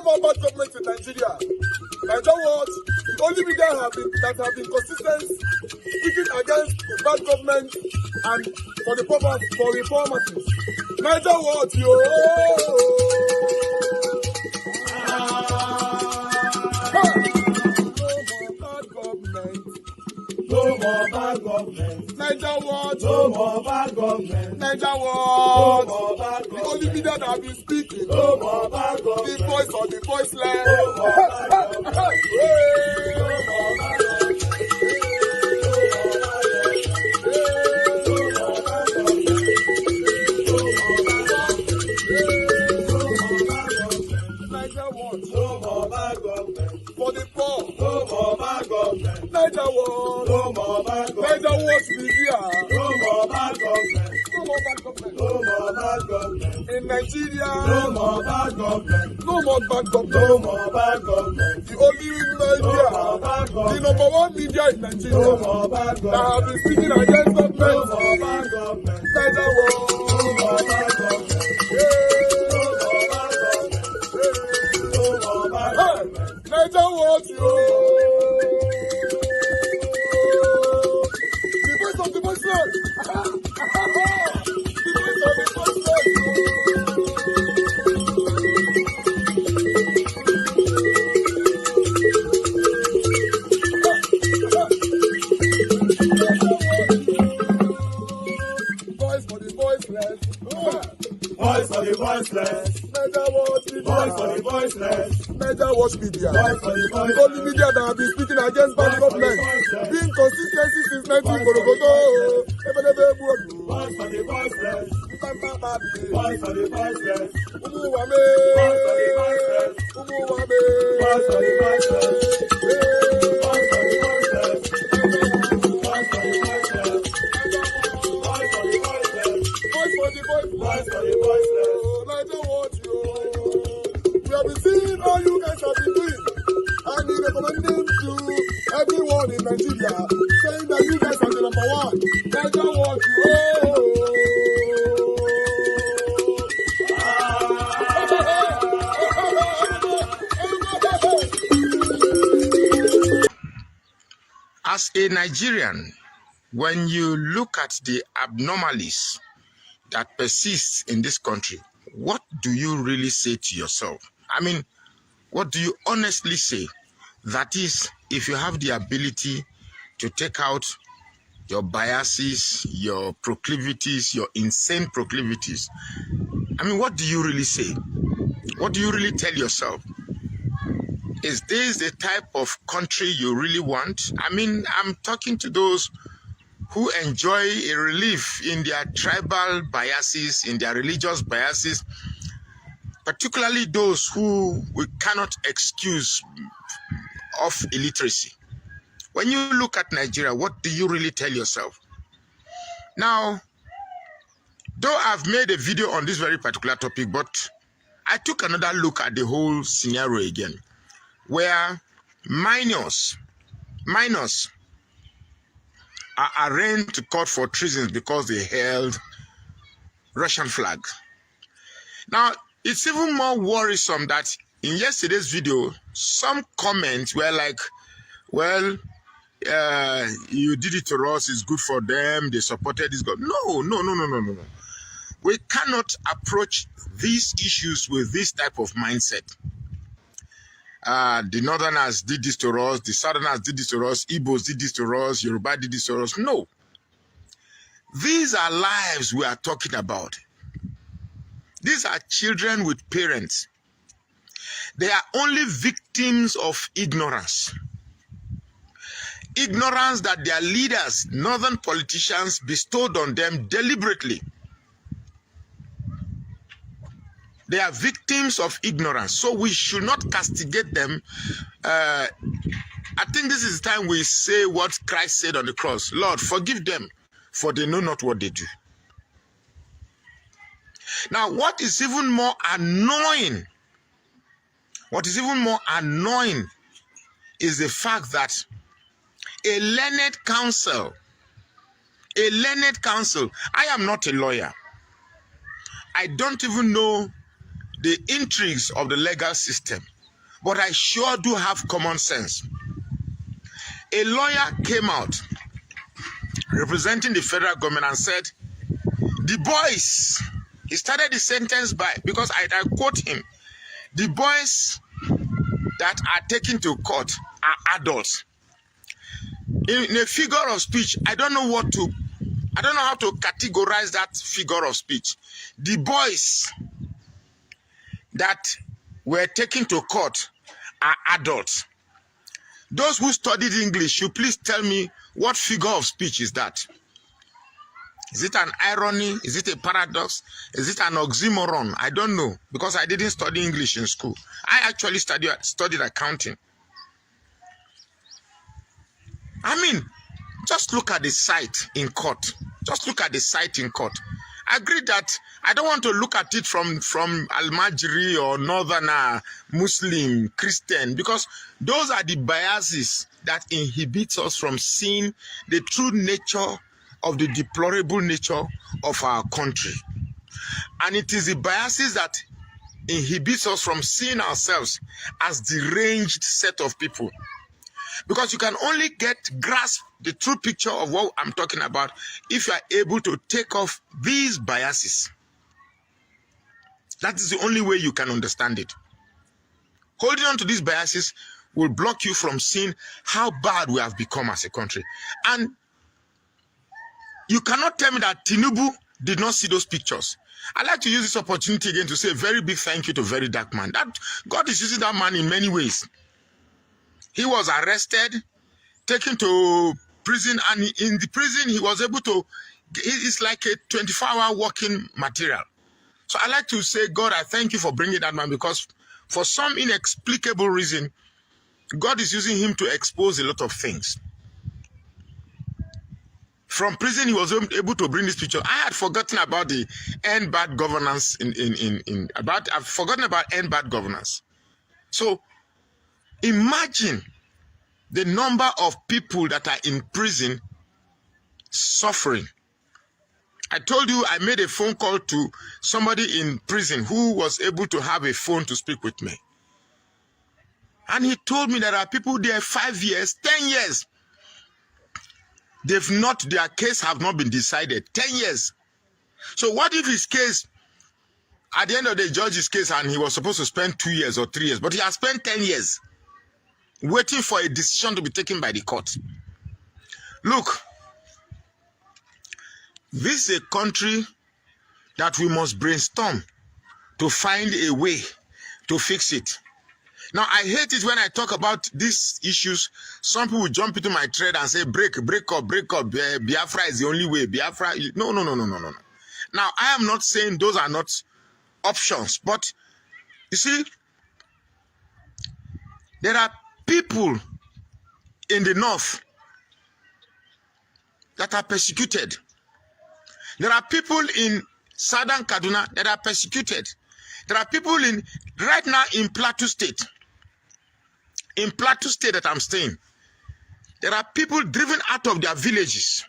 more bad government in Nigeria. And that was the only media that have been consistent speaking against the bad government and for the purpose for reformers. Niger what yo? No more bad government. Niger what? No more bad government. Niger what? No more bad government. The only media that have been speaking. No more bad government. The voice of the voiceless. No more bad government. No more bad government. Niger what? No more bad government. For the poor. No more bad government. Niger what? No more bad government. Niger what media? No more bad government. No more bad government. No more bad government. In Nigeria. No more bad government. No more bad government. No more bad government. The only media. No more bad government. The #1 media in Nigeria. No more bad government. That have been speaking against government. No more bad government. Niger what? No more bad government. Niger what yo? The voice of the voiceless. The voice of the voiceless. Voice for the voiceless. Voice for the voiceless. Niger what media? Voice for the voiceless. Niger watch media. Voice for the voiceless. The only media that have been speaking against bad government. Being consistency since 1944. Voice for the voiceless. Voice for the voiceless. Umuwame. Voice for the voiceless. Umuwame. Voice for the voiceless. Voice for the voiceless. Voice for the voiceless. Voice for the voiceless. Voice for the voiceless. Voice for the voiceless. Niger what yo? We have been seeing all you guys have been doing, and we recommending to everyone in Nigeria, saying that you guys are the #1. Niger what yo? As a Nigerian, when you look at the abnormalities that persist in this country, what do you really say to yourself? I mean, what do you honestly say? That is, if you have the ability to take out your biases, your proclivities, your insane proclivities, I mean, what do you really say? What do you really tell yourself? Is this the type of country you really want? I mean, I'm talking to those who enjoy a relief in their tribal biases, in their religious biases, particularly those who we cannot excuse of illiteracy. When you look at Nigeria, what do you really tell yourself? Now, though I've made a video on this very particular topic, but I took another look at the whole scenario again, where minors are arraigned to court for treason because they held Russian flag. Now, it's even more worrisome that in yesterday's video, some comments were like, well, you did it to us, it's good for them, they supported this God. No. We cannot approach these issues with this type of mindset. The Northerners did this to us, the Southerners did this to us, Igbos did this to us, Yoruba did this to us. No. These are lives we are talking about. These are children with parents. They are only victims of ignorance. Ignorance that their leaders, northern politicians, bestowed on them deliberately. They are victims of ignorance, so we should not castigate them. I think this is the time we say what Christ said on the cross. Lord, forgive them, for they know not what they do. Now, what is even more annoying is the fact that a learned counsel, I am not a lawyer. I don't even know the intrigues of the legal system. but I sure do have common sense. A lawyer came out representing the federal government and said, the boys, he started the sentence by, because I quote him, the boys that are taken to court are adults. In a figure of speech, I don't know how to categorize that figure of speech. The boys that were taken to court are adults. Those who studied English, you please tell me what figure of speech is that? Is it an irony? Is it a paradox? Is it an oxymoron? I don't know, because I didn't study English in school. I actually studied accounting. I mean, just look at the site in court. Just look at the site in court. I agree that I don't want to look at it from Almajiri or Northerner, Muslim, Christian, because those are the biases that inhibit us from seeing the true nature of the deplorable nature of our country. And it is the biases that inhibits us from seeing ourselves as deranged set of people. Because you can only grasp the true picture of what I'm talking about if you are able to take off these biases. That is the only way you can understand it. Holding on to these biases will block you from seeing how bad we have become as a country. And you cannot tell me that Tinubu did not see those pictures. I'd like to use this opportunity again to say a very big thank you to Very Dark Man. That God is using that man in many ways. He was arrested, taken to prison, and in the prison he was able to, it's like a 24-hour working material. So I like to say, God, I thank you for bringing that man, because for some inexplicable reason, God is using him to expose a lot of things. From prison, he was able to bring this picture. I had forgotten about the end bad governance I've forgotten about end bad governance. So imagine the number of people that are in prison suffering. I told you I made a phone call to somebody in prison who was able to have a phone to speak with me. And he told me there are people there 5 years, 10 years. Their case have not been decided. 10 years. So what if his case, at the end of the judge's case, and he was supposed to spend 2 years or 3 years, but he has spent 10 years waiting for a decision to be taken by the court. Look, this is a country that we must brainstorm to find a way to fix it. Now, I hate it when I talk about these issues. Some people jump into my thread and say, break up. Biafra is the only way. Biafra. No. Now, I am not saying those are not options. But, you see, there are people in the north that are persecuted. There are people in southern Kaduna that are persecuted. There are people right now in Plateau State. In Plateau State that I'm staying, there are people driven out of their villages.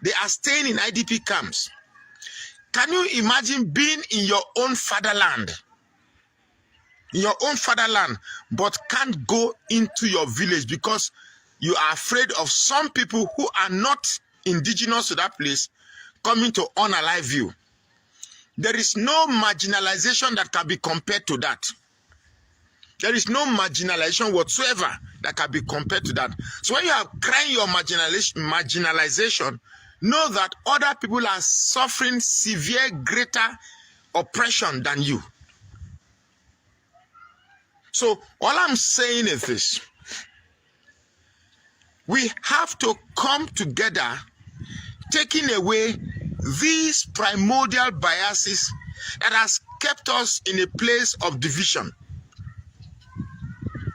They are staying in IDP camps. Can you imagine being in your own fatherland? In your own fatherland, but can't go into your village because you are afraid of some people who are not indigenous to that place coming to unalive you. There is no marginalization that can be compared to that. There is no marginalization whatsoever that can be compared to that. So when you are crying your marginalization, know that other people are suffering severe, greater oppression than you. So all I'm saying is this. We have to come together, taking away these primordial biases that has kept us in a place of division.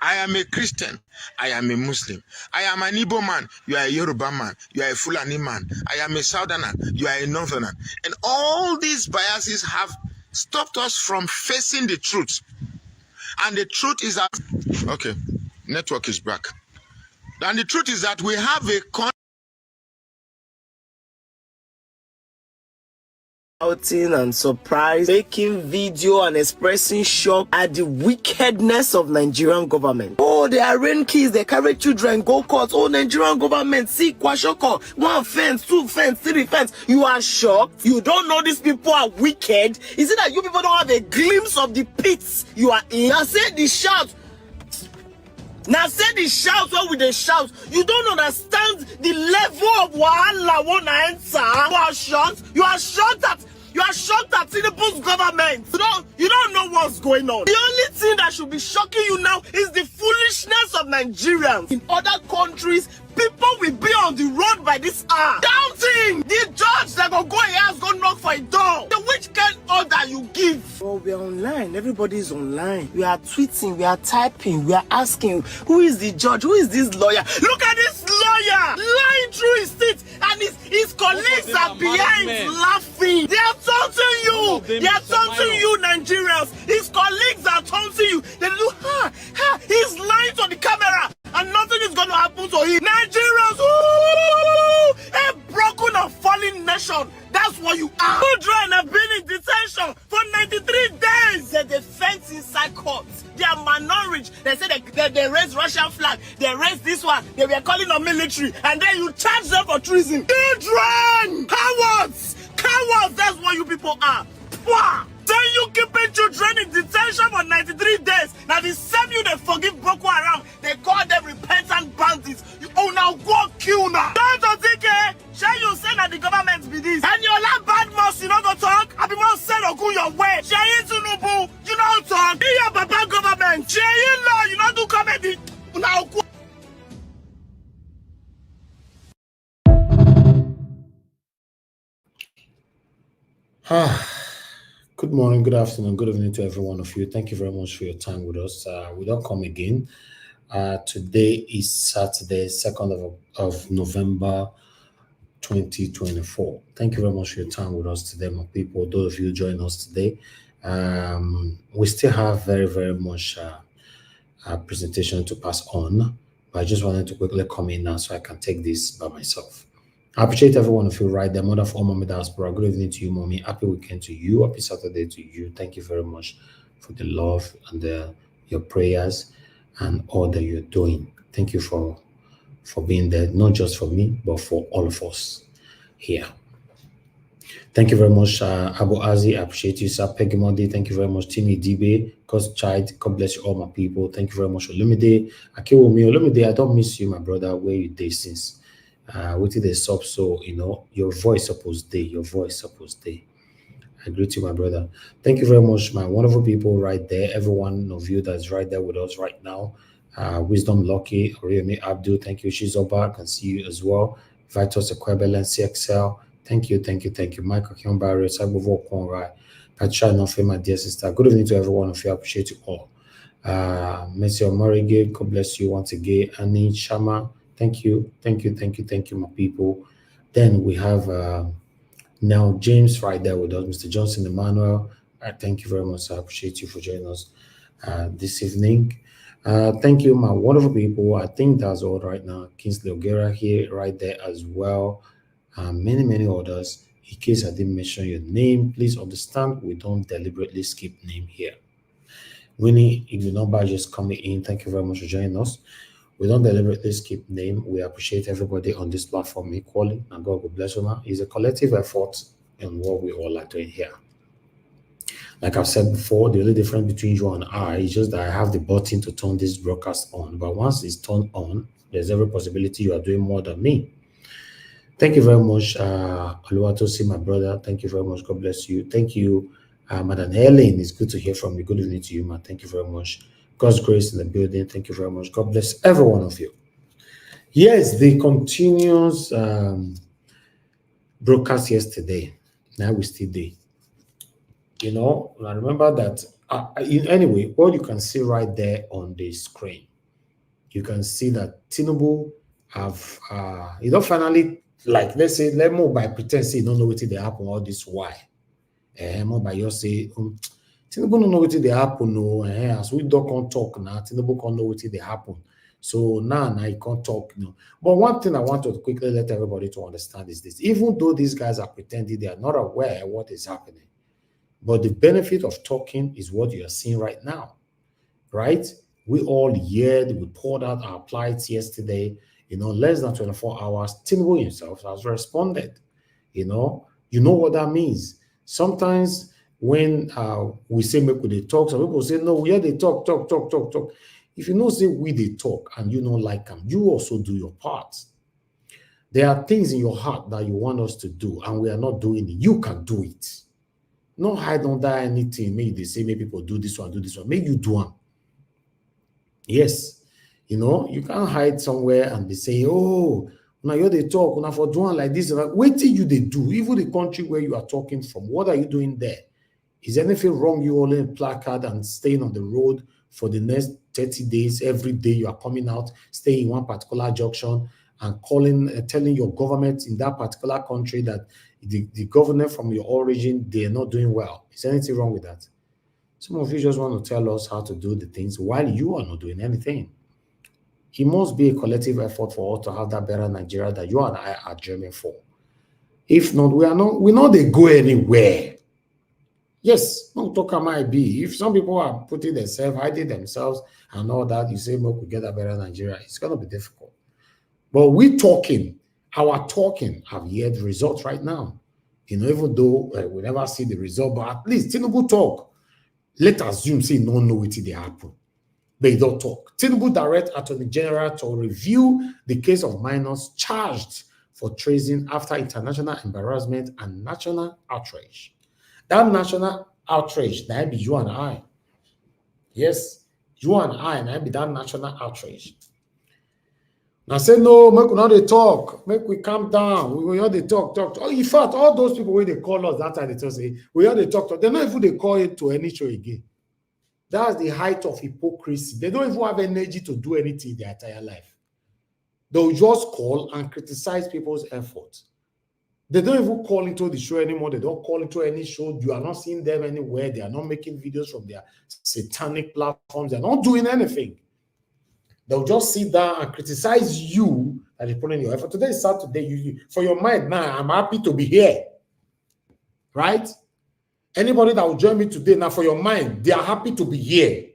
I am a Christian. I am a Muslim. I am an Igbo man. You are a Yoruba man. You are a Fulani man. I am a Southerner. You are a Northerner. And all these biases have stopped us from facing the truth. And the truth is that, okay, network is back. And the truth is that we have a shouting and surprise, making video and expressing shock at the wickedness of Nigerian government. Oh, they arraign kids, they carry children, go court. Oh, Nigerian government, see Kwashoko, 1 fence, 2 fence, 3 fence. You are shocked? You don't know these people are wicked? Is it that you people don't have a glimpse of the pits you are in? Now say the shout. Now say the shout where with the shout. You don't understand the level of wahala wanna answer. You are shocked at Tinubu's government. You don't know what's going on. The only thing that should be shocking you now is the foolishness of Nigerians. In other countries, people will be on the road by this hour, doubting the judge that go here, go knock for a door. Which kind order you give? Oh, we are online. Everybody is online. We are tweeting, we are typing, we are asking, who is the judge? Who is this lawyer? Look at this lawyer lying through his teeth, and his colleagues are behind laughing. They are taunting you. They are taunting you, Nigerians. His colleagues are taunting you. They do, he's lying to the camera, and nothing is going to happen to him. Nigerians, a broken and falling nation. That's what you are. Children have been in detention for 93 days. They defense inside courts. They are minority. They say they raised Russian flag. They raised this one. They were calling on military. And then you charge them for treason. Children! Cowards! Cowards! That's what you people are. Pwah! Then you keeping children in detention for 93 days. Now the same you they forgive Boko Haram. They call them repentant bandits. You now go kill now. Don't think shall you say that the government be this? And your last bad mouth, you don't go talk. I be more said or go your way. Shall you Tinubu, you don't talk. Be your papa government. Shall you know you don't do comedy. Now go. Good morning, good afternoon, good evening to every one of you. Thank you very much for your time with us. We don't come again. Today is Saturday, 2nd of November, 2024. Thank you very much for your time with us today, my people. Those of you joining us today, we still have very, very much presentation to pass on, but I just wanted to quickly come in now so I can take this by myself. I appreciate every one of you right there. Mother for Mommy Diaspora, good evening to you, Mommy. Happy weekend to you. Happy Saturday to you. Thank you very much for the love and your prayers and all that you're doing. Thank you for being there, not just for me, but for all of us here. Thank you very much, Abu Azi. I appreciate you, sir. Peggy Mondi, thank you very much. Timmy Dibe, God's child, God bless you all, my people. Thank you very much, Olumide. Akiwomi, Olumide, I don't miss you, my brother. Where you day since? What did they stop? So, your voice supposed day. Your voice supposed day. I greet you, my brother. Thank you very much, my wonderful people right there. Every one of you that's right there with us right now. Wisdom Lucky, Oriyomi Abdul, thank you. Shizoba, I can see you as well. Vitus Equebelen, CXL, thank you. Michael Kyombarri, Sabovo Konrai, Patricia Nofe, my dear sister. Good evening to every one of you. I appreciate you all. Messi Omorige, God bless you once again. Annie Shama, thank you, my people. Then we have now James right there with us, Mr. Johnson Emmanuel. Thank you very much. I appreciate you for joining us this evening. Thank you, my wonderful people. I think that's all right now. Kingsley O'Gara here, right there as well. Many others. In case I didn't mention your name, please understand we don't deliberately skip name here. Winnie, if you're not by just coming in, thank you very much for joining us. We don't deliberately skip name. We appreciate everybody on this platform equally. And God will bless you. It's a collective effort in what we all are doing here. Like I've said before, the only difference between you and I is just that I have the button to turn this broadcast on. But once it's turned on, there's every possibility you are doing more than me. Thank you very much, Oluwatosi, my brother. Thank you very much. God bless you. Thank you, Madam Helen. It's good to hear from you. Good evening to you, man. Thank you very much. God's grace in the building. Thank you very much. God bless every one of you. Yes, the continuous broadcast yesterday. Now we still do. I remember that. Anyway, what you can see right there on the screen, you can see that Tinubu have, finally, like, let's say, let more by pretense, you don't know what they happen all this why. More by your say, Tinubu don't know what they happen, no. As we don't talk now, Tinubu can't know what they happen. So now I can't talk. But one thing I want to quickly let everybody to understand is this. Even though these guys are pretending they are not aware of what is happening, but the benefit of talking is what you are seeing right now, right? We all heard, we poured out our plights yesterday. Less than 24 hours, Tinubu himself has responded. You know what that means. Sometimes when we say make we dey talk, some people say, no, we are they talk. If you know say we they talk and you don't like them, you also do your part. There are things in your heart that you want us to do and we are not doing it. You can do it. No hide under anything. Maybe they say, maybe people do this one. Maybe you do them. Yes. You can't hide somewhere and they say, oh, now you're the talk, now for doing like this. Wait till you they do. Even the country where you are talking from, what are you doing there? Is anything wrong? You all in placard and staying on the road for the next 30 days, every day you are coming out, staying in one particular junction and telling your government in that particular country that the government from your origin, they are not doing well. Is anything wrong with that? Some of you just want to tell us how to do the things while you are not doing anything. It must be a collective effort for us to have that better Nigeria that you and I are dreaming for. If not, we know they go anywhere. Yes, no talk might be. If some people are putting themselves, hiding themselves and all that, you say, look, we get a better Nigeria. It's going to be difficult. But our talking have yet results right now. Even though we never see the result, but at least Tinubu talk. Let us assume, say, no know what they happen. They don't talk. Tinubu direct Attorney General to review the case of minors charged for treason after international embarrassment and national outrage. That national outrage, that be you and I. Yes, you and I, and that be that national outrage. Now say, no, make we not they talk. Make we calm down. We all they talk. Oh, in fact, all those people when they call us that time, they just say, we all they talk. They're not even they call it to any show again. That's the height of hypocrisy. They don't even have energy to do anything their entire life. They'll just call and criticize people's efforts. They don't even call into the show anymore. They don't call into any show. You are not seeing them anywhere. They are not making videos from their satanic platforms. They're not doing anything. They'll just sit down and criticize you that you put in your effort. Today is Saturday. For your mind now, I'm happy to be here. Right? Anybody that will join me today, now for your mind, they are happy to be here.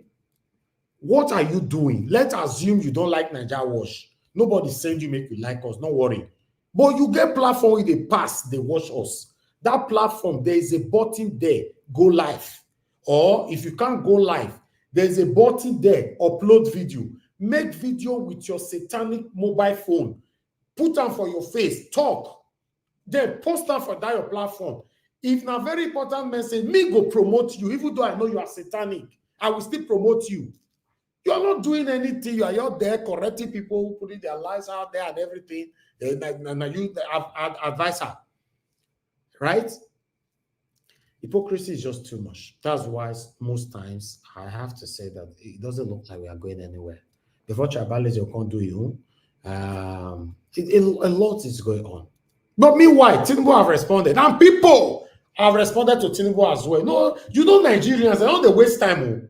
What are you doing? Let's assume you don't like Nigeria Wash. Nobody send you make you like us. Don't worry. But you get platform where they pass, they watch us. That platform, there is a button there, go live. Or if you can't go live, there's a button there, upload video. Make video with your satanic mobile phone. Put them for your face, talk. Then post them for that your platform. If na very important message, me go promote you, even though I know you are satanic. I will still promote you. You are not doing anything. You are out there correcting people who putting their lives out there and everything. You the advisor, right? Hypocrisy is just too much. That's why most times I have to say that it doesn't look like we are going anywhere. Before tribalism can't do you, a lot is going on. But meanwhile, Tinubu have responded, and people have responded to Tinubu as well. No, Nigerians, they don't they waste time.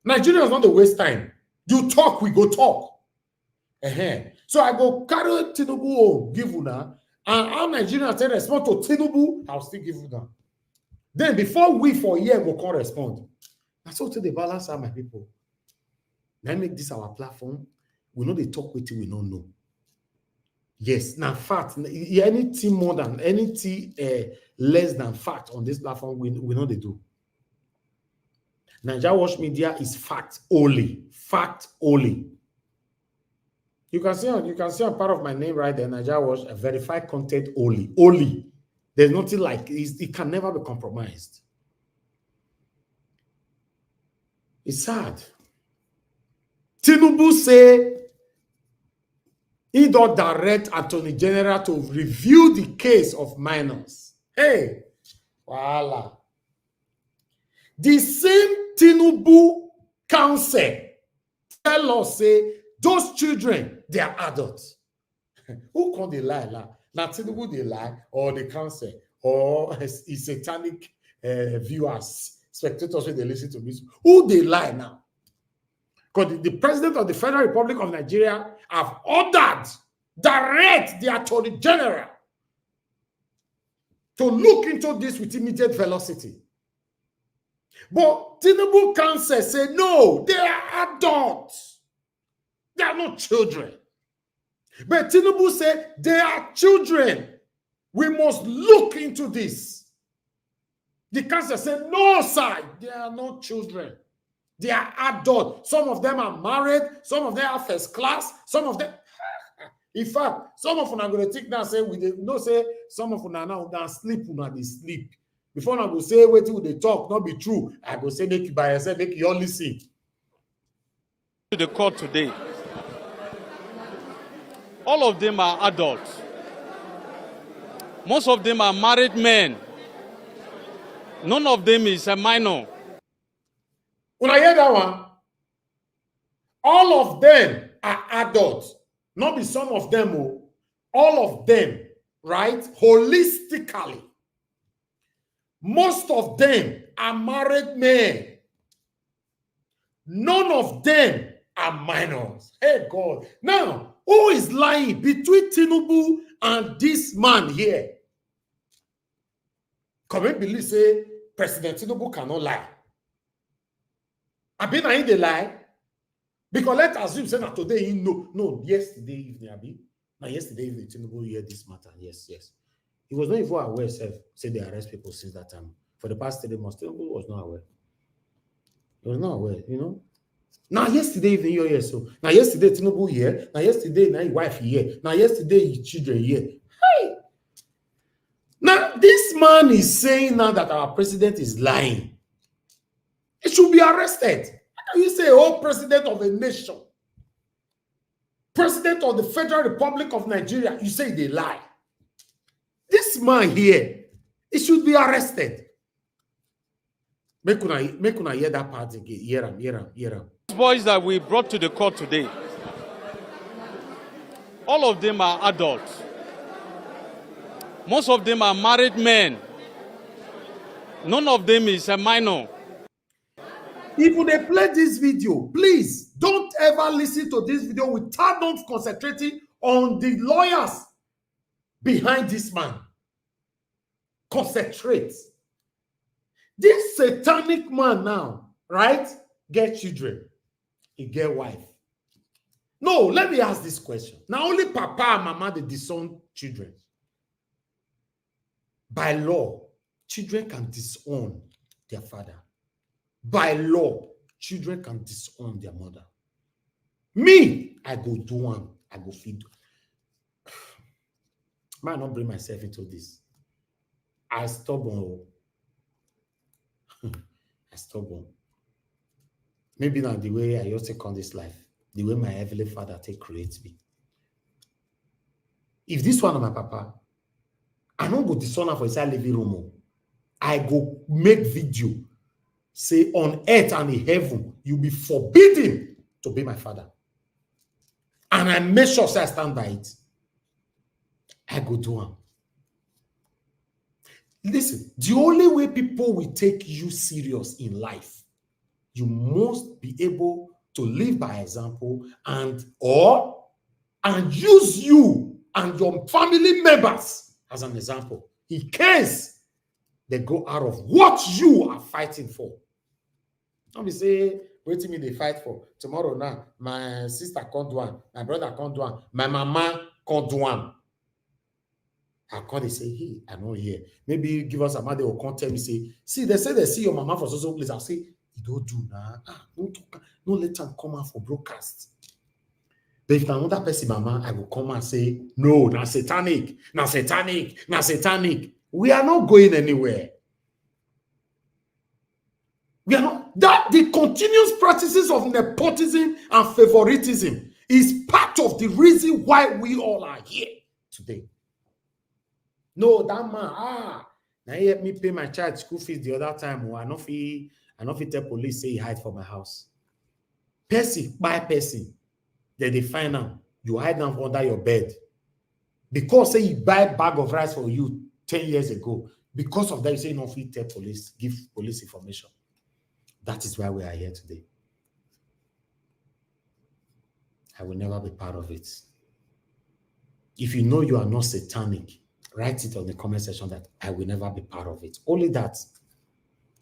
Nigerians don't they waste time. You talk, we go talk. So I go carry Tinubu, give you now, and how Nigerians say respond to Tinubu, I'll still give you now. Then before we for a year go can't respond. That's all to the balance are my people. Now make this our platform. We know they talk with you, we don't know. Yes, now fact, anything more than anything less than fact on this platform, we know they do. Nigeria Watch Media is fact only. Fact only. You can see on part of my name right there, Nigeria Watch, a verified content only. Only. There's nothing like it can never be compromised. It's sad. Tinubu say he don't direct Attorney General to review the case of minors. Hey, voila. The same Tinubu council tell us say those children, they are adults. Who can they lie? Now Tinubu they lie, or the council, or his satanic viewers, spectators when they listen to me. Who they lie now? Because the president of the Federal Republic of Nigeria have ordered, direct the Attorney General to look into this with immediate velocity. But Tinubu counsel say, no, they are adults. They are not children. But Tinubu said, they are children. We must look into this. The counsel said, no, sir, they are not children. They are adults. Some of them are married. Some of them are first class. Some of them... In fact, some of them are going to take now say, say some of them are now sleep when they sleep. Before I go say, wait till they talk, not be true. I go say, make you by yourself, make you all listen. To the court today, all of them are adults. Most of them are married men. None of them is a minor. When I hear that one, all of them are adults. Not be some of them, all of them, right? Holistically. Most of them are married men. None of them are minors. Hey, God. Now, who is lying between Tinubu and this man here? Come and believe, say, President Tinubu cannot lie. I've been in the lie. Because let's assume, say, that today, he no, yesterday evening, Abi. Now, yesterday evening, Tinubu heard this matter. Yes. He was not even aware, say they arrest people since that time. For the past 3 months, Tinubu was not aware. He was not aware, Now, yesterday evening, you're here, so. Now, yesterday, Tinubu here. Now, yesterday, now his wife here. Now, yesterday, his children here. Hey! Now, this man is saying now that our president is lying. He should be arrested. How can you say, oh, president of a nation, president of the Federal Republic of Nigeria, you say they lie? This man here, he should be arrested. Make una hear that part again. Hear him. These boys that we brought to the court today, all of them are adults. Most of them are married men. None of them is a minor. If they play this video, please don't ever listen to this video without not concentrating on the lawyers behind this man. Concentrate. This satanic man now, right? Get children. He get wife. No, let me ask this question. Now only papa and mama they disown children. By law, children can disown their father. By law, children can disown their mother. Me, I go do one. I go feed. Might not bring myself into this. I stubborn. I stubborn. Maybe not the way I used to come this life, the way my heavenly father take create me. If this one of my papa, I don't go disown for inside living room. I go make video. Say on earth and in heaven, you'll be forbidden to be my father. And I make sure I stand by it. I go do one. Listen, the only way people will take you serious in life, you must be able to live by example and use you and your family members as an example in case they go out of what you are fighting for. Don't be say, wait till me they fight for. Tomorrow now, my sister can't do one, my brother can't do one, my mama can't do one. I can't say, hey, I know here. Maybe give us a man, they will come tell me, see, they say they see your mama for social place. I'll say, you don't do now. No let them come out for broadcast. But if another person, mama, I will come and say, no, now satanic. We are not going anywhere. We are not. That the continuous practices of nepotism and favoritism is part of the reason why we all are here today. No, that man, now he helped me pay my child school fees the other time. I not fit tell police say he hide for my house. Person by person, then they find out you hide them under your bed. Because say he buy a bag of rice for you 10 years ago. Because of that, you say you don't fit tell police, give police information. That is why we are here today. I will never be part of it. If you know you are not satanic, write it on the comment section that I will never be part of it. Only that.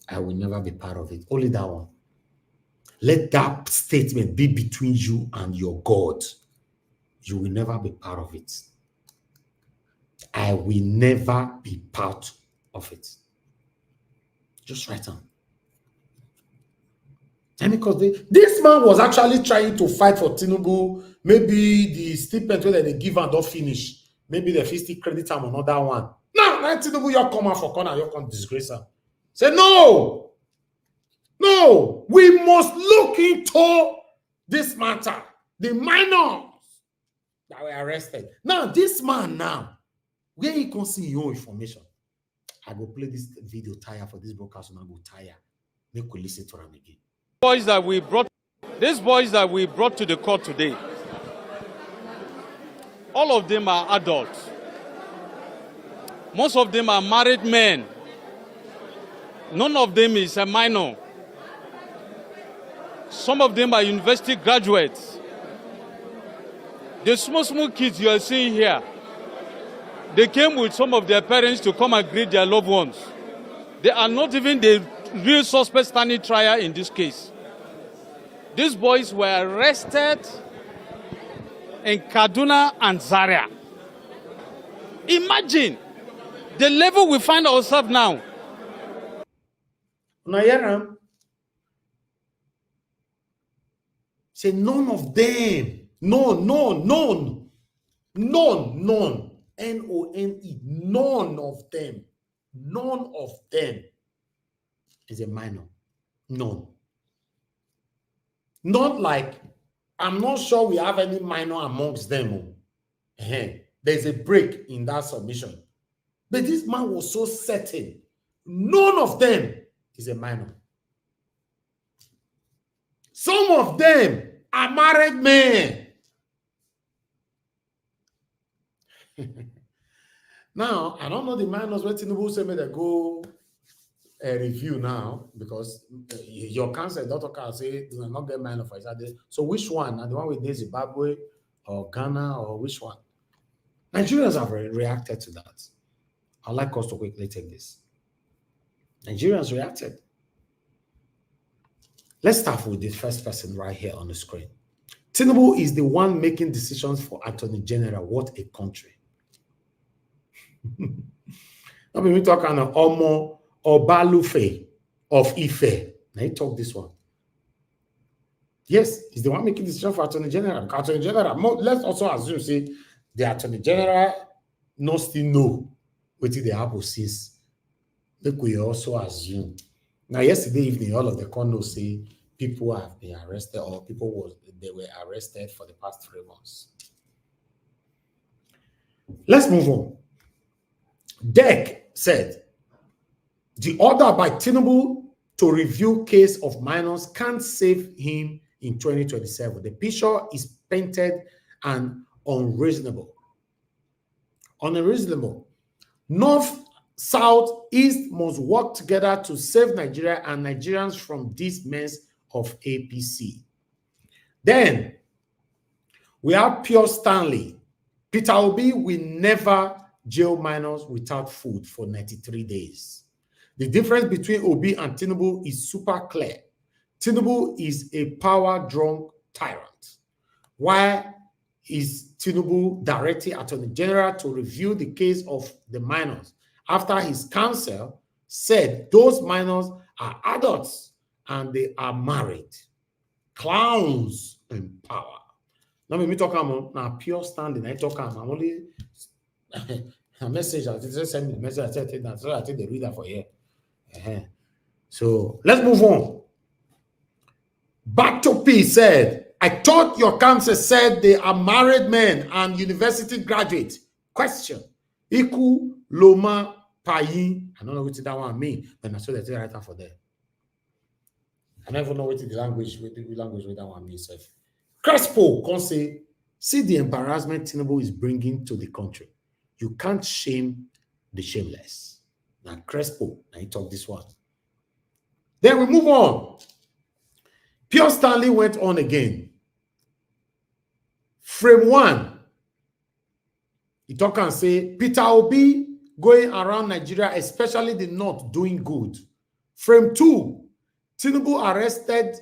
I will never be part of it. Only that one. Let that statement be between you and your God. You will never be part of it. I will never be part of it. Just write down. And because this man was actually trying to fight for Tinubu, maybe the stipend where they give and don't finish. Maybe the 50 credit time another one. Now Tinubu, you come out for corner, you come disgrace him. Say no, no, we must look into this matter. The minors that were arrested. Now, this man now, where you can see your information. I will play this video tire for this broadcast and I go tire. Make we listen to them again. These boys that we brought to the court today, all of them are adults. Most of them are married men. None of them is a minor. Some of them are university graduates. The small kids you are seeing here, they came with some of their parents to come and greet their loved ones. They are not even the real suspect standing trial in this case. These boys were arrested in Kaduna and Zaria. Imagine the level we find ourselves now. Nayaram, say none of them, none, N-O-N-E, none of them is a minor. None. Not like, I'm not sure we have any minor amongst them. There's a break in that submission. But this man was so certain. None of them is a minor. Some of them are married men. Now, I don't know the minors where Tinubu said me they go review now because your counsel, Dr. Carl, say do not get minor for it. So which one? And the one with Zimbabwe or Ghana or which one? Nigerians have reacted to that. I'd like us to quickly take this. Nigerians reacted. Let's start with the first person right here on the screen. Tinubu is the one making decisions for Attorney General. What a country. Now we talk on Omo Obalufe of Ife. Now you talk this one. Yes, he's the one making decisions for Attorney General. Attorney General, let's also assume, say, the Attorney General no still know what they happen since. Look, we also assume. Now, yesterday evening, all of the condos say people have been arrested or they were arrested for the past 3 months. Let's move on. DEC said the order by Tinubu to review case of minors can't save him in 2027. The picture is painted and unreasonable. Unreasonable. North, South, East must work together to save Nigeria and Nigerians from this mess of APC. Then we have Pure Stanley. Peter Obi will never jail minors without food for 93 days. The difference between Obi and Tinubu is super clear. Tinubu is a power-drunk tyrant. Why is Tinubu directing Attorney General to review the case of the minors after his counsel said those minors are adults and they are married? Clowns in power. Now, me talk about now Pure Standing. I talk about I'm only a message. I just send me the message. I said that so I take the reader for here. So let's move on. Back to P said, I thought your counsel said they are married men and university graduates. Question. Iku Loma Payi. I don't know what that one mean, but I saw the writer for there. I never know what the language with that one means. Crespo can say, see the embarrassment Tinubu is bringing to the country. You can't shame the shameless. Now Crespo, now you talk this one. Then we move on. Pure Stanley went on again. Frame 1, he talk and say, Peter Obi going around Nigeria, especially the North, doing good. Frame 2, Tinubu arrested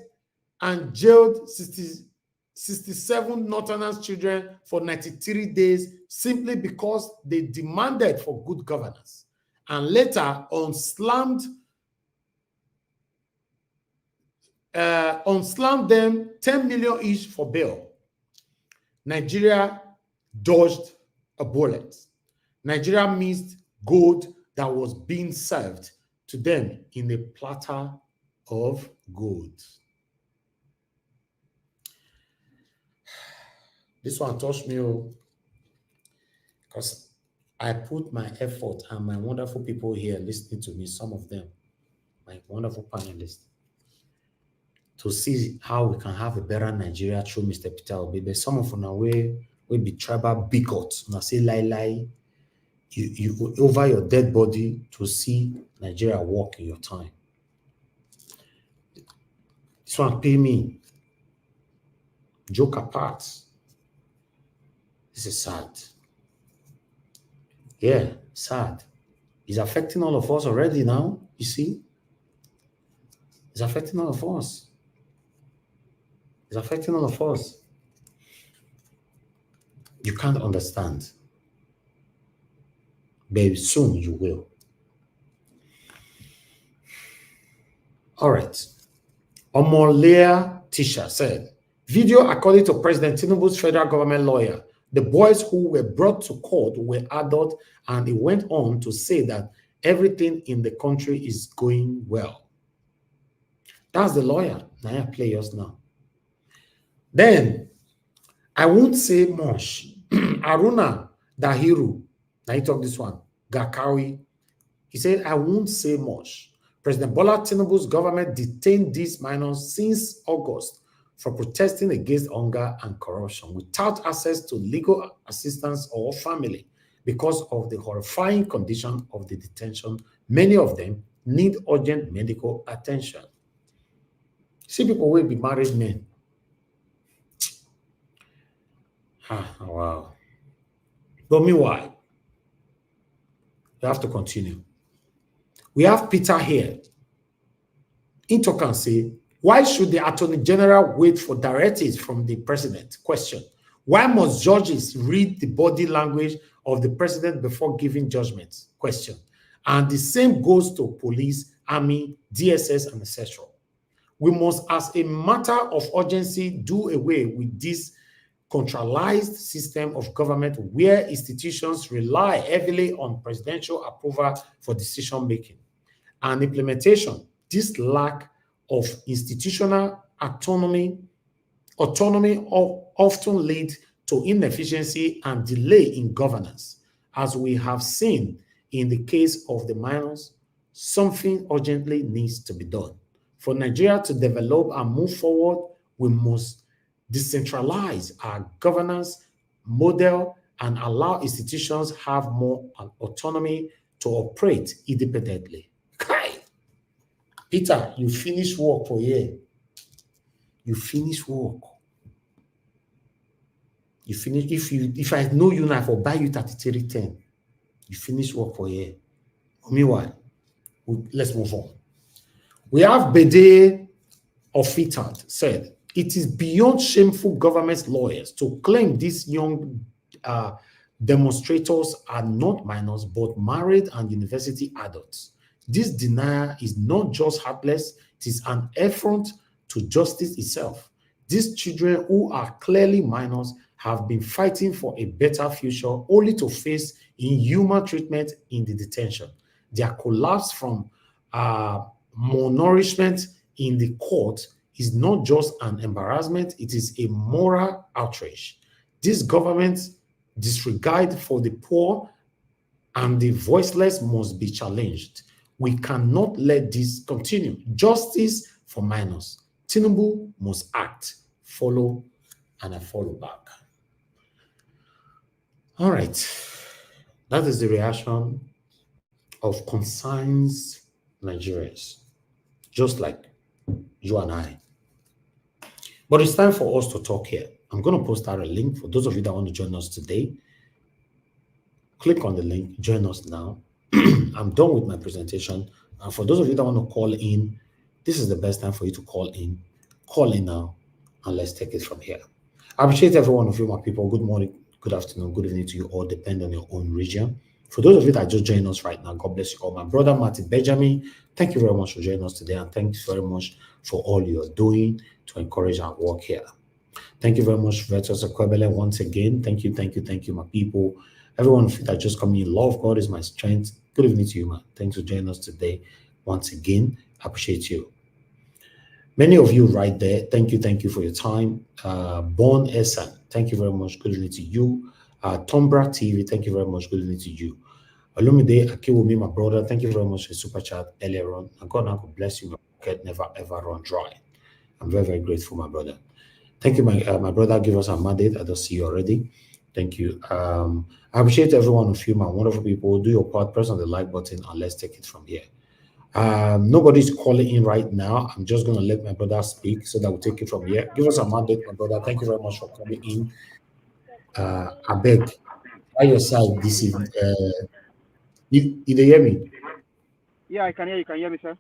and jailed 67 Northerners children for 93 days simply because they demanded for good governance. And later unslammed them 10 million each for bail. Nigeria dodged a bullet. Nigeria missed gold that was being served to them in a platter of gold. This one touched me because I put my effort and my wonderful people here listening to me, some of them, my wonderful panelists, to see how we can have a better Nigeria through Mr. Peter Obi. But some of them will be tribal bigots. Now say lie, you over your dead body to see Nigeria walk in your time. This one pay me. Joke apart. This is sad. Yeah, sad. It's affecting all of us already now, you see? It's affecting all of us. It's affecting all of us. You can't understand. But soon you will. All right. Omolea Tisha said, video according to President Tinubu's federal government lawyer, the boys who were brought to court were adults, and he went on to say that everything in the country is going well. That's the lawyer. Now I play yours now. Then, I won't say much. Aruna Dahiru, now you talk this one, Gakawi, he said, I won't say much. President Bola Tinubu's government detained these minors since August for protesting against hunger and corruption without access to legal assistance or family because of the horrifying condition of the detention. Many of them need urgent medical attention. See, people will be married men. Wow. But meanwhile, we have to continue. We have Peter here. In talk and say, why should the Attorney General wait for directives from the President? Question. Why must judges read the body language of the President before giving judgments? Question. And the same goes to police, army, DSS, and etc. We must, as a matter of urgency, do away with this centralized system of government where institutions rely heavily on presidential approval for decision-making and implementation. This lack of institutional autonomy often leads to inefficiency and delay in governance. As we have seen in the case of the minors, something urgently needs to be done. For Nigeria to develop and move forward, we must decentralize our governance model and allow institutions have more autonomy to operate independently. Kai! Peter, you finish work for here. You finish work. You finish. If I know you now, I will buy you 3310. You finish work for here. Meanwhile, let's move on. We have Bede Ofitad said, it is beyond shameful government lawyers to claim these young demonstrators are not minors, but married and university adults. This denial is not just heartless, it is an affront to justice itself. These children who are clearly minors have been fighting for a better future only to face inhuman treatment in the detention. Their collapse from malnourishment in the court is not just an embarrassment, it is a moral outrage. This government's disregard for the poor and the voiceless must be challenged. We cannot let this continue. Justice for minors. Tinubu must act. Follow, and I follow back. All right. That is the reaction of concerned Nigerians, just like you and I. But it's time for us to talk here. I'm going to post out a link for those of you that want to join us today. Click on the link, join us now. I'm done with my presentation. And for those of you that want to call in, this is the best time for you to call in. Call in now, and let's take it from here. I appreciate every one of you, my people. Good morning, good afternoon, good evening to you all, depending on your own region. For those of you that just joined us right now, God bless you all. My brother Martin Benjamin, thank you very much for joining us today, and thanks very much for all you're doing to encourage our work here. Thank you very much, Virtus Akwebele, once again. Thank you, my people. Everyone of you that just come in, love God is my strength. Good evening to you, man. Thanks for joining us today. Once again, appreciate you. Many of you right there, thank you for your time. Born Esan, thank you very much. Good evening to you. Tombra TV, thank you very much. Good evening to you. Olumide Akiwumi, my brother, thank you very much for your super chat earlier on. And God now bless you. My pocket never ever run dry. I'm very, very grateful, my brother. Thank you, my brother. Give us a mandate. I don't see you already. Thank you. I appreciate every one of you, my wonderful people. Do your part, press on the like button, and let's take it from here. Nobody's calling in right now. I'm just going to let my brother speak so that we'll take it from here. Give us a mandate, my brother. Thank you very much for coming in. I beg, by your side this evening. You hear me? Yeah, I can hear you. Can you hear me, sir?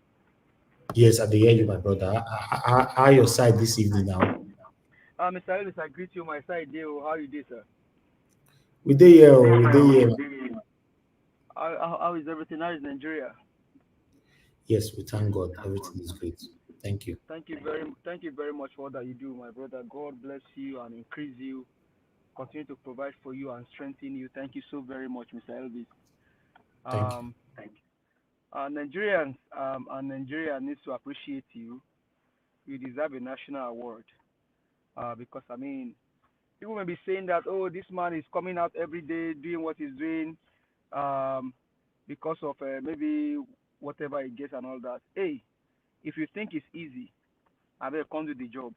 Yes, I hear you, my brother. Are your side this evening now? Mr. Elvis, I greet you my side there. How you doing, sir? We did here. How is everything? How is Nigeria? Yes, we thank God. Everything is great. Thank you. Thank you very much for all that you do, my brother. God bless you and increase you. Continue to provide for you and strengthen you. Thank you so very much, Mr. Elvis. Thank you. Nigerians and Nigeria needs to appreciate you. You deserve a national award. Because I mean, people may be saying that, oh, this man is coming out every day doing what he's doing, because of maybe whatever he gets and all that. Hey, if you think it's easy, I better come do the job.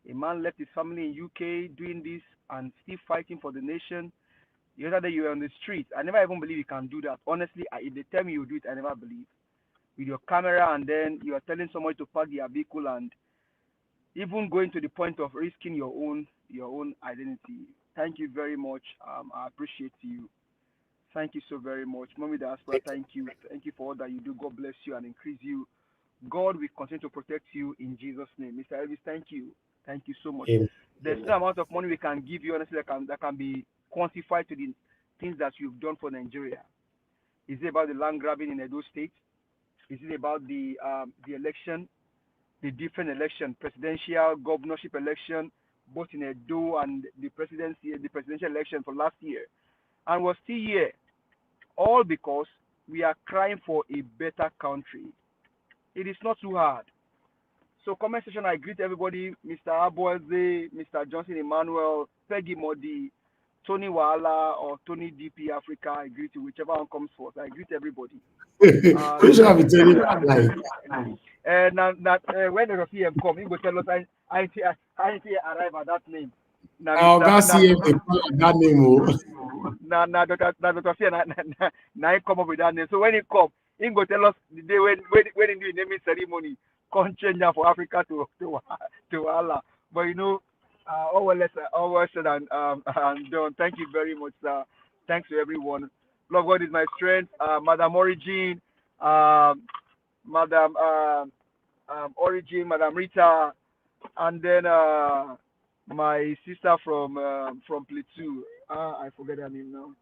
A man left his family in UK doing this and still fighting for the nation. The other day you were on the street. I never even believe you can do that. Honestly, if they tell me you do it, I never believe. With your camera and then you are telling somebody to park their vehicle and even going to the point of risking your own identity. Thank you very much. I appreciate you. Thank you so very much. Mommy Diaspora, thank you. Thank you for all that you do. God bless you and increase you. God will continue to protect you in Jesus' name. Mr. Elvis, thank you. Thank you so much. Amen. There's no amount of money we can give you, honestly, that can be quantified to the things that you've done for Nigeria. Is it about the land grabbing in Edo State? Is it about the election, the different election, presidential, governorship election, both in Edo and the presidential election for last year? And we're still here, all because we are crying for a better country. It is not too hard. So comment section, I greet everybody, Mr. Aboeze, Mr. Johnson Emmanuel, Peggy Modi, Tony Wahala, or Tony DP Africa. I greet you, whichever one comes first. I greet everybody. Who should have been telling that line? When the PM come, he will tell us I arrive at that name. I'll go see if they call that name. Dr. Fia, I come up with that name. So when he come, he go tell us the day when he do the naming ceremony, can't change that for Africa to Allah. But you know, all well said and done. Thank you very much, sir. Thanks to everyone. Love God is my strength. Madam Origin, Madam Origin, Madam Rita, and then my sister from Plateau. I forget her name now.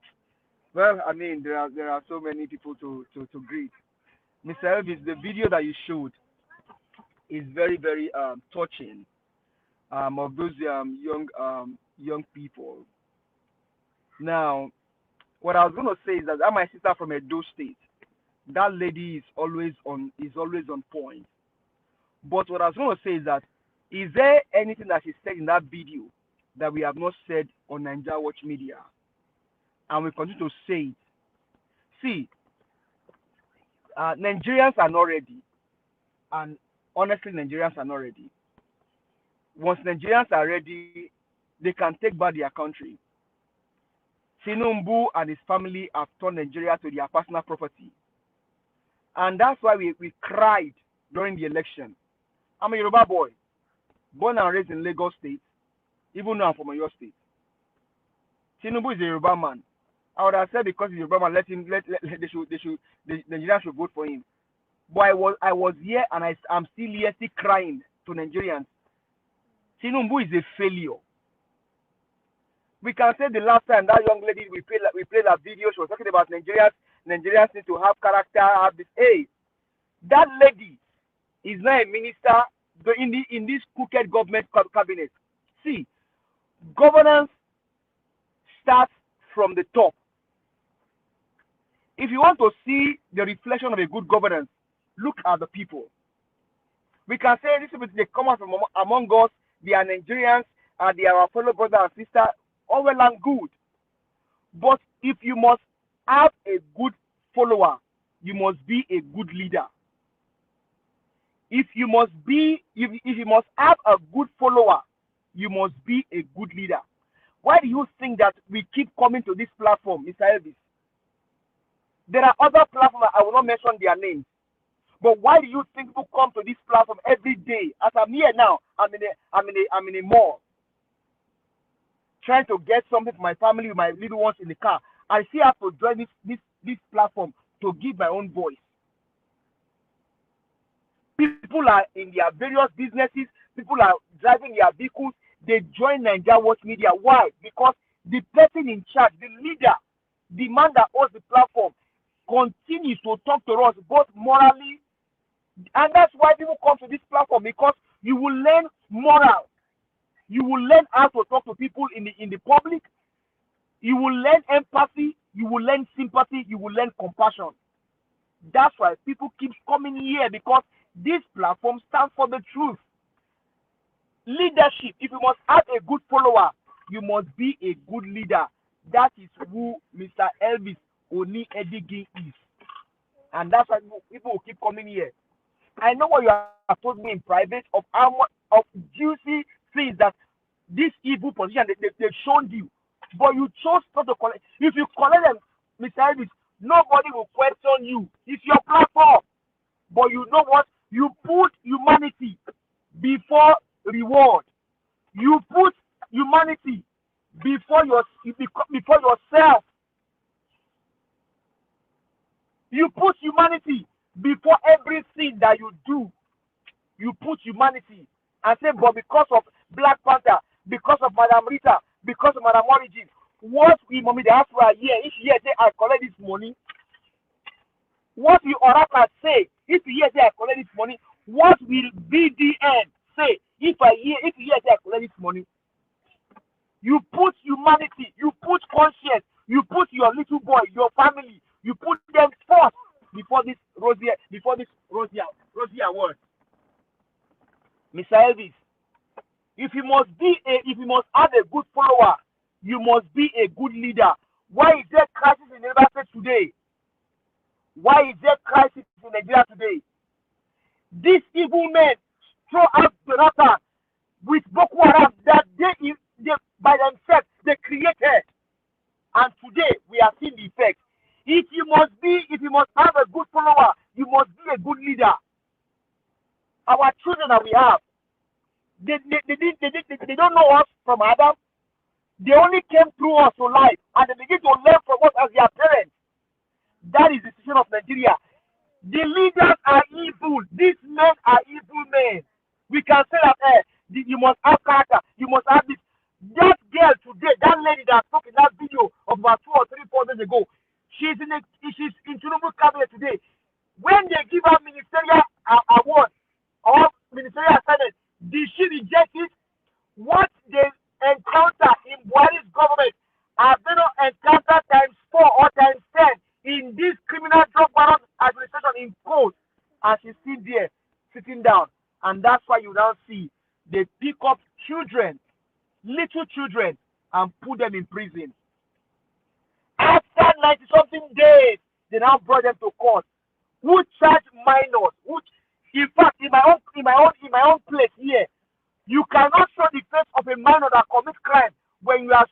Well, I mean, there are so many people to greet. Mr. Elvis, the video that you showed is very, very touching. Of those young people. Now, what I was going to say is that my sister from Edo State, that lady is always on point. But what I was going to say is that, is there anything that she said in that video that we have not said on Nigeria Watch Media? And we continue to say it. See, Nigerians are not ready. And honestly, Nigerians are not ready. Once Nigerians are ready, they can take back their country. Tinubu and his family have turned Nigeria to their personal property. And that's why we cried during the election. I'm a Yoruba boy. born and raised in Lagos State, even though I'm from your state. Tinubu is a Yoruba man. I would have said because he's a Yoruba man, the Nigerians should vote for him. But I was here and I'm still here, still crying to Nigerians. Tinubu is a failure. We can say the last time that young lady we played that video, she was talking about Nigerians need to have character, have this. Hey, that lady is not a minister in this crooked government cabinet. See, governance starts from the top. If you want to see the reflection of a good governance, look at the people. We can say this people, they come out from among us, they are Nigerians, and they are our fellow brother and sister, all well and good. But if you must have a good follower, you must be a good leader. If you must have a good follower, you must be a good leader. Why do you think that we keep coming to this platform, Mr. Elvis? There are other platforms, I will not mention their names. But why do you think people come to this platform every day? As I'm here now, I'm in a mall, trying to get something for my family, with my little ones in the car. I still have to join this platform to give my own voice. People are in their various businesses. People are driving their vehicles. They join Nigeria Watch Media. Why? Because the person in charge, the leader, the man that owns the platform, continues to talk to us both morally, and that's why people come to this platform, because you will learn moral. You will learn how to talk to people in the public. You will learn empathy. You will learn sympathy. You will learn compassion. That's why people keep coming here, because this platform stands for the truth. Leadership. If you must have a good follower, you must be a good leader. That is who Mr. Elvis Oni Edighi is. And that's why people will keep coming here. I know what you have told me in private of how much of juicy things that this evil position they've shown you. But you chose not to collect. If you collect them, Mr. Elvis, nobody will question you. It's your platform. But you know what? You put humanity before reward. You put humanity before yourself. You put humanity before everything that you do. You put humanity and say, but because of Black Panther, because of Madam Rita, because of Madam Origin, what will Mommy the Afra here? If you hear say I collect this money, what will Oracle say? If you hear say I collect this money, what will BDN say? If you hear say I collect this money? You put humanity, you put conscience, you put your little boy, your family, you put them first before this Rosie award. Mr. Elvis, if you must have a good follower, you must be a good leader. Why is there crisis in Nigeria today? Why is there crisis in Nigeria today? These evil men throw out Jonathan with Boko Haram that they by themselves they created, and today we are seeing the effect. If you must have a good follower, you must be a good leader. Our children that we have, they don't know us from Adam. They only came through us to life, and they begin to learn from us as their parents. That is the situation of Nigeria. The leaders are evil. These men are evil men. We can say that you must have character. You must have this. That girl today, that lady that spoke in that video of about 2 or 3, 4 days ago, she's in Tinubu cabinet today. When they give her ministerial award or ministerial assignment, did she reject it? What they encounter in Buhari's government, have they not encountered times 4 or times 10 in this criminal drug baron administration in court? And she's still there, sitting down. And that's why you now see they pick up children, little children, and put them in prison. After 90-something days, they now brought them to court. Who charged minors? In fact, in my own place here, you cannot show the face of a minor that commits crime when you are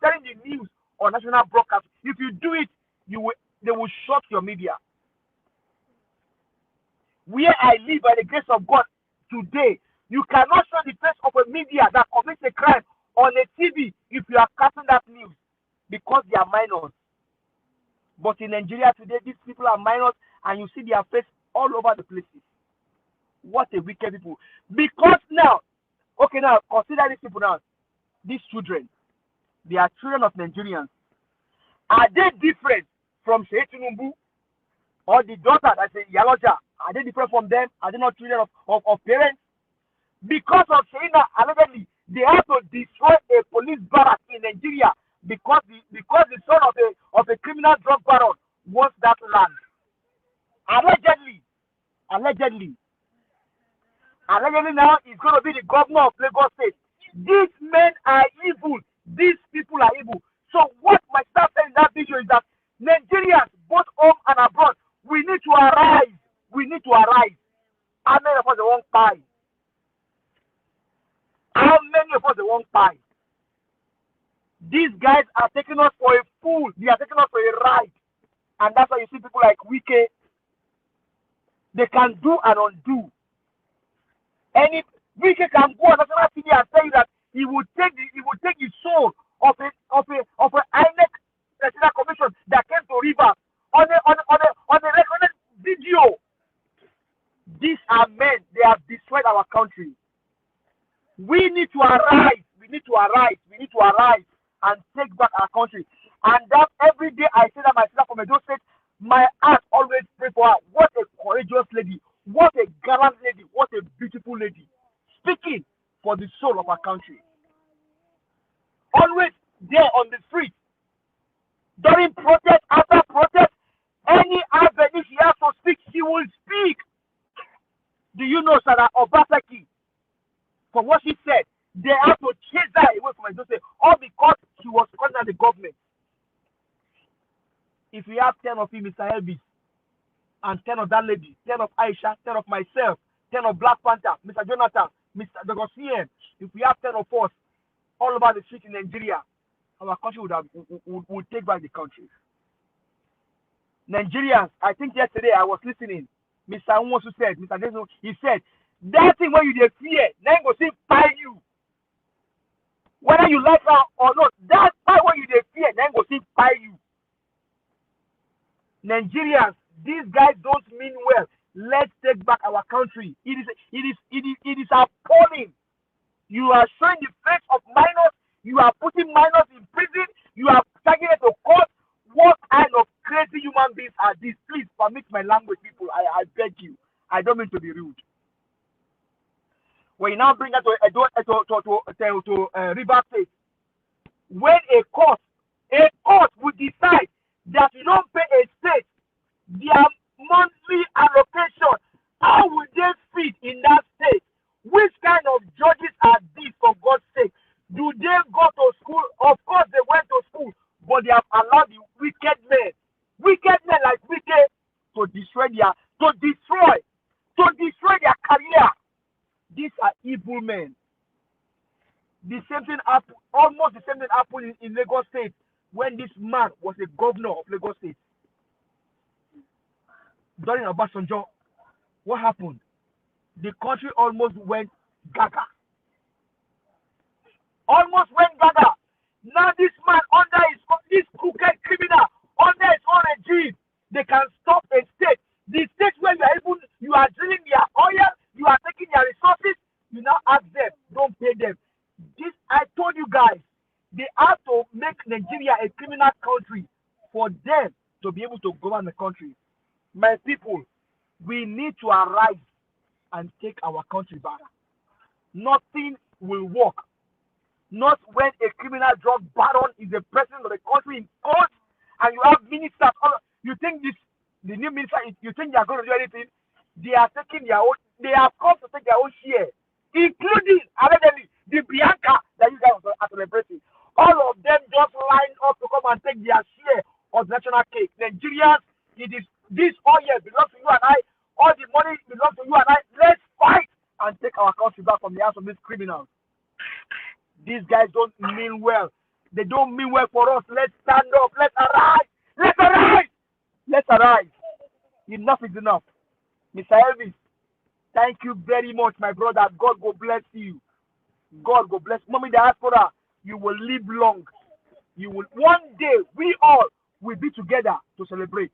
telling the news on national broadcast. If you do it, they will shut your media. Where I live, by the grace of God, today, You cannot show the face of a media that commits a crime on a TV if you are casting that news because they are minors. But in Nigeria today, these people are minors and you see their face all over the places. What a wicked people. Because now, okay, now consider these people now. These children, they are children of Nigerians. Are they different from Tinubu or the daughter that's a Yaloja? Are they different from them? Are they not children of parents? Because of China, allegedly, they have to destroy a police barrack in Nigeria because the son of a criminal drug baron wants that land. Allegedly now he's going to be the governor of Lagos State. These men are evil. These people are evil. So what my staff said in that video is that Nigerians, both home and abroad, we need to arise. We need to arise. How many of us won't buy? How many of us won't buy? These guys are taking us for a fool. They are taking us for a ride. And that's why you see people like Wike. They can do and undo. Any Wike can go on national TV and tell you that he would take the soul of a INEC Presidential Commission that came to River on a recorded video. These are men. They have destroyed our country. We need to arise. We need to arise. We need to arise and take back our country. And that every day I say that myself from Edo State, my heart always pray for her. What a courageous lady. What a gallant lady. What a beautiful lady. Speaking for the soul of our country. Always there on the street. During protest, after protest, any avenue she has to speak, she will speak. Do you know, Sarah Obaseki, for what she said, they have to chase her away from Edo State, all because she was calling the government. If we have 10 of you, Mr. Elvis, and 10 of that lady, 10 of Aisha, 10 of myself, 10 of Black Panther, Mr. Jonathan, Mr. Dogosian, if we have 10 of us all over the street in Nigeria, our country would take back the country. Nigerians, I think yesterday I was listening, Mr. Nwosu said, Mr. Deso, he said, that thing when you dey fear, then go see by you. Whether you like her or not, that part when you dey fear, then go see by you. Nigerians, these guys don't mean well. Let's take back our country. It is appalling. You are showing the face of minors. You are putting minors in prison. You are taking it to court. What kind of crazy human beings are these? Please permit my language, people. I beg you. I don't mean to be rude. When you now bring that to River State, when a court would decide that you don't pay a state their monthly allocation, how would they fit in that state? Which kind of judges are these, for God's sake? Do they go to school? Of course they went to school, but they have allowed the wicked men like Wike to destroy their career. These are evil men. The same thing happened, almost the same thing happened in Lagos State when this man was a governor of Lagos State. During Obasanjo, what happened? The country almost went gaga. Now this man under this crooked criminal, under his own regime, they can stop a state. The state where you are drilling their oil, you are taking their resources, you now ask them, don't pay them. This, I told you guys, they have to make Nigeria a criminal country for them to be able to govern the country. My people, we need to arise and take our country back. Nothing will work. Not when a criminal drug baron is the president of the country in court and you have ministers. You think the new minister, you think they are going to do anything? They are taking their own, they have come to take their own share, including allegedly the Bianca that you guys are celebrating. All of them just line up to come and take their share of the national cake. Nigerians, it is this oil belongs to you and I. All the money belongs to you and I. Let's fight and take our country back from the hands of these criminals. These guys don't mean well. They don't mean well for us. Let's stand up. Let's arise. Let's arise. Let's arise. Enough is enough. Mr. Elvis, Thank you very much, my brother. God will bless you. God will bless. Mommy diaspora, you will live long. You will one day we all will be together to celebrate.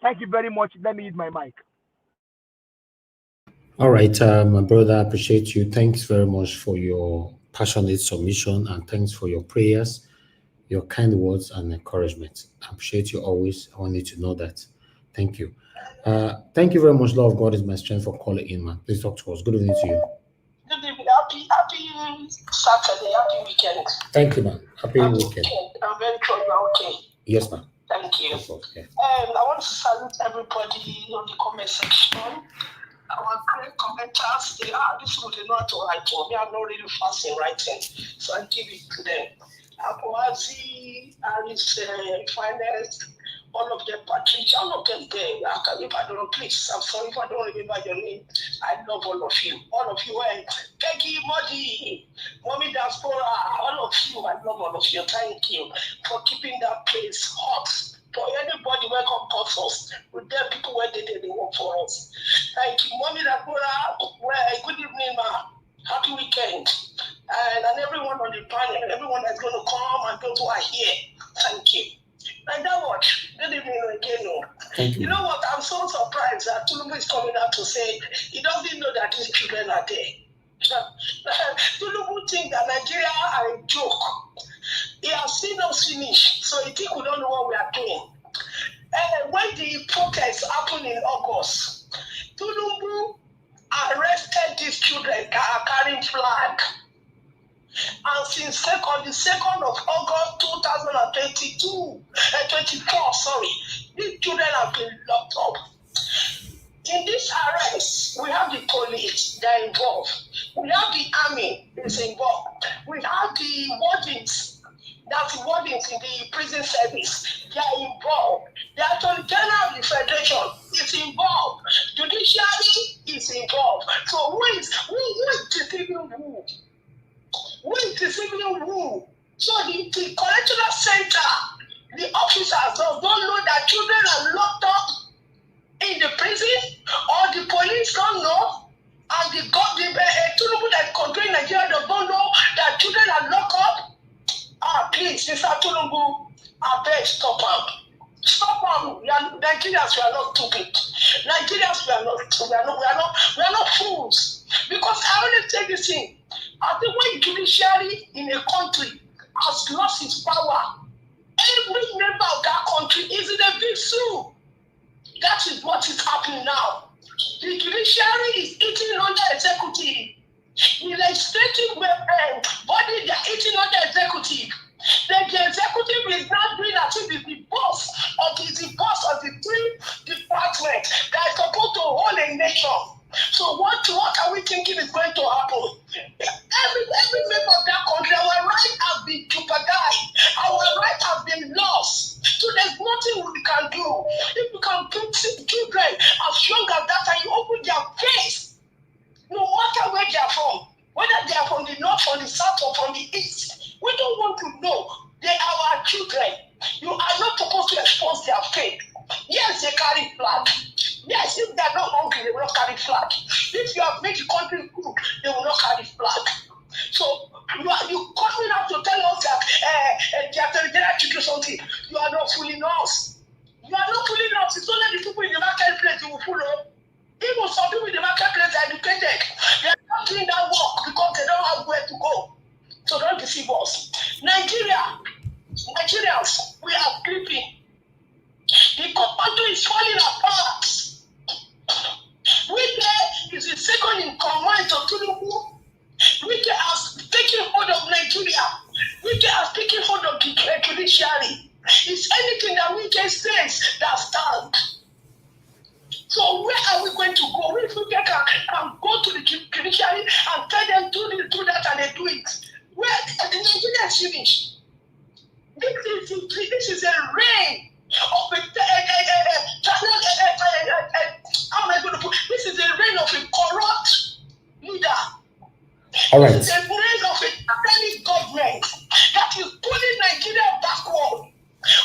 Thank you very much. Let me use my mic. All right, my brother, I appreciate you. Thanks very much for your passionate submission, and thanks for your prayers, your kind words, and encouragement. I appreciate you always. I want you to know that. Thank you. Thank you very much. Love of God is my strength for calling in, man. Please talk to us. Good evening to you. Good evening. Happy Saturday. Happy weekend. Thank you, man. Happy weekend. I'm very sure you are okay. Yes, ma'am. Thank you. Yeah. I want to salute everybody on the comment section. Our great commenters, this would not to write for me. I'm not really fast in writing, so I give it to them. Apoazi, Alice, Finance, all of them, Patricia, all of them there. If I don't, please, I'm sorry if I don't remember your name. I love all of you. All of you, Peggy, Modi, Mommy Diaspora, all of you, I love all of you. Thank you for keeping that place hot. For anybody who come us, with them people where they work for us. Thank you. Mommy Diaspora, good evening, ma. Happy weekend. And everyone on the panel, everyone that's going to come and those who are here. Thank you. And that watch, good evening again. Thank you. You know what? I'm so surprised that Tinubu is coming out to say he doesn't know that these children are there. Tinubu think that Nigeria are a joke. He has seen us finish, so he think we don't know what we are doing. When the protests happened in August, Tinubu arrested these children that are carrying flag. And since the 2nd of August 2024, these children have been locked up. In this arrest, we have the police that are involved. We have the army is involved. We have the wardens, that's the wardens in the prison service. They are involved. The Attorney General of the Federation is involved. Judiciary is involved. So who is deceiving who? Who is deceiving who? So the correctional center, the officers don't know that children are locked up in the prison, or the police don't know, and the Tinubu that control Nigeria don't know that children are locked up. Please, Mr. Tinubu, I beg, stop them. Stop them. Nigerians, we are not stupid. Nigerians, we are not fools. Because I only say this thing. I think when judiciary in a country has lost its power, every member of that country is in a big soup. That is what is happening now. The judiciary is eating under executive. The legislative body, they are eating under executive. The executive is not doing as if it's the boss of the three departments that are supposed to hold a nation. So what are we thinking is going to happen? Every member of that country, our rights have been jeopardized. Our rights have been lost. So there's nothing we can do. If we can put children as young as that and you open their face, no matter where they are from, whether they are from the north, from the south, or from the east, we don't want to know. They are our children. You are not supposed to expose their faith. Yes, they carry flag. Yes, if they are not hungry, they will not carry flag. If you have made the country good, they will not carry flag. So you coming out to tell us that the Attorney General to do something. You are not fooling us. You are not fooling us. It's only the people in the marketplace who will follow. Even some people in the marketplace are educated. They are not doing that work because they don't have where to go. So don't deceive us. Nigerians, we are sleeping. The country is falling apart. Wike is the second in command of Tinubu. Wike has taken hold of Nigeria. Wike has taken hold of the judiciary. It's anything that Wike says that stands. So where are we going to go? If we can go to the judiciary and tell them do that, and they do it. Where the Nigeria is finished. This is a reign of how am I going to put? This is a reign of a corrupt leader. All right. This is a reign of a Catholic government that is pulling Nigeria backward.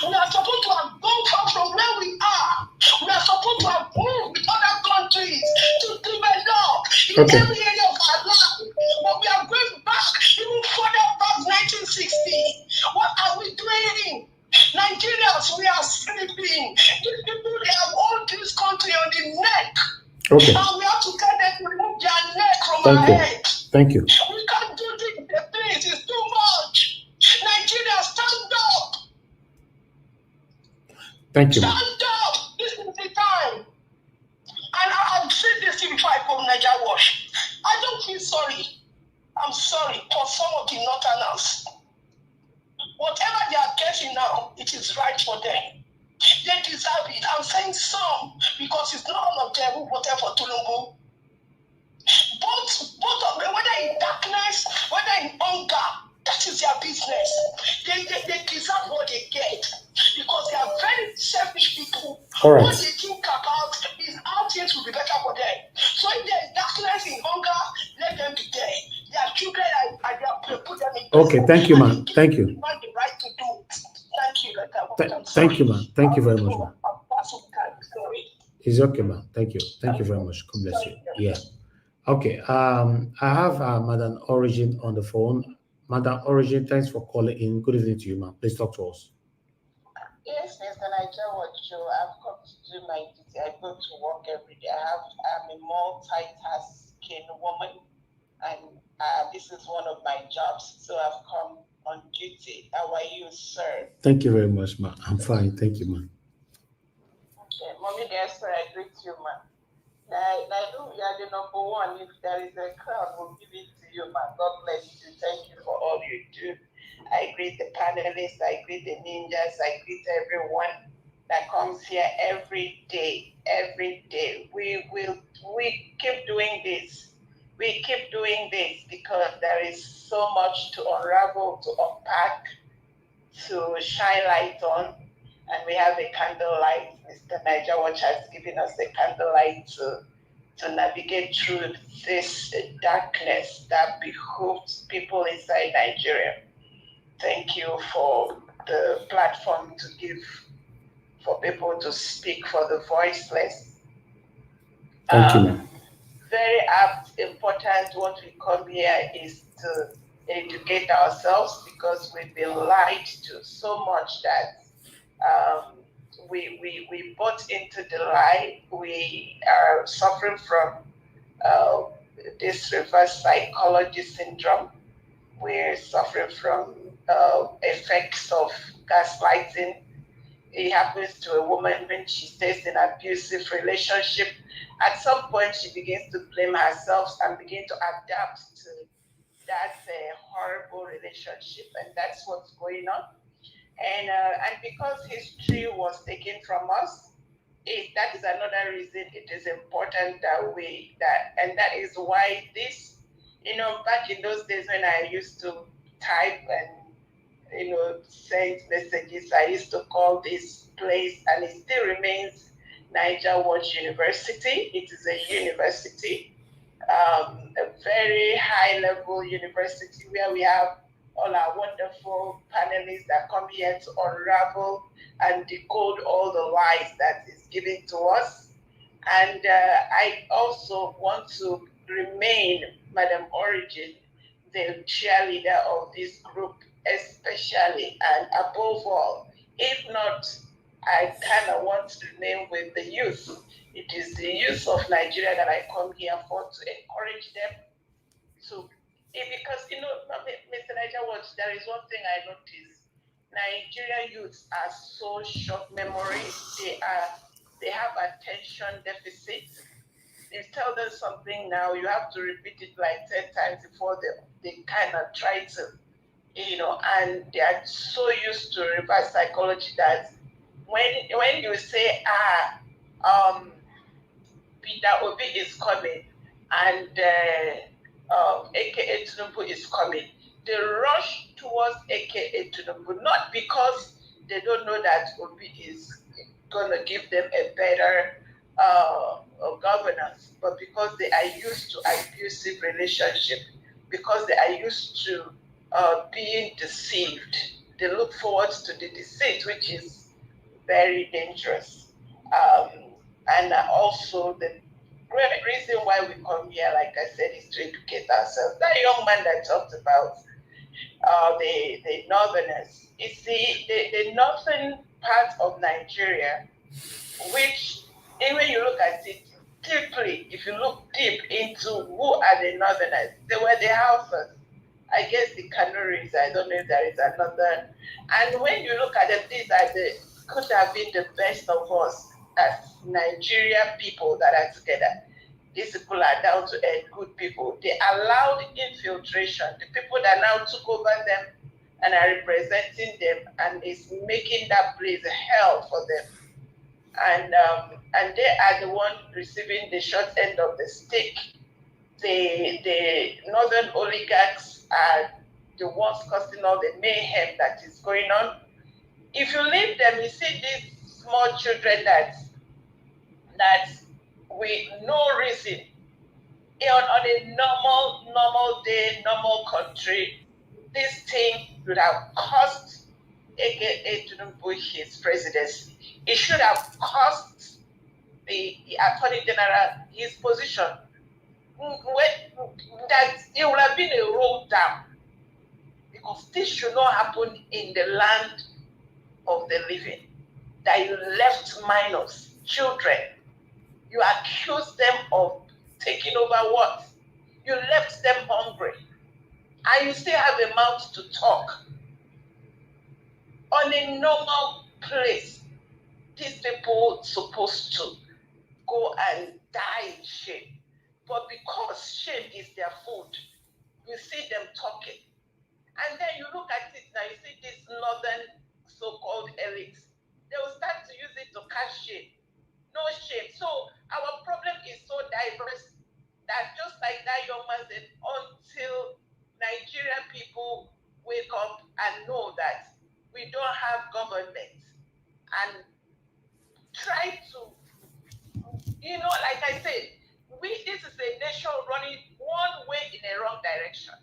We are supposed to have gone far from where we are. We are supposed to have moved with other countries. countries to develop in every area of our life. But we are going back, even further back 1960. What are we doing? Nigerians, we are sleeping. These people, they have all this country on the neck. Okay. And we have to get them to remove their neck from Thank our you. head. Thank you. We can't do this. The things is too much. Nigeria, stand up. Thank you, ma'am. Stand up. This is the time. And I've said this before I come Niger Wash. I don't feel sorry. I'm sorry for some of the Northerners. Whatever they are getting now, it is right for them. They deserve it. I'm saying some because it's not all of them who voted for Tinubu. Both of them, whether in darkness, whether in hunger, that is their business. They deserve what they get because they are very selfish people. All right. What they think about is how things will be better for them. So if there is darkness in hunger, let them be there. Their children are there, put them in prison. Okay, thank you, ma'am. Thank you. They have the right to do it. Thank you, Thank you, ma'am. Thank you very much, ma'am. Sorry. It's okay, ma'am. Thank you. Thank you very much. God bless you. Yeah. Okay. I have Madam Origin on the phone. Madam Origin, thanks for calling in. Good evening to you, ma'am. Please talk to us. Yes, Mr. Niger, what you I've come to do my duty. I go to work every day. I'm a multitasking woman, and this is one of my jobs. So I've come on duty. How are you, sir? Thank you very much, ma'am. I'm fine. Thank you, ma'am. Okay, Mommy, sir, I greet you, ma'am. I know you are the number one. If there is a crown, we'll give it to you, ma'am. God bless you. Thank you for all you do. I greet the panelists, I greet the ninjas, I greet everyone that comes here every day. Every day. We keep doing this. We keep doing this because there is so much to unravel, to unpack, to shine light on. And we have a candlelight. Mr. Niger Watch has given us a candlelight to navigate through this darkness that behooves people inside Nigeria. Thank you for the platform to give for people to speak for the voiceless. Thank you, ma'am. Very important what we come here is to educate ourselves because we've been lied to so much that we bought into the lie. We are suffering from this reverse psychology syndrome. We're suffering from effects of gaslighting. It happens to a woman when she stays in an abusive relationship. At some point, she begins to blame herself and begin to adapt to that horrible relationship, and that's what's going on. And because history was taken from us, that is another reason it is important that and that is why this, back in those days when I used to type and send messages, I used to call this place, and it still remains Niger Watch University. It is a university, a very high level university where we have all our wonderful panelists that come here to unravel and decode all the lies that is given to us. And I also want to remain, Madam Origin, the cheerleader of this group, especially and above all. If not, I kind of want to remain with the youth. It is the youth of Nigeria that I come here for, to encourage them to, because Mr. Niger Watch, there is one thing I noticed. Nigerian youths are so short memory. They have attention deficit. You tell them something now, you have to repeat it like 10 times before they kind of try to, and they are so used to reverse psychology that when you say, Peter Obi is coming and AKA Tinubu is coming, they rush towards AKA Tinubu, not because they don't know that Obi is going to give them a better governance, but because they are used to abusive relationship, because they are used to being deceived. They look forward to the deceit, which is very dangerous. And also reason why we come here, like I said, is to educate ourselves. That young man that talked about the northerners, it's the northern part of Nigeria, which, even when you look at it deeply, if you look deep into who are the northerners, they were the Hausas. I guess the Canaries, I don't know if there is another. And when you look at them, these are could have been the best of us as Nigeria people that are together. These people are down to earth, good people. They allowed infiltration. The people that now took over them and are representing them and is making that place hell for them. And they are the one receiving the short end of the stick. The northern oligarchs are the ones causing all the mayhem that is going on. If you leave them, you see these small children that with no reason, on a normal day, normal country, this thing would have cost AKA Tinubu his presidency. It should have cost the Attorney General his position. That it would have been a roll down, because this should not happen in the land of the living. That you left minors, children, you accused them of taking over what? You left them hungry, and you still have a mouth to talk. On a normal place, these people supposed to go and die in shame. But because shame is their food, you see them talking. And then you look at it now, you see these northern so-called elites. They will start to use it to catch shame. No shame. So our problem is so diverse that, just like that young man said, until Nigerian people wake up and know that we don't have government and try to, like I said, this is a nation running one way in the wrong direction.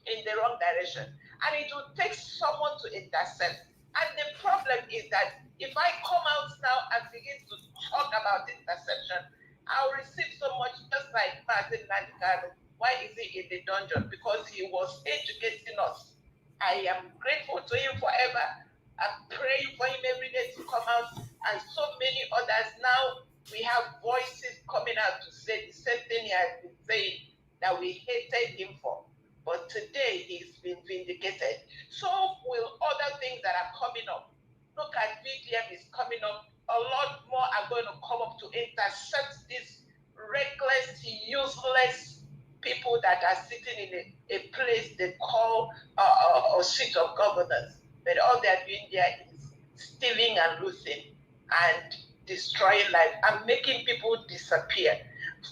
And it will take someone to intercept. And the problem is that if I come out now and begin to talk about interception, I'll receive so much, just like Martin Nandikano. Why is he in the dungeon? Because he was educating us. I am grateful to him forever. I'm praying for him every day to come out, and so many others. Now we have voices coming out to say the same thing he has been saying that we hated him for. But today he's been vindicated. So will other things that are coming up. Look at VDM is coming up. A lot more are going to come up to intercept these reckless, useless people that are sitting in a place they call a seat of governance. But all they're doing there is stealing and looting and destroying life and making people disappear.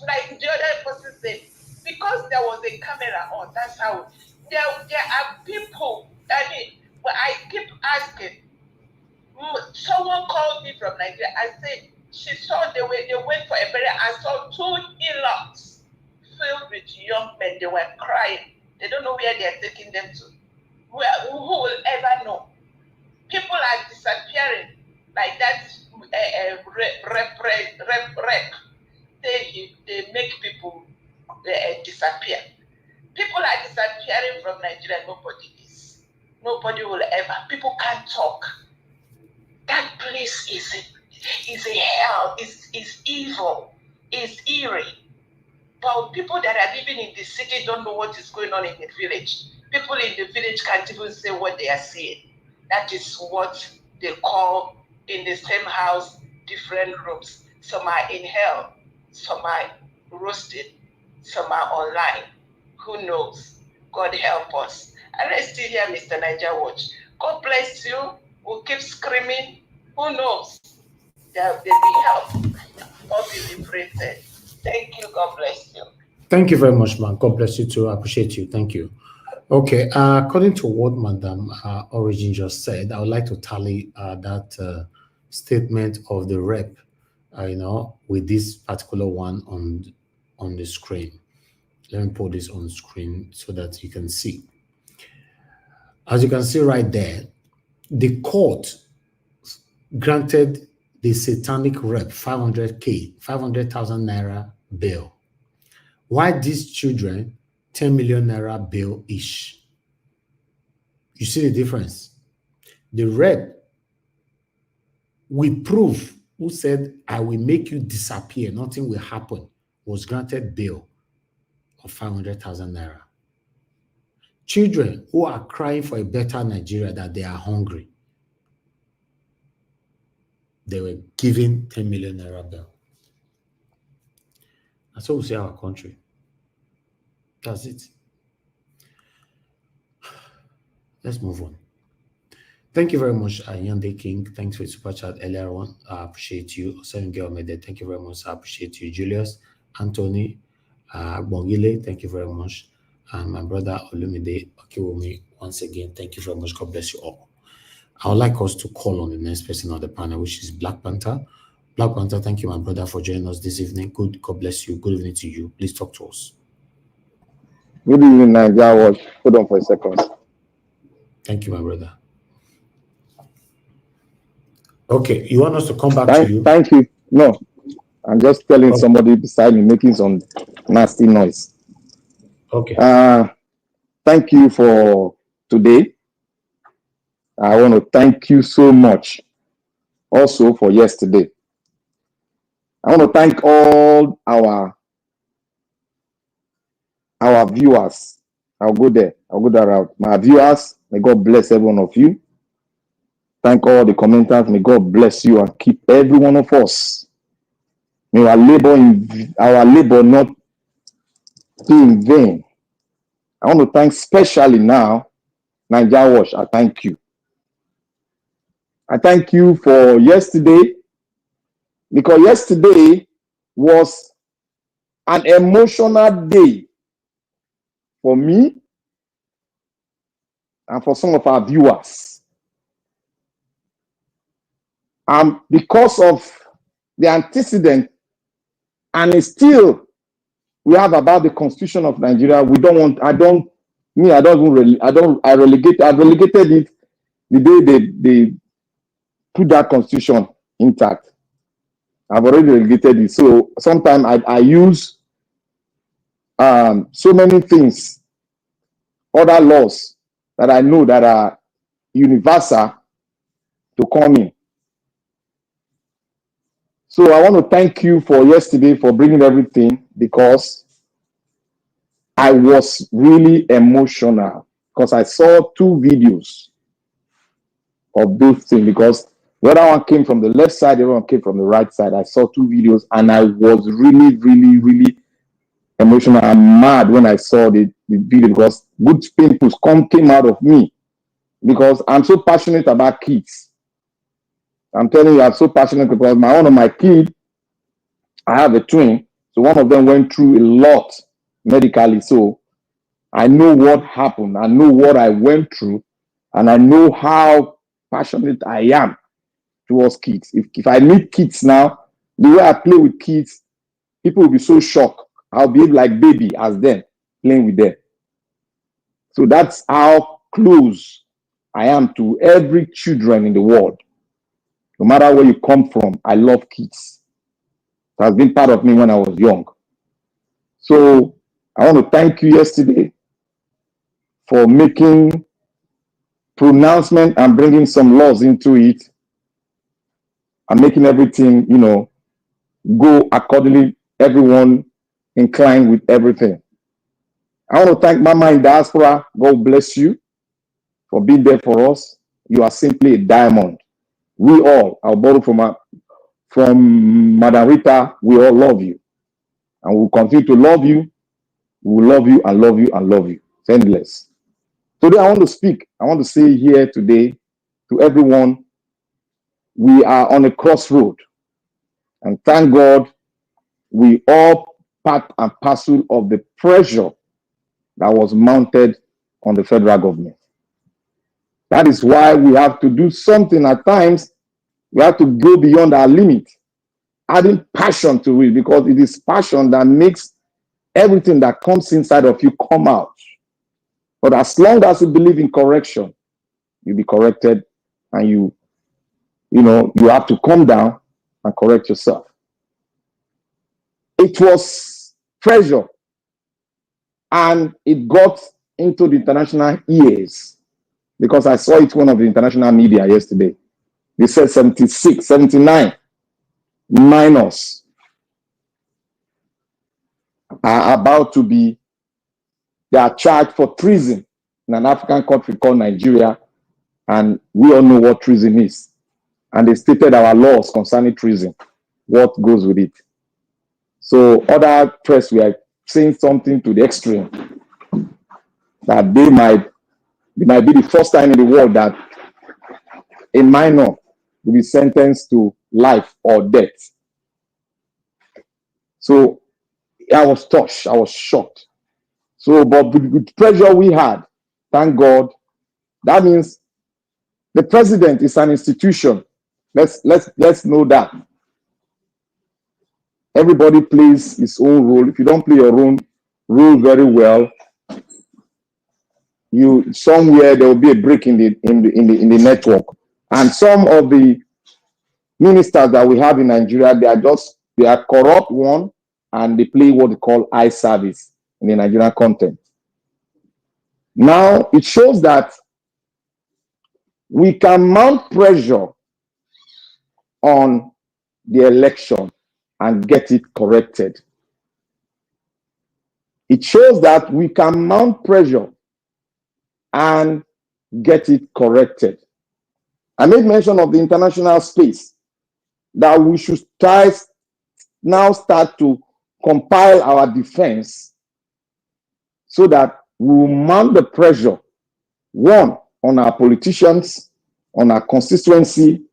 Like the other person said, because there was a camera on, that's how there are people. I keep asking. Someone called me from Nigeria. I said she saw they went for a burial. I saw 2 hillocks filled with young men. They were crying. They don't know where they are taking them to. Who will ever know? People are disappearing like that. Rep. They make people disappear. People are disappearing from Nigeria. Nobody will ever. People can't talk. That place is a hell. Is evil. Is eerie. But people that are living in the city don't know what is going on in the village. People in the village can't even say what they are seeing. That is what they call in the same house different rooms. Some are in hell. Some are roasted. Some are online. Who knows? God help us. And let's still hear Mr. Niger Watch. God bless you. We'll keep screaming. Who knows? There will be help. God be liberated. Thank you. God bless you. Thank you very much, man. God bless you too. I appreciate you. Thank you. Okay. According to what Madam Origin just said, I would like to tally that statement of the rep, with this particular one on the screen. Let me put this on screen so that you can see. As you can see right there, the court granted the satanic rep 500,000 naira bail. Why these children 10 million naira bail each? You see the difference? The red with proof who said, I will make you disappear, nothing will happen, was granted bail of 500,000 naira. Children who are crying for a better Nigeria, that they are hungry, they were given 10 million naira bail. That's how we see our country. That's it. Let's move on. Thank you very much, Yande King. Thanks for the super chat earlier on. I appreciate you. Seven Girl Mede, thank you very much. I appreciate you. Julius, Anthony, Bongile, thank you very much. And my brother Olumide Okiwumi, once again, thank you very much. God bless you all. I would like us to call on the next person on the panel, which is Black Panther. Black Panther, thank you, my brother, for joining us this evening. God bless you. Good evening to you. Please talk to us. Good evening, Nigeria. Hold on for a second. Thank you, my brother. Okay, you want us to come back to you? Thank you. No, I'm just telling somebody beside me making some nasty noise. Okay. Thank you for today. I want to thank you so much also for yesterday. I want to thank all our viewers. I'll go that route. My viewers, may God bless every one of you. Thank all the commenters. May God bless you and keep every one of us. May our labor not be in vain. I want to thank especially now Nigeria Watch. I thank you. I thank you for yesterday, because yesterday was an emotional day for me and for some of our viewers. Because of the antecedent and still we have about the Constitution of Nigeria, I've relegated it the day they put that Constitution intact. I've already relegated it. So sometimes I use so many things, other laws that I know that are universal to come in. So I want to thank you for yesterday for bringing everything, because I was really emotional because I saw two videos of those things, because the other one came from the left side, the other one came from the right side. I saw two videos and I was really, really, really emotional and mad when I saw the video, because good pimples came out of me, because I'm so passionate about kids. I'm telling you, I'm so passionate because one of my kids, I have a twin, so one of them went through a lot medically. So I know what happened, I know what I went through, and I know how passionate I am towards kids. If I meet kids now, the way I play with kids, people will be so shocked. I'll be like baby as them, playing with them. So that's how close I am to every children in the world. No matter where you come from, I love kids. It has been part of me when I was young. So I want to thank you yesterday for making pronouncement and bringing some laws into it and making everything, go accordingly, everyone inclined with everything. I want to thank Mama in diaspora. God bless you for being there for us. You are simply a diamond. We all, I'll borrow from Madam Rita, we all love you. And we'll continue to love you. We will love you and love you and love you. It's endless. Today I want to speak. I want to say here today to everyone, we are on a crossroad. And thank God we all part and parcel of the pressure that was mounted on the federal government. That is why we have to do something at times. We have to go beyond our limit, adding passion to it, because it is passion that makes everything that comes inside of you come out. But as long as you believe in correction, you'll be corrected, and you have to come down and correct yourself. it was pressure, and it got into the international ears, because I saw it one of the international media yesterday. They said 76, 79 minors are about to be, they are charged for treason in an African country called Nigeria, and we all know what treason is. And they stated our laws concerning treason, what goes with it. So other press were saying something to the extreme, that it might be the first time in the world that a minor will be sentenced to life or death. So I was touched, I was shocked. So, but with the pressure we had, thank God, that means the president is an institution. Let's know that. Everybody plays his own role. If you don't play your own role very well, somewhere there will be a break in the network. And some of the ministers that we have in Nigeria, they are corrupt, one, and they play what they call eye service in the Nigerian content. Now it shows that we can mount pressure on the election and get it corrected. It shows that we can mount pressure and get it corrected. I made mention of the international space, that we should now start to compile our defense so that we will mount the pressure, one, on our politicians, on our constituency.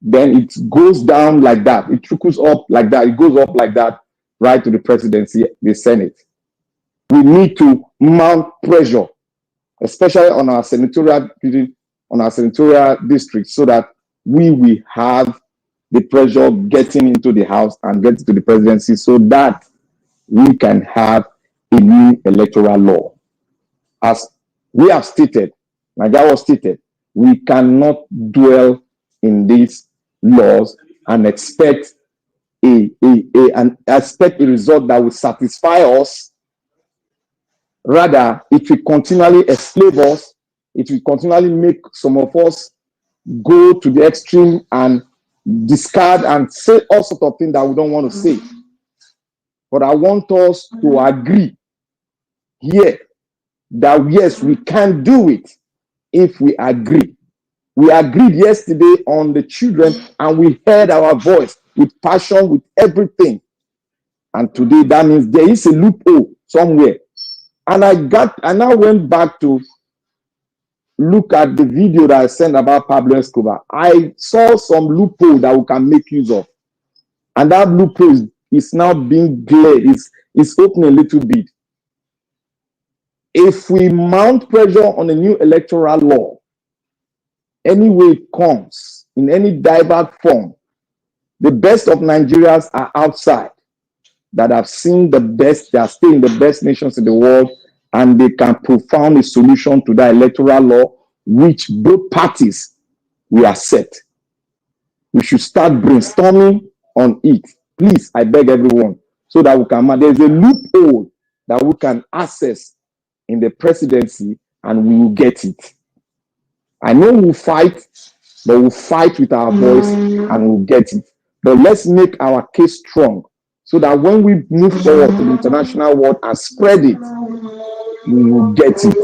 Then it goes down like that. It trickles up like that. It goes up like that, right to the presidency, the Senate. We need to mount pressure, especially on our senatorial districts, so that we will have the pressure getting into the House and getting to the presidency, so that we can have a new electoral law. As we have stated, like that was stated, we cannot dwell in these laws and expect a result that will satisfy us. Rather, it will continually enslave us. It will continually make some of us go to the extreme and discard and say all sorts of things that we don't want to say. But I want us to agree here that yes, we can do it if we agree. We agreed yesterday on the children, and we heard our voice with passion, with everything. And today, that means there is a loophole somewhere. And I now went back to look at the video that I sent about Pablo Escobar. I saw some loophole that we can make use of. And that loophole is now being glared. It's opening a little bit. If we mount pressure on a new electoral law, any way it comes, in any diverse form, the best of Nigerians are outside, that have seen the best, they are still in the best nations in the world, and they can propound a solution to that electoral law, which both parties will accept. We should start brainstorming on it. Please, I beg everyone, so that we can, there's a loophole that we can access in the presidency, and we will get it. I know we'll fight, but we'll fight with our voice and we'll get it. But let's make our case strong, so that when we move forward to the international world and spread it, we will get it.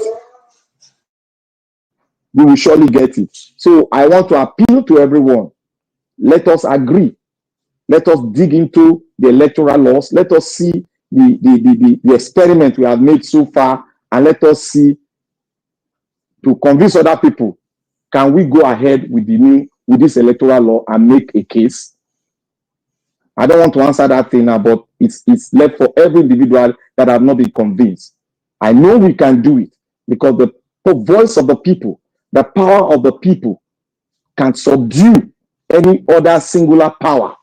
We will surely get it. So I want to appeal to everyone. Let us agree. Let us dig into the electoral laws. Let us see the experiment we have made so far, and let us see, to convince other people, can we go ahead with this electoral law and make a case? I don't want to answer that thing now, but it's left for every individual that have not been convinced. I know we can do it, because the voice of the people, the power of the people, can subdue any other singular power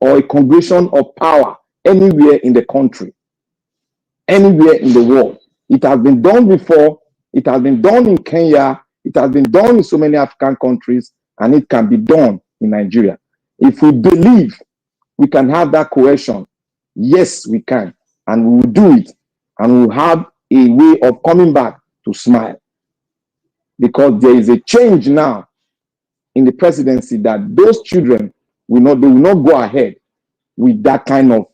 or a congregation of power anywhere in the country, anywhere in the world. It has been done before. It has been done in Kenya. It has been done in so many African countries, and it can be done in Nigeria. If we believe we can have that cohesion, Yes, we can. And we will do it. And we will have a way of coming back to smile. Because there is a change now in the presidency that those children will not go ahead with that kind of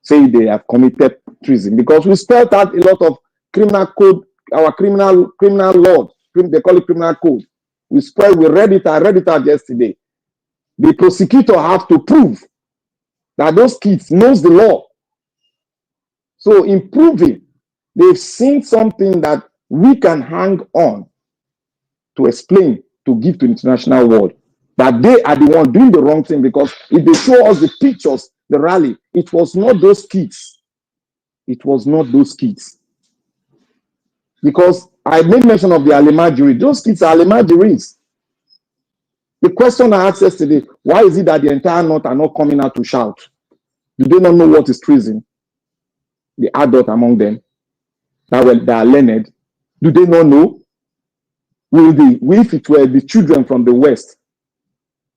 say they have committed treason. Because we spelled out a lot of criminal code, our criminal law, they call it criminal code. We read it out yesterday. The prosecutor have to prove that those kids knows the law. So in proving, they've seen something that we can hang on to explain, to give to the international world, that they are the one doing the wrong thing. Because if they show us the pictures, the rally, it was not those kids. It was not those kids. Because I made mention of the Alimajiri. Those kids are Alimajiris. The question I asked yesterday, why is it that the entire North are not coming out to shout? Do they not know what is treason? The adult among them, that are learned, do they not know? If it were the children from the West,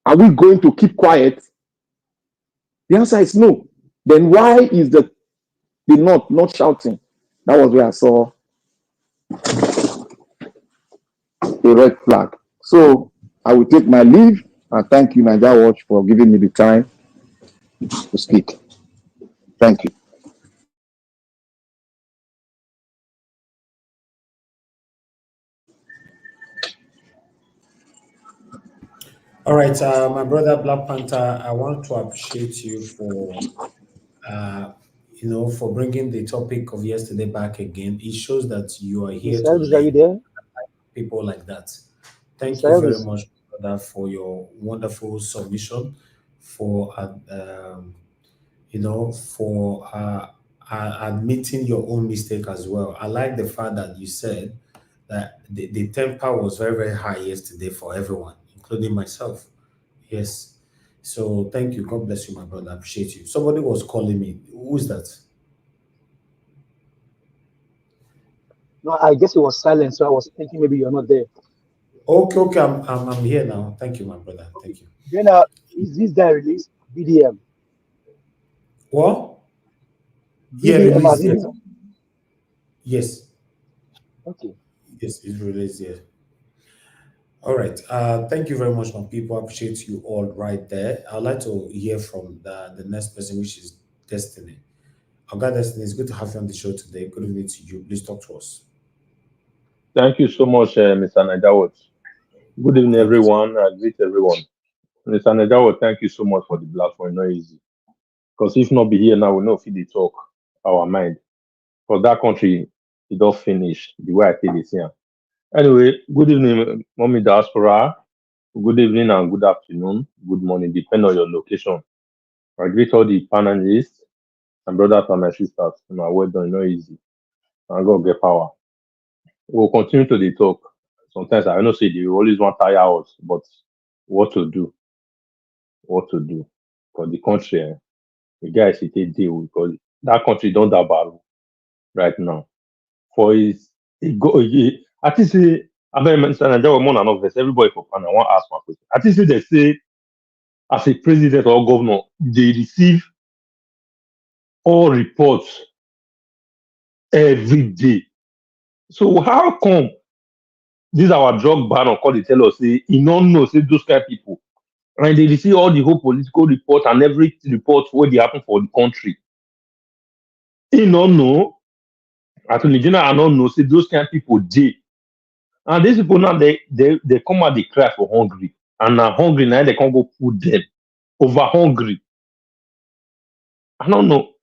are we going to keep quiet? The answer is no. Then why is the North not shouting? That was where I saw a red flag. So I will take my leave and thank you, Niger Watch, for giving me the time to speak. Thank you. All right, my brother Black Panther, I want to appreciate you for, for bringing the topic of yesterday back again. It shows that you are here Mr. to Elvis, are you learn there? people like that. Thank Mr. you very Elvis, much, brother, for your wonderful submission, for admitting your own mistake as well. I like the fact that you said that the temper was very, very high yesterday for everyone, including myself. Yes. So thank you. God bless you, my brother. I appreciate you. Somebody was calling me. Who is that? no, I guess it was silent, so I was thinking maybe you're not there. Okay. I'm here now. Thank you, my brother. Thank you. Then, is this guy released? BDM. What? Yeah, BDM has released. it Yes. now? Yes. Okay. Yes, it's released. Yeah. All right. Thank you very much, my people. I appreciate you all right there. I'd like to hear from the next person, which is Destiny. Oga Destiny, it's good to have you on the show today. Good evening to you. Please talk to us. Thank you so much, Mr. Najawat. Good evening, everyone. I greet everyone. Mr. Najawat, thank you so much for the platform. Not easy. Because if not be here now, we know if they talk our mind. For that country, it don't finish the way I tell it here. Anyway, good evening, mommy diaspora. Good evening and good afternoon. Good morning, depending on your location. I greet all the panelists and brothers and my sisters. Well done, not easy. And God get power. We'll continue to the talk. Sometimes I know say they always want tire us, but what to do? What to do? For the country, the guys it take deal because that country don't have battle right now. For his it go I think say I mean Mr. Nigeria more than obvious. Everybody for panel I want to ask one question. I think say they say as a president or governor, they receive all reports every day. So how come this our drug ban or call they tell us say he don't know say those kind of people and they receive all the whole political report and every report what they happen for the country. He don't know, Attorney General I don't know, say those kind of people dey. And these people now they come out they cry for hungry. And now hungry now they can't go put them over hungry. I don't know.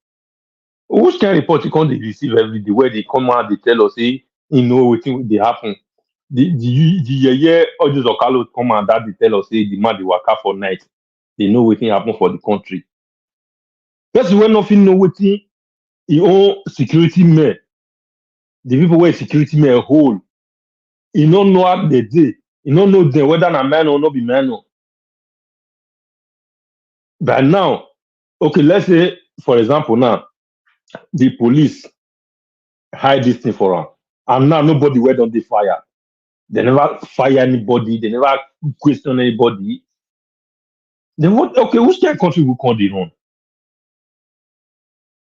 Which kind of report you can't they receive every day where they come out they tell us say you know what they happen. The year all these Okalo come out that they tell us say the man they work out for night. They know what happen for the country. That's when nothing know what your own security men, the people where security men hold, you don't know how they do. You don't know them whether na man or not be man. But now, okay, let's say for example now, the police hide this thing for them, and now nobody where don't they fire. They never fire anybody. They never question anybody. Then what? Okay, which kind of country will call the run?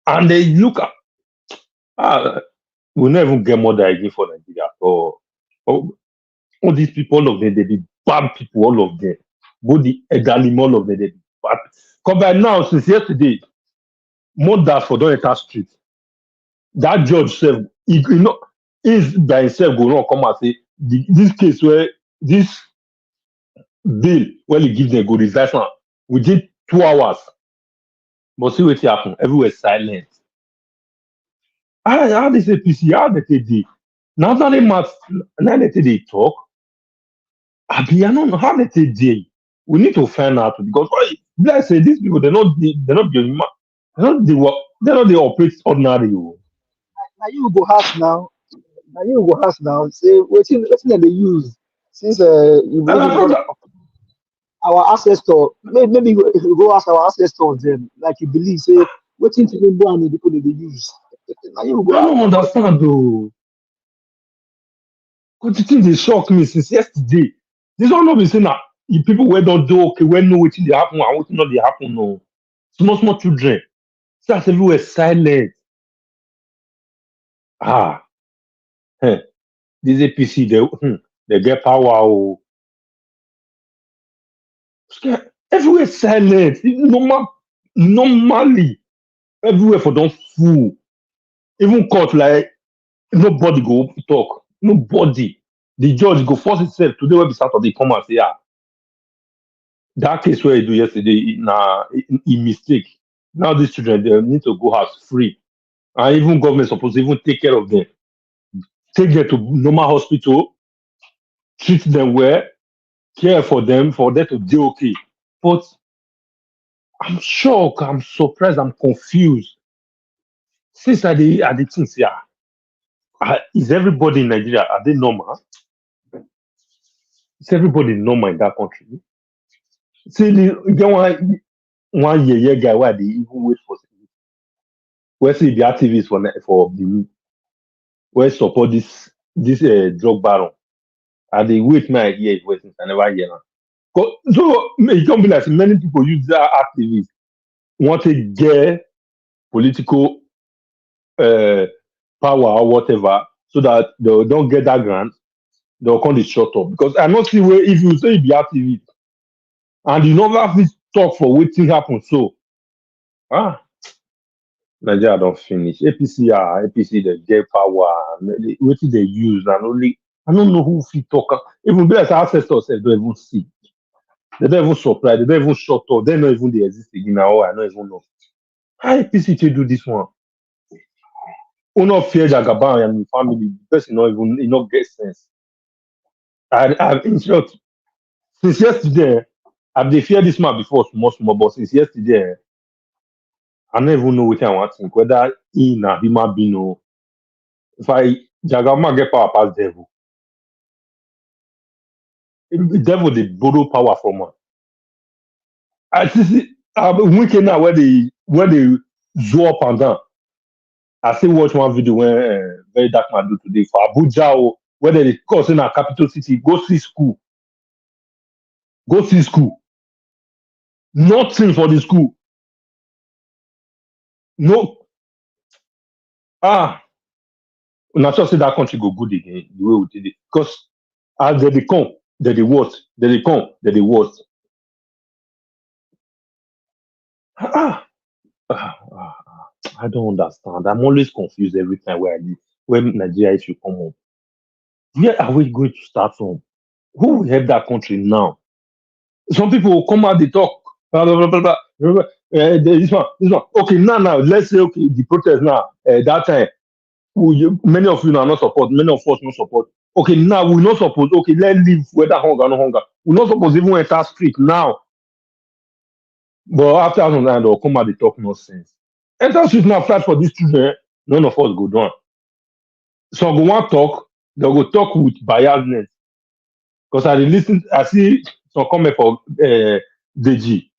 And they look at we never even get more than again for Nigeria. All these people, all of them, they be bad people, all of them. Both the elderly, all of them, they be bad. Because by now, since yesterday, mothers for don't enter street. That judge said, is by himself go on come and say this case where this bill when he give them go resign within 2 hours. But see what happen. Everywhere silent. How they say PC, how they do? Now that they talk. I don't know how they do. We need to find out because let's say these people they're not the they operate ordinary. Now you go ask now. Now you go ask now. Say what's that they use since you And believe I in thought God, that, our ancestor. Maybe you go ask our ancestors then, like you believe. Say what's in Tinubu and the people that they use. Now you go I ask don't now. understand though. Because the thing they shock me since yesterday. This one not be saying that if people where don't do okay, when know what they happen and what not they happen no. Small children. So that's everywhere silent. Ah, eh, this APC they get power. Oh. Everywhere silent. Normally, everywhere for don't fool. Even court like nobody go talk. Nobody. The judge go force itself today will be Saturday come and say, that case where he do yesterday, he mistake. Now these children they need to go out free. And even government supposed to even take care of them. Take them to normal hospital, treat them well, care for them to do okay. But I'm shocked, I'm surprised, I'm confused. Since I the things here, is everybody in Nigeria, are they normal? Is everybody normal in that country? See, you get one year guy where they even wait for where see the activists for the where support this drug baron. And they wait my hear his voice since I never hear now. So it can be like many people use that activists want to get political uh, power or whatever so that they don't get that grant, they'll come to shut up. Because I not see where if you say you be activist and you never have this talk for waiting happen. So Nigeria don't finish. APC they get power, waiting they use and only I don't know who fit talk. Even bless ancestors they don't even see. They don't even supply, they don't even shut up, they don't even they exist again now. I don't even know. How APC to do this one? Who not fear Jagaban and the family, the person not even he not get sense. I in short, since yesterday, I've dey fear this man before small, but since yesterday, I don't even know what I want to think, whether he na human being or if I Jagaban get power pass devil. The devil they borrow power from her. I see I'm wicked now where they zoom up and down. I still watch one video when very dark man do today for Abuja where they cause in a capital city, go see school. Nothing for the school. No. Not sure say that country go good again the way we did it. Because as they come, they worse. They come, they worse. Ah, ah, ah, I don't understand. I'm always confused every time where I live. When Nigeria issue come home. Where are we going to start from? Who will help that country now? Some people will come out, they talk, blah, blah, blah, blah, blah, blah, blah. This one. Okay, now, let's say, okay, the protest now, that time, many of you are not support, many of us not support. Okay, now we not suppose, okay, let's leave whether hunger or no hunger. We not suppose even enter street now. But after some time, they'll come out, they talk nonsense. Enter street now, fight for these children, none of us go down. So go want talk, they'll go talk with biasness. Because I see some comment for Deji,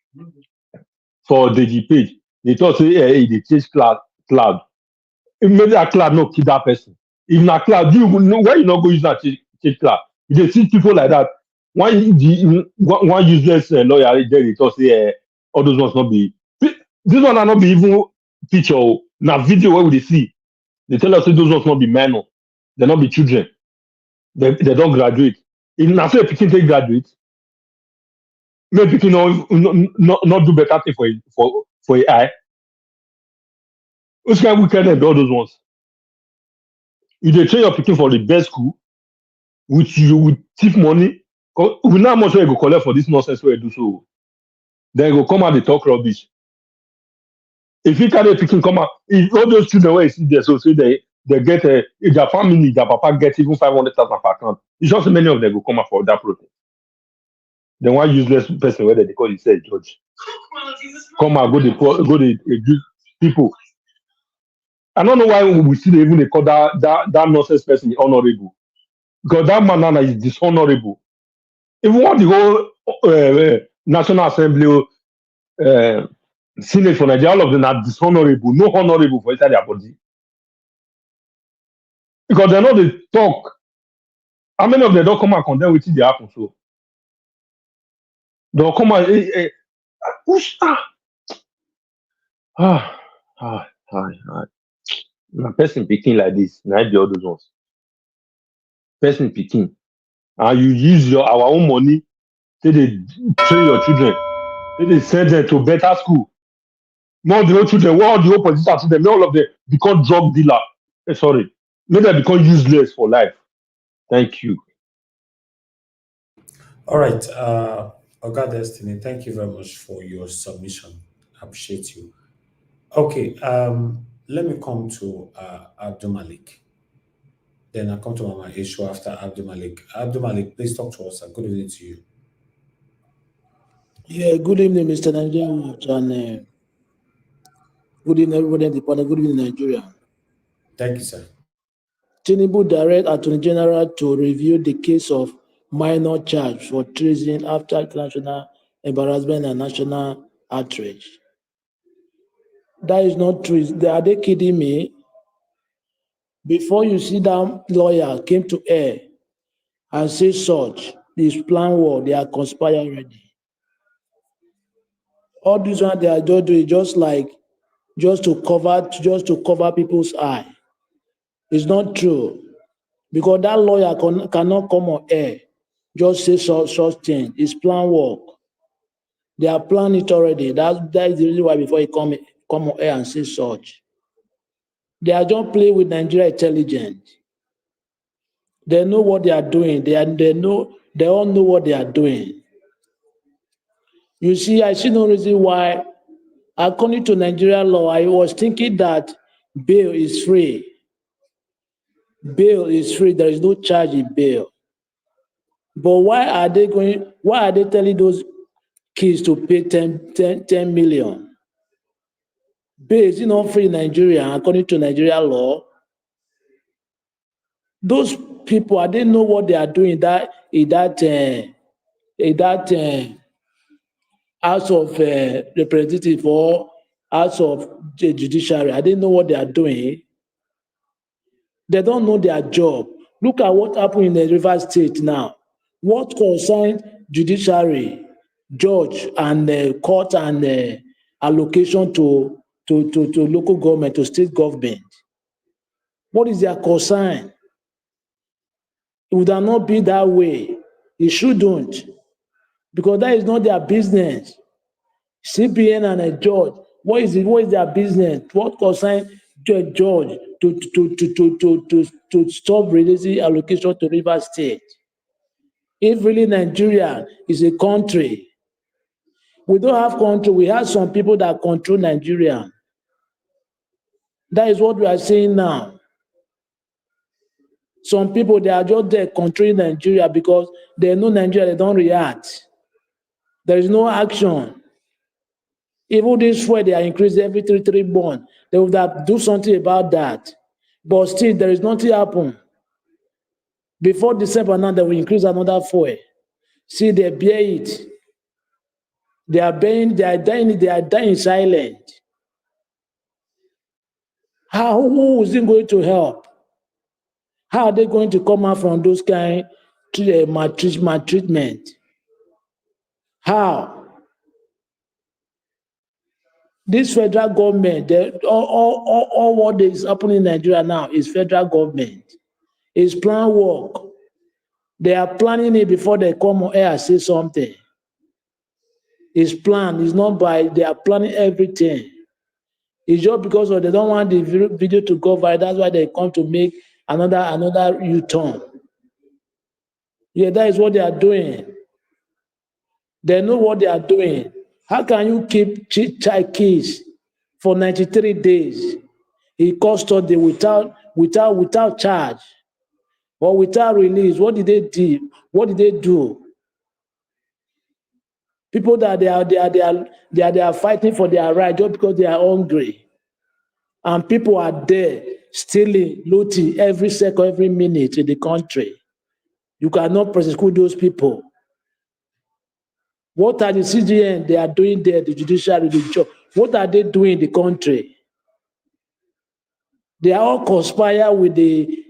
for Deji page. They thought say they change cloud. If maybe a cloud no kill that person. If na cloud, you know why you not go use that change cloud? If they see people like that, one useless lawyer there they thought say all those ones not be this one are not be even picture. Now video where we dey see, they tell us say those ones not be minor, they not be children, they don't graduate. If na so a pikin take graduate, maybe pikin not do better thing for a eye. Which kind of wicked and all those ones? You dey train your pikin for the best school with thief money. We know how much you go collect for this nonsense where you do so. Then you go come out dey talk rubbish. If you carry picking come out, if all those children where you see there, so say they get if their family, their papa get even 500,000 per account. It's just many of them go come out for that protest. Then one useless person where they call himself judge. Come out, go the give people. I don't know why we still even they call that nonsense person honorable. Because that man now is dishonorable. If we want the whole National Assembly Senate for Nigeria, all of them are dishonorable, no honorable for inside their body. Because they know they talk. How many of them don't come and condemn what they happen? So they'll come and push. Now person picking like this, now the other ones. Person picking. And you use our own money to train your children. They send them to better school. Not the old children, all the opposition to them, all of them become drug dealer. Sorry. Maybe they become useless for life. Thank you. All right, Oga Destiny, thank you very much for your submission. I appreciate you. Okay, let me come to Abdul Malik. Then I'll come to Mama Ishu after Abdul Malik. Abdul Malik, please talk to us. Good evening to you. Yeah, good evening, Mr. Nigerian, and good evening, everybody at the panel. Good evening, Nigeria. Thank you, sir. Tinubu direct Attorney General to review the case of minor charge for treason after international embarrassment and national outrage. That is not true. Are they kidding me? Before you see that lawyer came to air and say such, this plan war, they are conspiring already. All this one they are just doing just to cover people's eye. It's not true. Because that lawyer cannot come on air, just say such thing. It's plan work. They are planning it already. That is the reason why before he come on air and say such. They are just playing with Nigeria intelligence. They know what they are doing. They all know what they are doing. You see, I see no reason why, according to Nigerian law, I was thinking that bail is free. Bail is free. There is no charge in bail. But why are they telling those kids to pay 10 million? Bail is not free in Nigeria, according to Nigerian law. Those people, they know what they are doing in that House of Representatives or House of Judiciary. I didn't know what they are doing. They don't know their job. Look at what happened in the Rivers State now. What concerns judiciary, judge, and court and allocation to local government, to state government? What is their concern? It would not be that way. It shouldn't, because that is not their business. CBN and a judge, what is their business? What concerns a judge to stop releasing allocation to Rivers State? If really Nigeria is a country, we don't have country. We have some people that control Nigeria. That is what we are saying now. Some people, they are just there controlling Nigeria because they know Nigeria, they don't react. There is no action. Even this way, they are increasing every 3 bond. They would have do something about that. But still, there is nothing happen. Before December now, they will increase another 4. See, they bear it. They are dying silent. Who is it going to help? How are they going to come out from those kind of maltreatment? How? This federal government, all what is happening in Nigeria now is federal government. It's plan work. They are planning it before they come on air and say something. It's planned. It's not by, they are planning everything. It's just because of they don't want the video to go viral. That's why they come to make another U-turn. Yeah, that is what they are doing. They know what they are doing. How can you keep child kids for 93 days in custody without charge or without release? What did they do? What did they do? People that they are fighting for their right just because they are hungry, and people are there stealing, looting every second, every minute in the country. You cannot prosecute those people. What are the CGN they are doing there, the judiciary, the job? What are they doing in the country? They are all conspire with the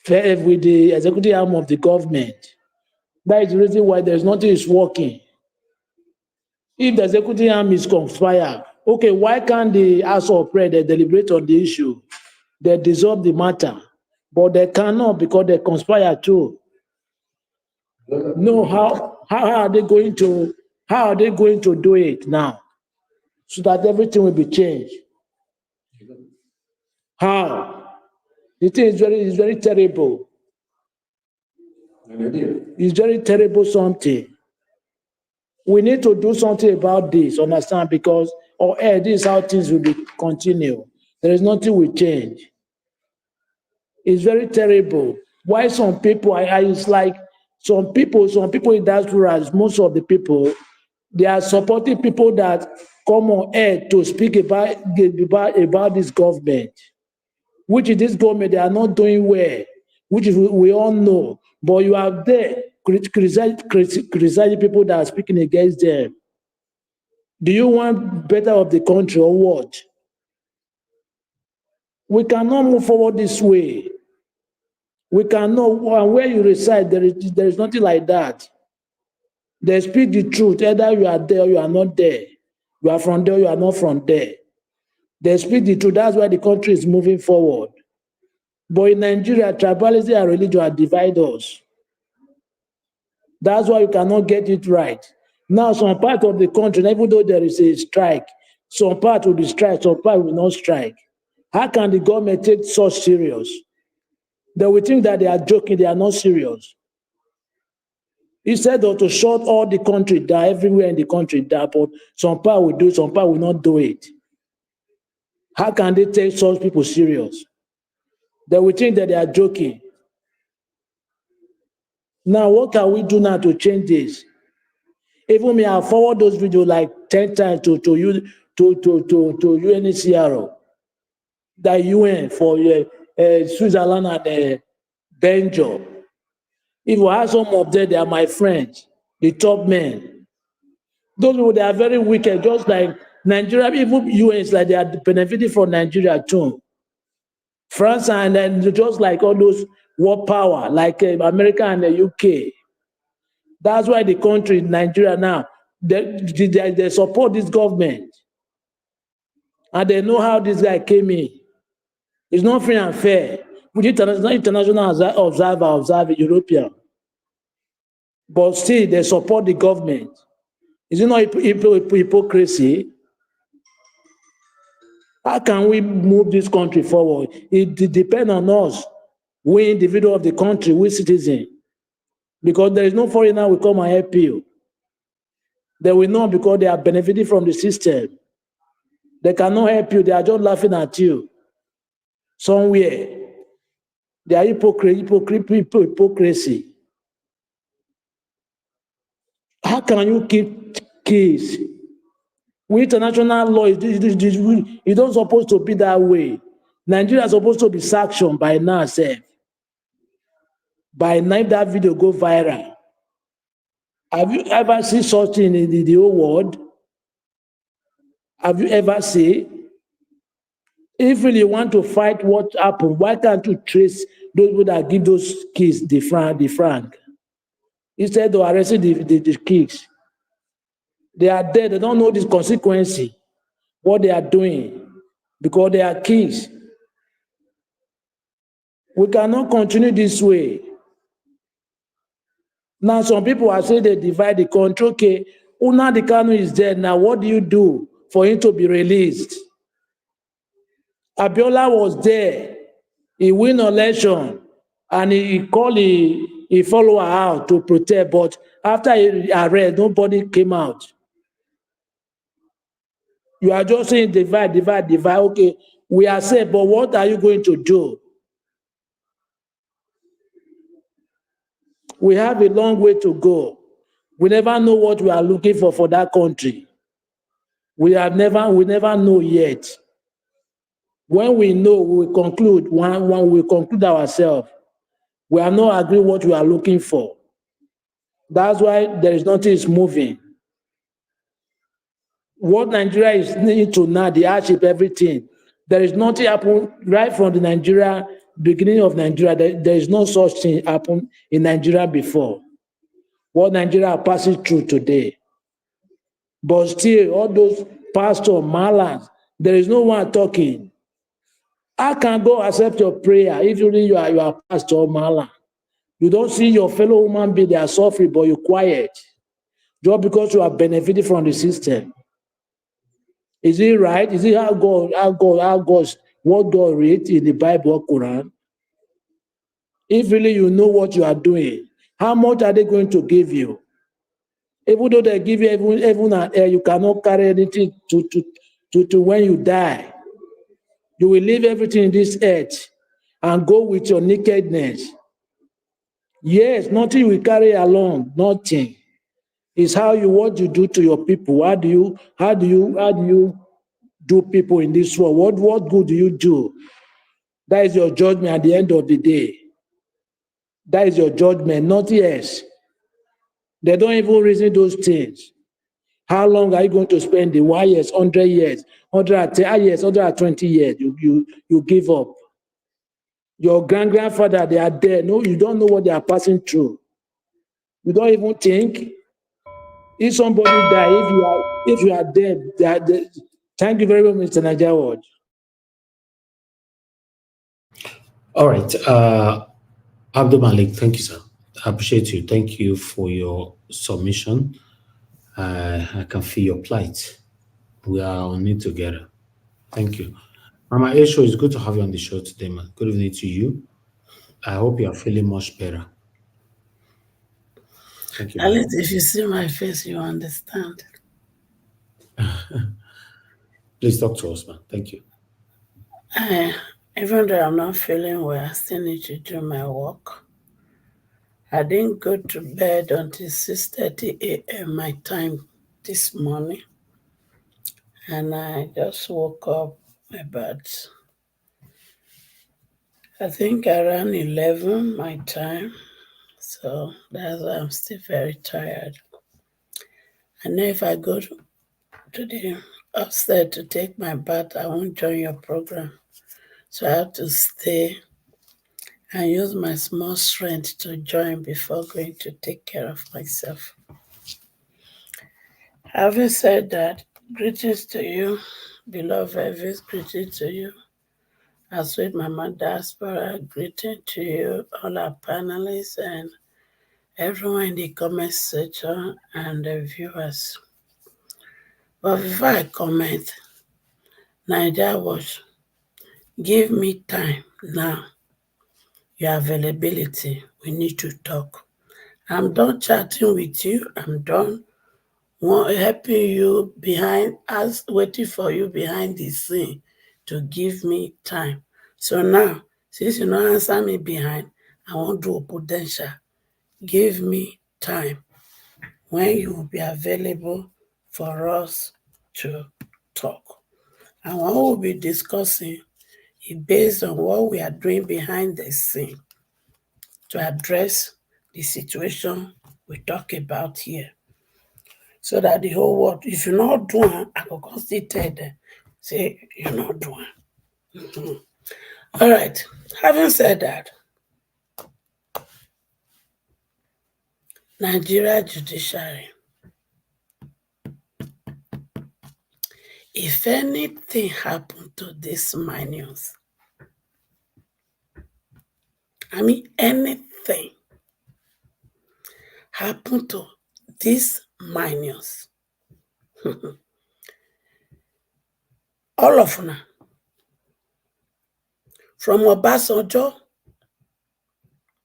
executive arm of the government. That is the reason why there's nothing is working. If the executive arm is conspire, okay, why can't the House of Prayer they deliberate on the issue? They dissolve the matter, but they cannot because they conspire too. No, how are they going to do it now so that everything will be changed? How? The thing is very terrible. It's very terrible something. We need to do something about this, understand? Because this is how things will be continue. There is nothing will change. It's very terrible. Why some people, it's like some people in diaspora, most of the people, they are supporting people that come on air to speak about this government, which is this government, they are not doing well, which is we all know. But you are there criticizing people that are speaking against them. Do you want better of the country or what? We cannot move forward this way. We cannot, and where you reside, there is nothing like that. They speak the truth. Either you are there or you are not there. You are from there or you are not from there. They speak the truth. That's why the country is moving forward. But in Nigeria, tribalism and religion are divide us. That's why you cannot get it right. Now, some part of the country, even though there is a strike, some part will be strike, some part will not strike. How can the government take such serious? They will think that they are joking, they are not serious. Instead of to shut all the country down, everywhere in the country down, but some part will do, some part will not do it. How can they take such people serious? They will think that they are joking. Now, what can we do now to change this? Even me, I forward those videos like 10 times to UNHCR, the UN for Switzerland and Belgium. If you have some of them, they are my friends, the top men. Those people, they are very wicked, just like Nigeria, even UN is like they are benefiting from Nigeria too. France and then just like all those world power, like America and the UK. That's why the country, Nigeria now, they support this government. And they know how this guy came in. It's not free and fair. With international observer, European. But still, they support the government. Is it not hypocrisy? How can we move this country forward? It depends on us, we individual of the country, we citizens. Because there is no foreigner will come and help you. They will not, because they are benefiting from the system. They cannot help you. They are just laughing at you. Somewhere. They are hypocrisy. How can you keep kids? With international law, it don't supposed to be that way. Nigeria is supposed to be sanctioned by now, sef. By now, if that video go viral. Have you ever seen such thing in the whole world? Have you ever seen? If really you want to fight what happened, why can't you trace those people that give those kids the franc? Instead of arresting the kids. They are dead, they don't know this consequence. what they are doing because they are kids. We cannot continue this way. Now, some people are saying they divide the country. Okay, Nnamdi Kanu is dead. Now, what do you do for him to be released? Abiola was there. He win election and he called a follower out to protest. But after he arrest, nobody came out. You are just saying divide. Okay, we are safe, but what are you going to do? We have a long way to go. We never know what we are looking for that country. We never know yet. When we know, we will conclude. When we conclude ourselves, we are not agree what we are looking for. That's why there is nothing is moving. What Nigeria is needing to now, the hardship, everything. There is nothing happen right from the Nigeria beginning of Nigeria. There is no such thing happen in Nigeria before. What Nigeria are passing through today. But still, all those pastors, malams, there is no one talking. How can God accept your prayer if you are pastor or malam? You don't see your fellow human being, they are suffering, but you're quiet. Just because you are benefiting from the system. Is it right? Is it what God read in the Bible or Quran? If really you know what you are doing, how much are they going to give you? Even though they give you heaven and air, you cannot carry anything to when you die. You will leave everything in this earth and go with your nakedness. Yes, nothing will carry along, nothing. It's what you do to your people. How do you do people in this world? What good do you do? That is your judgment at the end of the day. That is your judgment, nothing else. They don't even reason those things. How long are you going to spend the 1 year, 100 years, 110 years, 120 years? You give up. Your grandfather, they are there. No, you don't know what they are passing through. You don't even think. If somebody die, if you are dead, thank you very much, Mr. Najawad. All right. Abdul Malik, thank you, sir. I appreciate you. Thank you for your submission. I can feel your plight. We are on it together. Thank you. Mama Esho, it's good to have you on the show today, man. Good evening to you. I hope you are feeling much better. Thank you. At least if you see my face, you understand. Please talk to us, man. Thank you. Even though I'm not feeling well, I still need to do my work. I didn't go to bed until 6:30 a.m. my time this morning. And I just woke up about, I think around 11 my time. So that's why I'm still very tired. I know if I go to the upstairs to take my bath, I won't join your program. So I have to stay and use my small strength to join before going to take care of myself. Having said that, greetings to you, beloved Elvis, greetings to you. As with Mama Diaspora, greeting to you, all our panelists and everyone in the comment section and the viewers. But before I comment, Naija Watch, give me time now. Your availability, we need to talk. I'm done chatting with you. I'm done helping you waiting for you behind the scene to give me time. So now, since you don't answer me behind, I want to do potential. Give me time when you will be available for us to talk. And what we'll be discussing is based on what we are doing behind the scene to address the situation we talk about here. So that the whole world, if you're not doing, I will constantly them, say you're not doing. All right. Having said that, Nigeria judiciary If anything happened to these minors, I mean anything happened to these minors, all of them, from Obasanjo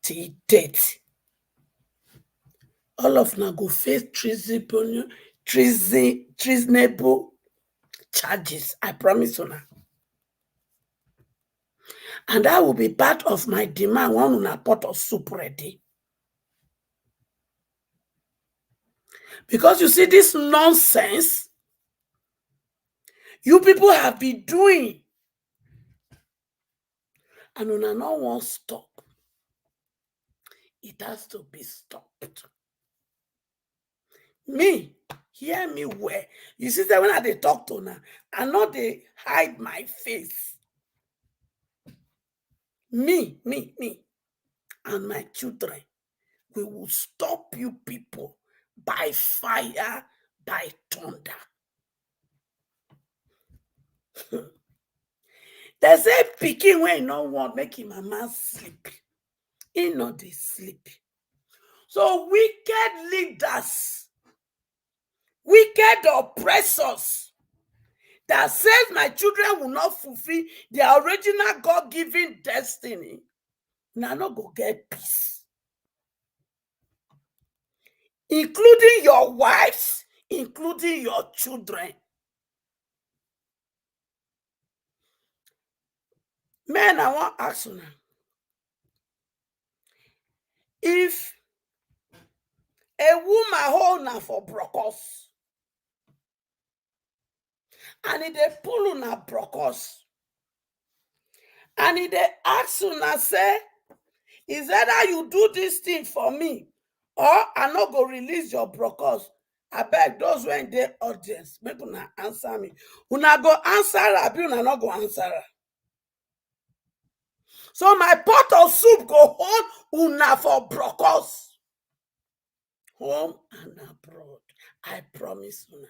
till date, all of them go face treasonable charges. I promise you now. And that will be part of my demand when una pot of soup ready. Because you see this nonsense you people have been doing, and una no won't stop. It has to be stopped. Me, hear me well. You see that when I dey talk to una, I know they hide my face. Me, and my children, we will stop you people by fire, by thunder. They say pikin when no want make him mama sleep. He not dey sleep. So wicked leaders, wicked oppressors that says my children will not fulfill their original God-given destiny, now not go get peace. Including your wives, including your children. Men, I want to ask you now. If a woman hold now for brokos, and if they pull on a brokos, and if they ask you now, say, is either you do this thing for me, or I not go release your brokos. I beg those who in the audience, make una answer me. Una go answer her, be una not go answer her. So my pot of soup go hold una for brokos. Home and abroad. I promise una.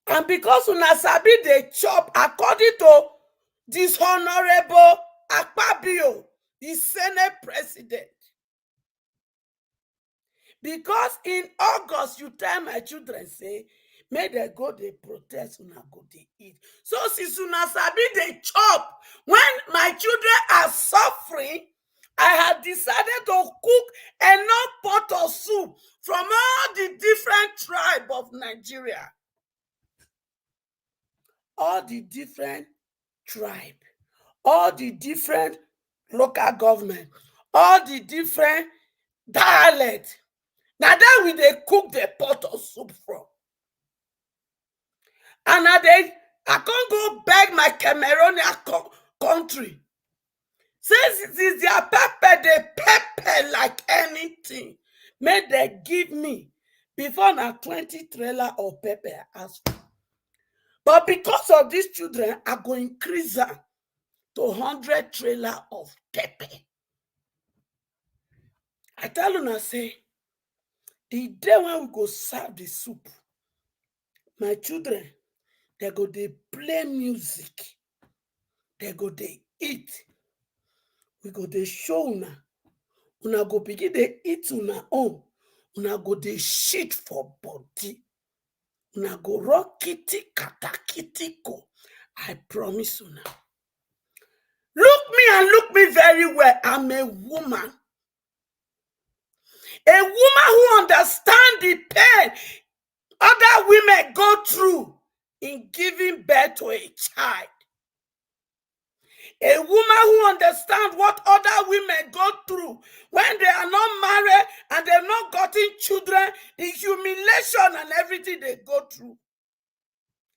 And because una sabi dey chop according to this honorable Akpabio, the Senate president. Because in August, you tell my children, say, may they go, they protest, una go, they eat. So since una sabi dey chop, when my children are suffering, I have decided to cook enough pot of soup from all the different tribes of Nigeria. All the different tribes, all the different local government, all the different dialects. Now that we they cook the pot of soup from. And now I can't go beg my Cameroonian country. Since it is their pepper, they pepper like anything. May they give me before now 20 trailer of pepper as for. But because of these children, I go increase them to 100 trailer of pepper. I tell you now, say, the day when we go serve the soup, my children, they go they play music. They go they eat. We go they show una. Una go begin they eat una own. Una go they shit for body. Una go rock kitty kata kitty ko. I promise una. Look me and look me very well. I'm a woman. A woman who understands the pain other women go through in giving birth to a child. A woman who understands what other women go through when they are not married and they've not gotten children, the humiliation and everything they go through.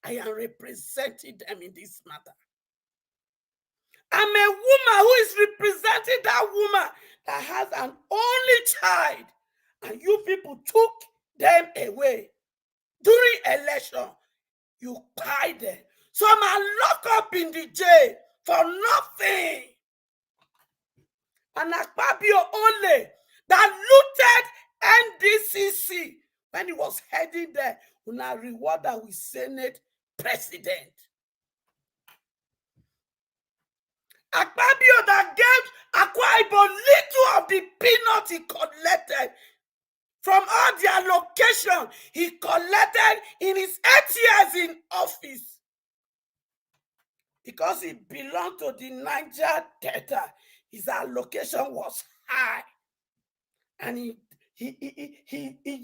I am representing them in this matter. I'm a woman who is representing that woman that has an only child, and you people took them away. During election, you cried them. Some are locked up in the jail for nothing. And Akpabio only that looted NDCC when he was heading there, una rewarded with Senate president. Akpabio that gave Akwa Ibom little of the peanuts he collected from all the allocation he collected in his 8 years in office. Because he belonged to the Niger Delta, his allocation was high. And he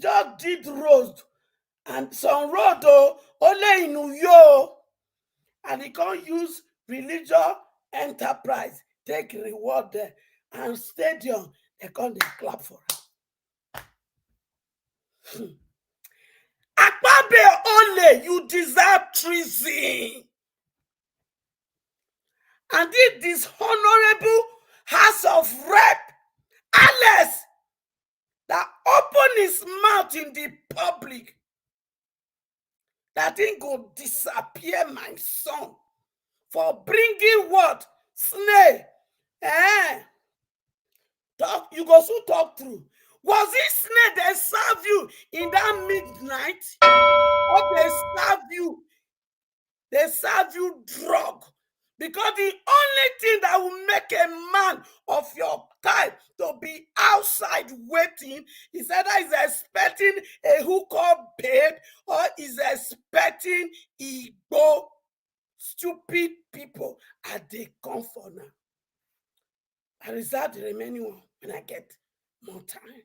just did roads. And some road only in Uyo. And he can't use religious enterprise, take reward there. And stadium, they can't clap for it. Akpabe only, you deserve treason. And this dishonorable House of Rep, Alex, that opened his mouth in the public, that ain't go disappear my son for bringing what? Snake. Talk, you go so talk through. Was it snake that served you in that midnight? Or they serve you drug? Because the only thing that will make a man of your type to be outside waiting is either he's expecting a hookup babe or is expecting Igbo stupid people at the come for now. I reserve the remaining one when I get more time.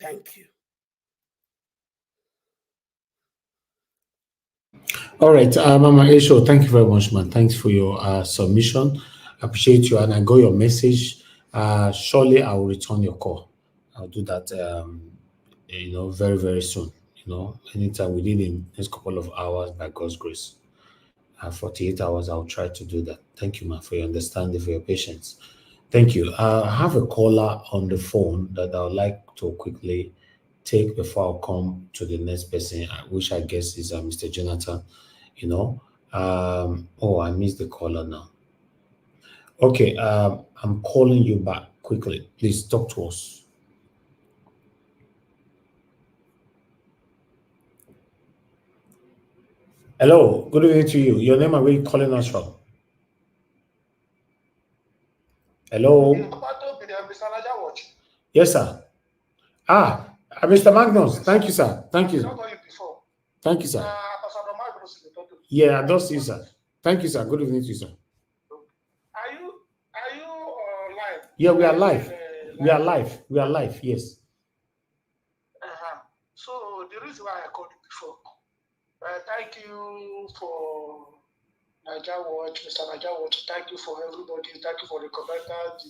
Thank you. All right, Mama Esho, thank you very much, man. Thanks for your submission. I appreciate you, and I got your message. Surely I will return your call. I'll do that, very, very soon. Anytime within the next couple of hours, by God's grace. 48 hours, I'll try to do that. Thank you, man, for your understanding, for your patience. Thank you. I have a caller on the phone that I would like to quickly take before I come to the next person, which I guess is Mr. Jonathan. I missed the caller now. Okay, I'm calling you back quickly. Please talk to us. Hello, good evening to you. Your name and where you calling us from? Hello. Yes, sir. Mr. Magnus. Thank you, sir. Thank you. Thank you, sir. Yeah, I don't see you, sir. Thank you, sir. Good evening to you, sir. Are you live? Yeah, we are live. We are live. We are live. Yes. So the reason why I called you before, thank you for Niger Watch, Mr. Niger Watch. Thank you for everybody. Thank you for the commenters,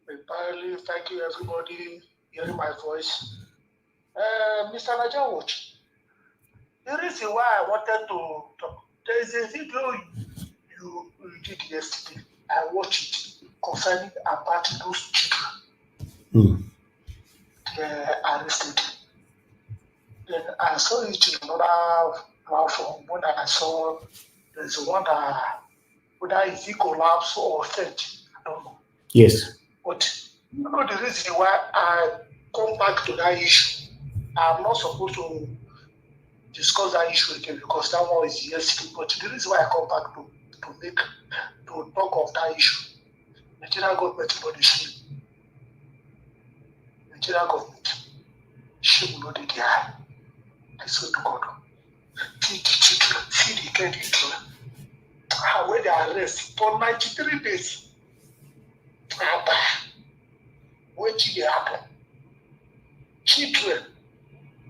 the panelists. Thank you everybody hearing my voice. Mr. Niger Watch. The reason why I wanted to talk, there is a video you did yesterday. I watched it concerning about those children arrested. Then I saw it in another platform when I saw there's one that whether is it collapse or fed. I don't know. Yes. But the reason why I come back to that issue, I'm not supposed to discuss that issue again because that one is yesterday. But the reason why I come back to talk of that issue, Nigerian government body shame. Nigerian government shame not the eye. I swear to God. See the children, see the children. When they arrest for 93 days. What did happen? Children.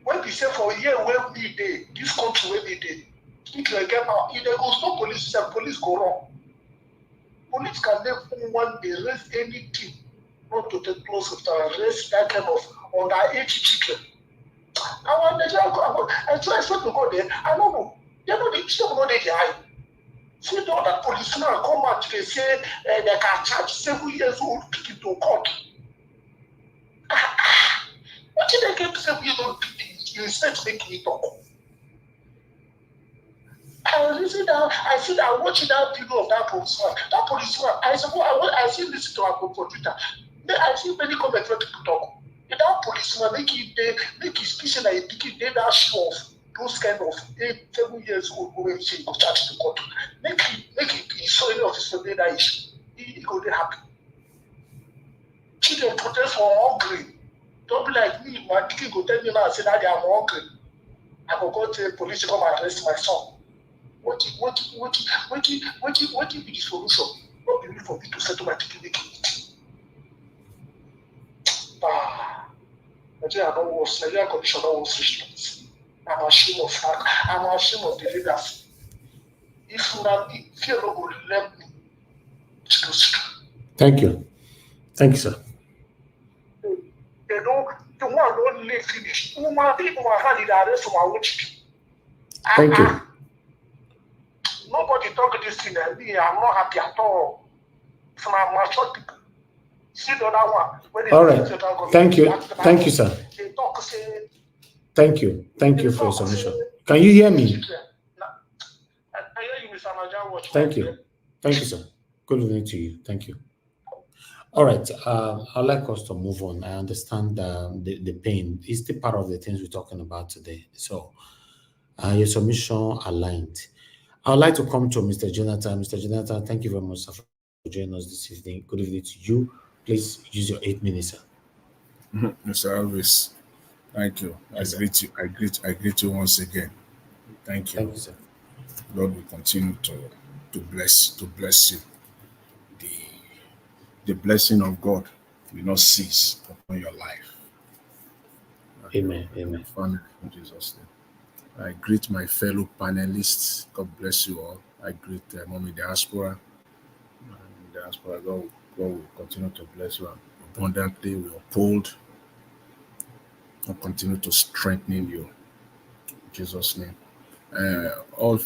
When we say for a year where we did, this country where we did, children get out. If there goes no police, police go wrong. Police can never one day arrest anything, not to take close to arrest that kind of underage children. I swear to God there, I don't know. They know the children know they die. See know that policemen come out, they say they can charge 7 years old people to court. What did they get 7 years old people? You said make me talk. I see that watching that video of that policeman. That policeman, I see listen to our computer. I see many comments where people talk. that policeman make his speech like a pikin dey that show of those kind of 7 years old when say go charge the court. Make he show any of his family that issue. He go dey happy. Children protest for hungry. Don't be like me, my pikin go tell me now say that they are hungry. I go tell police to come and arrest my son. What be the solution? Not be for me to settle my pikin making. Nigeria don't worse. Nigeria condition don't worse restraints. I'm ashamed of the leaders. If not, fear no go let me to go street. Thank you. Thank you, sir. They don't. The one don't let finish. Woman, people are handing the arrest for my own chicken. Thank you. Nobody talk this thing. Me, I'm not happy at all. So I'm mature people. See the other one. All right. Thank you. Thank you, sir. They talk say. Thank you. Thank you for your submission. Can you hear me? I hear you, Mr. Naja. Thank you. Thank you, sir. Good evening to you. Thank you. All right. I'd like us to move on. I understand the pain. It's the part of the things we're talking about today. So your submission aligned. I'd like to come to Mr. Jonathan. Mr. Jonathan, thank you very much, sir, for joining us this evening. Good evening to you. Please use your 8 minutes, sir. Mr. Alvis, thank you. I greet you once again. Thank you. Thank you, sir. Lord will continue to bless you. The blessing of God will not cease upon your life. Amen. Amen. Family, in Jesus' name. I greet my fellow panelists. God bless you all. I greet Mommy Diaspora. Diaspora, God will continue to bless you abundantly. We uphold and continue to strengthen you. In Jesus' name. All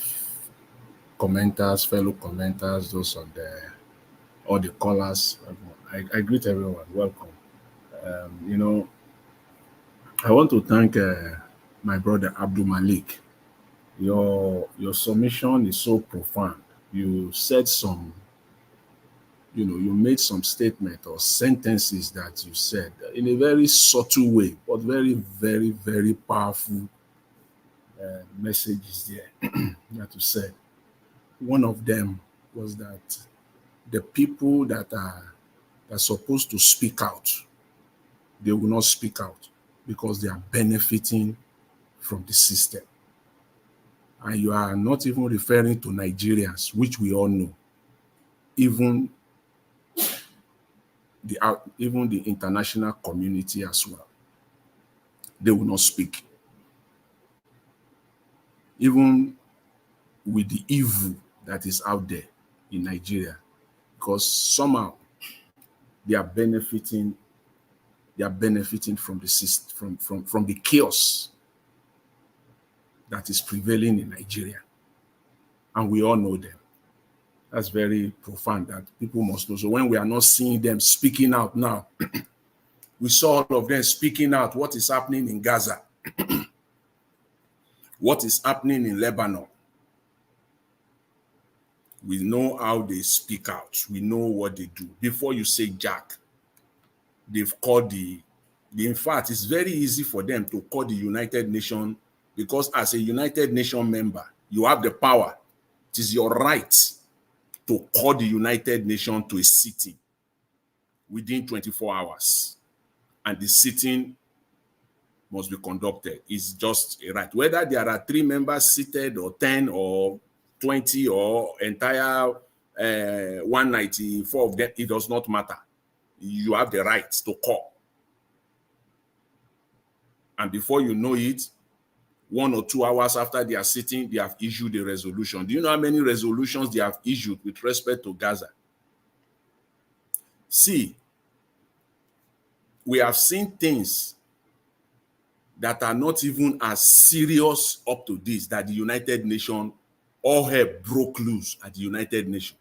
commenters, fellow commenters, those on all the callers, I greet everyone. Welcome. I want to thank my brother Abdul Malik. Your submission is so profound. You said some, you made some statement or sentences that you said in a very subtle way, but very, very, very powerful messages there that you said. One of them was that the people that are supposed to speak out, they will not speak out because they are benefiting from the system. And you are not even referring to Nigerians, which we all know. Even the international community as well. They will not speak. Even with the evil that is out there in Nigeria, because somehow they are benefiting from the system, from the chaos that is prevailing in Nigeria. And we all know them. That's very profound that people must know. So when we are not seeing them speaking out now, we saw all of them speaking out what is happening in Gaza, what is happening in Lebanon. We know how they speak out. We know what they do. Before you say Jack, they've called in fact, it's very easy for them to call the United Nations, because as a United Nations member, you have the power. It is your right to call the United Nations to a sitting within 24 hours. And the sitting must be conducted. It's just a right. Whether there are 3 members seated or 10 or 20 or entire 194 of them, it does not matter. You have the right to call. And before you know it, 1 or 2 hours after they are sitting, they have issued a resolution. Do you know how many resolutions they have issued with respect to Gaza? See, we have seen things that are not even as serious up to this, that the United Nations, all hell broke loose at the United Nations.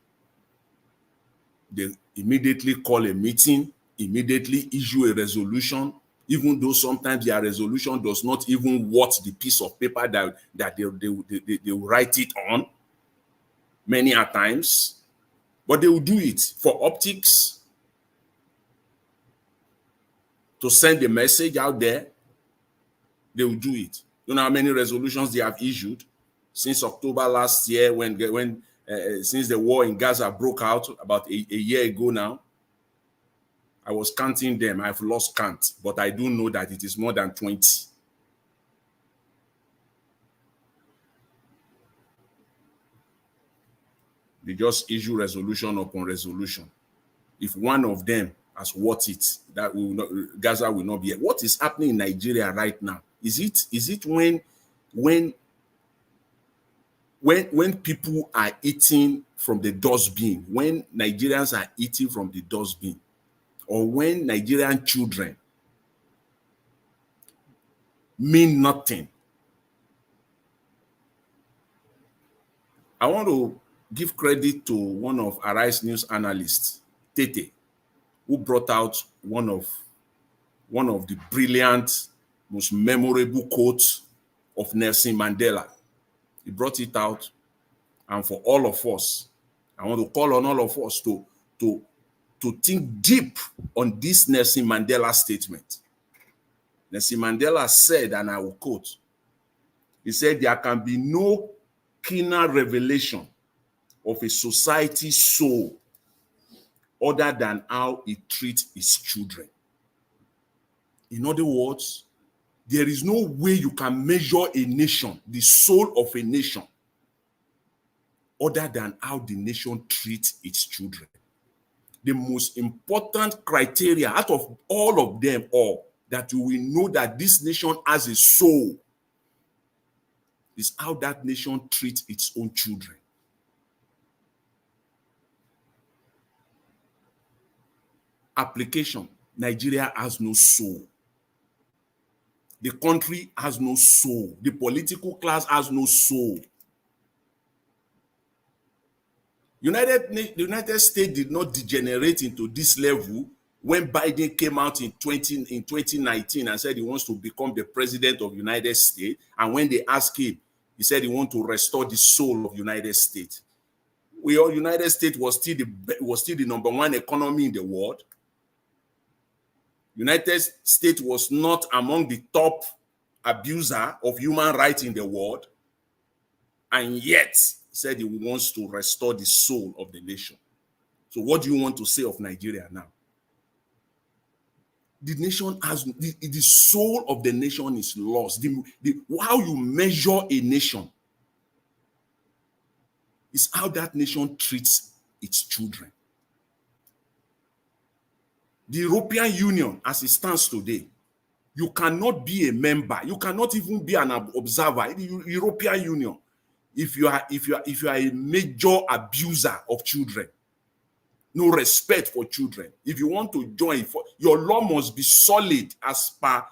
They immediately call a meeting, immediately issue a resolution, even though sometimes their resolution does not even watch the piece of paper that they will write it on, many a times, but they will do it for optics, to send a message out there, they will do it. You know how many resolutions they have issued since October last year when since the war in Gaza broke out about a year ago now. I was counting them. I've lost count, but I do know that it is more than 20. They just issue resolution upon resolution. If one of them has worth it, that will not, Gaza will not be. What is happening in Nigeria right now? Is it when people are eating from the dustbin, when Nigerians are eating from the dustbin, or when Nigerian children mean nothing? I want to give credit to one of Arise News analysts, Tete, who brought out one of the brilliant, most memorable quotes of Nelson Mandela. He brought it out, and for all of us, I want to call on all of us to think deep on this Nelson Mandela statement. Nelson Mandela said, and I will quote, he said, "There can be no keener revelation of a society's soul other than how it treats its children." In other words, there is no way you can measure a nation, the soul of a nation, other than how the nation treats its children. The most important criteria out of all of them all that you will know that this nation has a soul is how that nation treats its own children. Application: Nigeria has no soul. The country has no soul. The political class has no soul. The United States did not degenerate into this level when Biden came out in 2019 and said he wants to become the president of the United States. And when they asked him, he said he wants to restore the soul of the United States. United States was still the number one economy in the world. United States was not among the top abuser of human rights in the world, and yet he said he wants to restore the soul of the nation. So what do you want to say of Nigeria now? The nation has the soul of the nation is lost. How you measure a nation is how that nation treats its children. The European Union, as it stands today, you cannot be a member. You cannot even be an observer in the European Union if you are a major abuser of children. No respect for children. If you want to join, your law must be solid as per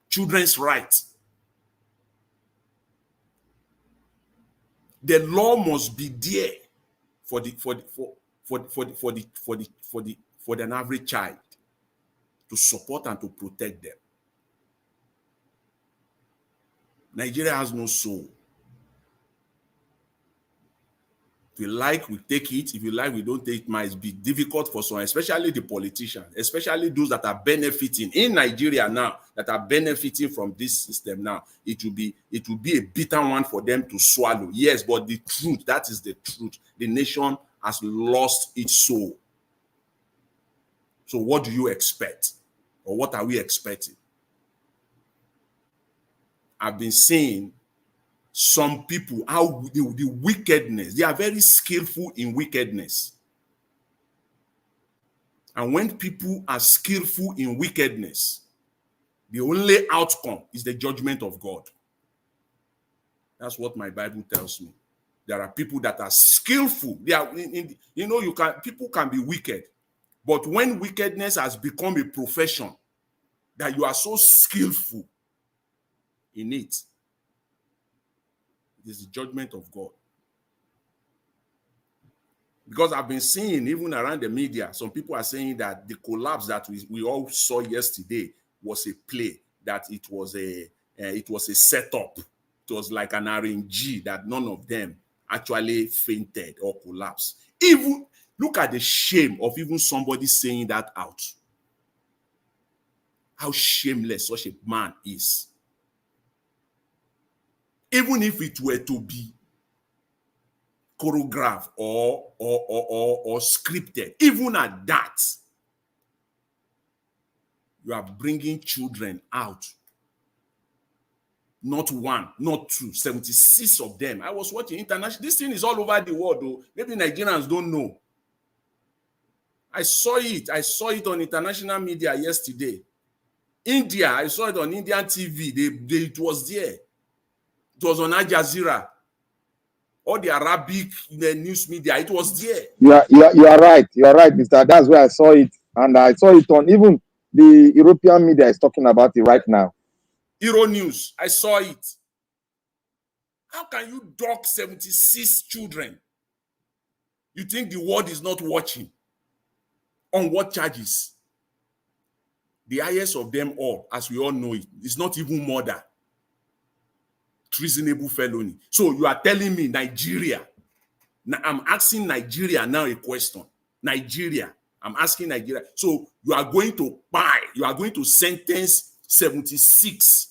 children's rights. The law must be there for an average child to support and to protect them. Nigeria has no soul. If you like, we take it. If you like, we don't take it. It might be difficult for some, especially the politicians, especially those that are benefiting in Nigeria now, that are benefiting from this system now. It will be a bitter one for them to swallow. Yes, but the truth, that is the truth. The nation has lost its soul. So what do you expect? Or what are we expecting? I've been saying some people, how the wickedness, they are very skillful in wickedness. And when people are skillful in wickedness, the only outcome is the judgment of God. That's what my Bible tells me. There are people that are skillful. They are, people can be wicked. But when wickedness has become a profession, that you are so skillful in it, it is the judgment of God. Because I've been seeing, even around the media, some people are saying that the collapse that we all saw yesterday was a play, that it was a setup. It was like an RNG, that none of them actually fainted or collapsed. Even look at the shame of even somebody saying that out. how shameless such a man is. Even if it were to be choreographed or scripted, even at that, you are bringing children out. Not one, not two, 76 of them. I was watching international. This thing is all over the world, though. Maybe Nigerians don't know. I saw it. I saw it on international media yesterday. India, I saw it on Indian TV. It was there. It was on Al Jazeera. All the Arabic news media, it was there. You are right. You are right, Mr. That's where I saw it. And I saw it on even the European media is talking about it right now. Euro News, I saw it. How can you dock 76 children? You think the world is not watching? On what charges? The highest of them all, as we all know it, is not even murder. Treasonable felony. So you are telling me Nigeria. Now I'm asking Nigeria now a question. Nigeria. I'm asking Nigeria. So you are going to sentence 76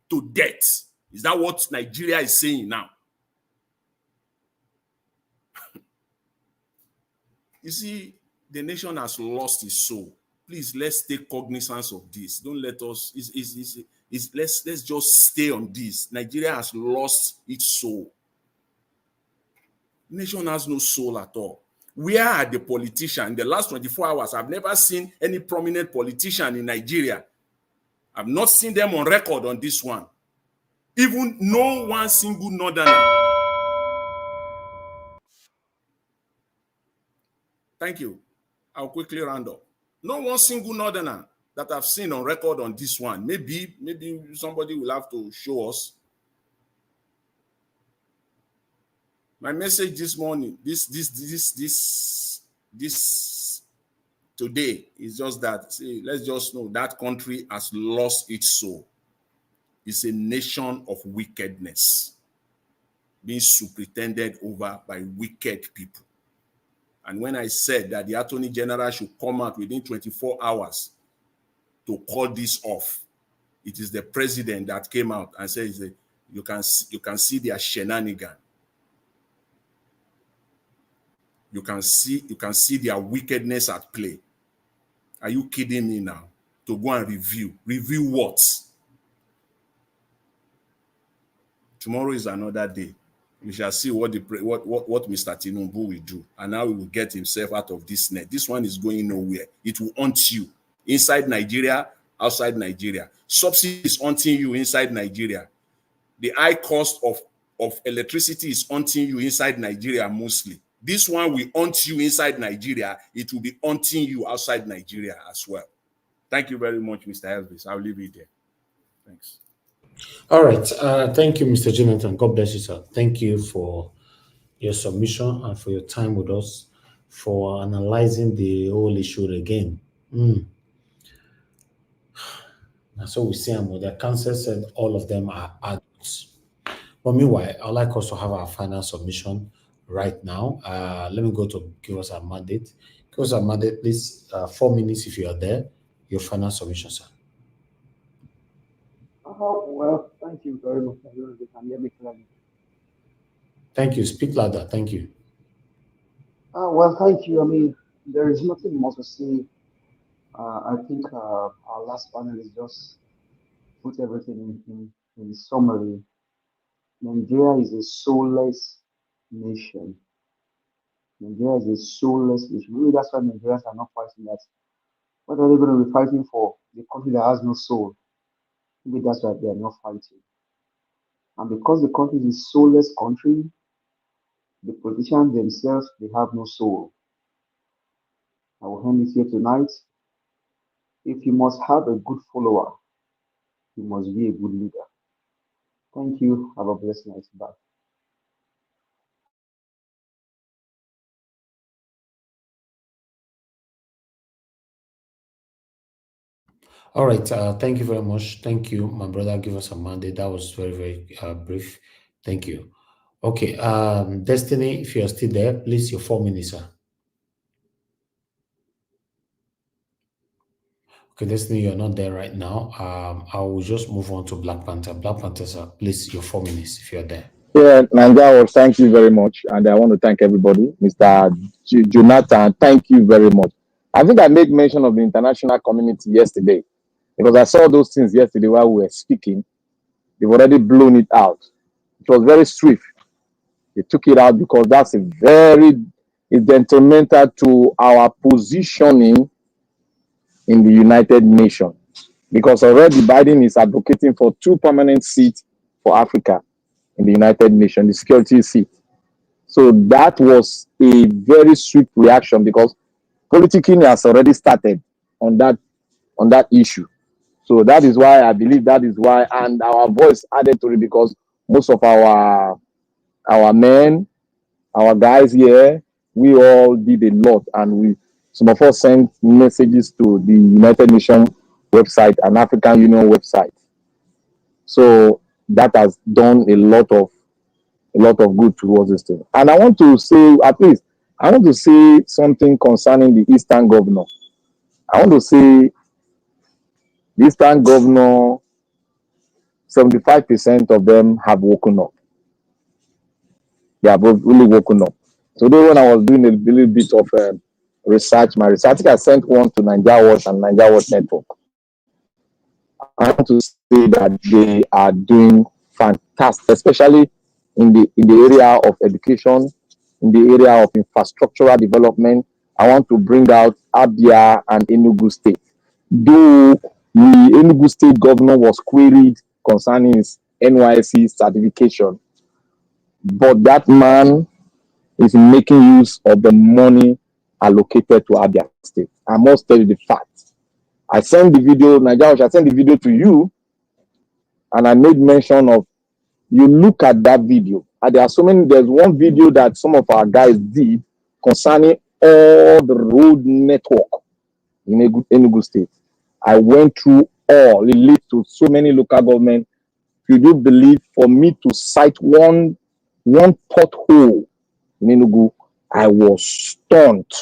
to death. Is that what Nigeria is saying now? You see, the nation has lost its soul. Please, let's take cognizance of this. Don't let us, let's just stay on this. Nigeria has lost its soul. The nation has no soul at all. Where are the politicians? In the last 24 hours, I've never seen any prominent politician in Nigeria. I've not seen them on record on this one. Even no one single northerner. Thank you. I'll quickly round up. No one single northerner that I've seen on record on this one. Maybe somebody will have to show us. My message this morning, this today is just that. See, let's just know that country has lost its soul. It's a nation of wickedness being superintended over by wicked people. And when I said that the Attorney General should come out within 24 hours to call this off, it is the president that came out and said, you can see their shenanigan. You can see their wickedness at play. Are you kidding me now? To go and review what? Tomorrow is another day. We shall see what Mr. Tinubu will do, and how he will get himself out of this net. This one is going nowhere. It will haunt you inside Nigeria, outside Nigeria. Subsidy is haunting you inside Nigeria. The high cost of electricity is haunting you inside Nigeria mostly. This one will haunt you inside Nigeria. It will be haunting you outside Nigeria as well. Thank you very much, Mr. Elvis. I'll leave it there. Thanks. All right. Thank you, Mr. Jonathan. God bless you, sir. Thank you for your submission and for your time with us, for analyzing the whole issue again. And so we see the council said all of them are adults. But meanwhile, I'd like us to have our final submission right now. Let me go to give us a mandate. Give us a mandate, please. 4 minutes if you are there. Your final submission, sir. Well, thank you very much. Thank you. Speak louder. Thank you. Well, thank you. I mean, there is nothing more to say. I think our last panel is just put everything in summary. Nigeria is a soulless nation. Nigeria is a soulless nation. Maybe that's why Nigerians are not fighting that. What are they going to be fighting for? The country that has no soul. Maybe that's why they are not fighting. And because the country is a soulless country, the politicians themselves, they have no soul. I will end it here tonight. If you must have a good follower, you must be a good leader. Thank you. Have a blessed night. Bye. All right. Thank you very much. Thank you, my brother. Give us a mandate. That was very, very brief. Thank you. Okay. Destiny, if you're still there, please, your 4 minutes, sir. Okay, Destiny, you're not there right now. I will just move on to Black Panther. Black Panther, sir, please, your 4 minutes if you're there. Yeah, Nanja, thank you very much. And I want to thank everybody. Mr. Jonathan, thank you very much. I think I made mention of the international community yesterday because I saw those things yesterday while we were speaking. They've already blown it out. It was very swift. They took it out because that's it's detrimental to our positioning in the United Nations. Because already Biden is advocating for 2 permanent seats for Africa in the United Nations, the security seat. So that was a very swift reaction because politicking has already started on that issue. So that is why I believe that is why, and our voice added to it because most of our men, our guys here, we all did a lot, and some of us sent messages to the United Nations website and African Union website. So that has done a lot of good towards this thing. And I want to say, at least, I want to say something concerning the Eastern governor. I want to say the Eastern governor, 75% of them have woken up. They have really woken up. Today, when I was doing a little bit of research, I think I sent one to Nigeria Watch and Nigeria Watch Network. I want to say that they are doing fantastic, especially in the area of education, in the area of infrastructural development. I want to bring out Abia and Enugu State. Though the Enugu State governor was queried concerning his NYSC certification, but that man is making use of the money allocated to Abia State. I must tell you the fact. I sent the video, Nigeria, I sent the video to you, and I made mention of, you look at that video, and there's one video that some of our guys did concerning all the road network in Enugu State. I went through all, it leads to so many local governments. If you do believe, for me to cite one pothole in Enugu, I was stunned.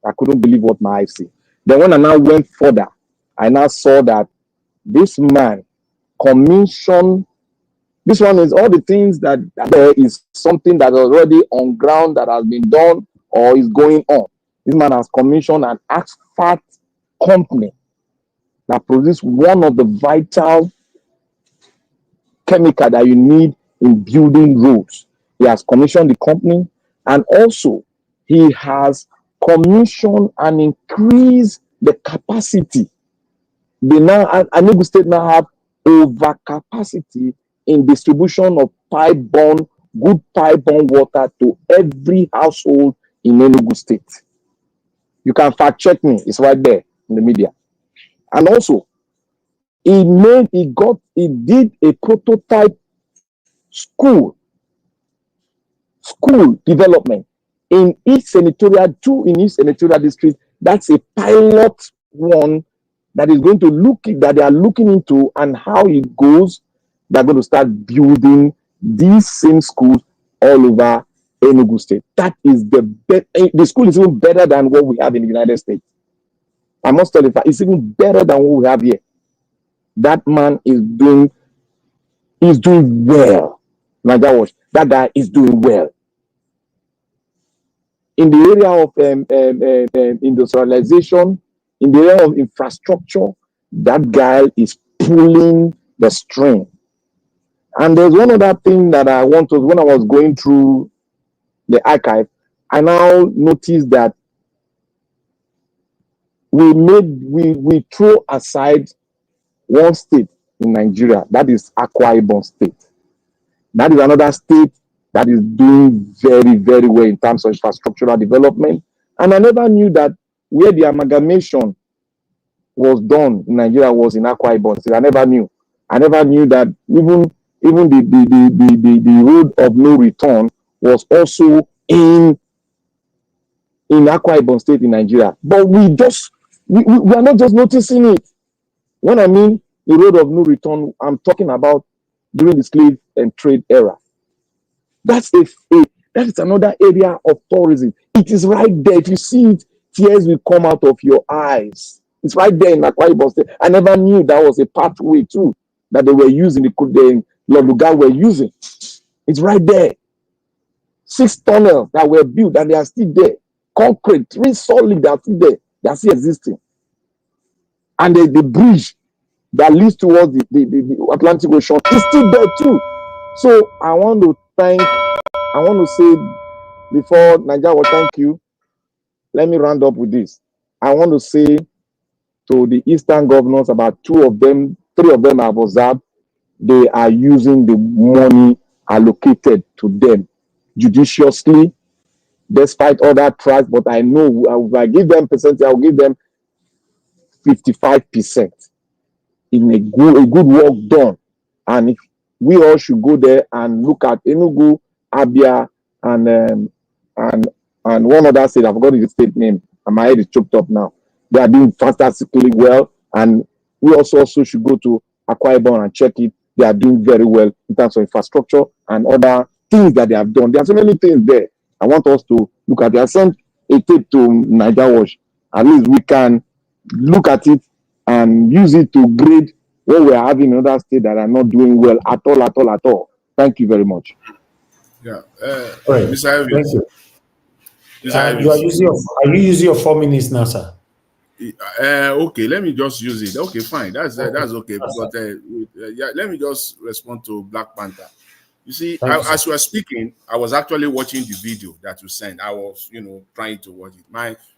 I couldn't believe what my eyes see. Then when I now went further, I now saw that this man commissioned, this one is all the things that there is something that is already on ground that has been done or is going on. This man has commissioned an asphalt company that produces one of the vital chemical that you need in building roads. He has commissioned the company, and also he has commissioned and increased the capacity. They now, Enugu State now have overcapacity in distribution of good pipe-borne water to every household in Enugu State. You can fact check me, it's right there in the media. And also, he did a prototype school development in each senatorial district. That's a pilot one that is going to that they are looking into, and how it goes. They're going to start building these same schools all over Enugu State. That is the school is even better than what we have in the United States. I must tell you, it's even better than what we have here. That man is doing well. Nigeria Watch, that guy is doing well. In the area of industrialization, in the area of infrastructure, that guy is pulling the string. And there's one other thing that I want to, when I was going through the archive, I now noticed that we throw aside one state in Nigeria, that is Akwa Ibom State. That is another state that is doing very, very well in terms of infrastructural development. And I never knew that where the amalgamation was done in Nigeria was in Akwa Ibom State. I never knew. I never knew that even the road of no return was also in Akwa Ibom State in Nigeria. But we are not just noticing it. When I mean the road of no return, I'm talking about during the slave and trade era. That is another area of tourism. It is right there. If you see it, tears will come out of your eyes. It's right there in Akwa Ibom State. I never knew that was a pathway too that they were using. The Lord were using. It's right there. 6 tunnels that were built and they are still there. Concrete, 3 solid, they are still there. They are still existing. And the bridge that leads towards the Atlantic Ocean is still there too. So I want to say before Nigeria will thank you. Let me round up with this. I want to say to the Eastern governors, about 3 of them I've observed, they are using the money allocated to them judiciously, despite other tribes. But I know if I give them percentage, I'll give them 55% in a good work done. And we all should go there and look at Enugu, Abia, and one other state. I forgot the state name, and my head is choked up now. They are doing fantastically well, and we also should go to Akwa Ibom and check it. They are doing very well in terms of infrastructure and other things that they have done. There are so many things there. I want us to look at it. I sent a tape to Niger Watch. At least we can look at it and use it to grade what we are having in other states that are not doing well at all. Thank you very much. Yeah. Right. Mr. Thank you. Are you using your 4 minutes now, sir? Okay, let me just use it. Okay, fine. That's okay. But let me just respond to Black Panther. You see, as you were speaking, I was actually watching the video that you sent. I was, trying to watch it.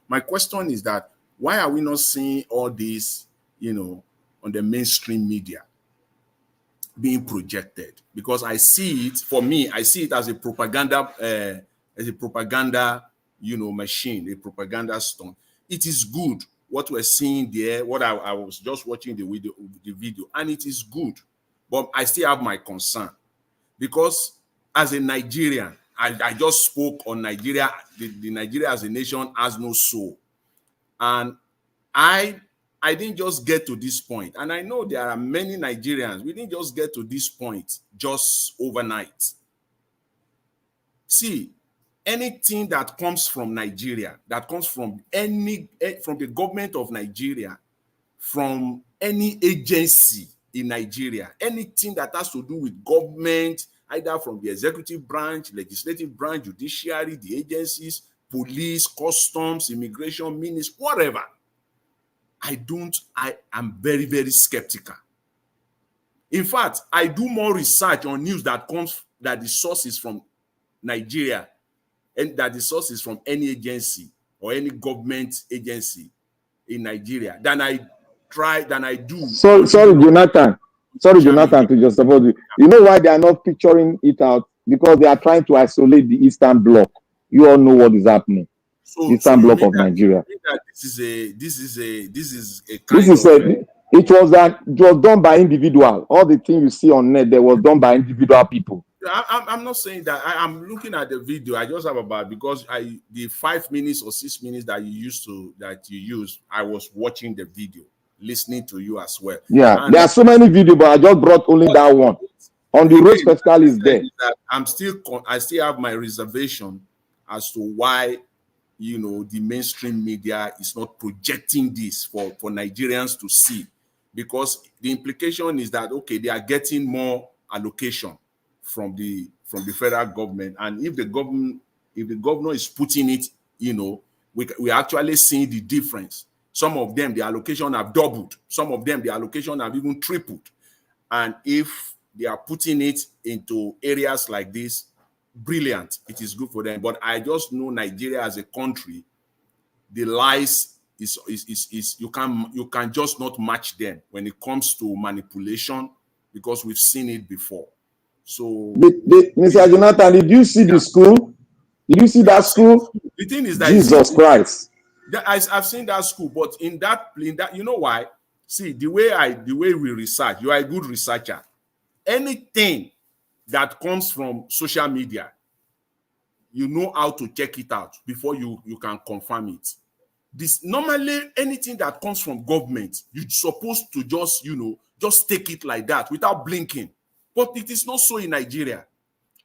My question is that why are we not seeing all this, on the mainstream media being projected? Because I see it, for me, I see it as a propaganda, machine, a propaganda stunt. It is good what we're seeing there. What I was just watching the video, and it is good, but I still have my concern because as a Nigerian, I just spoke on Nigeria. The Nigeria as a nation has no soul, and I didn't just get to this point, and I know there are many Nigerians. We didn't just get to this point just overnight. See, anything that comes from Nigeria, that comes from the government of Nigeria, from any agency in Nigeria, anything that has to do with government, either from the executive branch, legislative branch, judiciary, the agencies, police, customs, immigration, ministry, whatever, I am very, very skeptical. In fact, I do more research on news that the source is from Nigeria and that the source is from any agency or any government agency in Nigeria than I do. Sorry, Jonathan. To just support you. You know why they are not picturing it out? Because they are trying to isolate the Eastern Bloc. You all know what is happening. Eastern Bloc of Nigeria. It was done by individual. All the things you see on net, they was done by individual people. I'm not saying that. I'm looking at the video. I just have about, because the 5 minutes or 6 minutes that you used, I was watching the video, listening to you as well. Yeah, and there are so many videos, but I just brought only that one. On the road spectacle is there. I still have my reservation as to why the mainstream media is not projecting this for Nigerians to see, because the implication is that okay, they are getting more allocation from the federal government, and if the governor is putting it, we actually seeing the difference. Some of them, the allocation have doubled. Some of them, the allocation have even tripled. And if they are putting it into areas like this, brilliant, it is good for them. But I just know Nigeria as a country, the lies is you can just not match them when it comes to manipulation, because we've seen it before. So, Mr. Jonathan, did you see the school? Did you see that school? The thing is that Jesus Christ. I've seen that school, but in that, you know why? See, the way we research, you are a good researcher. Anything that comes from social media, you know how to check it out before you can confirm it. This normally anything that comes from government, you're supposed to just take it like that without blinking. But it is not so in Nigeria.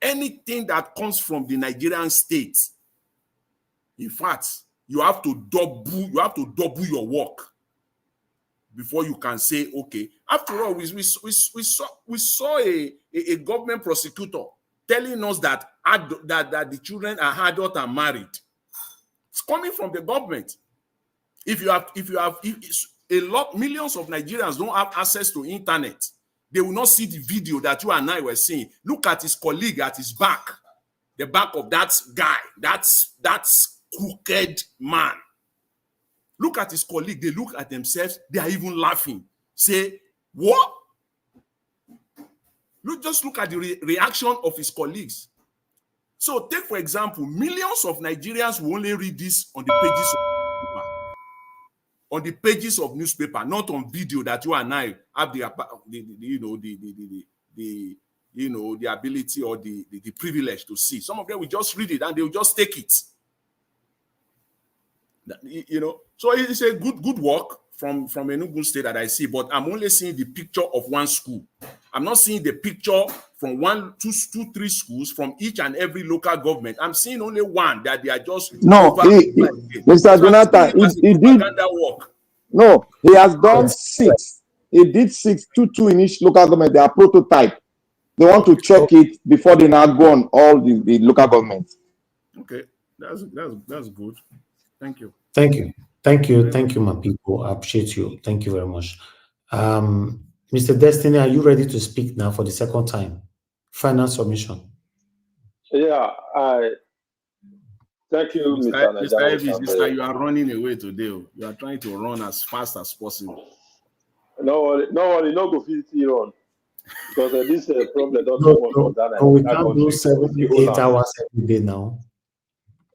Anything that comes from the Nigerian state, in fact, you have to double your work. before you can say, okay. After all, we saw a government prosecutor telling us that the children are adult and married. It's coming from the government. If millions of Nigerians don't have access to internet, they will not see the video that you and I were seeing. Look at his colleague at his back, the back of that guy, that's crooked man. Look at his colleague, they look at themselves, they are even laughing. Say, what? Just look at the reaction of his colleagues. So take, for example, millions of Nigerians will only read this on the pages of newspaper. On the pages of newspaper, not on video that you and I have the ability or the privilege to see. Some of them will just read it and they will just take it. So it's a good work from Enugu State that I see, but I'm only seeing the picture of one school. I'm not seeing the picture from 1, 2, 3 schools from each and every local government. I'm seeing only one that they are just Mr. Jonathan, he did work. No, he has done 6. He did 6, 2 in each local government. They are prototype. They want to check it before they now go on all the local governments. Okay, that's good. Thank you. Thank you, my people. I appreciate you. Thank you very much. Mr. Destiny, are you ready to speak now for the second time? Final submission. Yeah, thank you, Mr. Evie, sister, you are running away today. You are trying to run as fast as possible. No worry, no go physically run. Because this problem doesn't work for that. We can't do 7-8 hours every day now.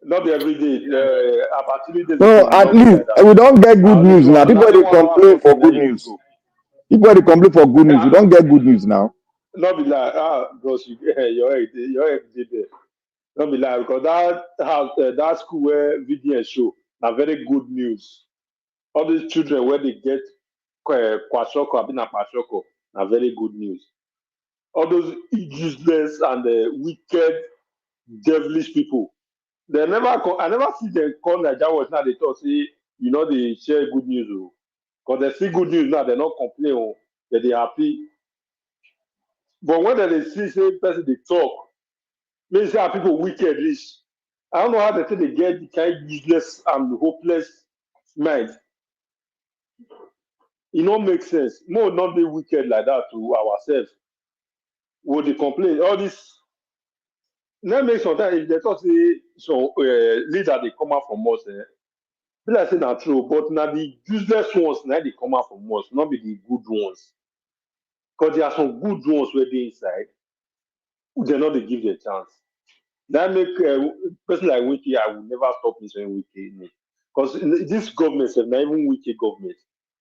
Not every day. No, at least we don't get good news now. People they complain for good news. People they complain for good news. We don't get good news now. Not be like, bros, your head did there. Not be like, because that school where VDN show are very good news. All these children where they get kwashoko, abina kwashoko, are very good news. All those useless and wicked, devilish people. I never see them call Nigeria now. They talk, say, they share good news. Because they see good news now, they're not complaining that they're happy. But when they see same person they talk, they say people wicked rich. I don't know how they say they get the kind of useless and hopeless mind. It don't make sense. More not be wicked like that to ourselves. Would they complain? All this. That makes sometimes if they talk say so leader they come out from us. But I say not true, but now the useless ones now they come out from us, not be the good ones. Because there are some good ones where they inside, they're not they give their chance. That make person like Wiki, I will never stop saying Wiki. Because this government is not even Wiki government,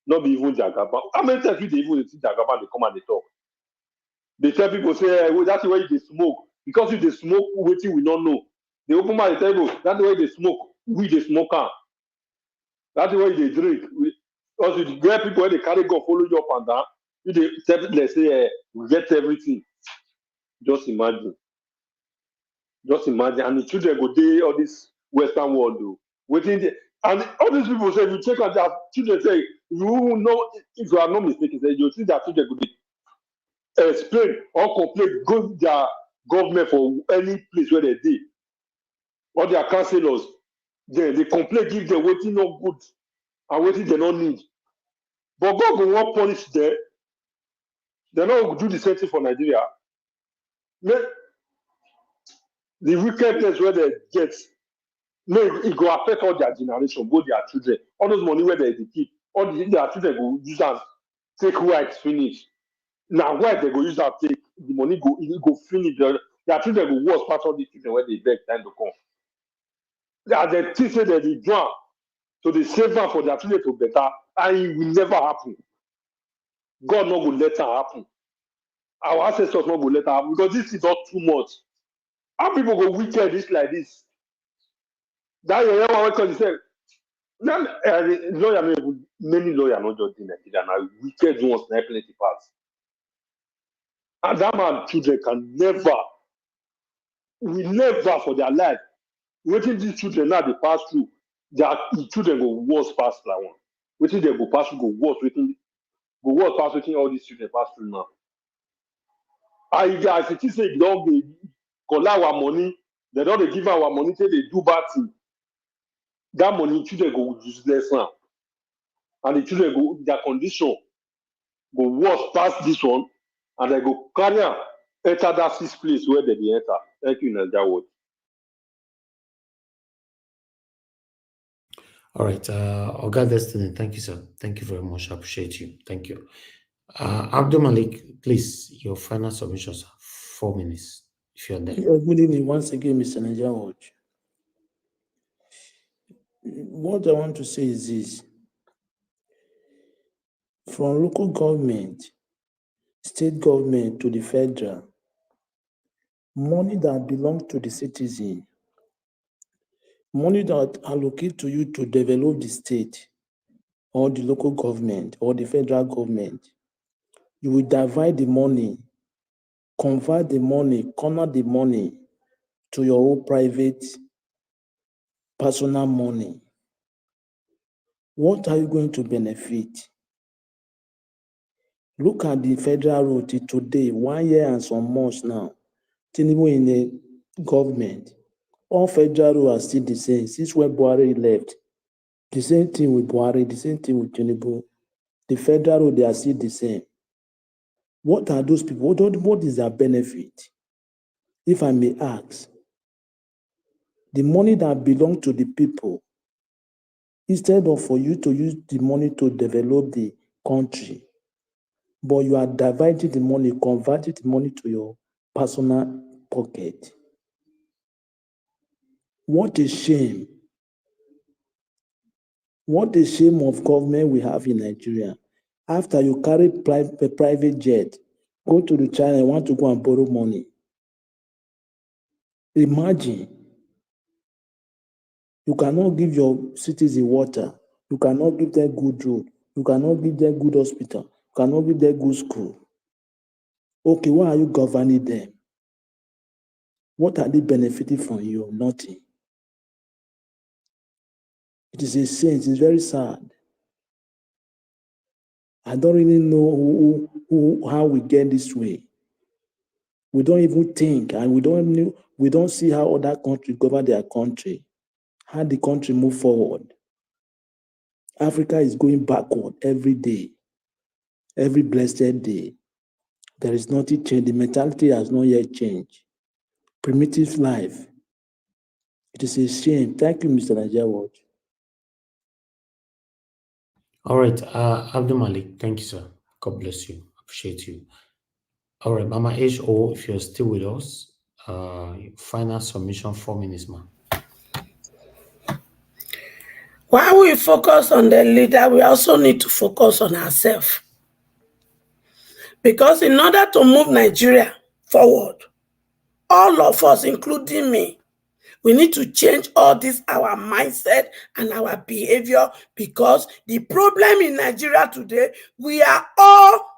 not be even Jagaba. How many times do they even see Jagaba they come and they talk? They tell people say, well, that's the way they smoke. Because if they smoke, waiting we don't know. They open my table, that's the way they smoke. We the smoker. That's the way they drink. Because if you get people where they carry gun, follow you up and down, they say, we get everything. Just imagine. And the children go there, all this Western world, though. And all these people say, if you check out their children, say, you know, if you are not mistaken, say, you see that children go there. Explain or complain, go to their government for any place where they did. Or their councillors, they complain, give them waiting not good and waiting they don't need. But God will not punish them. They're not do the same thing for Nigeria. The wickedness where they get, it go affect all their generation, both their children. All those money where they keep, all their children go use and take white finish. Now why they go use that take the money go finish their children go worse past all these children where they beg time to come. They think say that they drown, so they save them for their children to better, and it will never happen. God not will let it happen. Our ancestors not will let it happen because this is not too much. How people go wicked this like this? That young one because he said, lawyer many lawyers not just in Nigeria now wicked ones na plenty pass. And that man children can will never for their life. Waiting these children now they pass through, their children go worse past that one. Waiting they go pass through go worse. Waiting go work pass wetin all these children pass through now. As it is say, don't dey collect our money, they don't dey give our money till they do bad thing. That money, children go useless now. And the children go, their condition go worse past this one, and they go carry am enter that sixth place where they dey enter. Thank you, Naija word. All right, Oga Destiny, thank you, sir. Thank you very much. I appreciate you. Thank you. Abdul Malik, please, your final submissions, 4 minutes, if you're there. Good evening once again, Mr. Nigerian Watch. What I want to say is this. From local government, state government to the federal, money that belongs to the citizen, money that allocate to you to develop the state or the local government or the federal government, you will divide the money, convert the money, corner the money to your own private, personal money. What are you going to benefit? Look at the federal road today, 1 year and some months now. Tinubu in the government. All federal roads are still the same. Since when Buhari left, the same thing with Buhari, the same thing with Tinubu. The federal road, they are still the same. What are those people? What is their benefit? If I may ask, the money that belongs to the people, instead of for you to use the money to develop the country, but you are dividing the money, converting the money to your personal pocket. What a shame. What a shame of government we have in Nigeria. After you carry a private jet, go to the China and want to go and borrow money. Imagine, you cannot give your citizens water. You cannot give them good road. You cannot give them good hospital. You cannot give them good school. Okay, why are you governing them? What are they benefiting from you? Nothing. It is a shame. It is very sad. I don't really know how we get this way. We don't even think, and we don't see how other countries govern their country, how the country move forward. Africa is going backward every day, every blessed day. There is nothing changed. The mentality has not yet changed. Primitive life. It is a shame. Thank you, Mr. Nigeria Watch. All right, Abdul Malik, thank you, sir. God bless you. Appreciate you. All right, Mama H.O., if you're still with us, final submission, 4 minutes, ma'am. While we focus on the leader, we also need to focus on ourselves. Because in order to move Nigeria forward, all of us, including me, we need to change all this, our mindset and our behavior, because the problem in Nigeria today, we are all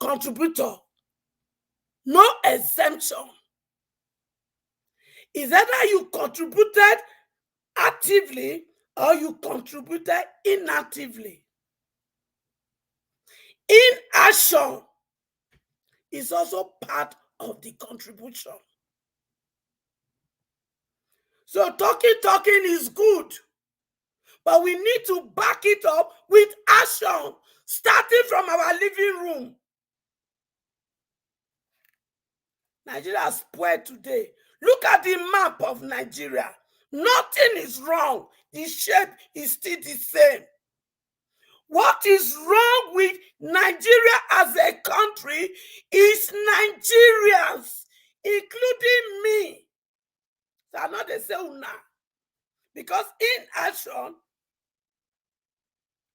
contributors. No exemption. Is either you contributed actively or you contributed inactively. Inaction is also part of the contribution. So talking is good, but we need to back it up with action, starting from our living room. Nigeria is spoiled today. Look at the map of Nigeria. Nothing is wrong. The shape is still the same. What is wrong with Nigeria as a country is Nigerians, including me. So I'm not the same now. Because inaction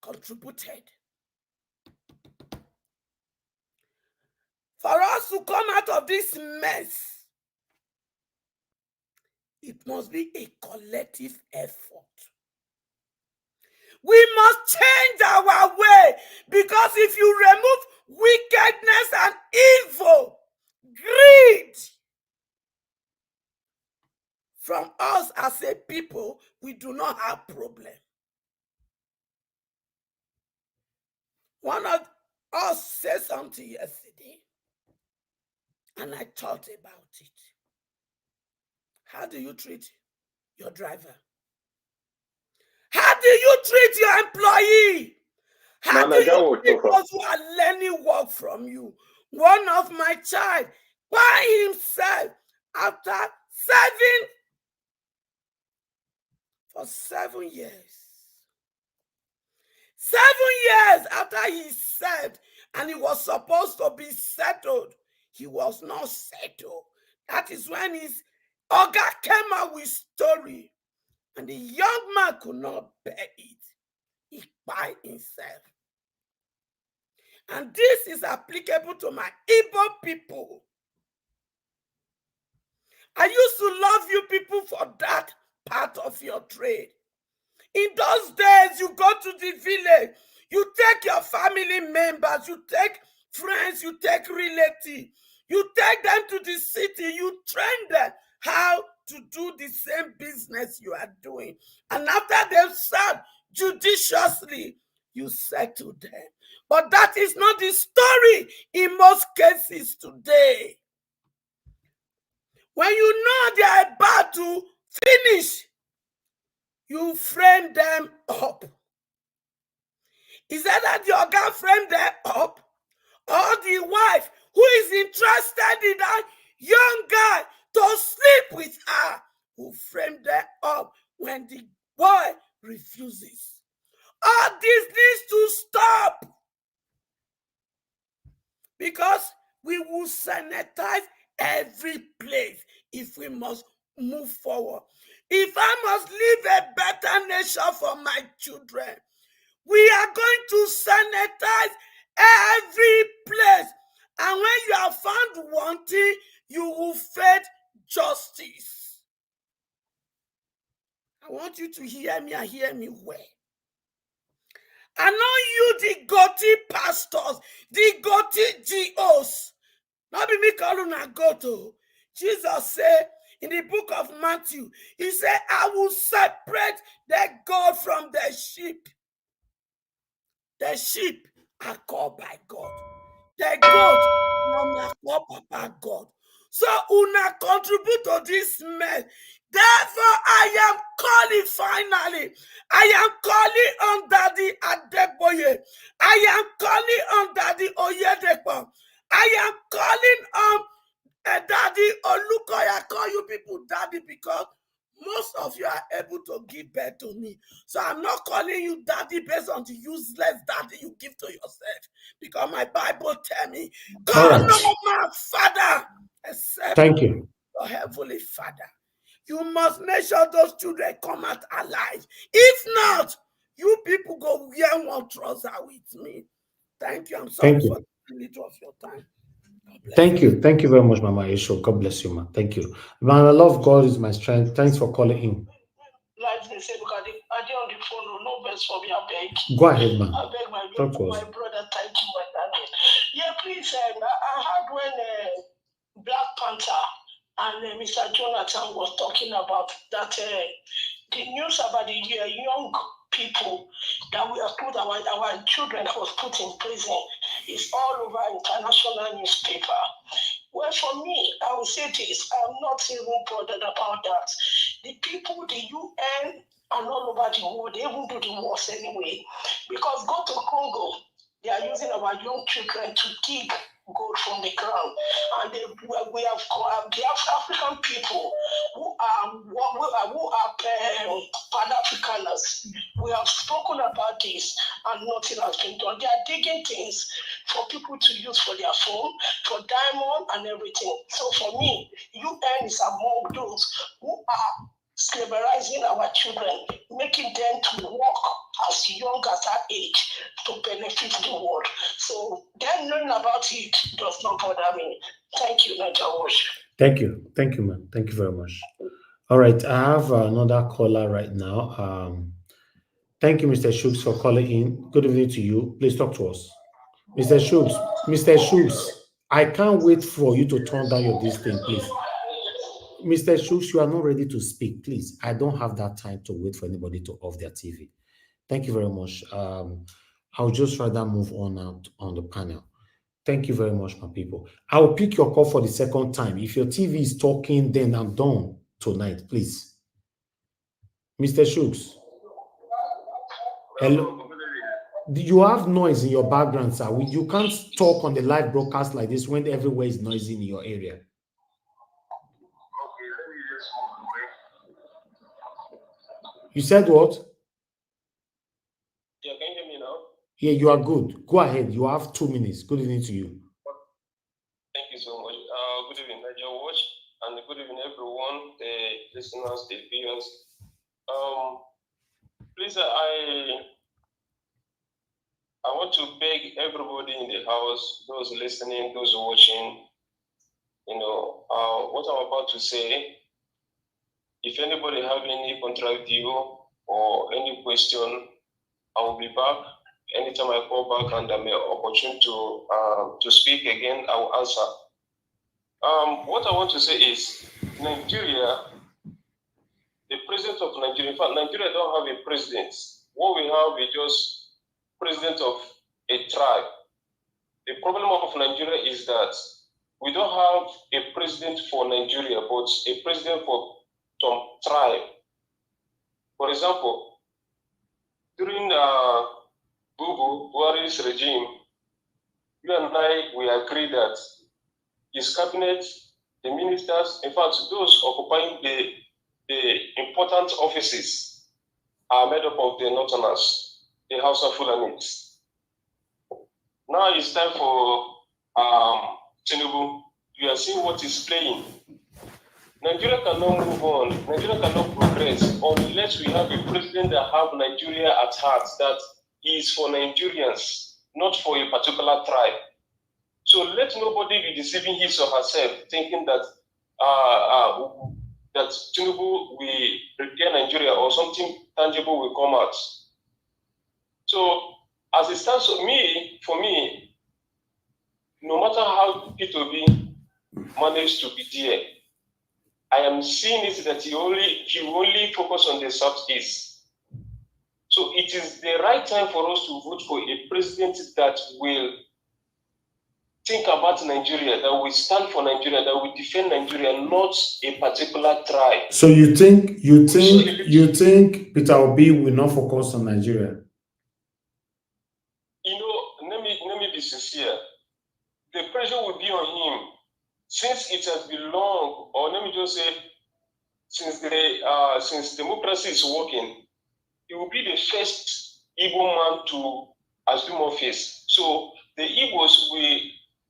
contributed. For us to come out of this mess, it must be a collective effort. We must change our way, because if you remove wickedness and evil, greed from us as a people, we do not have problem. I said something yesterday, and I thought about it. How do you treat your driver? How do you treat your employee? How do you treat those who are learning work from you? One of my child by himself after serving for 7 years. 7 years after he served and he was supposed to be settled, he was not settled. That is when his Oga came out with story and the young man could not bear it. He by himself. And this is applicable to my Igbo people. I used to love you people for that part of your trade. In those days, you go to the village, you take your family members, you take friends, you take relatives, you take them to the city, you train them how to do the same business you are doing. And after they've served judiciously, you settle them. But that is not the story in most cases today. When you know they are about to finish, you frame them up. Is that your girl framed them up? Or the wife who is interested in that young guy to sleep with her, who framed them up when the boy refuses? All this needs to stop. Because we will sanitize every place if we must move forward. If I must leave a better nation for my children, we are going to sanitize every place. And when you are found wanting, you will face justice. I want you to hear me and hear me well. I know you, the Goti pastors, the Goti GOs. Not be me calling a goto. Jesus said in the book of Matthew, he said, I will separate the goat from the sheep. The sheep are called by God. The goat are called by God. So una contribute to this mess. Therefore, I am calling finally. I am calling on Daddy Adeboye. I am calling on Daddy Oyedepo. I am calling on Daddy Olukoya. I call you people Daddy because most of you are able to give birth to me. So I'm not calling you daddy based on the useless daddy you give to yourself. Because my Bible tell me, call no man father except your heavenly Father. You must make sure those children come out alive. If not, you people go wear one trouser with me. Thank you. I'm sorry for the little of your time. Thank you. Thank you very much, Mama Isho. God bless you, ma. Thank you. Man, I love God is my strength. Thanks for calling in. Like they say, look at it. I did on the phone, no best for me, I beg. Go ahead, man. I beg my brother, thank you, my daddy. Yeah, please, I heard when Black Panther and Mr. Jonathan was talking about that the news about the young people that we have put, our children was put in prison is all over international newspaper. Well, for me, I will say this, I'm not even bothered about that. The people, the UN, and all over the world, they even do the wars anyway. Because go to Congo, they are using our young children to dig gold from the ground. And we have African people who are Pan-Africaners. We have spoken about this and nothing has been done. They are digging things for people to use for their phone, for diamond and everything. So for me, UN is among those who are slaverizing our children, making them to work as young as that age to benefit the world. So them knowing about it does not bother me. Thank you, Naija Wash. Thank you. Thank you, man. Thank you very much. All right. I have another caller right now. Thank you, Mr. Shooks, for calling in. Good evening to you. Please talk to us. Mr. Shooks, I can't wait for you to turn down this thing, please. Mr. Shooks, you are not ready to speak, please. I don't have that time to wait for anybody to off their TV. Thank you very much. I'll just rather move on out on the panel. Thank you very much, my people. I will pick your call for the second time. If your TV is talking, then I'm done tonight, please. Mr. Shooks. Hello. You have noise in your background, sir. You can't talk on the live broadcast like this when everywhere is noisy in your area. Okay, let me just move away. You said what? Yeah, can you hear me now? Yeah, you are good. Go ahead. You have 2 minutes. Good evening to you. Thank you so much. Good evening, Nigeria Watch, and good evening, everyone, the listeners, the viewers. Please, I want to beg everybody in the house, those listening, those watching, what I'm about to say. If anybody have any contrary view or any question, I will be back. Anytime I call back and I'm opportunity to speak again, I will answer. What I want to say is, Nigeria, the president of Nigeria, in fact, Nigeria don't have a president. What we have is just president of a tribe. The problem of Nigeria is that we don't have a president for Nigeria, but a president for some tribe. For example, during Buhari's regime, you and I, we agree that his cabinet, the ministers, in fact, those occupying the important offices are made up of the Northerners, the House of Fulanis. Now it's time for Tinubu. You are seeing what is playing. Nigeria cannot move on. Nigeria cannot progress unless we have a president that have Nigeria at heart, that is for Nigerians, not for a particular tribe. So let nobody be deceiving his or herself, thinking that that Tinubu will repair Nigeria or something tangible will come out. So as it stands for me, no matter how P2B managed to be there, I am seeing it that he only focus on the Southeast. So it is the right time for us to vote for a president that will think about Nigeria, that will stand for Nigeria, that will defend Nigeria, not a particular tribe. So you think Peter Obi will not focus on Nigeria? Let me be sincere. The pressure will be on him. Since it has been long, or let me just say, since democracy is working, he will be the first Igbo man to assume office. So the Igbos will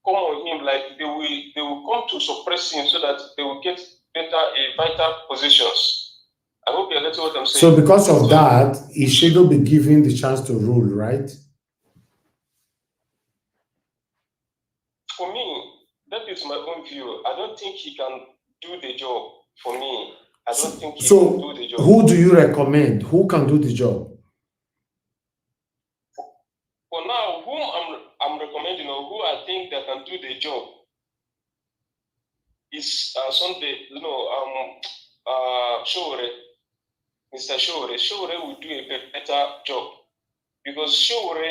come on him, like they will come to suppress him so that they will get better positions. I hope you understand what I'm saying. So because of that, he shouldn't be given the chance to rule, right? For me, that is my own view. I don't think he can do the job. For me, I don't think he can do the job. Who do you recommend? Who can do the job? For now, whom I'm recommending or who I think that can do the job is Sunday, Shore, Mr. Shore. Shore will do a better job because Shore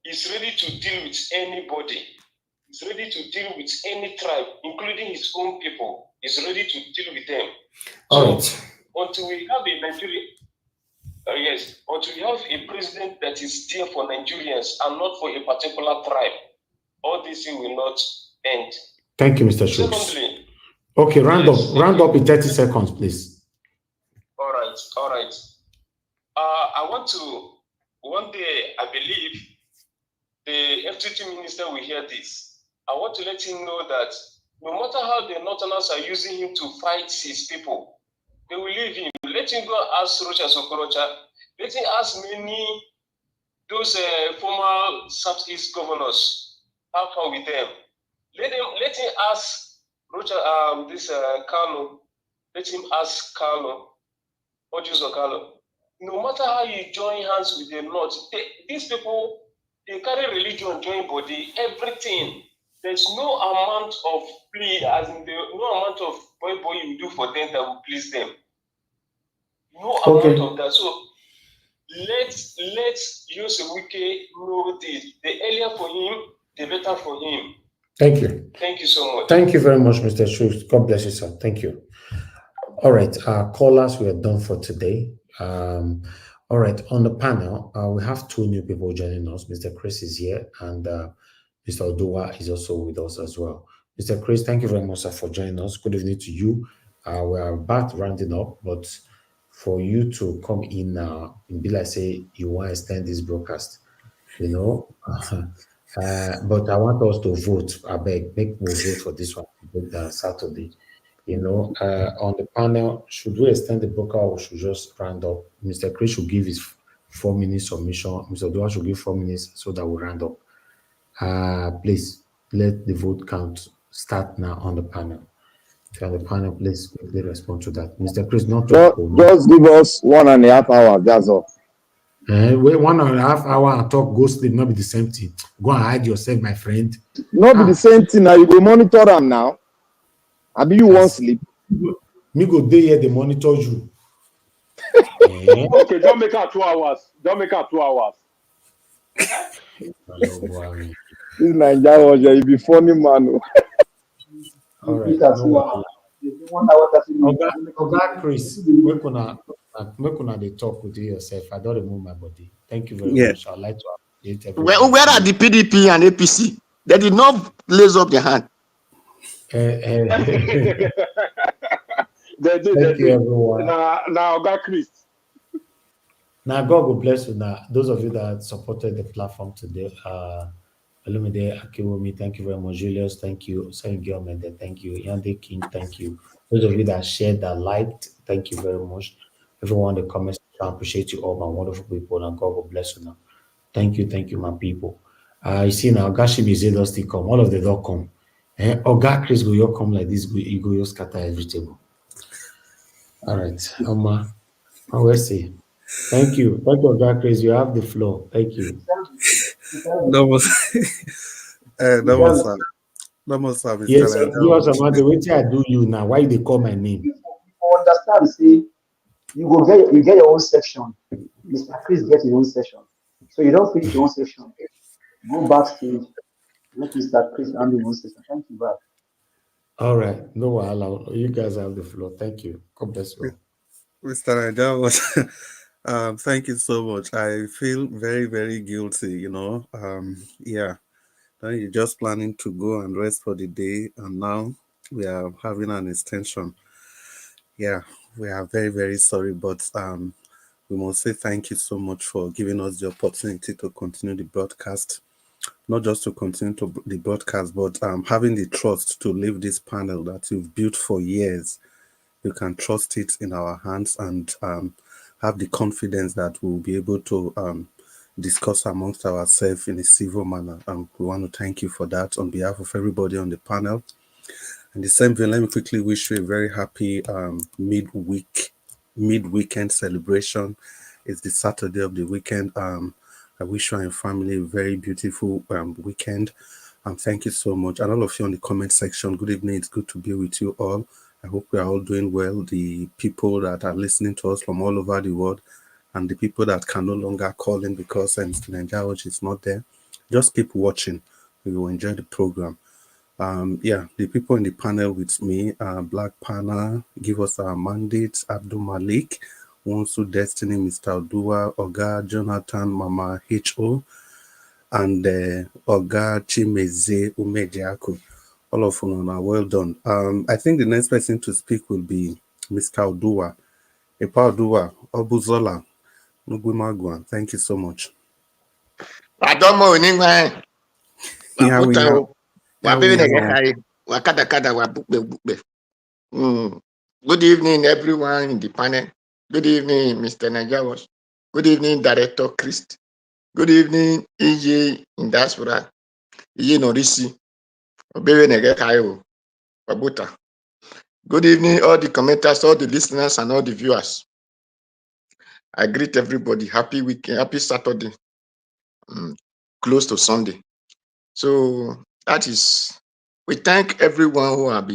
is ready to deal with anybody. He's ready to deal with any tribe, including his own people. He's ready to deal with them. All right. Until we have a Nigeria, until we have a president that is there for Nigerians and not for a particular tribe, all this thing will not end. Thank you, Mr. Schultz. Secondly, okay, round up in 30 seconds, please. All right. I want to, one day, I believe the FTT minister will hear this. I want to let him know that no matter how the Northerners are using him to fight his people, they will leave him. Let him go and ask Rocha Sokorocha. Let him ask those former Southeast governors. How far with them? Let him ask Rocha, Carlo. Let him ask Carlo, Ojuso Carlo. No matter how you join hands with the North, these people, they carry religion, join body, everything. There's no amount of plea, as in no amount of boy you do for them that will please them. No amount of that. So let's use Wiki know this. The earlier for him, the better for him. Thank you. Thank you so much. Thank you very much, Mr. Schultz. God bless you, sir. Thank you. All right, callers, we are done for today. All right, on the panel, we have two new people joining us. Mr. Chris is here, and Mr. Odua is also with us as well. Mr. Chris, thank you very much, sir, for joining us. Good evening to you. We are about rounding up, but for you to come in now and be like, say, you want to extend this broadcast, you know. But I want us to vote. I beg, make we vote for this one, Saturday. You know, on the panel, should we extend the broker or should we just round up? Mr. Chris should give his 4 minutes submission. Mr. Dua should give 4 minutes so that we round up. Please let the vote count start now on the panel. If you're on the panel, please quickly respond to that. Mr. Chris, not to just give us 1.5 hours, that's all. Wait 1.5 hours and talk, go sleep, not be the same thing. Go and hide yourself, my friend. Not be the same thing now. You go monitor them now. Abi you won't sleep. Me go there here, they monitor you. Okay, don't make out 2 hours. Don't make out 2 hours. This Nigeria was you be funny man. All right. No, Oga Chris, make una dey talk with you yourself. I don't remove my body. Thank you very much. I'd like to appreciate everyone. Where are the PDP and APC? They did not raise up their hand. Thank you, everyone. Now, Oga Chris. Now, God will bless you. Now, those of you that supported the platform today, Olumide Akiwomi, thank you very much. Julius, thank you. Saint Gilman, thank you. Yande King, thank you. Those of you that shared, that liked, thank you very much. Everyone in the comments, I appreciate you all, my wonderful people, and God will bless you now. Thank you, my people. You see now, Gashibi Zedo still come. All of them don't come. Oga Chris go, you come like this, you go, you scatter every table. All right, Oma, I will see. Thank you, Oga Chris. You have the floor. Thank you. That was Mr. Yes, you also want to wait till I do you now. Why they call my name? You understand, see, you get your own section. Mr. Chris gets his own section. So you don't finish your own section. Go backstage, let Mr. Chris handle his own section. Thank you, bye. All right, no wahala. You guys have the floor. Thank you. God bless you. Mr. Naija, thank you so much. I feel very, very guilty, yeah. You're just planning to go and rest for the day, and now we are having an extension. Yeah, we are very, very sorry, but we must say thank you so much for giving us the opportunity to continue the broadcast. Not just to continue the broadcast, but having the trust to leave this panel that you've built for years. You can trust it in our hands and have the confidence that we'll be able to discuss amongst ourselves in a civil manner. We want to thank you for that on behalf of everybody on the panel. And the same thing, let me quickly wish you a very happy mid-weekend celebration. It's the Saturday of the weekend. I wish you and your family a very beautiful weekend. Thank you so much. And all of you on the comment section, good evening. It's good to be with you all. I hope we are all doing well. The people that are listening to us from all over the world and the people that can no longer call in because Nigeria is not there, just keep watching. We will enjoy the program. The people in the panel with me, Black Pana, Give Us Our Mandate, Abdul Malik, Wonsu Destiny, Mr. Odua, Oga Jonathan, Mama H.O., and Oga Chimeze Umejiaku. All of them are well done. I think the next person to speak will be Mr. Odua. Epa Odua, Obuzola, Nugumagwan. Thank you so much. I don't know anything. Good evening, everyone in the panel. Good evening, Mr. Najawas. Good evening, Director Chris. Good evening, EJ in diaspora. EJ Norisi. Good evening, all the commenters, all the listeners, and all the viewers. I greet everybody. Happy weekend, happy Saturday, close to Sunday. So that is, we thank everyone who have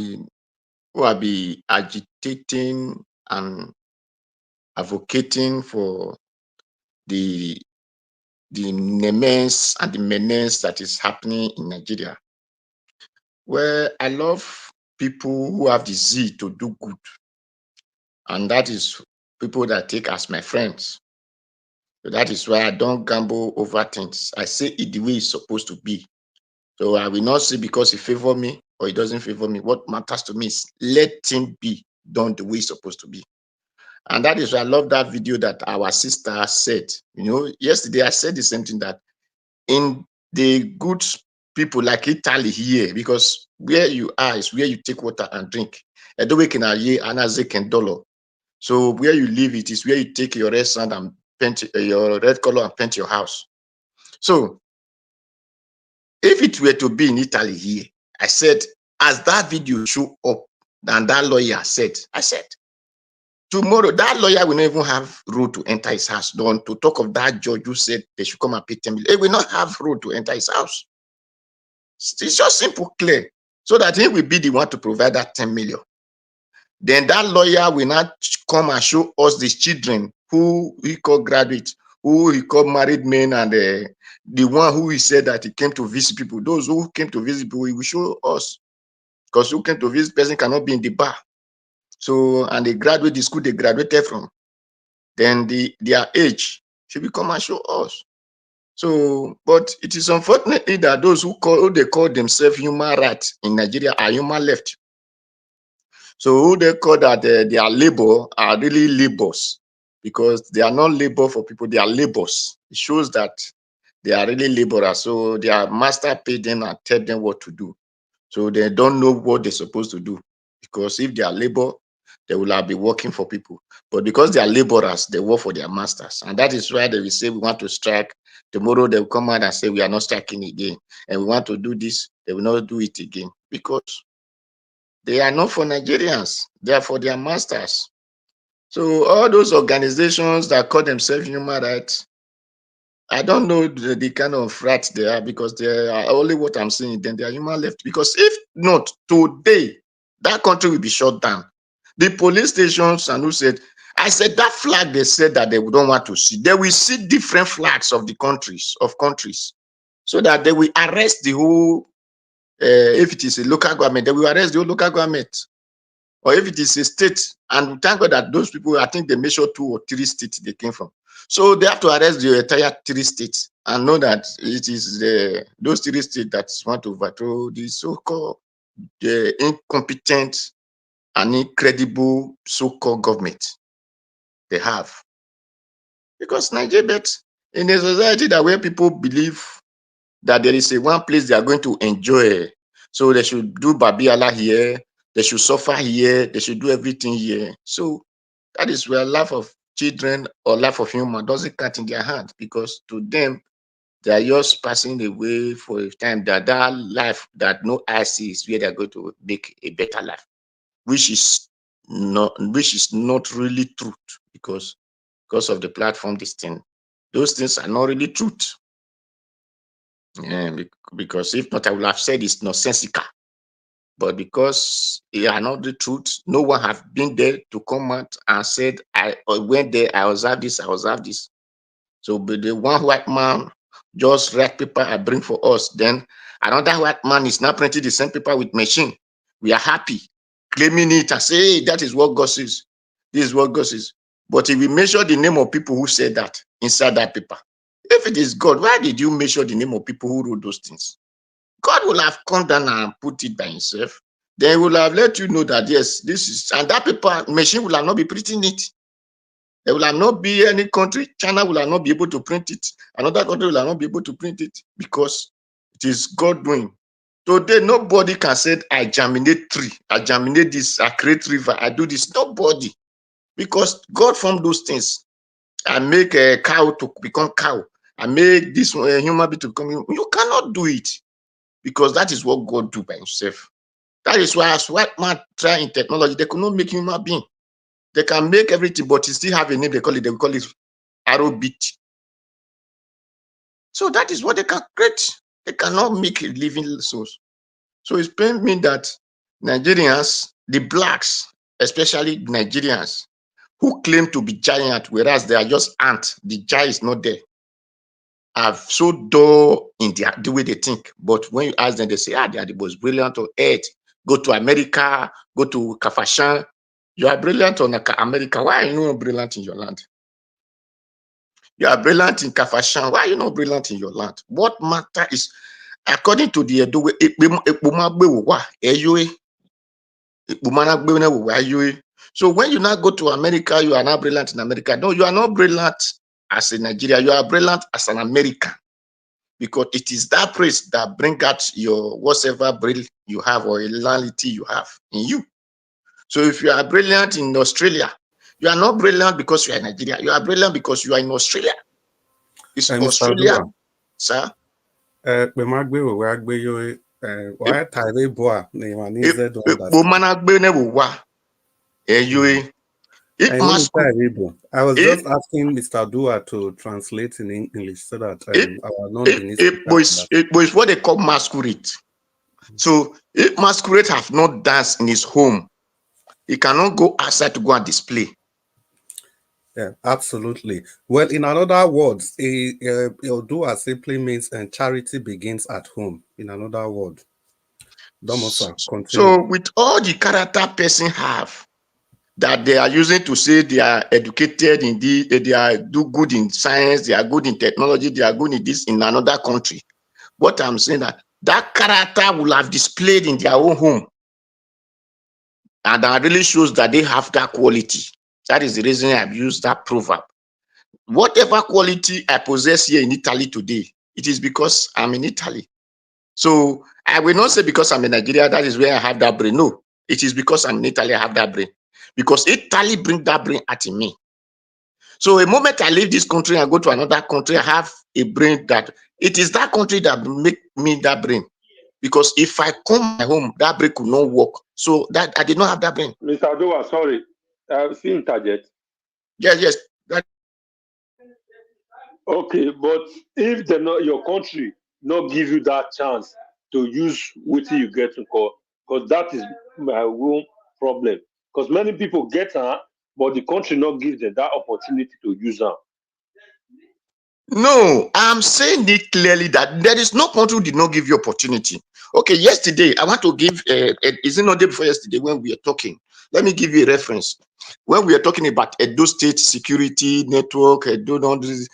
been agitating and advocating for the menace and the menace that is happening in Nigeria. Well, I love people who have the zeal to do good, and that is people that take as my friends. So that is why I don't gamble over things. I say it the way it's supposed to be. So I will not say because he favor me or he doesn't favor me. What matters to me is let him be done the way it's supposed to be. And that is why I love that video that our sister said. You know, yesterday I said the same thing, that in the good people like Italy here, because where you are is where you take water and drink. So where you live, it is where you take your red sand and paint your red color and paint your house. So if it were to be in Italy here, I said, as that video show up and that lawyer said, I said, tomorrow that lawyer will not even have road to enter his house. Don't to talk of that judge who said they should come and pay 10 million. He will not have road to enter his house. It's just simple, clear. So that he will be the one to provide that 10 million. Then that lawyer will not come and show us these children who he called graduates, who he called married men, and the one who he said that he came to visit people. Those who came to visit people, he will show us. Because who came to visit person cannot be in the bar. So, and they graduate the school they graduated from. Then their age should be come and show us. So, but it is unfortunately that those who they call themselves human rights in Nigeria are human left. So who they call that they are labor are really labors, because they are not labor for people, they are labors. It shows that they are really laborers. So their master paid them and tell them what to do. So they don't know what they're supposed to do, because if they are labor, they will have been working for people. But because they are laborers, they work for their masters. And that is why they will say we want to strike. Tomorrow they will come out and say we are not striking again. And we want to do this, they will not do it again. Because they are not for Nigerians, they are for their masters. So all those organizations that call themselves human rights, I don't know the kind of rights they are, because they are only what I'm saying, then they are human left. Because if not, today, that country will be shut down. The police stations, and who said, I said that flag they said that they don't want to see. They will see different flags of the countries, so that they will arrest the whole, if it is a local government, they will arrest the whole local government. Or if it is a state, and thank God that those people, I think they measure 2 or 3 states they came from. So they have to arrest the entire 3 states and know that it is those 3 states that want to overthrow the so-called incompetent and incredible so-called government they have. Because Nigeria, in a society that where people believe that there is a one place they are going to enjoy, so they should do Babiala here, they should suffer here, they should do everything here. So that is where life of children or life of human doesn't count in their hand, because to them, they are just passing away for a time. That life that no eye sees is where they are going to make a better life, which is not really truth, because of the platform, those things are not really truth. Yeah, because if not, I would have said it's nonsensical. But because they are not the truth, no one have been there to come out and said, I went there, I observed this, I observed this. So but the one white man just write paper and bring for us. Then another white man is now printing the same paper with machine. We are happy, claiming it and say, hey, that is what God says. This is what God says. But if we measure the name of people who said that inside that paper, if it is God, why did you measure the name of people who wrote those things? God will have come down and put it by himself. Then he will have let you know that, yes, this is, and that paper machine will have not be printing it. There will have not be any country, China will have not be able to print it. Another country will have not be able to print it, because it is God doing. Today, nobody can say, I germinate tree, I germinate this, I create river, I do this. Nobody. Because God formed those things. I make a cow to become cow. I make this human being to become human. You cannot do it, because that is what God do by himself. That is why as white man try in technology, they could not make human being. They can make everything, but it still have a name. They call it arrow beat. So that is what they can create. They cannot make living souls. So it's pain me that Nigerians, the blacks, especially Nigerians, who claim to be giant, whereas they are just ants. The giant is not there. Are so dull in the way they think. But when you ask them, they say, they are the most brilliant on earth. Go to America, go to Kafashan. You are brilliant on America. Why are you not brilliant in your land? You are brilliant in Kafashan. Why are you not brilliant in your land? What matter is, according to the so when you now go to America, you are not brilliant in America. No, you are not brilliant as a Nigerian. You are brilliant as an American. Because it is that praise that bring out your whatever brilliance you have or reality you have in you. So if you are brilliant in Australia, you are not brilliant because you are in Nigeria. You are brilliant because you are in Australia. It's Australia, sir. I was just asking Mr. Dua to translate in English so that our non-Benin it is what they call masquerade. So if masquerade have not danced in his home, he cannot go outside to go and display. Yeah, absolutely. Well, in other words, Dua simply means charity begins at home. In another word. So with all the character person have that they are using to say they are educated in they are do good in science, they are good in technology, they are good in this in another country. What I'm saying that character will have displayed in their own home. And that really shows that they have that quality. That is the reason I've used that proverb. Whatever quality I possess here in Italy today, it is because I'm in Italy. So I will not say because I'm in Nigeria, that is where I have that brain. No, it is because I'm in Italy, I have that brain. Because Italy brings that brain out in me. So the moment I leave this country and go to another country, I have a brain that it is that country that make me that brain. Because if I come home, that brain could not work. So that I did not have that brain. Mr. Doa, sorry. See interjet. Yes. Okay, but if your country not give you that chance to use what you get to call, because that is my own problem. Because many people get her, but the country not give them that opportunity to use her. No, I'm saying it clearly that there is no country who did not give you opportunity. Okay, yesterday, I want to give, is it not day before yesterday when we are talking? Let me give you a reference. When we are talking about Edo State Security Network, this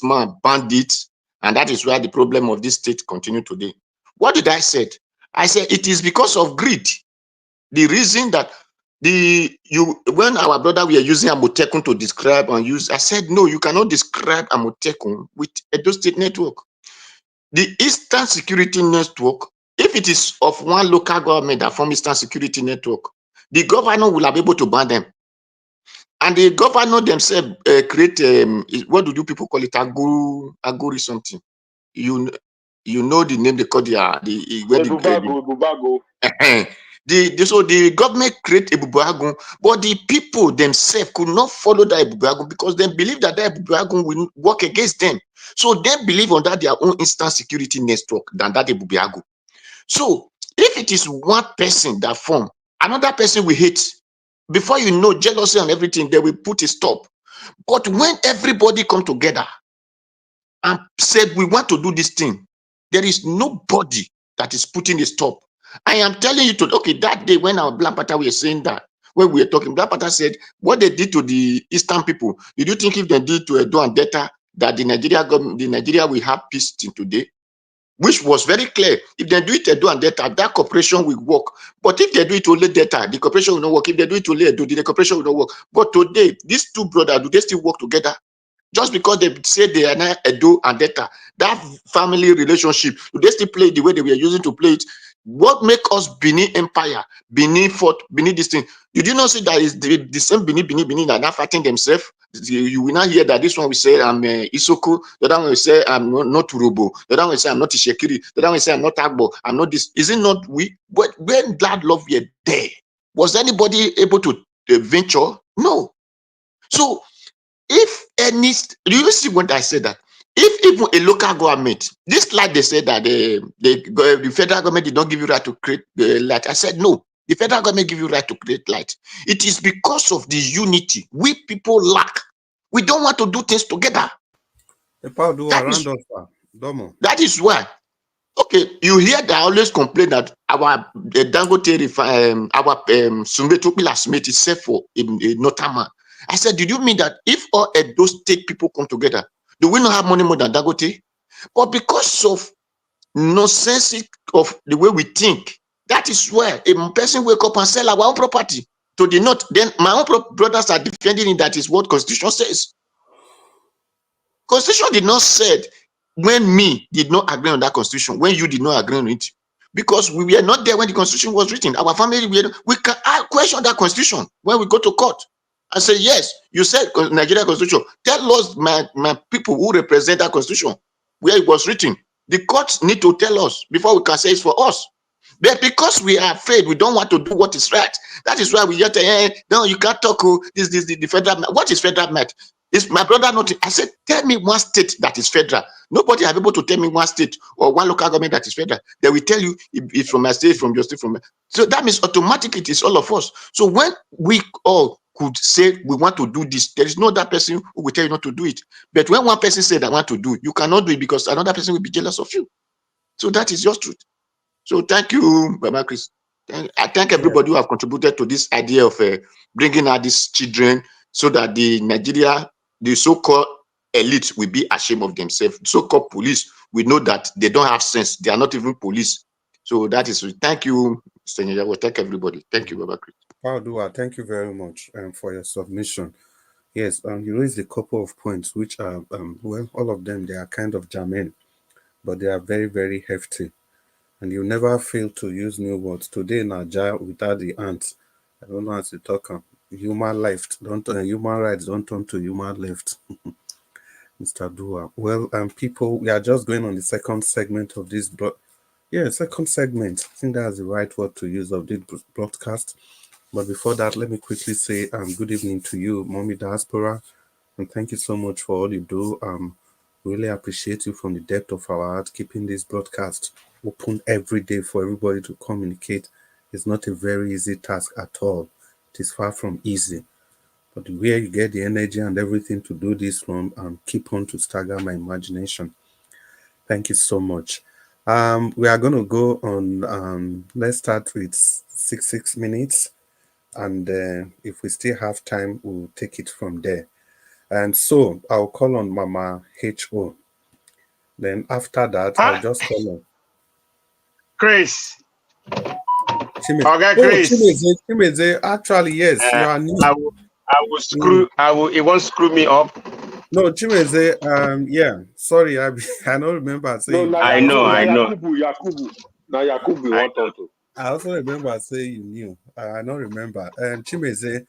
man banned it, and that is why the problem of this state continue today. What did I say? I said it is because of greed. The reason that when our brother we are using Amotekun to describe and use, I said no, you cannot describe Amotekun with Edo State Network. The Eastern Security Network, if it is of one local government that form Eastern Security Network, the governor will be able to ban them. And the governor themselves create what do you people call it? Aguri something. You know the name they call Bubago. So the government create Ebubuagun, but the people themselves could not follow that Ebubuagun because they believe that Ebubuagun will work against them. So they believe under their own instant security network than that Ebubuagun. So if it is one person that form, another person will hate. Before you know, jealousy and everything, they will put a stop. But when everybody come together and said, we want to do this thing, there is nobody that is putting a stop. I am telling you that day when our Black Panther were saying that, when we were talking, Black Panther said, what they did to the Eastern people, did you think if they did to Edo and Delta, that the Nigeria will have peace till today? Which was very clear. If they do it Edo and Delta, that cooperation will work. But if they do it only Delta, the cooperation will not work. If they do it only Edo, the cooperation will not work. But today, these two brothers, do they still work together? Just because they say they are not Edo and Delta, that family relationship, do they still play the way they were using to play it? What make us Benin Empire, Benin fought, Benin this thing? Did you not see that is the same Benin that are fighting themselves? You will not hear that this one will say I'm Isoko, the other one will say I'm not Urobo, the other one will say I'm not Ishekiri, the other one will say I'm not Agbo, I'm not this. Is it not we? But when that love were there, was anybody able to venture? No. So if any, do you see what I said that? If even a local government, this like they said that the federal government did not give you right to create the light. I said no. The federal government give you right to create light. It is because of the unity we people lack. We don't want to do things together. That is why. Okay, you hear that I always complain that our Dangote our Sumbetopila Smith is set for in Notama. I said, did you mean that if all those state people come together, do we not have money more than Dangote? But because of nonsense of the way we think, that is where a person wake up and sell our own property to the north. Then my own brothers are defending it. That is what Constitution says. Constitution did not say when me did not agree on that Constitution, when you did not agree on it, because we were not there when the Constitution was written. Our family, we can question that Constitution when we go to court and say, yes, you said Nigeria Constitution. Tell us, my people who represent that Constitution, where it was written. The courts need to tell us before we can say it's for us. But because we are afraid, we don't want to do what is right. That is why we just no, you can't talk. The federal. What is federal might? Is my brother not? I said, tell me one state that is federal. Nobody have able to tell me one state or one local government that is federal. They will tell you it's from my state, from your state, from my. So that means automatically it is all of us. So when we all could say we want to do this, there is no other person who will tell you not to do it. But when one person said I want to do it, you cannot do it because another person will be jealous of you. So that is just truth. So thank you, Baba Chris. I thank everybody who have contributed to this idea of bringing out these children so that the so-called elite will be ashamed of themselves. So-called police, we know that they don't have sense. They are not even police. So that is, thank you, Mr. Nyawo. Thank everybody. Thank you, Baba Chris. Paudua, thank you very much for your submission. Yes, you raised a couple of points, which are, well, all of them, they are kind of germane, but they are very, very hefty. And you never fail to use new words. Today, Naja, without the ants, I don't know how to talk. Human life, human rights don't turn to human left. Mr. Dua. Well, people, we are just going on the second segment of this second segment. I think that's the right word to use of this broadcast. But before that, let me quickly say good evening to you, Mommy Diaspora, and thank you so much for all you do. Really appreciate you from the depth of our heart, keeping this broadcast open every day for everybody to communicate. It's not a very easy task at all. It is far from easy. But the way you get the energy and everything to do this from, keep on to stagger my imagination. Thank you so much. We are going to go on, let's start with 6 minutes. And if we still have time, we'll take it from there. And so I'll call on Mama H.O. Then after that, I'll just call on Chris. Chimeze, actually, yes, you are new. It won't screw me up. No, Chimeze, yeah, sorry, I don't remember saying. No, I know. Yakubu. Now Yakubu want to. I also remember saying you knew. I don't remember. And Chimeze,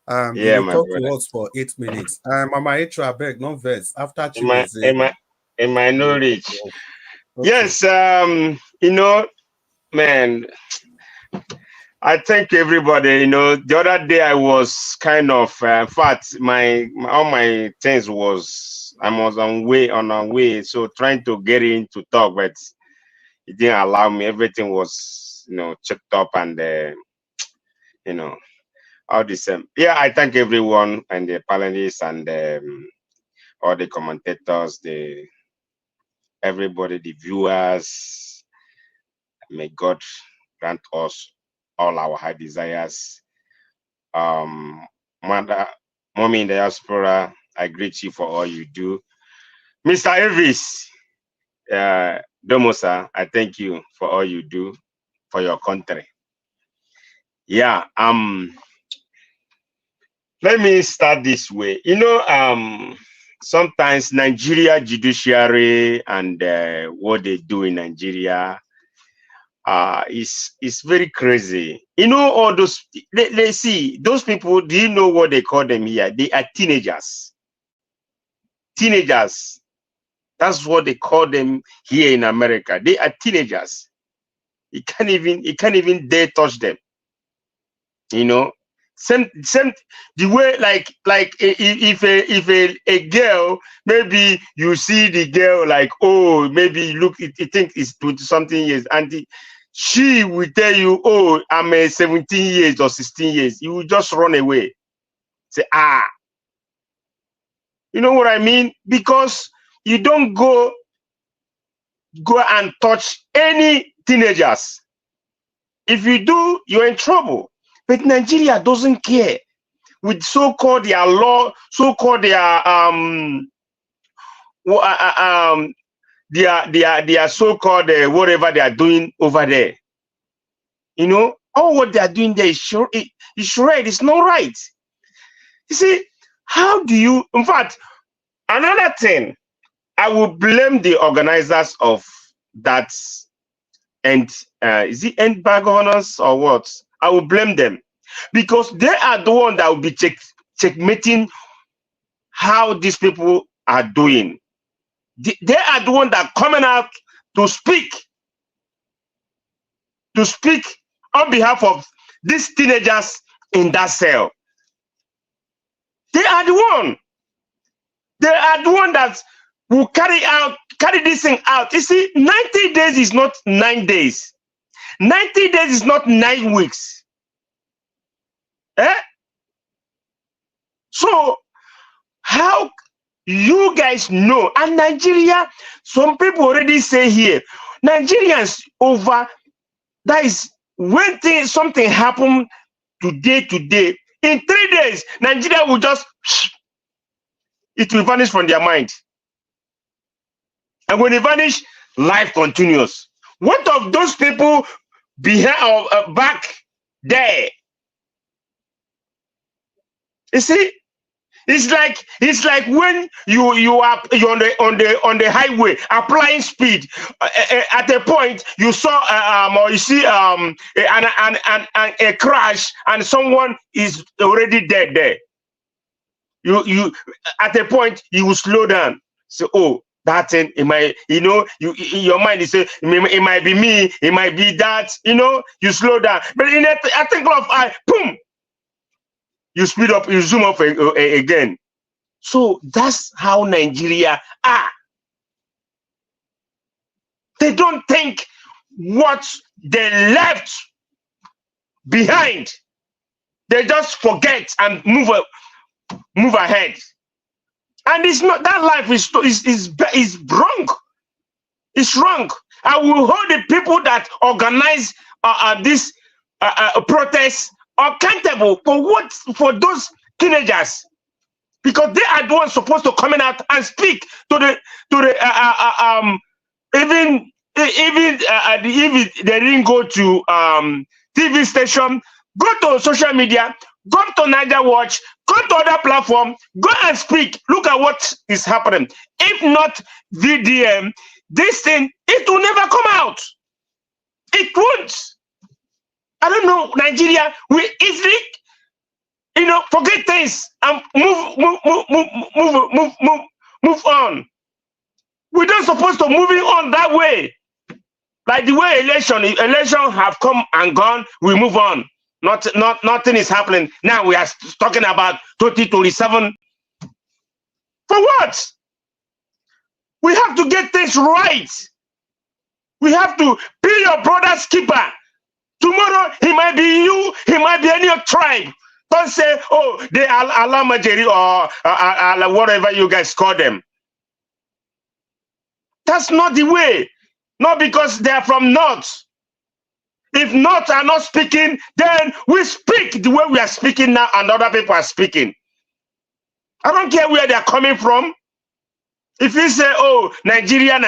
yeah, you will talk to us for 8 minutes. Mama H.O. I beg, no verse. After Chimeze. In my knowledge. Okay. Yes, man, I thank everybody. The other day I was kind of, in fact, all my things I was on our way, so trying to get in to talk, but it didn't allow me. Everything was, checked up and, all the same. Yeah, I thank everyone and the panelists and all the commentators, everybody, the viewers. May God grant us all our high desires. Mommy in the diaspora, I greet you for all you do. Mr. Elvis, Domosa, I thank you for all you do for your country. Yeah, let me start this way. Sometimes Nigeria judiciary and what they do in Nigeria is very crazy. All those, let's see, those people, do you know what they call them here? They are teenagers. Teenagers. That's what they call them here in America. They are teenagers. You can't even dare touch them. Same the way like if a girl, maybe you see the girl like, oh, maybe look, you think it's 20 something years, and she will tell you, oh, I'm 17 years or 16 years. You will just run away. Say, you know what I mean? Because you don't go and touch any teenagers. If you do, you're in trouble. But Nigeria doesn't care. With so-called their law, so-called their so-called whatever they are doing over there. You know, all what they are doing there is sure it's right. It's not right. You see, how do you? In fact, another thing, I will blame the organizers of that, and is it end bag honors or what? I will blame them because they are the one that will be checkmating how these people are doing. They are the one that are coming out to speak on behalf of these teenagers in that cell. They are the one. They are the one that will carry this thing out. You see, 90 days is not 9 days. 90 days is not 9 weeks. So how you guys know? And Nigeria, some people already say here, Nigerians over, that is when something happen today, in 3 days, Nigeria will just, it will vanish from their mind. And when it vanish, life continues. What of those people behind or back there? You see, it's like when you are on the highway applying speed. At a point you saw or you see a crash and someone is already dead there. You at a point you will slow down. So that thing, it might, you know, your mind is saying it might be me, it might be that, you know, you slow down. But in a twinkle of eye, boom, you speed up, you zoom up again. So that's how Nigeria are. They don't think what they left behind. They just forget and move ahead. And it's not, that life is wrong. It's wrong. I will hold the people that organize this protest accountable for those teenagers, because they are the ones supposed to come out and speak to the even if they didn't go to TV station, go to social media, go to Niger Watch, go to other platform, go and speak. Look at what is happening. If not VDM, this thing, it will never come out. It won't. I don't know, Nigeria, we easily, you know, forget things and move on. We're not supposed to moving on that way. Like the way election have come and gone, we move on. Nothing is happening. Now we are talking about 2027. For what? We have to get things right. We have to be your brother's keeper. Tomorrow he might be you, he might be any tribe. Don't say, oh, they are Alamajeri or whatever you guys call them. That's not the way. Not because they are from North. If North are not speaking, then we speak the way we are speaking now and other people are speaking. I don't care where they are coming from. If you say, oh, Nigeria,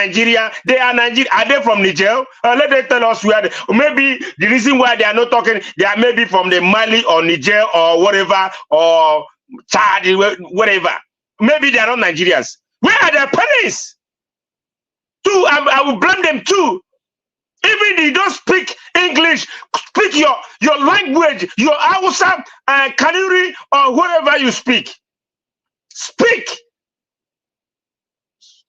they are Nigeria. Are they from Niger? Let them tell us where they, maybe the reason why they are not talking, they are maybe from the Mali or Niger or whatever, or Chad, whatever. Maybe they are not Nigerians. Where are their parents? Too, I will blame them too. Even if you don't speak English, speak your language, your Hausa, Kanuri, or whatever you speak. Speak.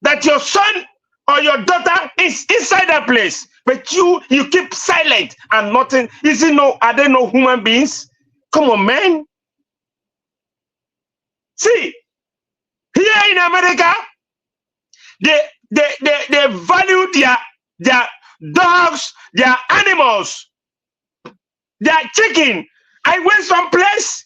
That your son or your daughter is inside that place, but you keep silent and nothing. Are they no human beings? Come on, man. See, here in America, they value their dogs, They are animals. They are chicken. I went someplace.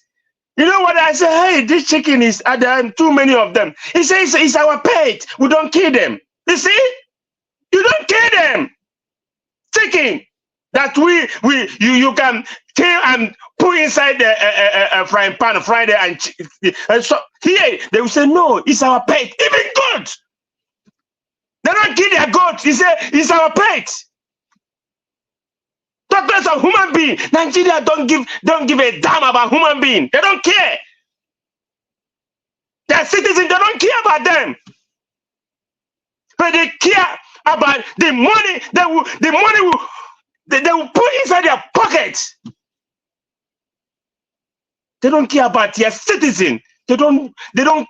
You know what I say? Hey, this chicken is, there are too many of them. He says it's our pet. We don't kill them. You see? You don't kill them. Chicken that you can kill and put inside the frying pan, fry it, and so here they will say no, it's our pet. Even goat, they don't kill their goat. He say it's our pet. Talk less of human being. Nigeria don't give a damn about human being. They don't care. Their citizens, they don't care about them, but they care about the money. They will put inside their pockets. They don't care about their citizen. They don't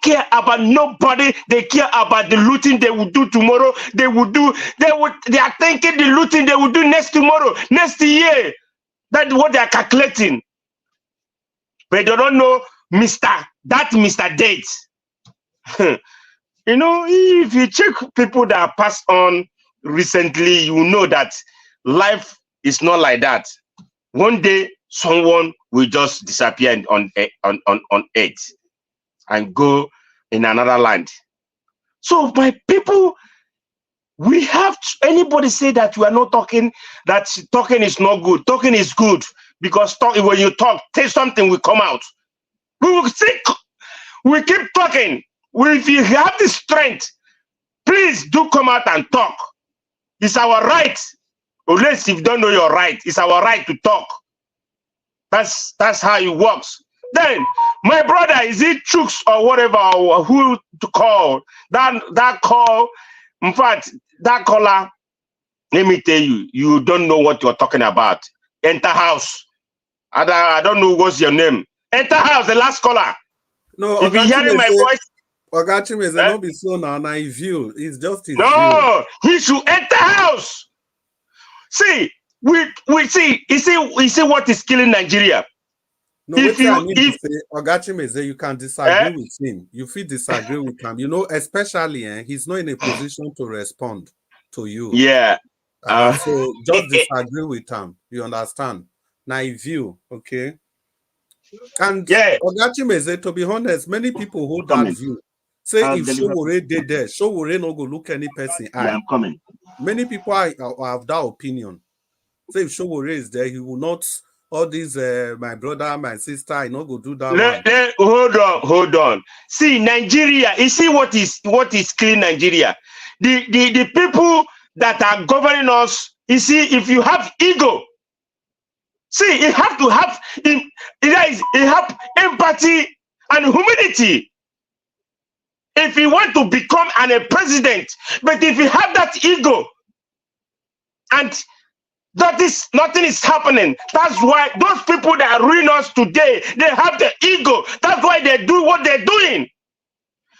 care about nobody. They care about the looting they will do tomorrow. They are thinking the looting they will do next tomorrow, next year. That's what they are calculating. But they don't know Mr. Date. You know, if you check people that passed on recently, you know that life is not like that. One day, someone will just disappear on Earth and go in another land. So, my people, we have to, anybody say that we are not talking, that talking is not good. Talking is good because when you talk, say something will come out. We will think, we keep talking. If you have the strength, please do come out and talk. It's our right. Unless you don't know your right, it's our right to talk. That's how it works. Then, my brother, is it Chooks or whatever, or who to call? That call, in fact, that caller, let me tell you, you don't know what you're talking about. Enter house. I don't know what's your name. Enter house, the last caller. No, if you're hearing my voice, Ogachim is not be so now. View. It's just his no, view. He should enter house. See, we see. You see what is killing Nigeria. No, if to say, Ogachim is you can disagree with him. You feel disagree with him. You know, especially he's not in a position to respond to you. Yeah. So just disagree with him. You understand? Now view, okay. And yeah, Ogachim, to be honest, many people hold that view. Say if Showore did there, Showore no go look any person. Yeah, I'm coming. Many people have that opinion. Say if Showore is there, he will not. All these, my brother, my sister, I no go do that. Hold on. See, Nigeria. You see what is killing Nigeria. The people that are governing us. You see, if you have ego, see, you have to have empathy and humility. If you want to become a president, but if you have that ego and nothing is happening, that's why those people that ruin us today, they have the ego. That's why they do what they're doing.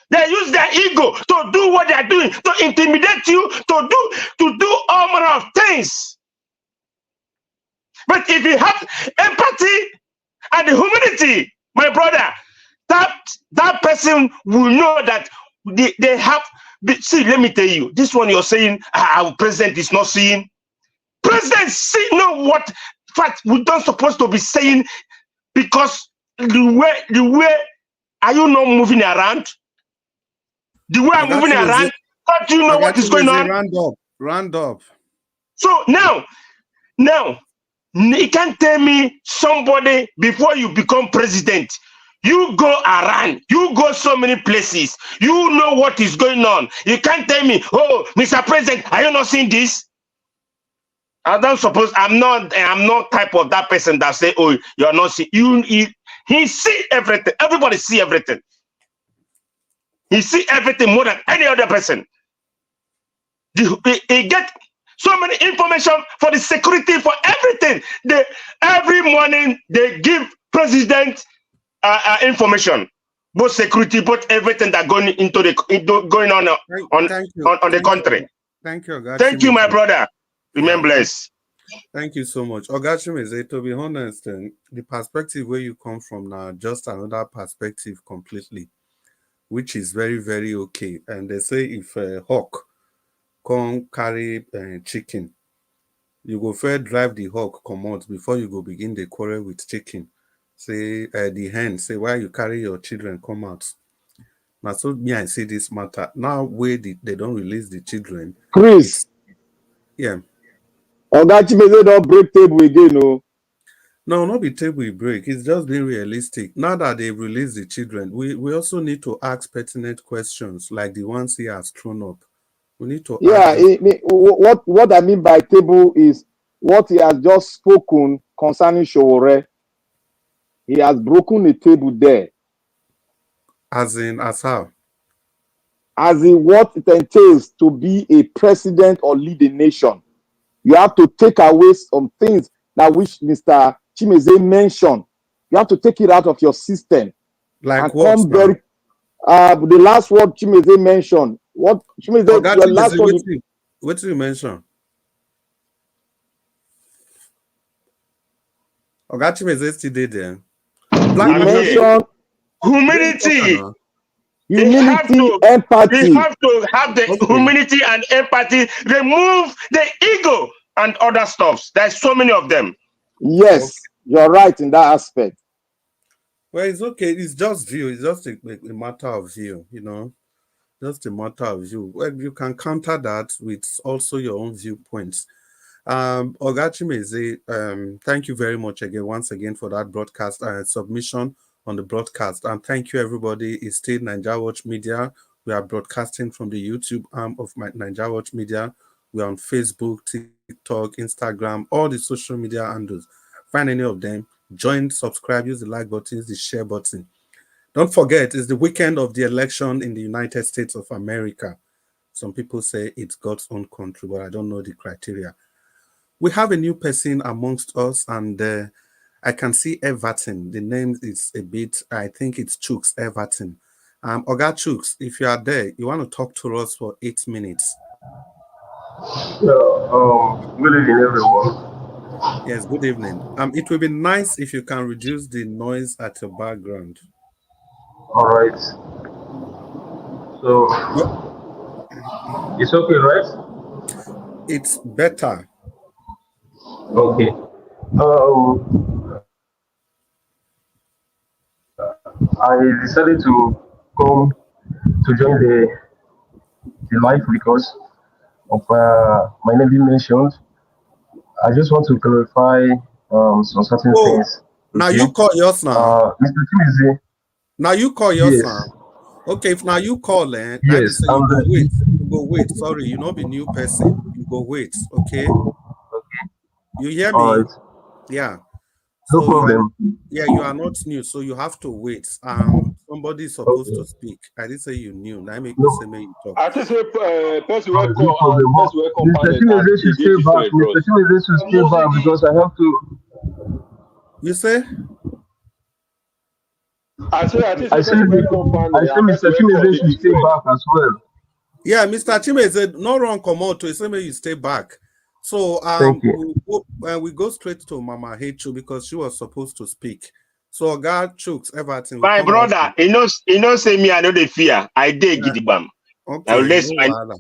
They use their ego to do what they're doing, to intimidate you, to do all manner of things. But if you have empathy and humility, my brother, that person will know that they have. See, let me tell you, this one you're saying, our president is not seeing. President know what? In fact, we don't supposed to be saying, because the way are you not moving around? The way I'm moving around, don't you know what is going on? Round up. So now, you can't tell me somebody before you become president. You go around, you go so many places, you know what is going on. You can't tell me, oh, Mr. President, are you not seeing this? I don't suppose I'm not type of that person that say, oh, you're not seeing. He see everything. Everybody see everything. He see everything more than any other person. He get so many information for the security, for everything. Every morning they give president information, both security, both everything that going on the country. Thank you, guys. Thank you, my brother. Remain blessed. Thank you so much. Ogachimeze, to be honest, the perspective where you come from now, just another perspective completely, which is very, very okay. And they say if a hawk can't carry chicken, You go first drive the hawk comot before you go begin the quarrel with chicken. Say the hen say why you carry your children come out. Now so me I say this matter now where they don't release the children. Chris, It's yeah. Oga Chimeze don break table again o. No, not be table break. It's just being realistic. Now that they've released the children, we also need to ask pertinent questions like the ones he has thrown up. We need to ask Yeah, those. what I mean by table is what he has just spoken concerning Showore. He has broken a table there. As in, as how? As in what it entails to be a president or lead a nation. You have to take away some things that which Mr. Chimeze mentioned. You have to take it out of your system Like and what come now? very. The last word Chimeze mentioned. What Chimeze? Oga Your last word. Chimeze, what do you mention? Oga Chimeze still dey there. Black He I'm Mamba, here. mentioned where you talking Humility. now? humility, We empathy. have to have the Okay. humility and empathy. Remove the ego and other stuffs. There's so many of them. Okay. Yes, you're right in that aspect. Well, it's okay. It's just view. It's just a matter of view, you know. Just a matter of view. Well, you can counter that with also your own viewpoints. Oga Chimeze, thank you very much again, once again, for that broadcast and submission on the broadcast. And thank you, everybody. It's still Niger Watch Media. We are broadcasting from the YouTube arm of Niger Watch Media. We're on Facebook, TikTok, Instagram, all the social media handles. Find any of them. Join, subscribe, use the like button, the share button. Don't forget, it's the weekend of the election in the United States of America. Some people say it's God's own country, but I don't know the criteria. We have a new person amongst us, and I can see Everton. The name is a bit, I think it's Chooks, Everton. Oga Chooks, if you are there, you want to talk to us for 8 minutes. Good evening, everyone. Yes, good evening. It will be nice if you can reduce the noise at your background. All right. So, it's okay, right? It's better. Okay. I decided to come to join the live because of my name being mentioned. I just want to clarify some certain Oh, things. now Okay. you call yours now. Mr. Timizi. Now you call yours now. Yes. Okay, if now you call, I be Yes. say you go wait. You go wait. Sorry, you not be new person. You go wait. Okay. Okay. You hear All me? right. Yeah. No So problem. you are not new, so you have to wait. Somebody is supposed to Okay. speak. I didn't say you knew. Now make me No. say may you talk. I think say person will No call problem. and person will come Mr. panel and Chimeze e should dey stay back. different, Mr. bros. Chimeze should stay back because I have to. You say? I think I say said, person will come panel and person Mr. will call Chimeze dey should stay different. back as well. Yeah, Mr. Chime said no wrong come out to say may you stay back. So Thank you. we go straight to Mama Hechu because she was supposed to speak. So God chooks Everton will My come back. brother, he knows say me, I know the fear. I did Gidibam. Now Okay, let's no find wahala.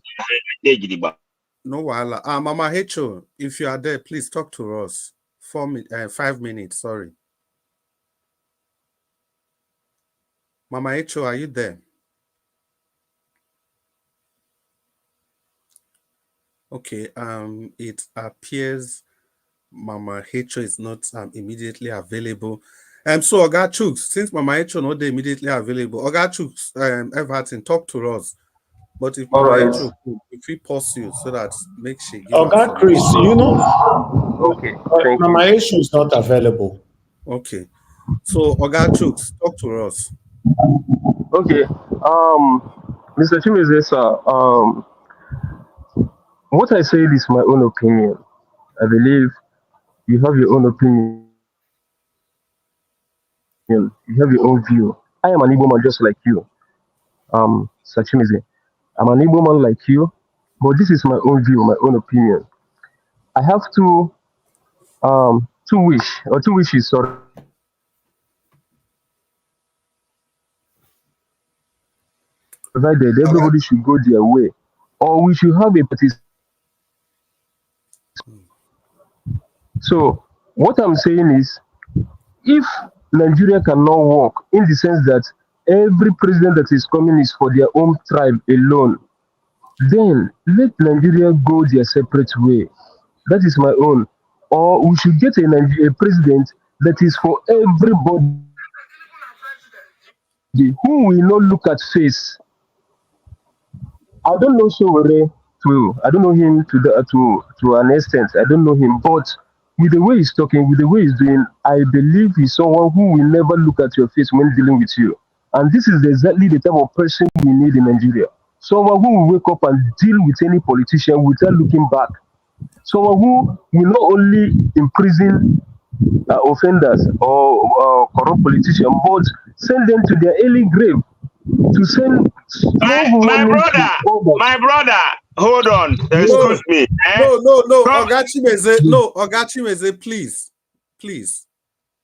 Gidibam. No wahala. Mama Hechu, if you are there, please talk to us. 5 minutes, sorry. Mama Hechu, are you there? Okay, it appears Mama Hecho is not immediately available. So Oga Chooks, since Mama Hecho not immediately available, Oga Chooks, Everton, talk to us. But if All Mama right. Hecho, if we pause you so that make she give us Oga some. Chris, you know, Okay. Thank Mama you. Issue is not available. Okay. So Oga Chooks, talk to us. Okay. Mr. Chimeze, sir. What I said is my own opinion. I believe you have your own opinion. You have your own view. I am an Igbo man just like you. Sir Chimeze. I'm an Igbo man like you, but this is my own view, my own opinion. I have two wishes, sorry. Provided Oga, everybody should go their way, or we should have a participation So what I'm saying is, if Nigeria cannot work in the sense that every president that is coming is for their own tribe alone, then let Nigeria go their separate way. That is my own. Or we should get a president that is for everybody, who will not look at face. I don't know Sowore I don't know him to an extent. I don't know him, but with the way he's talking, with the way he's doing, I believe he's someone who will never look at your face when dealing with you. And this is exactly the type of person we need in Nigeria. Someone who will wake up and deal with any politician without looking back. Someone who will not only imprison offenders or corrupt politicians, but send them to their early grave. To send my brother, hold on, excuse me. No, Ogachimeze, please.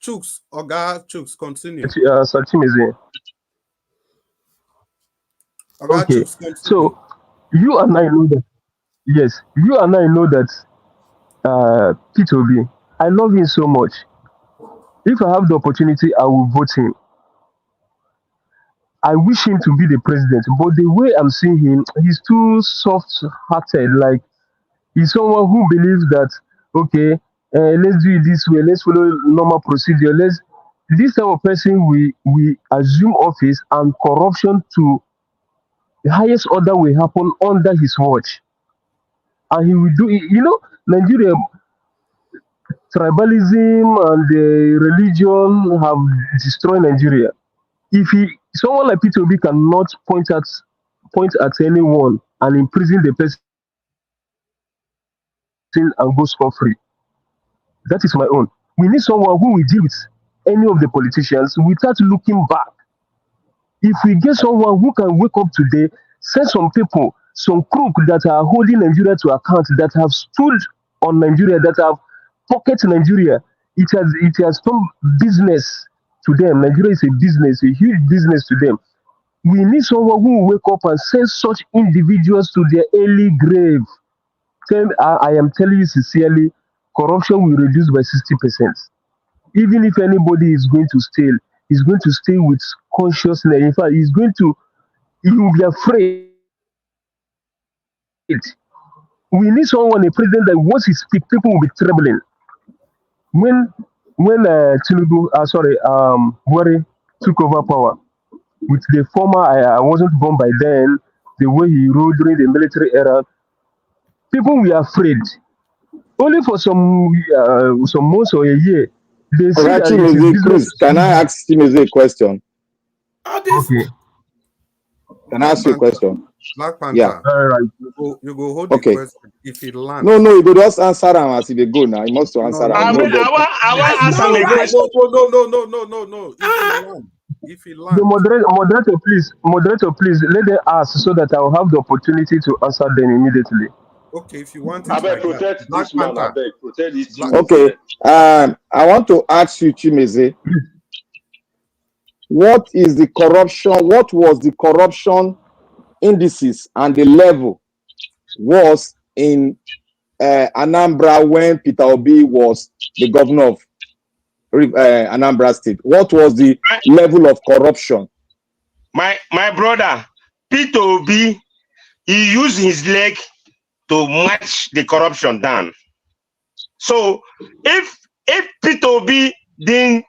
Chuks, continue. Okay, so you and I know that, yes, you and I know that P2B, I love him so much. If I have the opportunity, I will vote him. I wish him to be the president, but the way I'm seeing him, he's too soft-hearted. Like, he's someone who believes that, okay, let's do it this way, let's follow normal procedure. This type of person, we assume office and corruption to the highest order will happen under his watch, and he will do it. Nigeria, tribalism and religion have destroyed Nigeria. If someone like P2B cannot point at anyone and imprison the person and go scot-free, that is my own. We need someone who will deal with any of the politicians without looking back. If we get someone who can wake up today, send some people, some crook that are holding Nigeria to account, that have stood on Nigeria, that have pocketed Nigeria, it has become business to them. Nigeria is a business, a huge business to them. We need someone who will wake up and send such individuals to their early grave. I am telling you sincerely, corruption will reduce by 60%. Even if anybody is going to steal, he's going to steal with consciousness. In fact, he will be afraid. We need someone, a president that once he speaks, people will be trembling. When Tinubu, Buhari took over power, with the former, I wasn't born by then, the way he ruled during the military era, people were afraid. Only for some months or a year, they say that it is business. Can I ask Timothy a question? Okay. Can I ask you a question? Black Panther. Yeah. All right. You go hold the question. If he lands. No, you go just answer him as if they go now. You must answer him. I want answer my question. No. If he lands. The moderator, please, let them ask so that I will have the opportunity to answer them immediately. Okay, if you want it, I beg protect this man. I beg protect this. Okay. I want to ask you, Chimeze, what is the corruption? What was the corruption indices and the level was in Anambra when Peter Obi was the governor of Anambra State? What was the level of corruption? My brother, Peter Obi, he used his leg to match the corruption down. So if Peter Obi didn't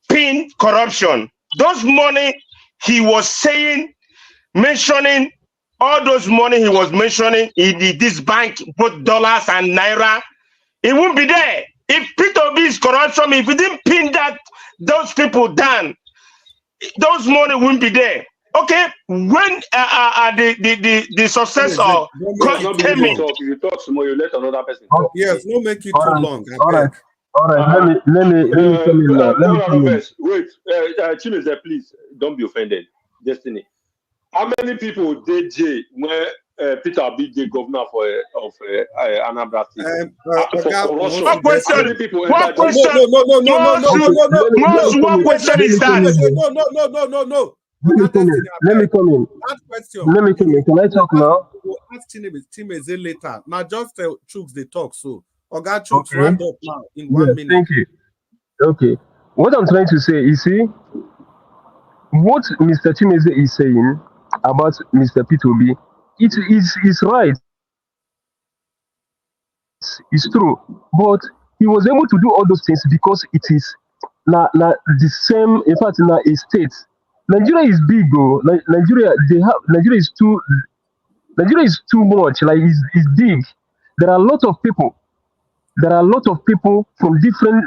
pin corruption, those money he was saying, mentioning, all those money he was mentioning in this bank, both dollars and naira, it won't be there. If Peter Obi's corruption, if he didn't pin those people down, those money won't be there. Okay, when the success came in. If you talk tomorrow, you let another person talk. Yes, don't make it too long. All right. Let me come in now. Wait, Chimeze, please don't be offended. Destiny. How many people did J when Peter Obi the governor of Anambra State? What question? What question? What question is that? No. Let me come in. Let me come in. Can I talk now? We'll ask Timeze later. Now just Chooks they talk so Oga Chooks, Okay. round up now in 1 Yes, minute. thank you. Okay. What I'm trying to say, you see, what Mr. Chimeze is saying about Mr. P2B, it is right. It's true. But he was able to do all those things because it is the same, in fact, now a state. Nigeria is big, though. Nigeria is too much, like it's big. There are a lot of people. There are a lot of people from different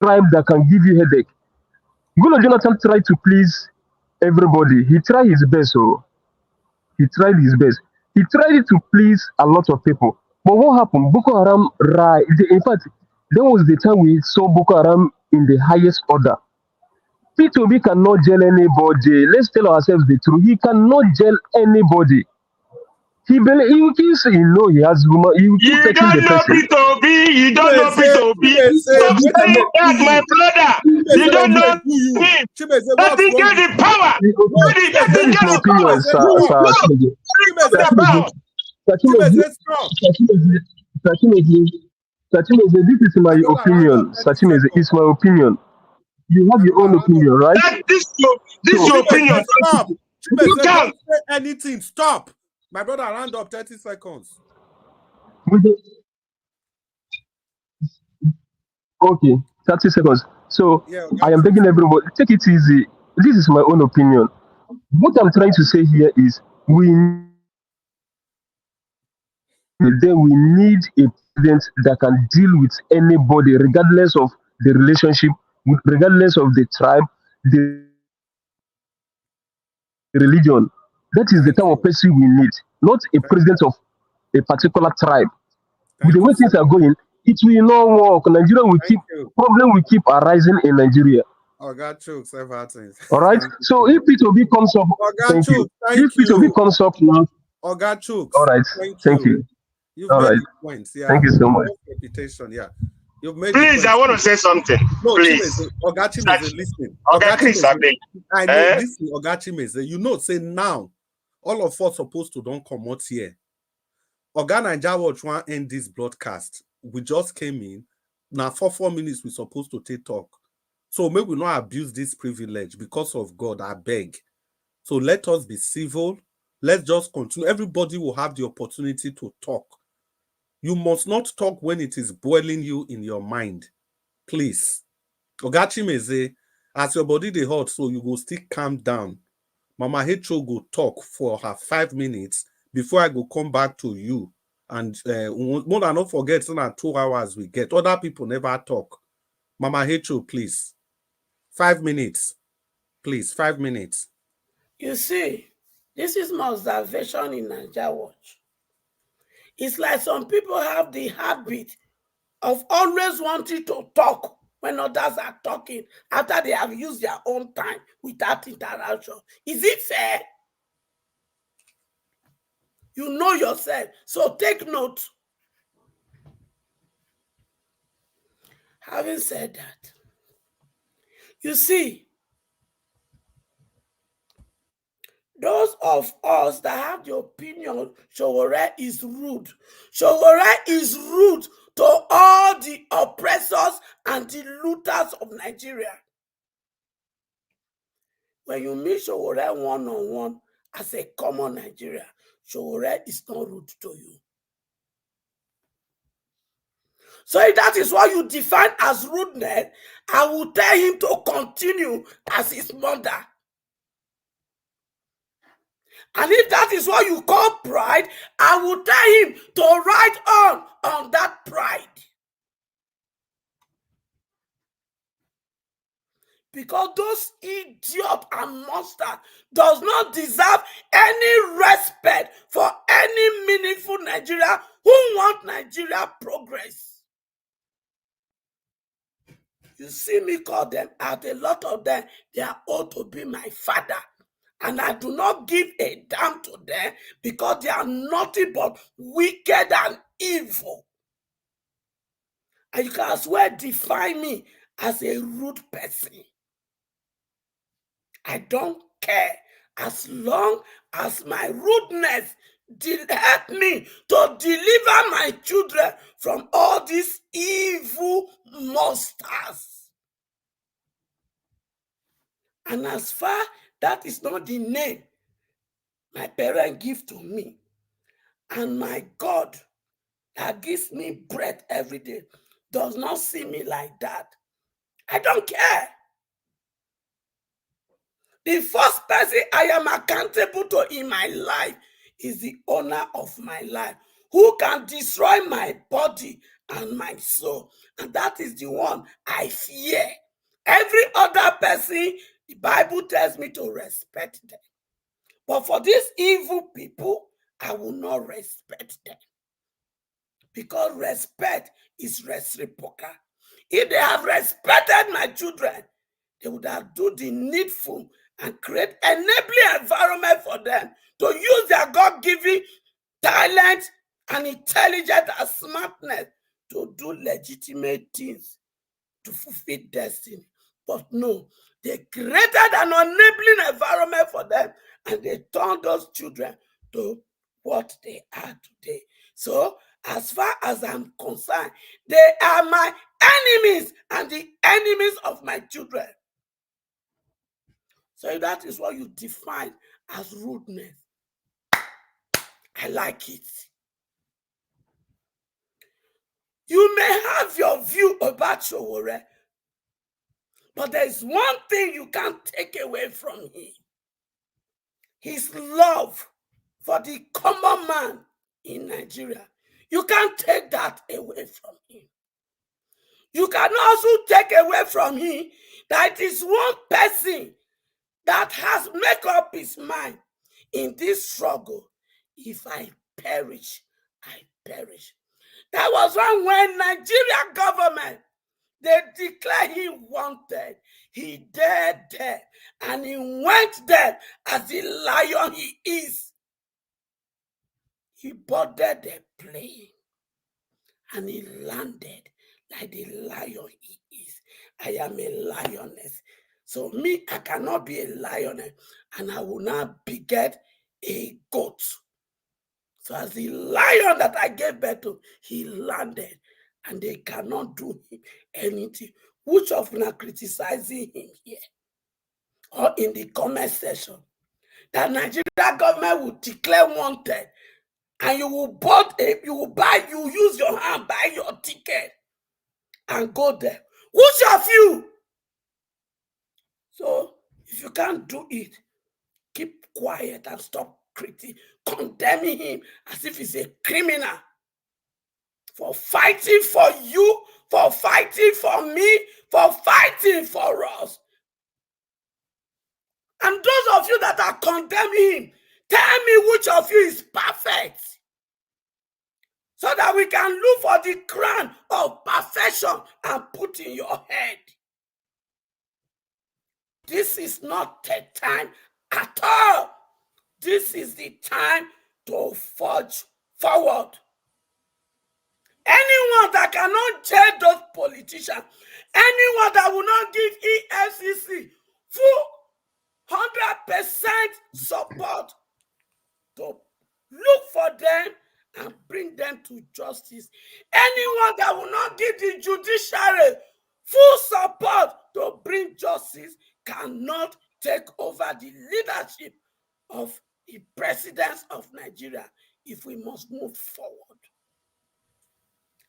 tribes that can give you headache. Goodluck Jonathan tried to please everybody. He tried his best, so he tried his best. He tried to please a lot of people. But what happened? Boko Haram, in fact, there was the time we saw Boko Haram in the highest order. P2B cannot jail anybody. Let's tell ourselves the truth. He cannot jail anybody. He thinks he know he has woman. He will keep You touching the don't know person. P2B. You don't know P2B. Stop saying that, my brother. You don't know him. Let him get the power. Let him That is get my the power. opinion, sir. No, Sir Chimeze. what Sir is about? Chimeze, this is my opinion. Sir Chimeze, it's my opinion. You have your own opinion, right? This your opinion. Stop. You Chimeze, can't. don't say anything. Stop. My brother, round up 30 seconds. Okay, 30 seconds. So Yeah, I am begging everybody, take it easy. This is my own opinion. What I'm trying to say here is we need a president that can deal with anybody, regardless of the relationship, regardless of the tribe, the religion. That is the type of person we need, not a president of a particular tribe. With the way things are going, it will not work. Nigeria will keep problem will keep arising in Nigeria. Oga Chooks, everything. All right. So if P2B comes up, Oga thank you. Chooks, thank If P2B you. comes up now, Oga Chooks, all right. thank you. You. You've All made right. the points. Yeah. Thank you so much. Reputation. Yeah. You've made Please, the I point. want to say something. No, Please. Chimeze, Oga Chimeze, listen. Okay, Chris, I beg. I know, listen, Oga Chimeze, you know, say now, all of us supposed to don't come out here. Oga Naija Watch want end this broadcast. We just came in. Now, for 4 minutes, we supposed to take talk. So maybe we not abuse this privilege because of God, I beg. So let us be civil. Let's just continue. Everybody will have the opportunity to talk. You must not talk when it is boiling you in your mind. Please. Oga Chimeze, as your body dey hot, so you go still calm down. Mama Hecho go talk for her 5 minutes before I go come back to you. And more than not forget, so na 2 hours we get. Other people never talk. Mama Hecho, please. 5 minutes. Please, 5 minutes. You see, this is my observation in Naija Watch. It's like some people have the habit of always wanting to talk when others are talking after they have used their own time without interaction. Is it fair? You know yourself, so take note. Having said that, you see, those of us that have the opinion Sowore is rude. Sowore is rude to all the oppressors and the looters of Nigeria. When you meet Sowore one-on-one as a common Nigeria, Sowore is not rude to you. So if that is what you define as rudeness, I will tell him to continue as his mother. And if that is what you call pride, I will tell him to ride on that pride. Because those idiots and monsters does not deserve any respect for any meaningful Nigeria who want Nigeria progress. You see me call them out, a lot of them, they are all to be my father. And I do not give a damn to them because they are nothing but wicked and evil. And you can as well define me as a rude person. I don't care as long as my rudeness help me to deliver my children from all these evil monsters. And as far that is not the name my parents give to me, and my God that gives me breath every day does not see me like that, I don't care. The first person I am accountable to in my life is the owner of my life, who can destroy my body and my soul. And that is the one I fear. Every other person, the Bible tells me to respect them. But for these evil people, I will not respect them. Because respect is reciprocal. If they have respected my children, they would have done the needful and create enabling environment for them to use their God-given talent and intelligence and smartness to do legitimate things to fulfill destiny. But no, they created an enabling environment for them and they turned those children to what they are today. So, as far as I'm concerned, they are my enemies and the enemies of my children. So that is what you define as rudeness. I like it. You may have your view about Sowore, but there is one thing you can't take away from him. His love for the common man in Nigeria. You can't take that away from him. You can also take away from him that it is one person that has made up his mind in this struggle. If I perish, I perish. That was when Nigeria government, they declared he wanted. He dared there, and he went there as the lion he is. He boarded the plane, and he landed like the lion he is. I am a lioness. So me, I cannot be a lioness, and I will not beget a goat. So as the lion that I gave birth to, he landed, and they cannot do him anything. Which of them are criticizing him here or in the comment section? That Nigeria government will declare wanted, and you will use your hand, buy your ticket, and go there. Which of you? So if you can't do it, keep quiet and stop condemning him as if he's a criminal for fighting for you, for fighting for me, for fighting for us. And those of you that are condemning him, tell me which of you is perfect, so that we can look for the crown of perfection and put in your head. This is not the time at all. This is the time to forge forward. Anyone that cannot jail those politicians, anyone that will not give EFCC full 100% support to look for them and bring them to justice. Anyone that will not give the judiciary full support to bring justice cannot take over the leadership of the president of Nigeria if we must move forward.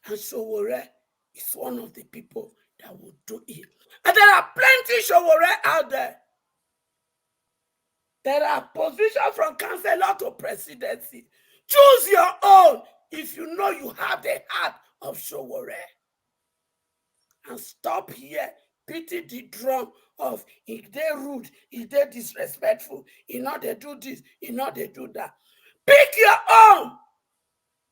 And Sowore is one of the people that will do it. And there are plenty Sowore out there. There are positions from councillor to presidency. Choose your own if you know you have the heart of Sowore. And stop here beating the drum of if they rude, if they disrespectful, if not they do this, if not they do that. Pick your own,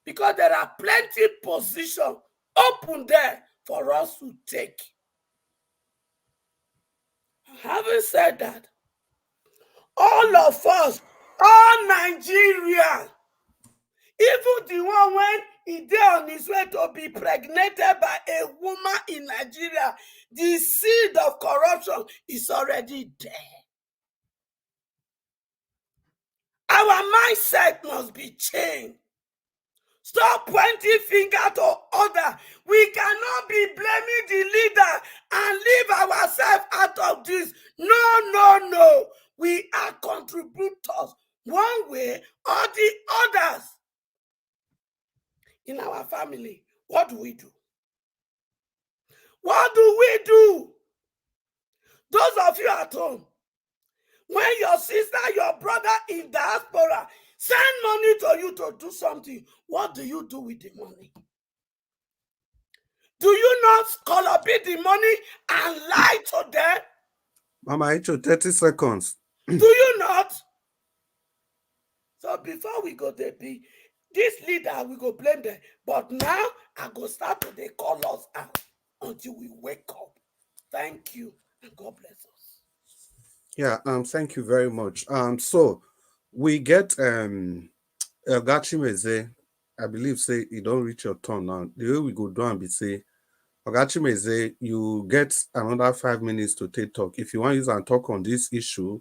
because there are plenty positions open there for us to take. Having said that, all of us, all Nigerians, even the one when he did on his way to be impregnated by a woman in Nigeria, the seed of corruption is already there. Our mindset must be changed. Stop pointing finger to other. We cannot be blaming the leader and leave ourselves out of this. No. We are contributors one way or the others. In our family, what do we do? What do we do? Those of you at home, when your sister, your brother in diaspora send money to you to do something, what do you do with the money? Do you not collabate the money and lie to them? Mama, it's 30 seconds. Do you not? So before we go there, this leader, we go blame them. But now, I go start to they call us out until we wake up. Thank you, and God bless us. Yeah, thank you very much. So we get Ogachimeze, I believe say you don't reach your turn now. The way we go down be say Ogachimeze, you get another 5 minutes to take talk. If you want to use and talk on this issue,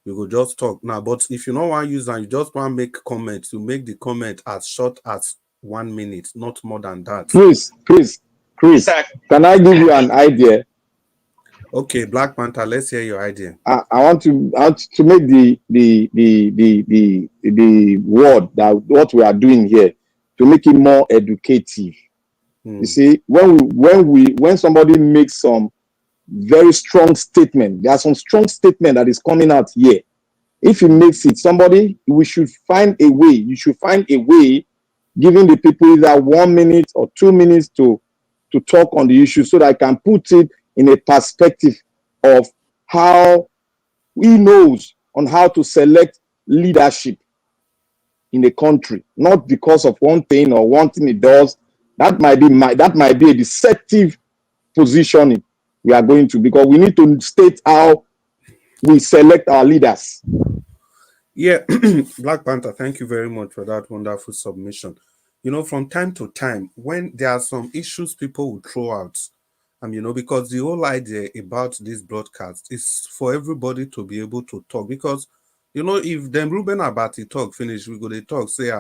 you go just talk now. But if you don't want to use and you just want to make comments, you make the comment as short as 1 minute, not more than that. Chris, can I give you an idea? Okay, Black Panther, let's hear your idea. I want to make the word that what we are doing here to make it more educative. You see, when somebody makes some very strong statement, there are some strong statement that is coming out here. If he makes it, we should find a way. You should find a way, giving the people either 1 minute or 2 minutes to talk on the issue, so that I can put it in a perspective of how he knows on how to select leadership in the country, not because of one thing or one thing he does. That might be a deceptive positioning we are going to, because we need to state how we select our leaders. Yeah, Black Panther, thank you very much for that wonderful submission. You know, from time to time, when there are some issues people will throw out, because the whole idea about this broadcast is for everybody to be able to talk. Because, if them Ruben Abati talk finish, we go they talk, say,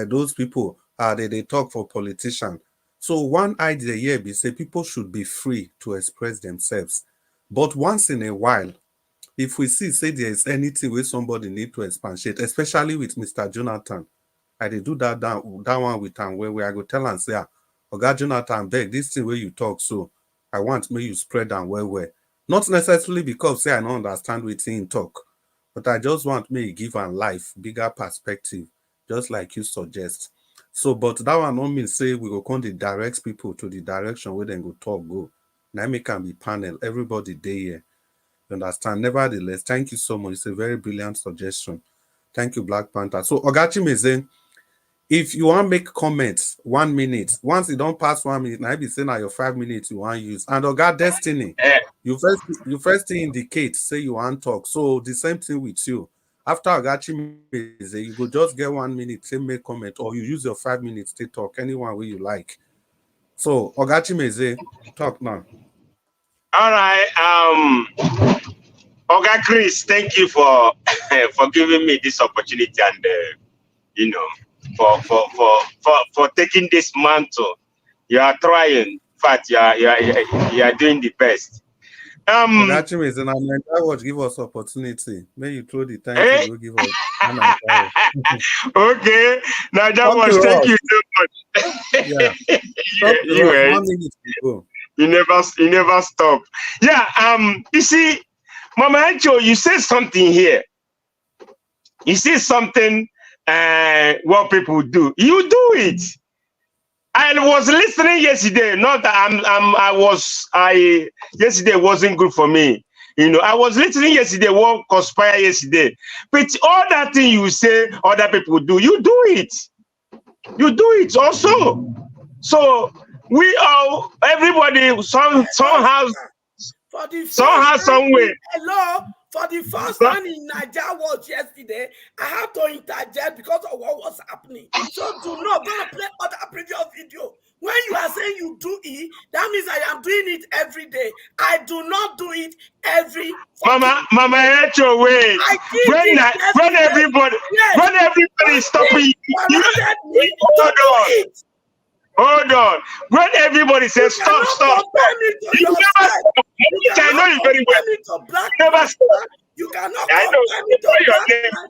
those people, they talk for politicians. So one idea here be say people should be free to express themselves. But once in a while, if we say there is anything where somebody need to expatiate, especially with Mr. Jonathan, I did do that one with him where I go tell and say, Oga Jonathan, beg this thing where you talk, so I want me you spread down well. Not necessarily because say I don't understand what he talk, but I just want me give a life, bigger perspective, just like you suggest. So, but that one don't mean say we go come to direct people to the direction where they go talk go. Now me can be panel, everybody there here. You understand? Nevertheless, thank you so much. It's a very brilliant suggestion. Thank you, Black Panther. So Ogachimeze, if you want to make comments, 1 minute. Once you don't pass 1 minute, now I be saying now your 5 minutes you want to use. And Oga Destiny, you first indicate, say you want to talk. So the same thing with you. After Ogachimeze, you go just get 1 minute to make comment, or you use your 5 minutes to talk, anyone way you like. So Ogachimeze, talk now. All right. Oga Chris, thank you for giving me this opportunity and for taking this mantle. You are trying. In fact, you are doing the best. Ogachimeze, and that would give us opportunity. May you throw the time to give us. Okay, now that was thank you so much. Yeah. 1 minute to go. You never stop. Yeah. You see, Mama Echo, you said something here. You see something. What people do, you do it. I was listening yesterday. Not that yesterday wasn't good for me. I was listening yesterday. What conspired yesterday? But all that thing you say, other people do, you do it. You do it also. So we all, everybody, somehow, some way. Hello. For the first time in Nigeria was yesterday, I had to interject because of what was happening. So do not go and play other previous video. When you are saying you do it, that means I am doing it every day. I do not do it every Mama, wait. I did When it when yesterday. everybody Yes. when everybody is stopping you, Corrupted me to do it. hold on. When everybody says You stop, cannot stop, compare stop, me to you never yourself. stop. You I know cannot you very well. compare me to black You never stop. man. You cannot I know. compare me to Know black your name. man.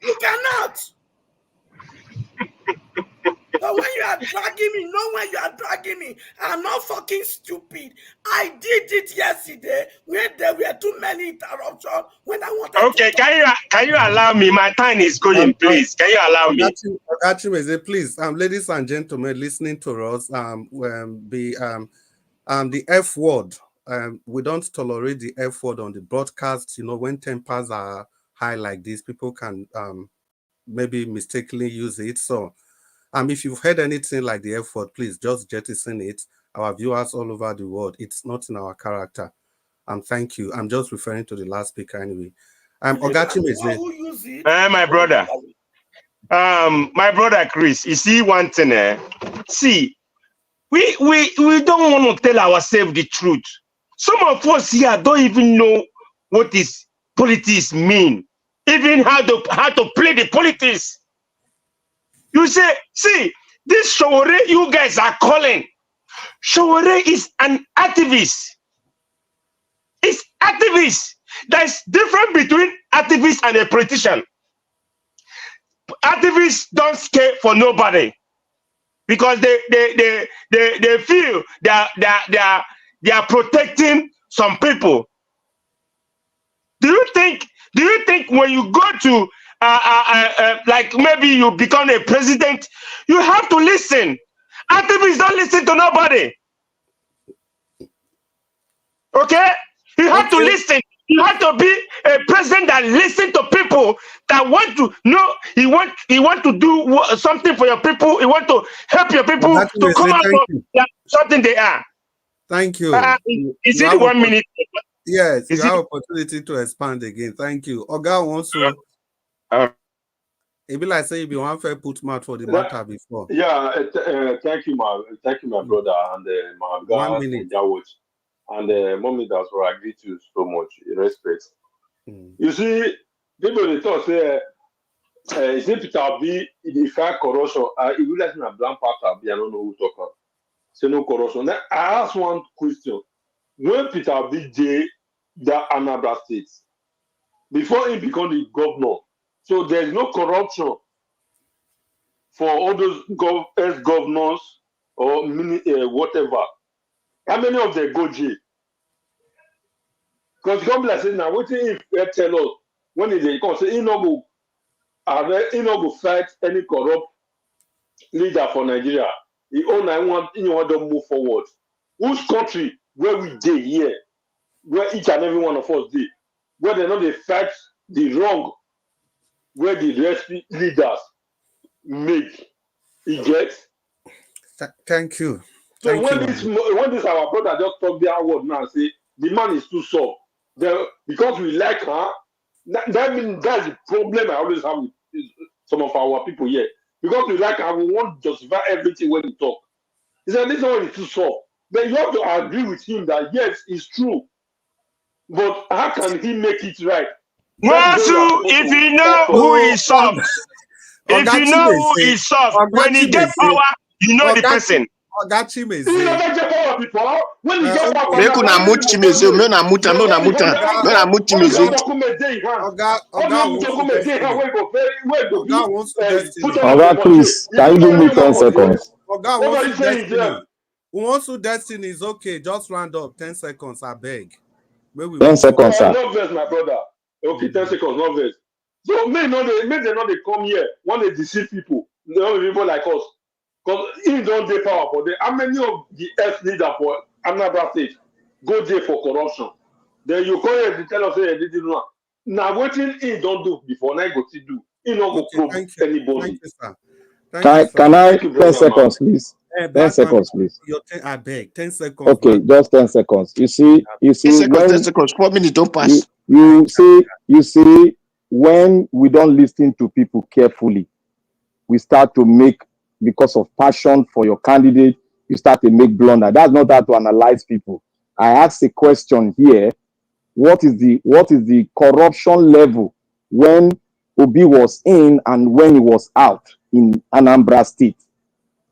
You cannot. So when you are dragging me, know when you are dragging me, I'm not fucking stupid. I did it yesterday when there were too many interruptions when I wanted Okay, to talk. can you allow me? My time is going, please. Can you allow me? Please, ladies and gentlemen, listening to us, the F word. We don't tolerate the F word on the broadcast. You know, when tempers are high like this, people can maybe mistakenly use it. So, if you've heard anything like the F word, please just jettison it. Our viewers all over the world, it's not in our character. Thank you. I'm just referring to the last speaker anyway. Ogachimeze. My brother. My brother Chris, you see one thing, see, we don't want to tell ourselves the truth. Some of us here don't even know what is politics mean, even how to play the politics. You say, see, this Showore you guys are calling, Showore is an activist. It's activist. There's difference between activist and a politician. Activists don't care for nobody because they feel they are protecting some people. Do you think when you go to like maybe you become a president, you have to listen? Activists don't listen to nobody. Okay? You have to listen. You have to be a president that listens to people that want to know. He want to do something for your people. He want to help your people to come out of something they are. Thank you. Is it 1 minute? Yes, you have opportunity to expand again. Thank you. Oga also. It be like say you be one fair put mouth for the matter before. Yeah, thank you, my brother, and my guy, 1 minute. And mommy, that's what I agree to so much. Respect. You see, people they talk say, is it Peter B? The fact corruption. If you listen to blank part B, I don't know who talk about. Say no corruption. Then I ask one question: when Peter B did that Anambra State, before he become the governor, so there is no corruption for all those ex-governors or whatever. How many of them go jail? Because the company say now, what if they tell us when they come say he no go fight any corrupt leader for Nigeria. He want to move forward. Whose country where we dey here, where each and every one of us dey, where they know they fight the wrong, where the rest leaders make it gets. Thank you. So when this our brother just talk their word now, say the man is too soft. Because we like her, that means that's the problem I always have with some of our people here. Because we like her, we want to justify everything when we talk. He said, this one is too soft. Then you have to agree with him that yes, it's true. But how can he make it right? If you know who is soft, if you know who is soft, when he get power, you know the person. Make una mute Chimeze, me una mute, me una mute, me una mute Chimeze. Oga Chris, can you give me 10 seconds? Who wants to destiny is okay. Just round up 10 seconds, I beg. 10 seconds, sir. No verse, my brother. Okay, 10 seconds, no verse. So may they not they come here when they deceive people. They don't people like us. Because he don't dey power for them. How many of the ex leader for Anambra State go there for corruption? Then you come here to tell us hey, they didn't know. Now what he don't do before now he go to do. He not go probe anybody. Can I 10 seconds, please? 10 seconds, please. I beg 10 seconds. Okay, just 10 seconds. You see, 10 seconds, 4 minutes don't pass. You see, when we don't listen to people carefully, we start to make, because of passion for your candidate, you start to make blunder. That's not how to analyze people. I asked a question here what is the corruption level when Obi was in and when he was out in Anambra State.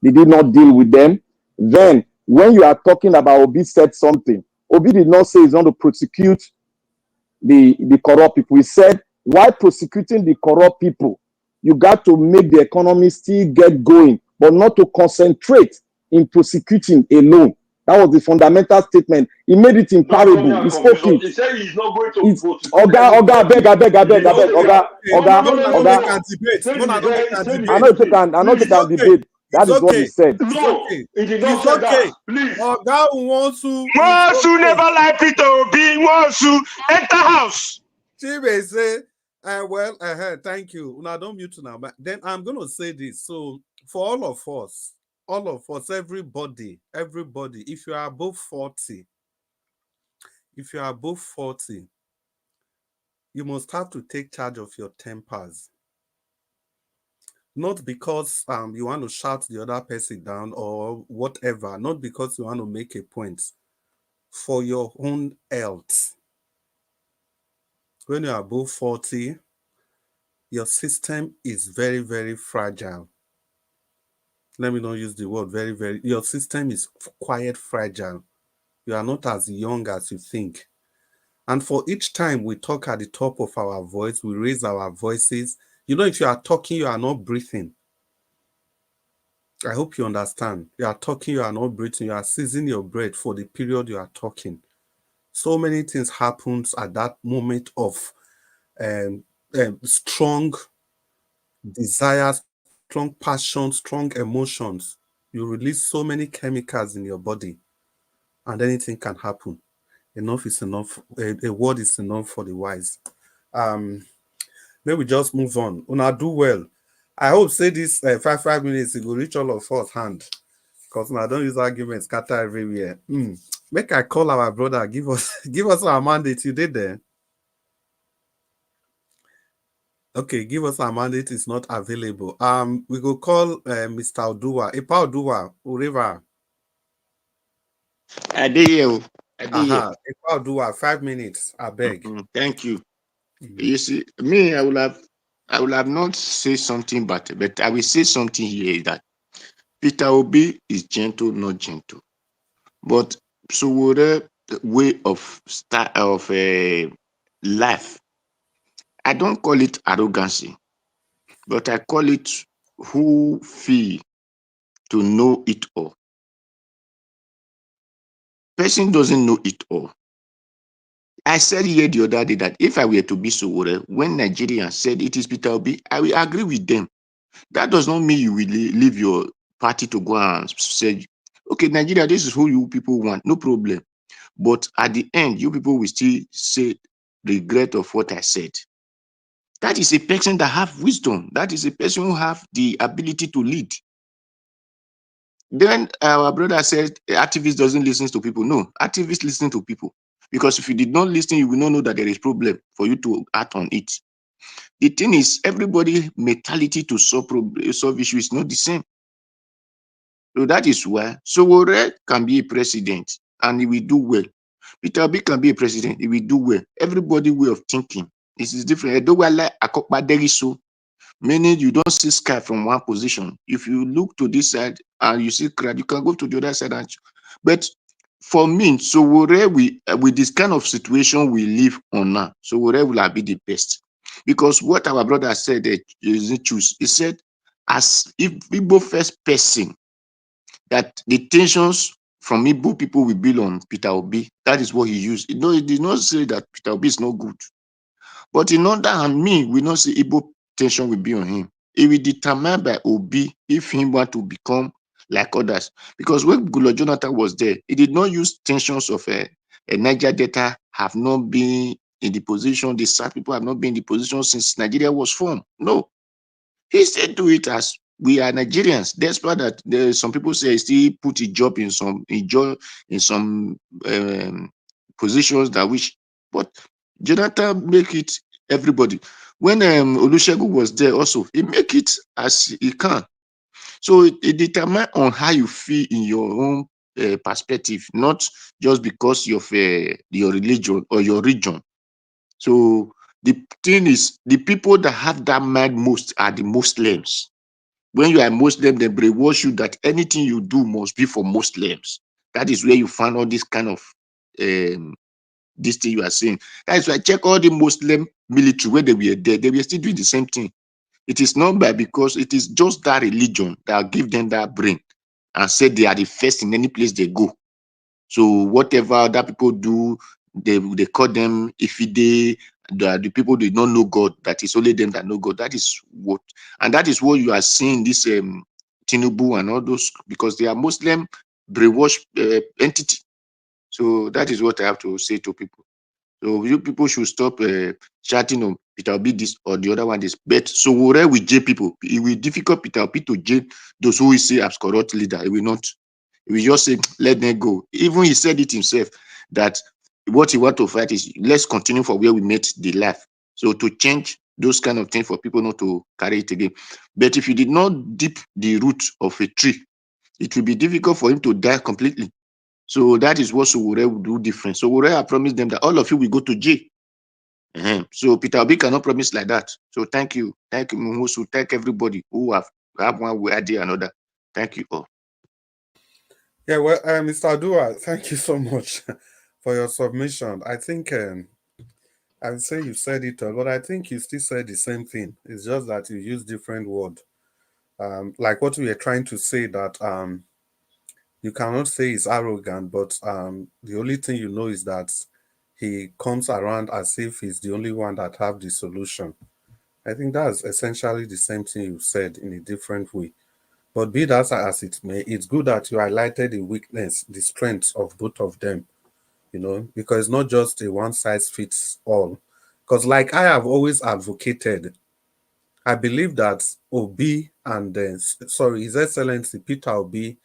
They did not deal with them. Then, when you are talking about Obi said something, Obi did not say he's going to prosecute the corrupt people. He said, why prosecuting the corrupt people? You got to make the economy still get going, but not to concentrate in prosecuting alone. That was the fundamental statement. He made it in parable. He spoke it. He said he's not going to It's prosecute Oga, anybody. Oga. I know they can debate. That is what he said. No, he did not say that. Please. Oga Wonsu. Wonsu never like Peter Obi. Wonsu enter house. She may say, thank you. Now don't mute now. But then I'm going to say this. So for all of us, everybody, if you are above 40, you must have to take charge of your tempers. Not because you want to shout the other person down or whatever, not because you want to make a point, for your own health. When you're above 40, your system is very, very fragile. Let me not use the word very, very. Your system is quite fragile. You are not as young as you think. And for each time we talk at the top of our voice, we raise our voices. You know, if you are talking, you are not breathing. I hope you understand. You are talking, you are not breathing. You are seizing your breath for the period you are talking. So many things happen at that moment of strong desires, strong passion, strong emotions. You release so many chemicals in your body, and anything can happen. Enough is enough. A word is enough for the wise. Then we just move on. Una do well. I hope say this 5 minutes it will reach all of us hand, because I don't use arguments scatter everywhere. Make I call our brother. Give us our mandate. You did there. Okay, give us our mandate is not available. We go call Mr. Oduwa. Epa Oduwa, Uriva. I did here. Epa Oduwa, 5 minutes. I beg. Thank you. You see, me, I will have not say something, but I will say something here that Peter Obi is gentle, not gentle. But Sowore way of life, I don't call it arrogancy, but I call it who feel to know it all. Person doesn't know it all. I said here the other day that if I were to be Sowore, when Nigerians said it is Peter Obi, I will agree with them. That does not mean you will leave your party to go and say, okay, Nigeria, this is who you people want, no problem. But at the end, you people will still say regret of what I said. That is a person that have wisdom. That is a person who have the ability to lead. Then our brother said activist doesn't listen to people. No, activists listen to people. Because if you did not listen, you will not know that there is problem for you to act on it. The thing is, everybody mentality to solve issues is not the same. So that is why Sowore can be a president and he will do well. Peter Obi can be a president, he will do well. Everybody way of thinking is different. Meaning you don't see sky from one position. If you look to this side and you see crowd, you can go to the other side. But for me, Sowore, with this kind of situation we live on now, Sowore will be the best. Because what our brother said, he said, as if Igbo first person, that the tensions from Igbo people will build on Peter Obi. That is what he used. He did not say that Peter Obi is not good. But in other hand, we not see Igbo tension will be on him. It will determine by Obi if he want to become like others. Because when Goodluck Jonathan was there, he did not use tensions of a Niger Delta have not been in the position, the South people have not been in the position since Nigeria was formed. No. He said do it as we are Nigerians. Despite that, some people say he still put a job in some positions that wish, but Jonathan make it everybody. When Olusegun was there also, he make it as he can. So it determines on how you feel in your own perspective, not just because of your religion or your region. So the thing is, the people that have that mind most are the Muslims. When you are Muslim, they brainwash you that anything you do must be for Muslims. That is where you find all this kind of this thing you are saying. That is why check all the Muslim military where they were there, they were still doing the same thing. It is not by because it is just that religion that give them that brain and say they are the first in any place they go. So whatever other people do, they call them ifide. The people they don't know God, that is only them that know God. That is what, and that is what you are seeing this Tinubu and all those, because they are Muslim brainwash entity. So that is what I have to say to people. So you people should stop chatting on Peter Obi this or the other one. This, but so where we jail people, it will difficult Peter Obi to jail those who will say as corrupt leader. It will not. We just say let them go. Even he said it himself that what he want to fight is let's continue for where we met the life. So to change those kind of things for people not to carry it again. But if you did not dip the root of a tree, it will be difficult for him to die completely. So that is what Sowore will do different. Sowore, I promised them that all of you will go to jail. So Peter Obi cannot promise like that. So thank you, Muhusu, thank everybody who have one way or the another. Thank you all. Yeah, well, Mr. Adua, thank you so much for your submission. I think I would say you said it all, but I think you still said the same thing. It's just that you use different words. Like what we are trying to say that you cannot say he's arrogant, but the only thing you know is that he comes around as if he's the only one that have the solution. I think that's essentially the same thing you said in a different way. But be that as it may, it's good that you highlighted the weakness, the strengths of both of them, you know, because it's not just a one size fits all. Because like I have always advocated, I believe that Obi and, His Excellency Peter Obi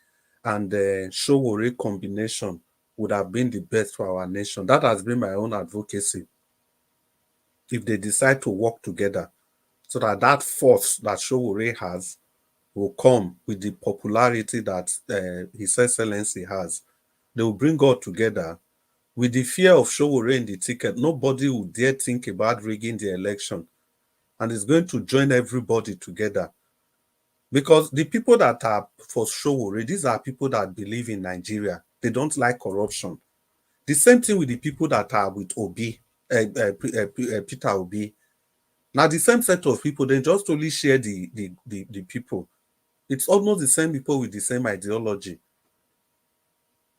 and the Sowore combination would have been the best for our nation. That has been my own advocacy. If they decide to work together, so that that force that Sowore has will come with the popularity that His Excellency has. They will bring all together. With the fear of Sowore in the ticket, nobody will dare think about rigging the election. And it's going to join everybody together. Because the people that are for Sowore, these are people that believe in Nigeria. They don't like corruption. The same thing with the people that are with Obi, Peter Obi. Now, the same set of people, they just only share the people. It's almost the same people with the same ideology.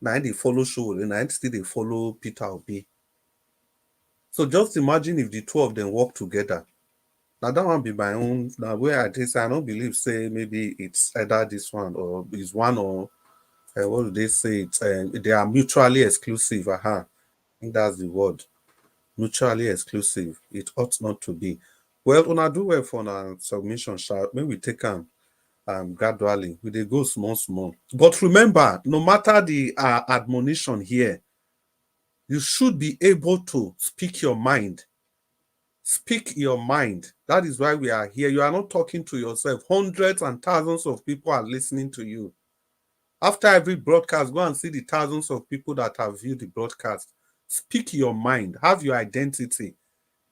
Now they follow Sowore, now still they follow Peter Obi. So just imagine if the two of them work together. Now that one be my own. Now where I say I don't believe say maybe it's either this one or is one or what do they say? It's they are mutually exclusive. I think that's the word. Mutually exclusive. It ought not to be. Well, when I do well for our submission, maybe we take gradually. We they go small. But remember, no matter the admonition here, you should be able to speak your mind. Speak your mind. That is why we are here. You are not talking to yourself. Hundreds and thousands of people are listening to you. After every broadcast, go and see the thousands of people that have viewed the broadcast. Speak your mind. Have your identity,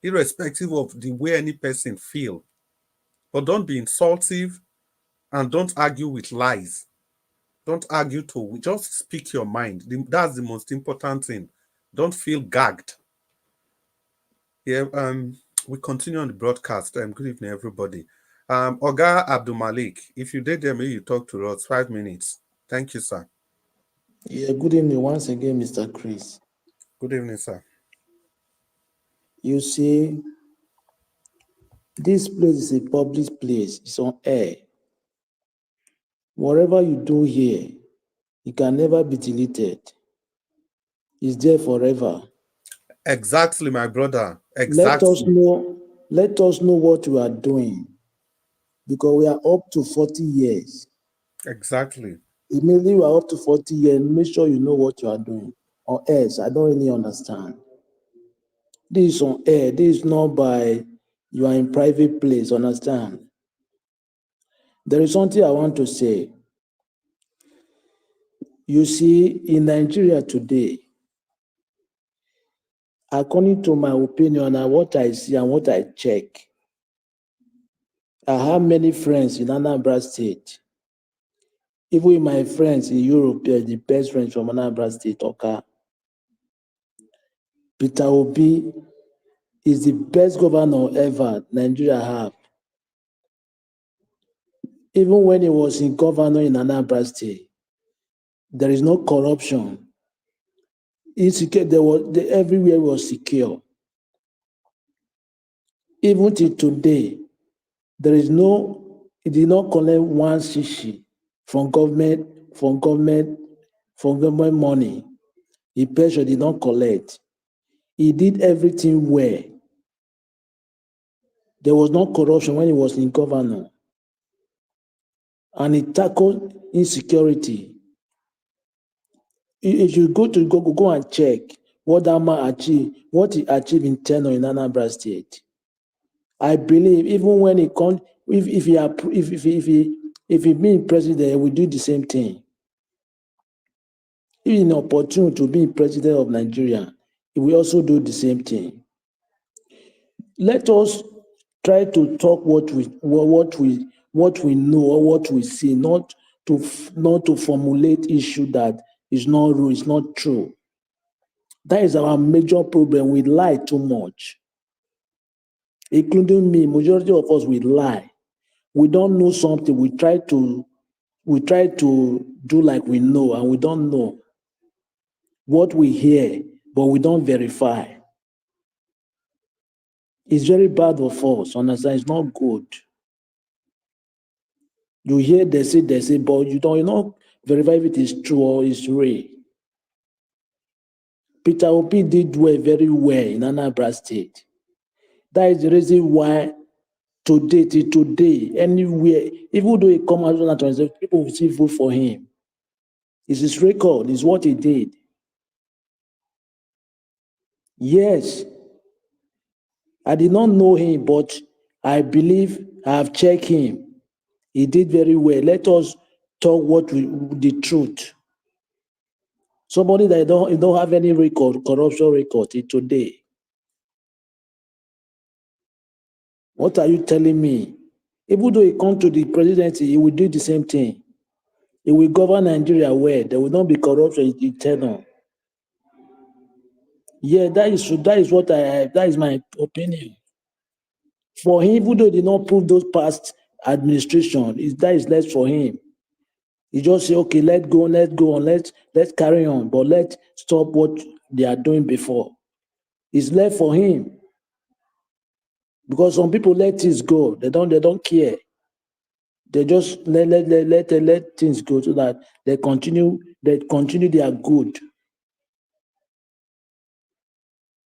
irrespective of the way any person feels. But don't be insultive and don't argue with lies. Don't argue to just speak your mind. That's the most important thing. Don't feel gagged. Yeah, we continue on the broadcast. Good evening, everybody. Oga Abdul Malik, if you did there, maybe you talk to us 5 minutes. Thank you, sir. Yeah, good evening once again, Mr. Chris. Good evening, sir. You see, this place is a public place. It's on air. Whatever you do here, it can never be deleted. It's there forever. Exactly, my brother. Exactly. Let us know what you are doing, because we are up to 40 years. Exactly. Immediately we are up to 40 years, make sure you know what you are doing. Or else, I don't really understand. This is on air. This is not by you are in private place, understand? There is something I want to say. You see, in Nigeria today, according to my opinion and what I see and what I check, I have many friends in Anambra State. Even my friends in Europe, they're the best friends from Anambra State, Oka. Peter Obi is the best governor ever Nigeria have. Even when he was in governor in Anambra State, there is no corruption. Everywhere was secure. Even till today, he did not collect one shishi from government money. He pressure did not collect. He did everything well. There was no corruption when he was in governor. And he tackled insecurity. If you go and check what that man achieved, what he achieved in tenure in Anambra State, I believe even when he comes, if he being president, he will do the same thing. If an opportunity to be president of Nigeria, he will also do the same thing. Let us try to talk what we know or what we see, not to formulate issue that is not true, is not true. That is our major problem. We lie too much, including me. Majority of us we lie. We don't know something. We try to do like we know, and we don't know what we hear, but we don't verify. It's very bad for us. Understand? It's not good. You hear they say, but you don't verify if it is true or it's real. Peter Obi did very well in Anambra State. That is the reason why today, anywhere, even though he come out and 27, people will still vote for him. It's his record, it's what he did. Yes, I did not know him, but I believe I have checked him. He did very well. Let us talk the truth. Somebody that don't have any record, corruption record today. What are you telling me? Even though he come to the presidency, he will do the same thing. He will govern Nigeria well. There will not be corruption in tenure. Yeah, that is my opinion. For him, even though he did not prove those past administration, that is less for him. He just say, okay, let's go on, let's carry on, but let's stop what they are doing before. It's left for him. Because some people let things go. They don't care. They just let things go so that they continue their good.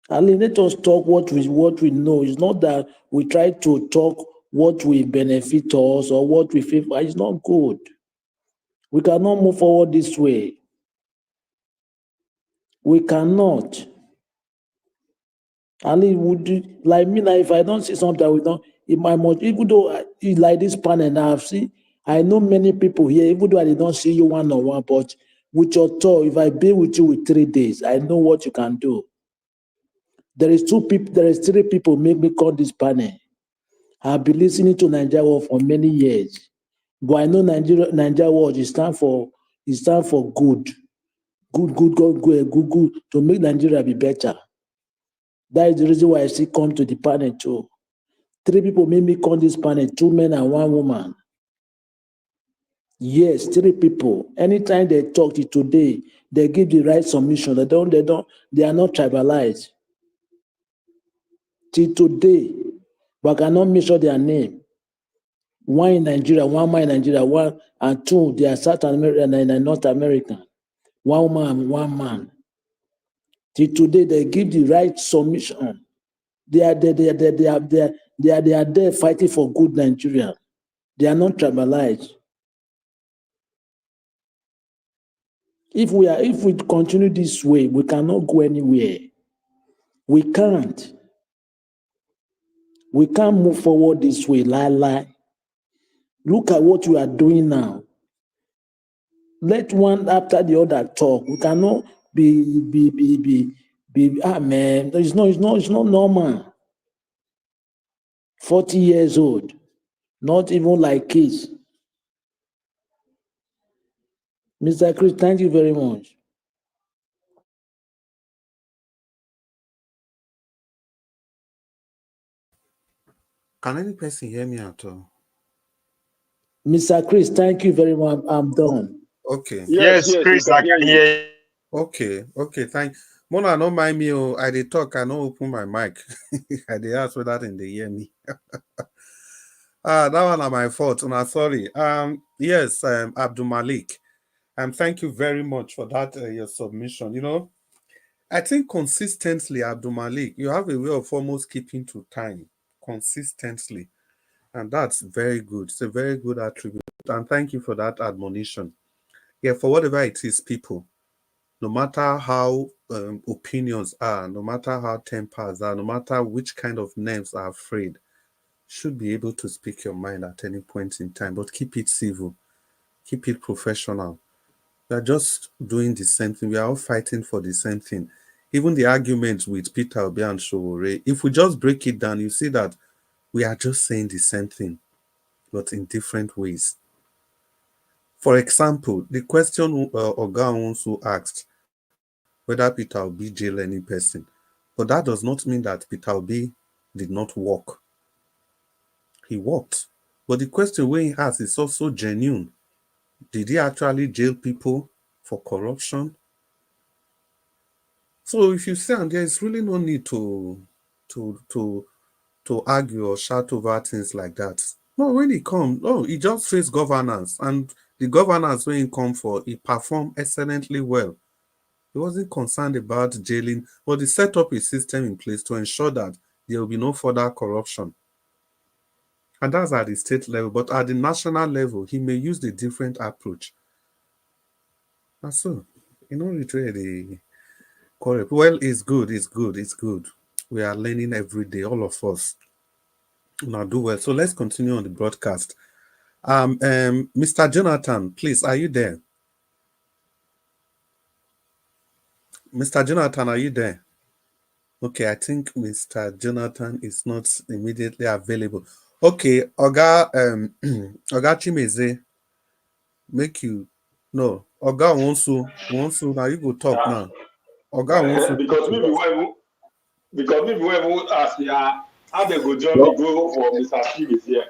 And let us talk what we know. It's not that we try to talk what will benefit us or what we favor. It's not good. We cannot move forward this way. We cannot. And it would, like me now, if I don't see something, I will not. In my mouth, even though like this panel now, I know many people here, even though I did not see you one-on-one, but with your talk, if I be with you with 3 days, I know what you can do. There is 3 people make me call this panel. I've been listening to Nigeria World for many years. But I know Nigeria World is stand for good. Good, to make Nigeria be better. That is the reason why I still come to the panel too. 3 people made me call this panel, 2 men and 1 woman. Yes, 3 people. Anytime they talk today, they give the right submission. They are not tribalized. Till today, but I cannot mention their name. 1 in Nigeria, 1 man in Nigeria, 1 and 2, they are South American and North American. 1 woman and 1 man. Till today, they give the right submission. They are there fighting for good Nigeria. They are not tribalized. If we continue this way, we cannot go anywhere. We can't. We can't move forward this way. Lie. Look at what you are doing now. Let one after the other talk. We cannot be man. It's not normal. 40 years old, not even like kids. Mr. Chris, thank you very much. Can any person hear me at all? Mr. Chris, thank you very much. I'm done. Okay. Yes, Chris, I can hear you. Okay, thank Mona, don't mind me. Oh, I did talk, I don't open my mic. I did ask whether they hear me. That one are my fault. I'm sorry. Yes, Abdul Malik. Thank you very much for that your submission. You know, I think consistently, Abdul Malik, you have a way of almost keeping to time consistently. And that's very good. It's a very good attribute. And thank you for that admonition. Yeah, for whatever it is, people, no matter how opinions are, no matter how tempers are, no matter which kind of names are afraid, should be able to speak your mind at any point in time, but keep it civil, keep it professional. We are just doing the same thing. We are all fighting for the same thing. Even the arguments with Peter Obi and Showore, if we just break it down, you see that we are just saying the same thing, but in different ways. For example, the question Oga Onsu asked, whether Peter Obi jail any person. But that does not mean that Peter Obi did not work. He worked. But the question we ask is also genuine. Did he actually jail people for corruption? So if you say, and there is really no need to argue or shout over things like that. No, when he come, no, he just faced governance, and the governance when he come for, he performed excellently well. He wasn't concerned about jailing, but he set up a system in place to ensure that there will be no further corruption. And that's at the state level. But at the national level, he may use a different approach. And so, you know, it's really correct. Well, it's good, it's good, it's good. We are learning every day, all of us. Now do well. So let's continue on the broadcast. Mr. Jonathan, please, are you there? Mr. Jonathan, are you there? Okay, I think Mr. Jonathan is not immediately available. Okay, Oga Oga Chimeze, make you no. Oga wants to now you go talk now. Oga wants to because maybe when we ask how they go join me go for Mr. Steve is here.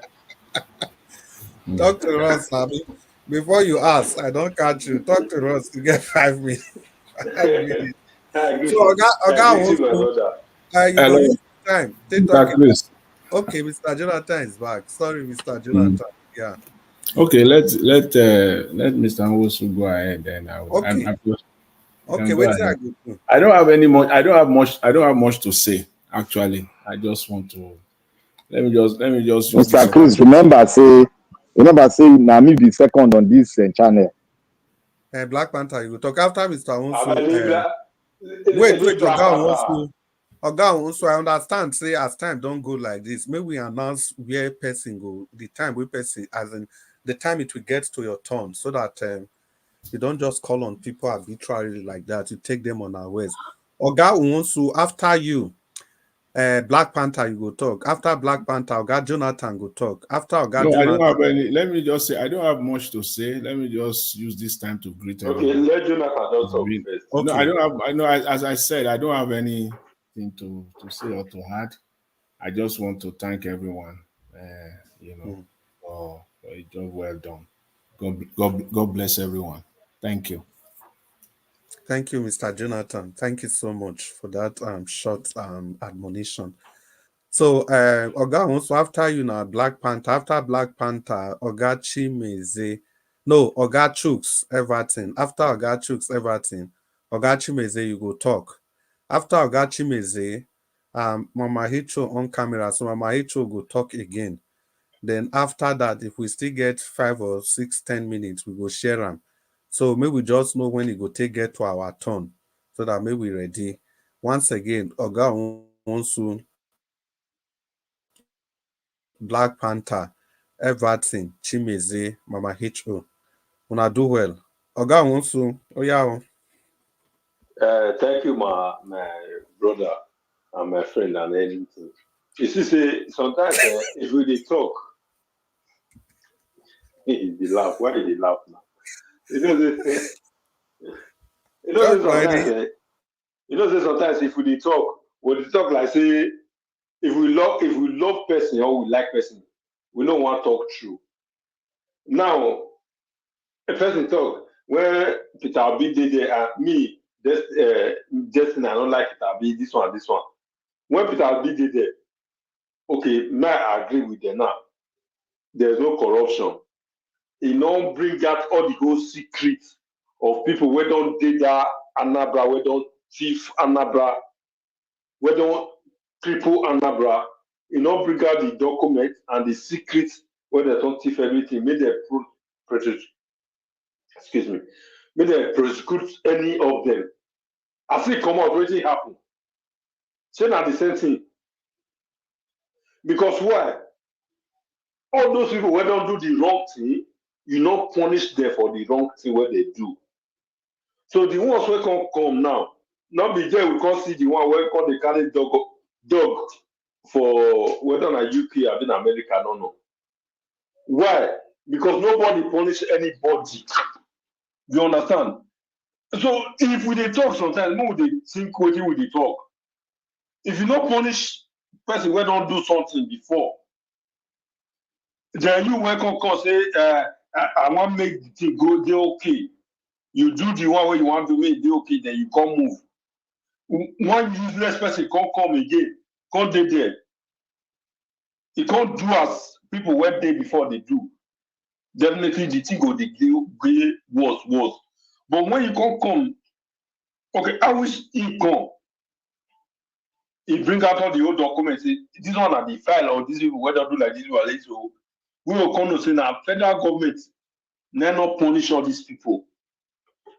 Talk to us, Sammy. Before you ask, I don't catch you. Talk to us to get 5 minutes. 5 minutes. So Oga wants to you go use time. Take talking. Okay, Mr. Jonathan is back. Sorry, Mr. Jonathan. Yeah. Okay, let Mr. Nwosu go ahead. Then I will. Okay. Okay. Wait till I go through. I don't have any more. I don't have much to say. Actually, I just want to. Let me just. Mr. Chris, remember say na me be second on this channel. Black Panther, you will talk after Mr. Nwosu. Wait, Oga Onsu, I understand. Say as time don't go like this, maybe we announce where person go, the time where person, as in the time it will get to your turn, so that you don't just call on people arbitrarily like that. You take them on our ways. Oga Onsu, after you, Black Panther, you go talk. After Black Panther, Oga Jonathan go talk. After Oga Jonathan, I don't have any. Let me just say, I don't have much to say. Let me just use this time to greet everyone. Okay, let Jonathan also first. Okay. No, I don't have. I know, as I said, I don't have anything to say or to add. I just want to thank everyone. For a job well done. God bless everyone. Thank you. Thank you, Mr. Jonathan. Thank you so much for that short admonition. So, Oga, also after you now, Black Panther, after Black Panther, Oga Chimeze, no, Oga Chooks, Everton. After Oga Chooks, Everton, Oga Chimeze, you go talk. After Oga Chimeze, Mama Hicho on camera, so Mama Hicho go talk again. Then after that, if we still get 5 or 6, 10 minutes, we go share them. So maybe we just know when it go take get to our turn, so that maybe we ready. Once again, Oga Onsu, Black Panther, Everton, Chimeze, Mama H.O. Una do well. Oga Wonsu, Oya. Thank you, my brother and my friend and everything. You see, say sometimes if we dey talk, they laugh. Why did they laugh now? You know, sometimes. Sometimes if we dey talk, we dey talk like say if we love person or we like person, we don't want to talk true. Now, a person talk where Peter Obi did there and me, Justin, I don't like Peter Obi, this one. When Peter Obi did there, okay, now I agree with them now. There's no corruption. It don't bring out all the whole secrets of people who don't do that Anabra, we don't thief Anabra, we don't cripple Anabra. It don't bring out the document and the secrets where they don't thief everything. May they may they prosecute any of them. As it come out, what happen? Say not the same thing. Because why? All those people who don't do the wrong thing, you not punish them for the wrong thing what they do. So the ones who can come now, not be there, we can't see the one where they carry dog for whether in UK or in America, no. Why? Because nobody punish anybody. You understand? So if we dey talk sometimes, no, they think what we dey talk. If you not punish person who don't do something before, then you welcome come say, I want to make the thing go, they okay. You do the one where you want to make it okay, then you can't move. One useless person can't come again, can't dey there. He can't do as people went there before they do. Definitely the thing go dey worse. But when you can't come, okay, I wish he come. He bring out all the old documents. Say, this one are the file or these people whether do like this or like so. We will come to say now federal government now not punish all these people.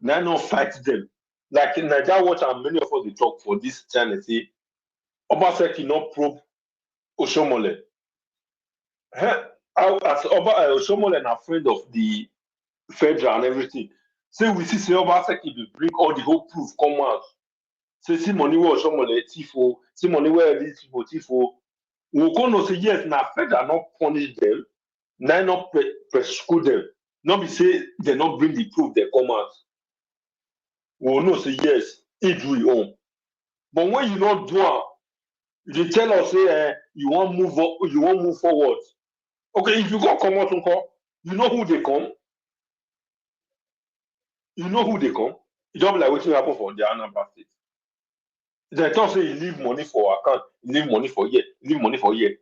Now not fight them. Like in Nigeria Watch and many of us they talk for this channel say Obaseki not probe Oshomole. As Oshomole and a friend of the federal and everything. Say we see Obaseki will bring all the whole proof come out. Say see money where Oshomole tifo, see money where these people tifo. We can say yes, now federal not punish them, now not prosecute them. Not be say they not bring the proof they come out. We will not say yes, it will own. But when you not do it, you tell us say you want move forward. Okay, if you go come out, you know who they come. You know who they come. It don't be like what happen for the Anambra State. They don't say you leave money for account, you leave money for year, you leave money for year.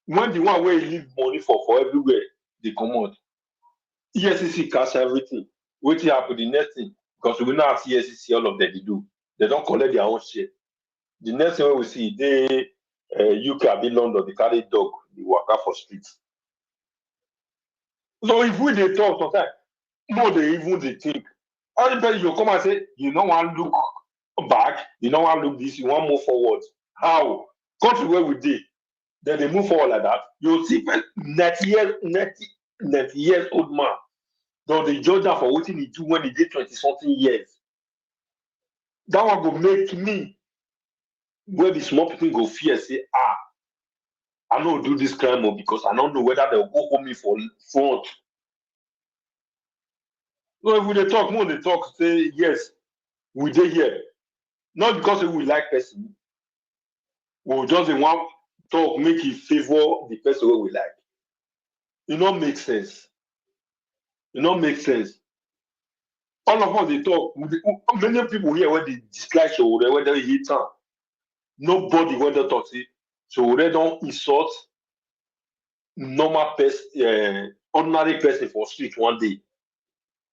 When the one where you leave money for everywhere, they come out. ESCC cash everything. What happen the next thing? Because we not see ESCC all of them they do. They don't collect their own share. The next thing we see, they UK be London, they carry dog, they walk out for streets. So if we they talk sometimes, no, they even they think. Everybody you come and say, you don't want to look back, you don't want to look this, you want to move forward. How? Country where we did, then they move forward like that. You'll see 90 years old man. Though they judge that for what he do when he did 20-something years. That one go make me where the small people go fear, say, I don't do this crime because I don't know whether they'll go home me for front. So if we talk more, they talk, say, yes, we did here. Not because we like person. We just want talk, make it favor the person we like. It don't make sense. It don't make sense. All of us they talk. Many people here when they dislike so when they hate them. Nobody when they talk see. So they don't insult normal person, ordinary person for street one day.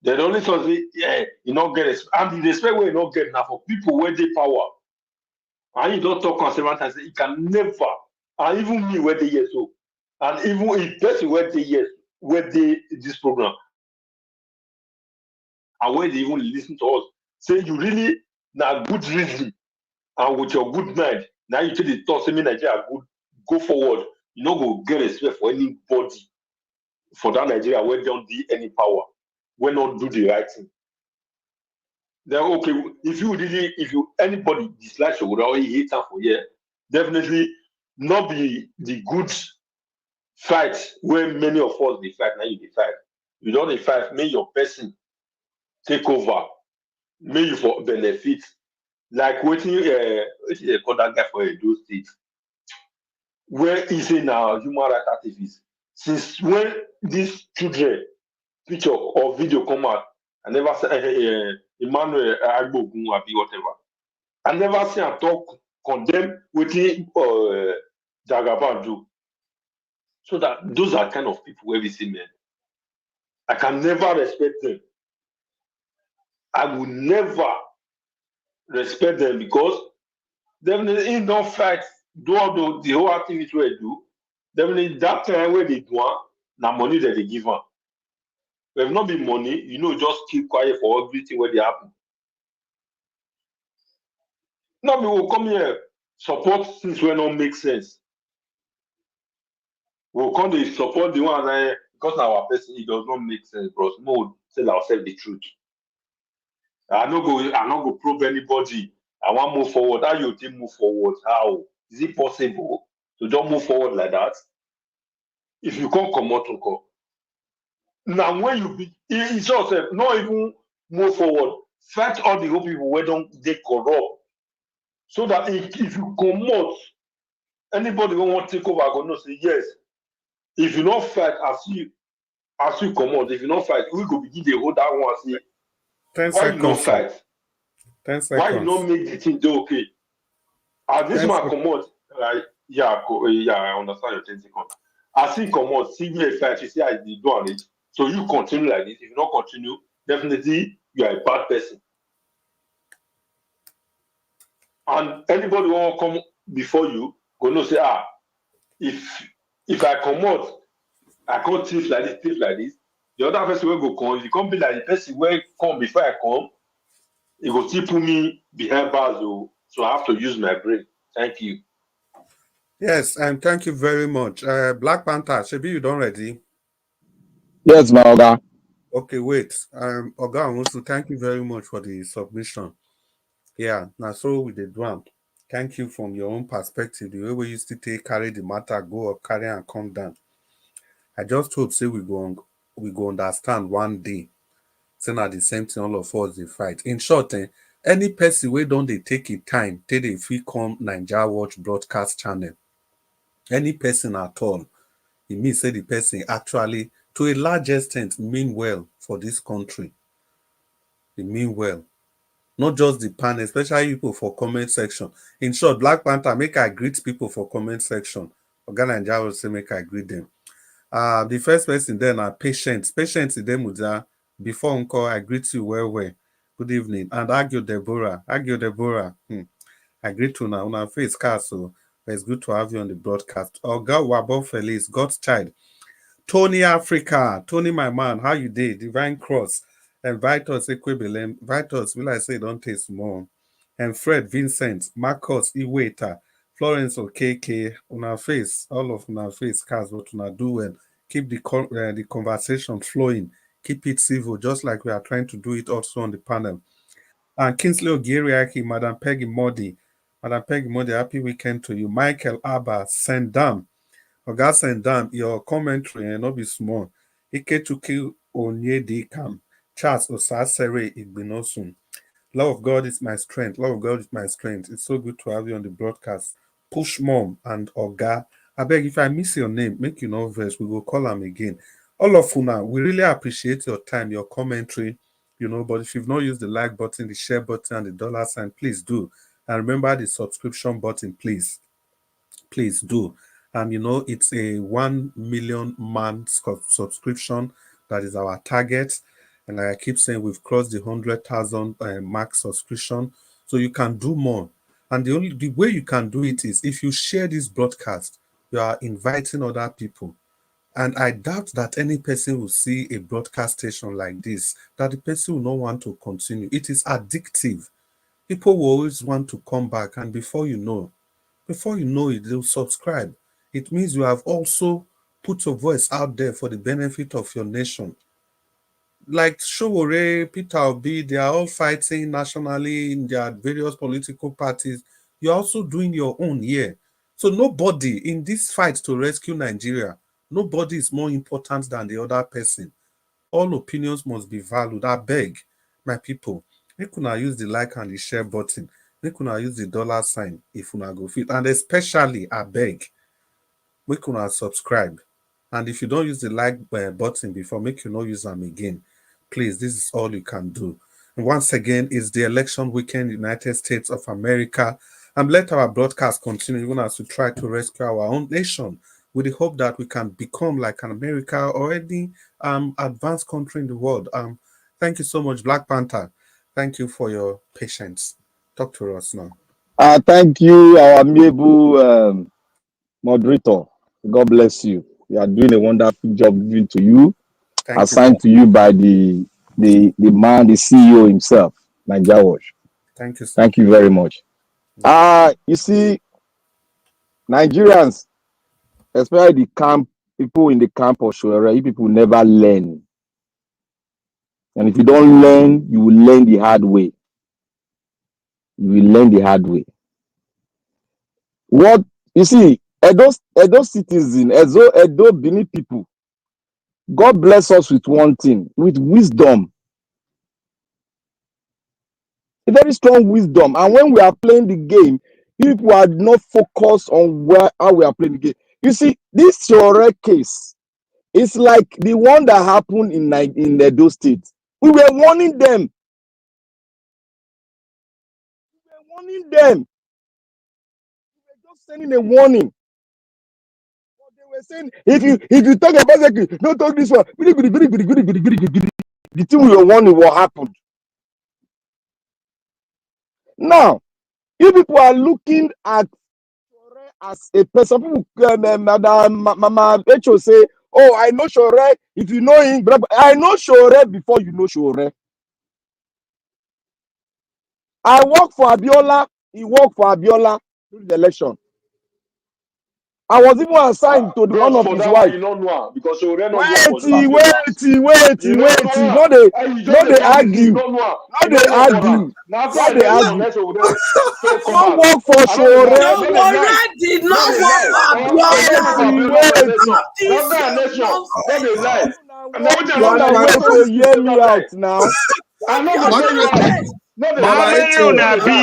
They only say, yeah, you not get respect. And the respect where you not get now for people where they power. And you don't talk conservative and say it can never. And even me where they hear so. And even if person where they hear where they this program. And when they even listen to us, say you really now good reason and with your good mind, now you take the thought, say me Nigeria good, go forward. You not go get respect for anybody for that Nigeria where they don't need any power. will not do the right thing. Then okay, if anybody dislikes your or he hates for here, definitely not be the good fight where many of us they fight. Now you dey fight. You don't dey fight, may your person take over, may you for benefit. Like waiting they call that guy for Edo State, where he say now human rights activist. Since when these children picture or video come out, I never say Emmanuel Agbogun or whatever. I never see him talk condemn waiting Jagaban do. So that those are kind of people where we see men. I can never respect them. I will never respect them because definitely in don't fight, do all the whole activity where they do. Definitely that time where they do now money that they give them. If not be money, just keep quiet for everything where they happen. Now we will come here, support things where not make sense. We'll come to support the one because now our person it does not make sense, bros. No, tell ourselves the truth. I'm not go probe anybody. I want to move forward. How you think move forward? How is it possible to just move forward like that? If you can't come out, now when you be it's yourself, not even move forward. Fight all the whole people where don't they corrupt. So that if you come out, anybody who want to take over gonna say yes. If you not fight as you come out, if you not fight, we go begin the hold that one say 10 why seconds, you not fight? 10 seconds. Why you not make the thing do okay? As this man come out, right? Yeah, I understand your 10 seconds. As he come out, see me fight, you see I did do on it. So you continue like this. If you not continue, definitely you are a bad person. And anybody who want to come before you, gonna say, if I come out, I can't thief like this. The other person will go come. If you can't be like the person will come before I come, it will still put me behind bars. So I have to use my brain. Thank you. Yes, and thank you very much. Black Panther, Shebi, you done ready? Yes, my Oga. Okay, wait. Oga Onwusu, thank you very much for the submission. Yeah, now so with the drum. Thank you from your own perspective. The way we used to carry the matter, go up, carry and come down. I just hope say we go understand one day. Say not the same thing all of us they fight. In short, any person wey don't they take it time, till they free come Naija Watch broadcast channel. Any person at all, it means say the person actually, to a large extent, mean well for this country. They mean well. Not just the panel, especially people for comment section. In short, Black Panther, make I greet people for comment section. Oga Naija will say make I greet them. The first person then are Patience. Patience Idemuja. Before Uncle, I greet you well. Good evening. And Agio Deborah. I greet you now. On our face castle. But it's good to have you on the broadcast. Oga Wabo Felice, God's child. Tony Africa. Tony, my man, how you did? Divine Cross. And Vitus Equibelem. Vitus, will I say don't taste more. And Fred Vincent, Marcus Iweta, Florence Okeke, on our face, all of on our face, cars, what on do well. Keep the conversation flowing. Keep it civil, just like we are trying to do it also on the panel. And Kingsley Ogiriaki, Madam Peggy Modi. Madam Peggy Modi, happy weekend to you. Michael Abba, Sendam. Oga Sendam, your commentary and not be small. Ikechuki Onyedikam, Charles Osasere Igbinosun. Love of God is my strength. Love of God is my strength. It's so good to have you on the broadcast. Push Mom and Oga. I beg if I miss your name, make you no verse. We will call them again. All of you now, we really appreciate your time, your commentary, but if you've not used the like button, the share button, and the dollar sign, please do. And remember the subscription button, please. Please do. And it's a 1 million man subscription. That is our target. And like I keep saying, we've crossed the 100,000 mark subscription. So you can do more. And the way you can do it is if you share this broadcast, you are inviting other people. And I doubt that any person will see a broadcast station like this, that the person will not want to continue. It is addictive. People will always want to come back. And before you know it, they'll subscribe. It means you have also put your voice out there for the benefit of your nation. like Showore, Peter Obi, they are all fighting nationally in their various political parties. You're also doing your own here. So nobody in this fight to rescue Nigeria, nobody is more important than the other person. All opinions must be valued. I beg, my people, make una use the like and the share button. Make una use the dollar sign if una go fit. And especially, I beg, make una subscribe. And if you don't use the like button before, make you not use them again. Please, this is all you can do. And once again, it's the election weekend, United States of America. And let our broadcast continue even as we try to rescue our own nation with the hope that we can become like an America or any advanced country in the world. Thank you so much, Black Panther. Thank you for your patience. Talk to us now. Thank you, our amiable moderator. God bless you. You are doing a wonderful job given to you, Thank assigned you. to you by the man, the CEO himself, Nigeria Watch. Thank you, sir. Thank you very much. You see, Nigerians, especially the camp, people in the camp of Shura, you people never learn. And if you don't learn, you will learn the hard way. You will learn the hard way. What you see, Edo citizen, Edo Bini people, God bless us with one thing, with wisdom. A very strong wisdom. And when we are playing the game, people are not focused on how we are playing the game. You see, this Shore case is like the one that happened in Edo State. We were warning them. We were just sending a warning. But they were saying, if you talk about security, don't talk this one. The thing we were warning what happened. Now, you people are looking at Shore as a person. People, Mama Echo say, oh, I know Shore. If you know him, I know Shore before you know Shore. I work for Abiola. He worked for Abiola during the election. I was even assigned to the one of his wife. You don't know because you already Wait, no, they argue. Don't work for Shore. Did not work for Abiola. Wait to hear me out now. I'm not going to tell you out. How many una be?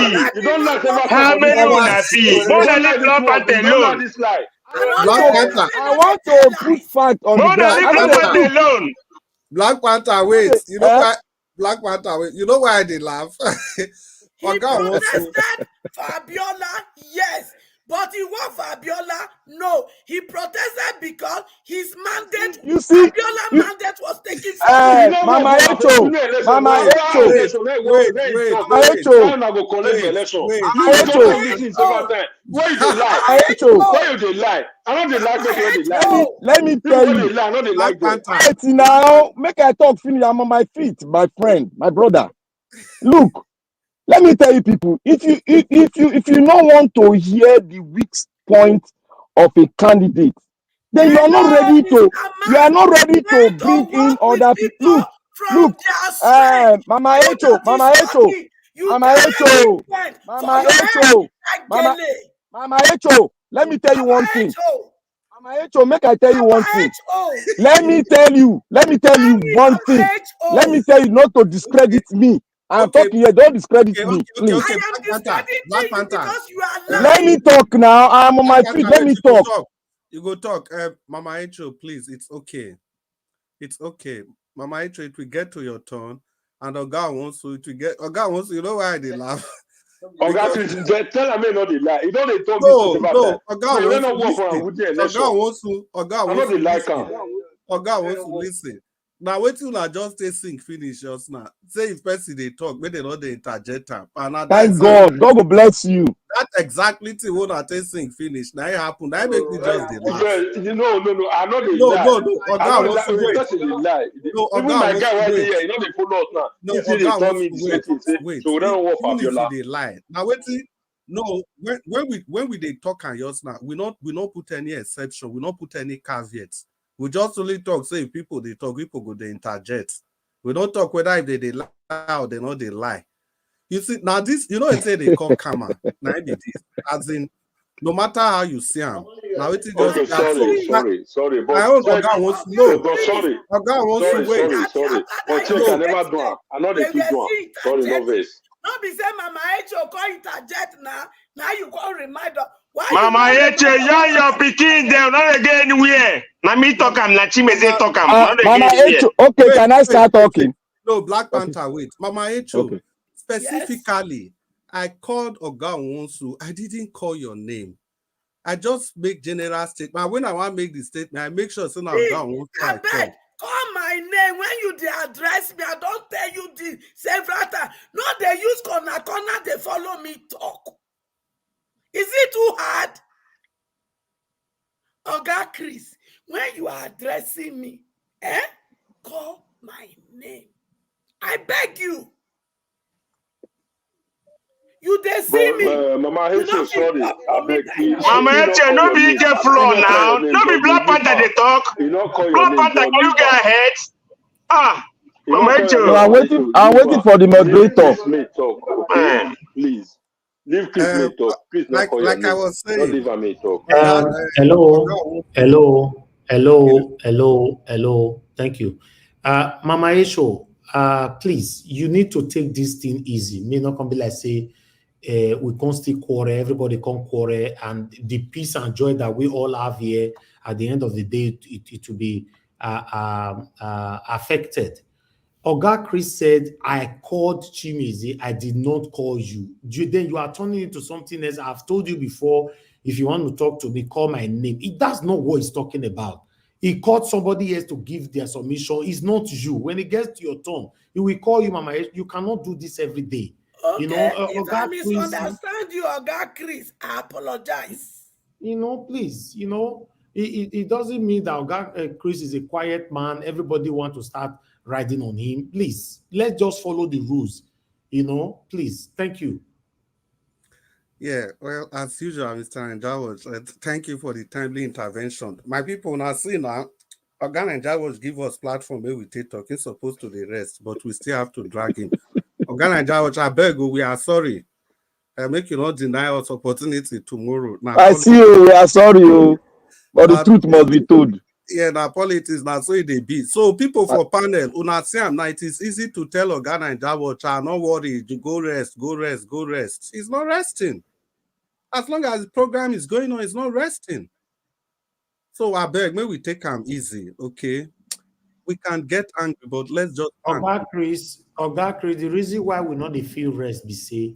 How many una be? More than leave Black Panther alone. I want to put fact on the ground. Black Panther alone. Black Panther, wait. You know why? Black Panther, wait. You know why they laugh? He protested for Abiola, yes. But he worked for Abiola, no. He protested because his mandate, Abiola mandate was taken from him. Mama Echo. Let me tell you. Right now, make I talk finish. I'm on my feet, my friend, my brother. Look, let me tell you, people. If you don't want to hear the weak point of a candidate, then you are not ready to bring in other people. Look, Mama Echo. Let me tell you one thing. Mama Echo, make I tell you one thing. Let me tell you one thing. Let me tell you not to discredit me. I'm talking here. Don't discredit me, please. I am discrediting you because you are lying. Let me talk now. I'm on my feet. Let me talk. You go talk. Mama Echo, please. It's okay. It's okay. Mama Echo, it will get to your turn. And Oga wants to get. Oga wants to. You know why they laugh? Oga, tell him not the lie. You don't they talk no. Oga wants to listen. Now wait till I just sing finish just now. Say if person they talk, when they know they interject them. Thank God. God will bless you. That exactly thing when I sing finish. Now it happen. That make me just laugh. No. I know they lie. Oga wants to wait. Even my guy right here, you know they follow us now. No, Oga wants to wait. So we don't work for Abiola. They lie. Now wait till. No, when we they talk and yours now, we not put any exception. We not put any caveats. We just only talk, say if people they talk, people go they interject. We don't talk whether if they lie or they know they lie. You see, now this, you know, it's say they call karma. Now it is. As in, no matter how you see them. Now it is just Okay, sorry. My But own check, Oga wants to know. but sorry. Oga wants to wait. Sorry. But check, I never do it. I know they keep doing. Sorry, no verse. Not be say Mama Echo call interject now. Now you call reminder. Why Mama you Eche, your pikin, they'll not get anywhere. Now me talk am, na Chimeze talk am. Not Mama get anywhere. Echo, okay, can I start talking? No, Black Panther, wait. Mama Echo, Okay. specifically, I called Oga Wonsu. I didn't call your name. I just make general statement. When I want to make the statement, I make sure so now Oga Wonsu I call. Call my name when you dey address me. I don't tell you this several times. No, they use corner, they follow me talk. Is it too hard? Oga Chris, when you are addressing me, call my name. I beg you. You dey see me. Mama Eche, sorry. I beg you. Mama Eche, no be get floor now. No be Black Panther they talk. Black Panther, you get ahead. Mama Eche. No, I'm waiting for the moderator. Please. Leave Chris May talk. Please, like I was saying. Don't leave me talk. Hello. Thank you. Mama Esho, please, you need to take this thing easy. May not come be like say, we can't still quarrel, everybody can quarrel, and the peace and joy that we all have here, at the end of the day, it will be affected. Oga Chris said, I called Chimizi, I did not call you. Then you are turning into something else. I've told you before, if you want to talk to me, call my name. That's not what he's talking about. He called somebody else to give their submission. It's not you. When it gets to your turn, he will call you, Mama. You cannot do this every day. Okay, you know, if I misunderstand you, Oga Chris, I apologize. You know, please, you know, it doesn't mean that Oga Chris is a quiet man. Everybody want to start riding on him. Please, let's just follow the rules. You know, please. Thank you. Yeah, well, as usual, Mr. Njawaj, thank you for the timely intervention. My people now see now, Oga Njawaj give us platform where we take talking supposed to the rest, but we still have to drag him. Oga Njawaj, I beg you, we are sorry. I make you not deny us opportunity tomorrow. Now, I see you, we are sorry, but the truth must be told. Yeah, now politics now so they be. So people for panel, una see am now, it is easy to tell Oga Njawaj, no worry, go rest. He's not resting. As long as the program is going on, it's not resting. So I beg, may we take him easy, okay? We can get angry, but let's just. Oga Chris, the reason why we not feel rest be say,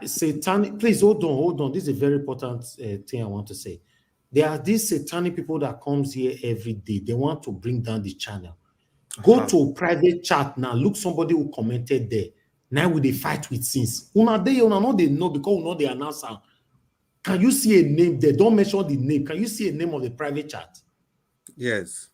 satanic. Please hold on. This is a very important thing I want to say. There are these satanic people that comes here every day. They want to bring down the channel. Go to a private chat now. Look somebody who commented there. Now we they fight with sins. Una know they know because we know the announcer. Can you see a name there? Don't mention the name. Can you see a name of the private chat? Yes.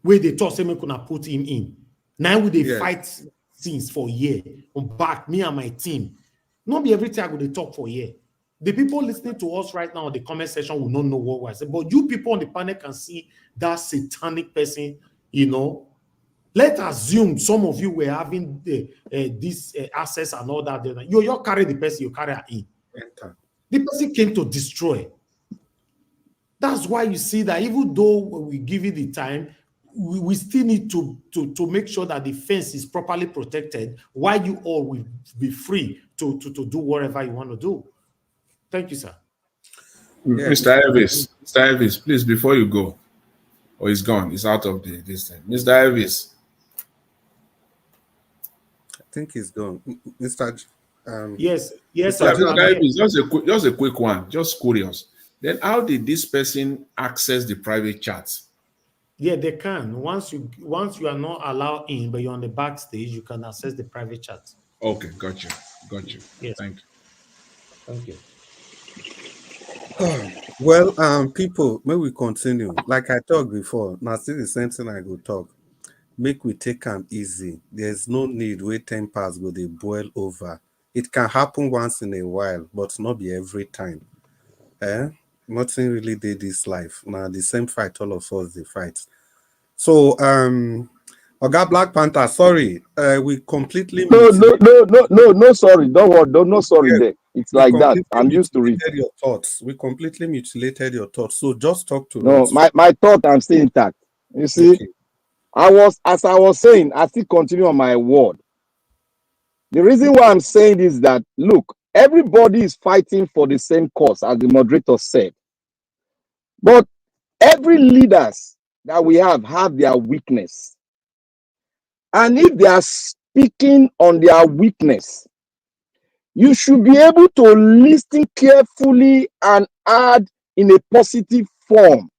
Where they talk, say we gonna put him in. Now we they fight sins for a year. On back, me and my team. Not be every time they talk for a year. The people listening to us right now in the comment section will not know what we're saying. But you people on the panel can see that satanic person, you know. Let's assume some of you were having this access and all that. You carry the person, you carry her in. The person came to destroy. That's why you see that even though we give it the time, we still need to make sure that the fence is properly protected while you all will be free to do whatever you want to do. Thank you, sir. Yeah. Mr. Elvis, please, before you go, or he's gone, he's out of this thing. Mr. Elvis. I think he's gone. Mr. Yes. Mr. Elvis, just a quick one, just curious. Then how did this person access the private chats? Yeah, they can. Once you are not allowed in, but you're on the backstage, you can access the private chat. Okay, got you. Yes. Thank you. Well, people, may we continue. Like I talked before, now still the same thing I go talk. Make we take them easy. There's no need wait 10 past go they boil over. It can happen once in a while, but not be every time. Nothing really did this life. Now the same fight all of us they fight. So Oga Black Panther, sorry, we completely No, sorry. Don't worry. No, sorry there. It's we like that. completely I'm used to it. mutilated your thoughts. We completely mutilated your thoughts. So just talk to No, us. my thought, I'm still intact. You see, Okay. as I was saying, I still continue on my word. The reason why I'm saying is that, look, everybody is fighting for the same cause, as the moderator said. But every leaders that we have their weakness. And if they are speaking on their weakness, you should be able to listen carefully and add in a positive form.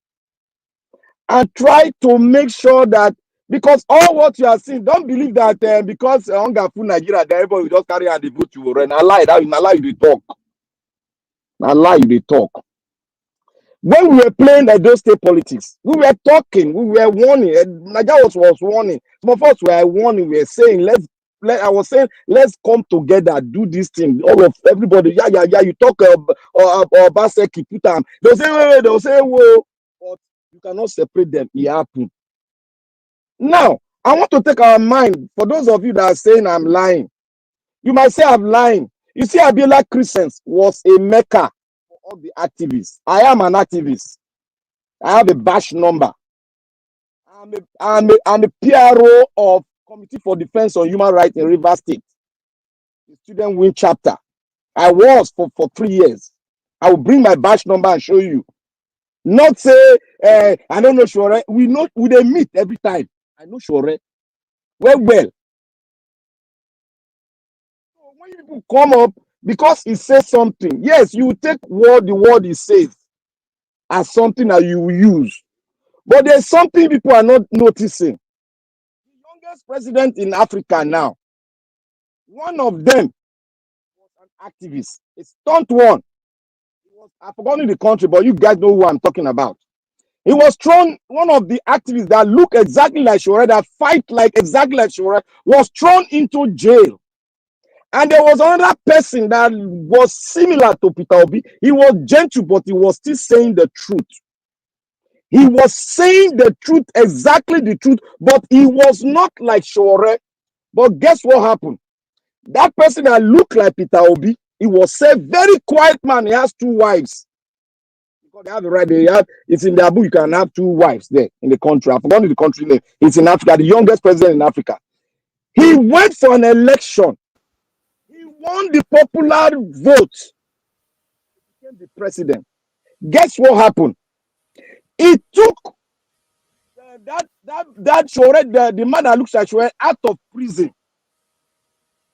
And try to make sure that, because all what you are seeing, don't believe that because hunger full Nigeria, that everybody will just carry out the vote you will run. I lie, you talk. I lie, you talk. When we were playing those state politics, we were talking, we were warning. Nigeria was warning. Some of us were warning. We were saying, I was saying, let's come together, do this thing. All of everybody, yeah. You talk Baseki, put them. They'll say, wait. They'll say, whoa. But you cannot separate them. It happened. Now, I want to take our mind, for those of you that are saying I'm lying, you might say I'm lying. You see, Abiola Christians was a mecca for all the activists. I am an activist. I have a badge number. I'm a PRO of Committee for Defense on Human Rights in Rivers State, the student wing chapter. I was for 3 years. I will bring my badge number and show you. Not say, I don't know, sure. We they meet every time. I know, sure. Well. So when people come up, because he says something, yes, you take the word he says as something that you will use. But there's something people are not noticing. The youngest president in Africa now, one of them was an activist. A stunt one. I've forgotten the country, but you guys know who I'm talking about. He was thrown, one of the activists that look exactly like Shore, that fight exactly like Shore, was thrown into jail. And there was another person that was similar to Peter Obi. He was gentle, but he was still saying the truth. He was saying the truth, exactly the truth, but he was not like Shore. But guess what happened? That person that looked like Peter Obi, he was a very quiet man. He has 2 wives. Because they have the right, it's in their book, you can have 2 wives there in the country. I've forgotten the country name. It's in Africa, the youngest president in Africa. He went for an election. He won the popular vote. He became the president. Guess what happened? He took that Shore, the man that looks like Shore, out of prison.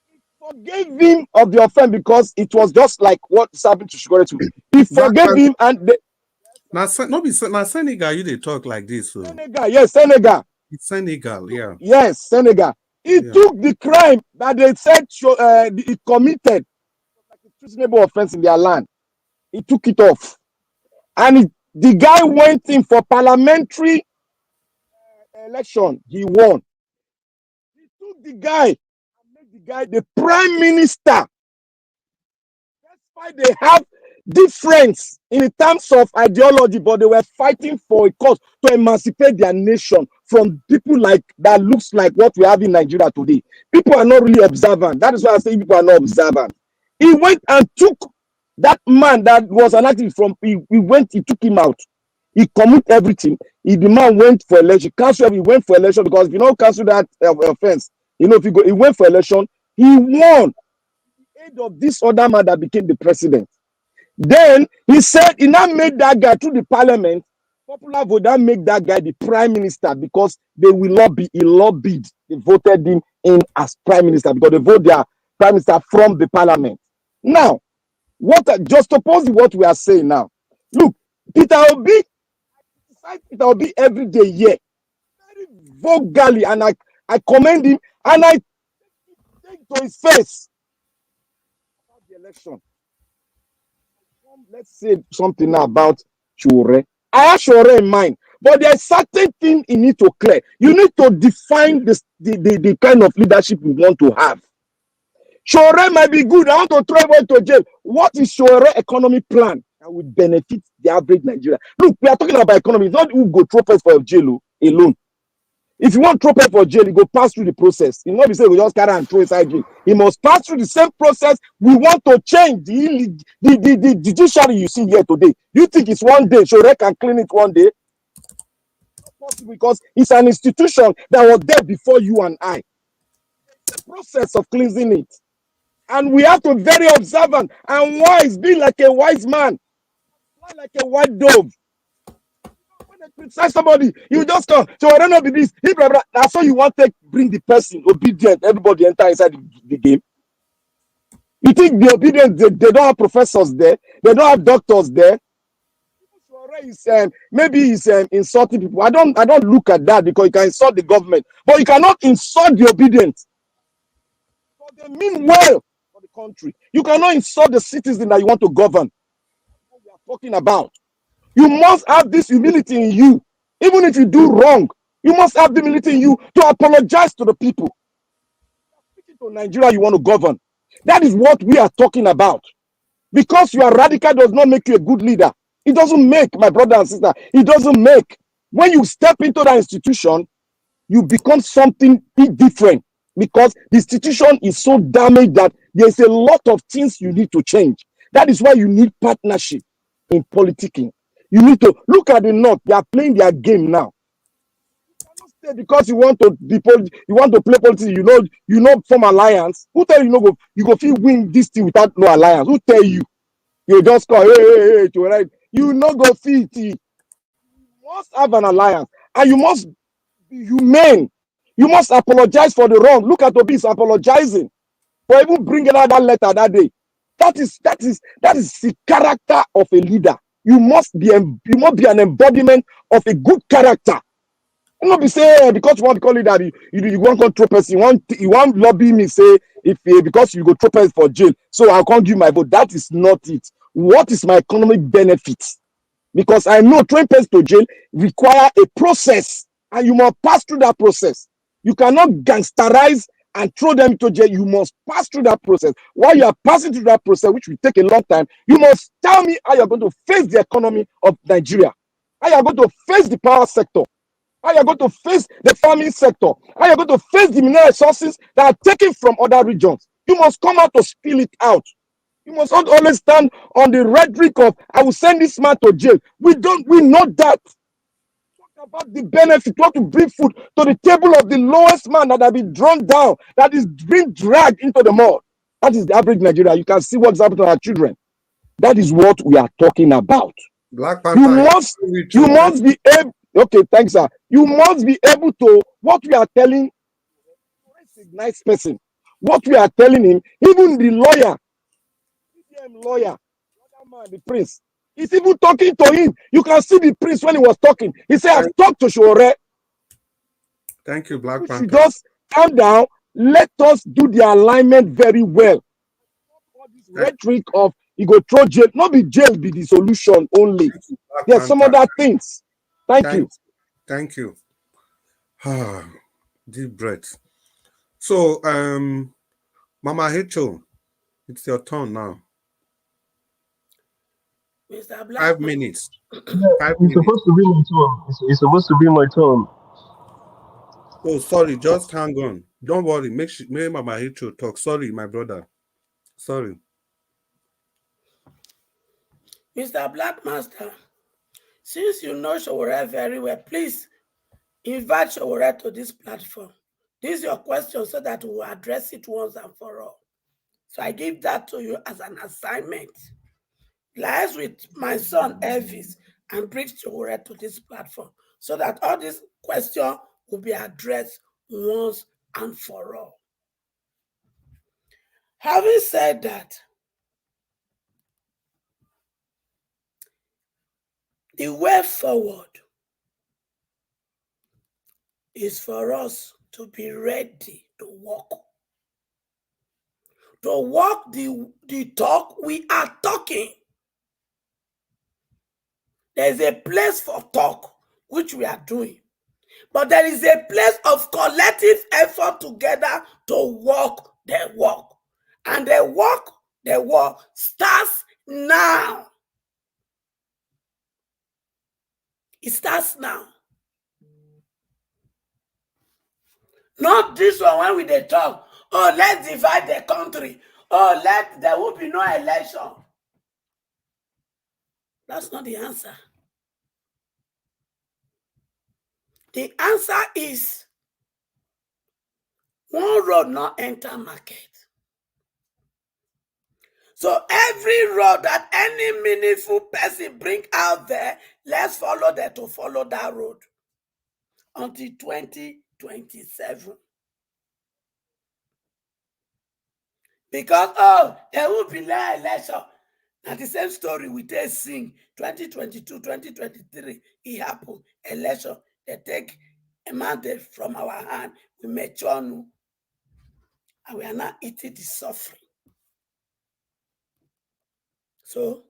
He forgave him of the offense because it was just like what happened to Shore too. He forgave him and now Senegal, you they talk like this. So. Senegal, yes, Senegal. It's Senegal, yeah. Yes, Senegal. He took the crime that they said he committed, like a treasonable offense in their land. He took it off. And the guy went in for parliamentary election. He won. He took the guy and made the guy the prime minister. That's why they have difference in terms of ideology, but they were fighting for a cause to emancipate their nation from people like that looks like what we have in Nigeria today. People are not really observant. That is why I say people are not observant. He went and took that man that was an activist he took him out. He committed everything. The man went for election. He went for election because if you don't cancel that offense, if you go, he went for election. He won. The aid of this other man that became the president. Then he said he now made that guy through the parliament, popular vote, that make that guy the prime minister because they will lobby. He lobbied. They voted him in as prime minister because they vote their prime minister from the parliament. Now, just suppose what we are saying now. Look, Peter Obi every day here, very vulgarly, and I commend him, and I take to his face about the election. Let's say something now about Shore. I have Shore in mind, but there's certain thing you need to clear. You need to define the kind of leadership you want to have. Shore might be good. I want to throw everyone to jail. What is Shore economy plan that would benefit the average Nigerian? Look, we are talking about economy. It's not who go throw us for jail alone. If you want to throw people for jail, you go pass through the process. You know, we say we just carry and throw inside jail. He must pass through the same process. We want to change the judiciary you see here today. You think it's one day, Shore can clean it one day? Not possible, because it's an institution that was there before you and I. It's a process of cleansing it. And we have to be very observant and wise, be like a wise man, not like a white dove. When they criticize somebody, you just come. So I don't know this. That's how you want to bring the person obedient. Everybody enter inside the game. You think the obedient, they don't have professors there, they don't have doctors there. Maybe he's insulting people. I don't look at that, because you can insult the government, but you cannot insult the obedient. But they mean well for the country. You cannot insult the citizen that you want to govern. That's what we are talking about. You must have this humility in you. Even if you do wrong, you must have the humility in you to apologize to the people. Speaking to Nigeria, you want to govern. That is what we are talking about. Because you are radical does not make you a good leader. It doesn't make, my brother and sister, it doesn't make. When you step into that institution, you become something different, because the institution is so damaged that there's a lot of things you need to change. That is why you need partnership in politicking. You need to look at the North. They are playing their game now. Because you want to play politics, you know, form alliance. Who tell you you go feel win this thing without no alliance? Who tell you? You just call hey to right. You no go fit. You must have an alliance, and you must be humane. You must apologize for the wrong. Look at Obi's apologizing for even bringing out that letter that day. That is the character of a leader. You must be an embodiment of a good character. You not be say because you want to call it that you want to control person. You want lobby me say because you go throw person for jail, so I can't give my vote. That is not it. What is my economic benefit? Because I know throwing person to jail require a process, and you must pass through that process. You cannot gangsterize and throw them to jail. You must pass through that process. While you are passing through that process, which will take a long time, you must tell me how you are going to face the economy of Nigeria, how you are going to face the power sector, how you are going to face the farming sector, how you are going to face the mineral resources that are taken from other regions. You must come out to spill it out. You must not always stand on the rhetoric of I will send this man to jail. We know that. Talk about the benefit. Want to bring food to the table of the lowest man that has been drawn down, that is being dragged into the mud. That is the average Nigeria. You can see what's happening to our children. That is what we are talking about. Black Panther, you must be able. Okay, thanks, sir. You must be able to, what we are telling, a nice person, what we are telling him, even the lawyer, the other man, the prince, he's even talking to him. You can see the prince when he was talking. He said, I've talked to Shore. Thank you, Black Panther. We just calm down. Let us do the alignment very well. All this rhetoric of you go throw jail, not be jail be the solution only. There's some other things. Thank you. Thank you. Deep breath. So, Mama Hecho, it's your turn now. Mr. Black 5 minutes. Yeah, it's supposed to be my turn. It's supposed to be my turn. Oh, sorry. Just hang on. Don't worry. Make Mama Hecho talk. Sorry, my brother. Sorry. Mr. Black Master, since you know Shore very well, please invite Shore to this platform. This is your question so that we will address it once and for all. So I give that to you as an assignment. Liaise with my son Elvis and bring Shore to this platform so that all these questions will be addressed once and for all. Having said that, the way forward is for us to be ready to walk. To walk the talk we are talking. There's a place for talk, which we are doing. But there is a place of collective effort together to walk the walk. And the walk starts now. It starts now. Not this one when we dey talk. Oh, let's divide the country. Oh, there will be no election. That's not the answer. The answer is one road not enter market. So every road that any meaningful person bring out there, let's follow them to follow that road until 2027. Because, there will be no election. Now the same story we take sing 2022, 2023, it happened, election. They take a mandate from our hand, we mature, and we are not eating the suffering. So,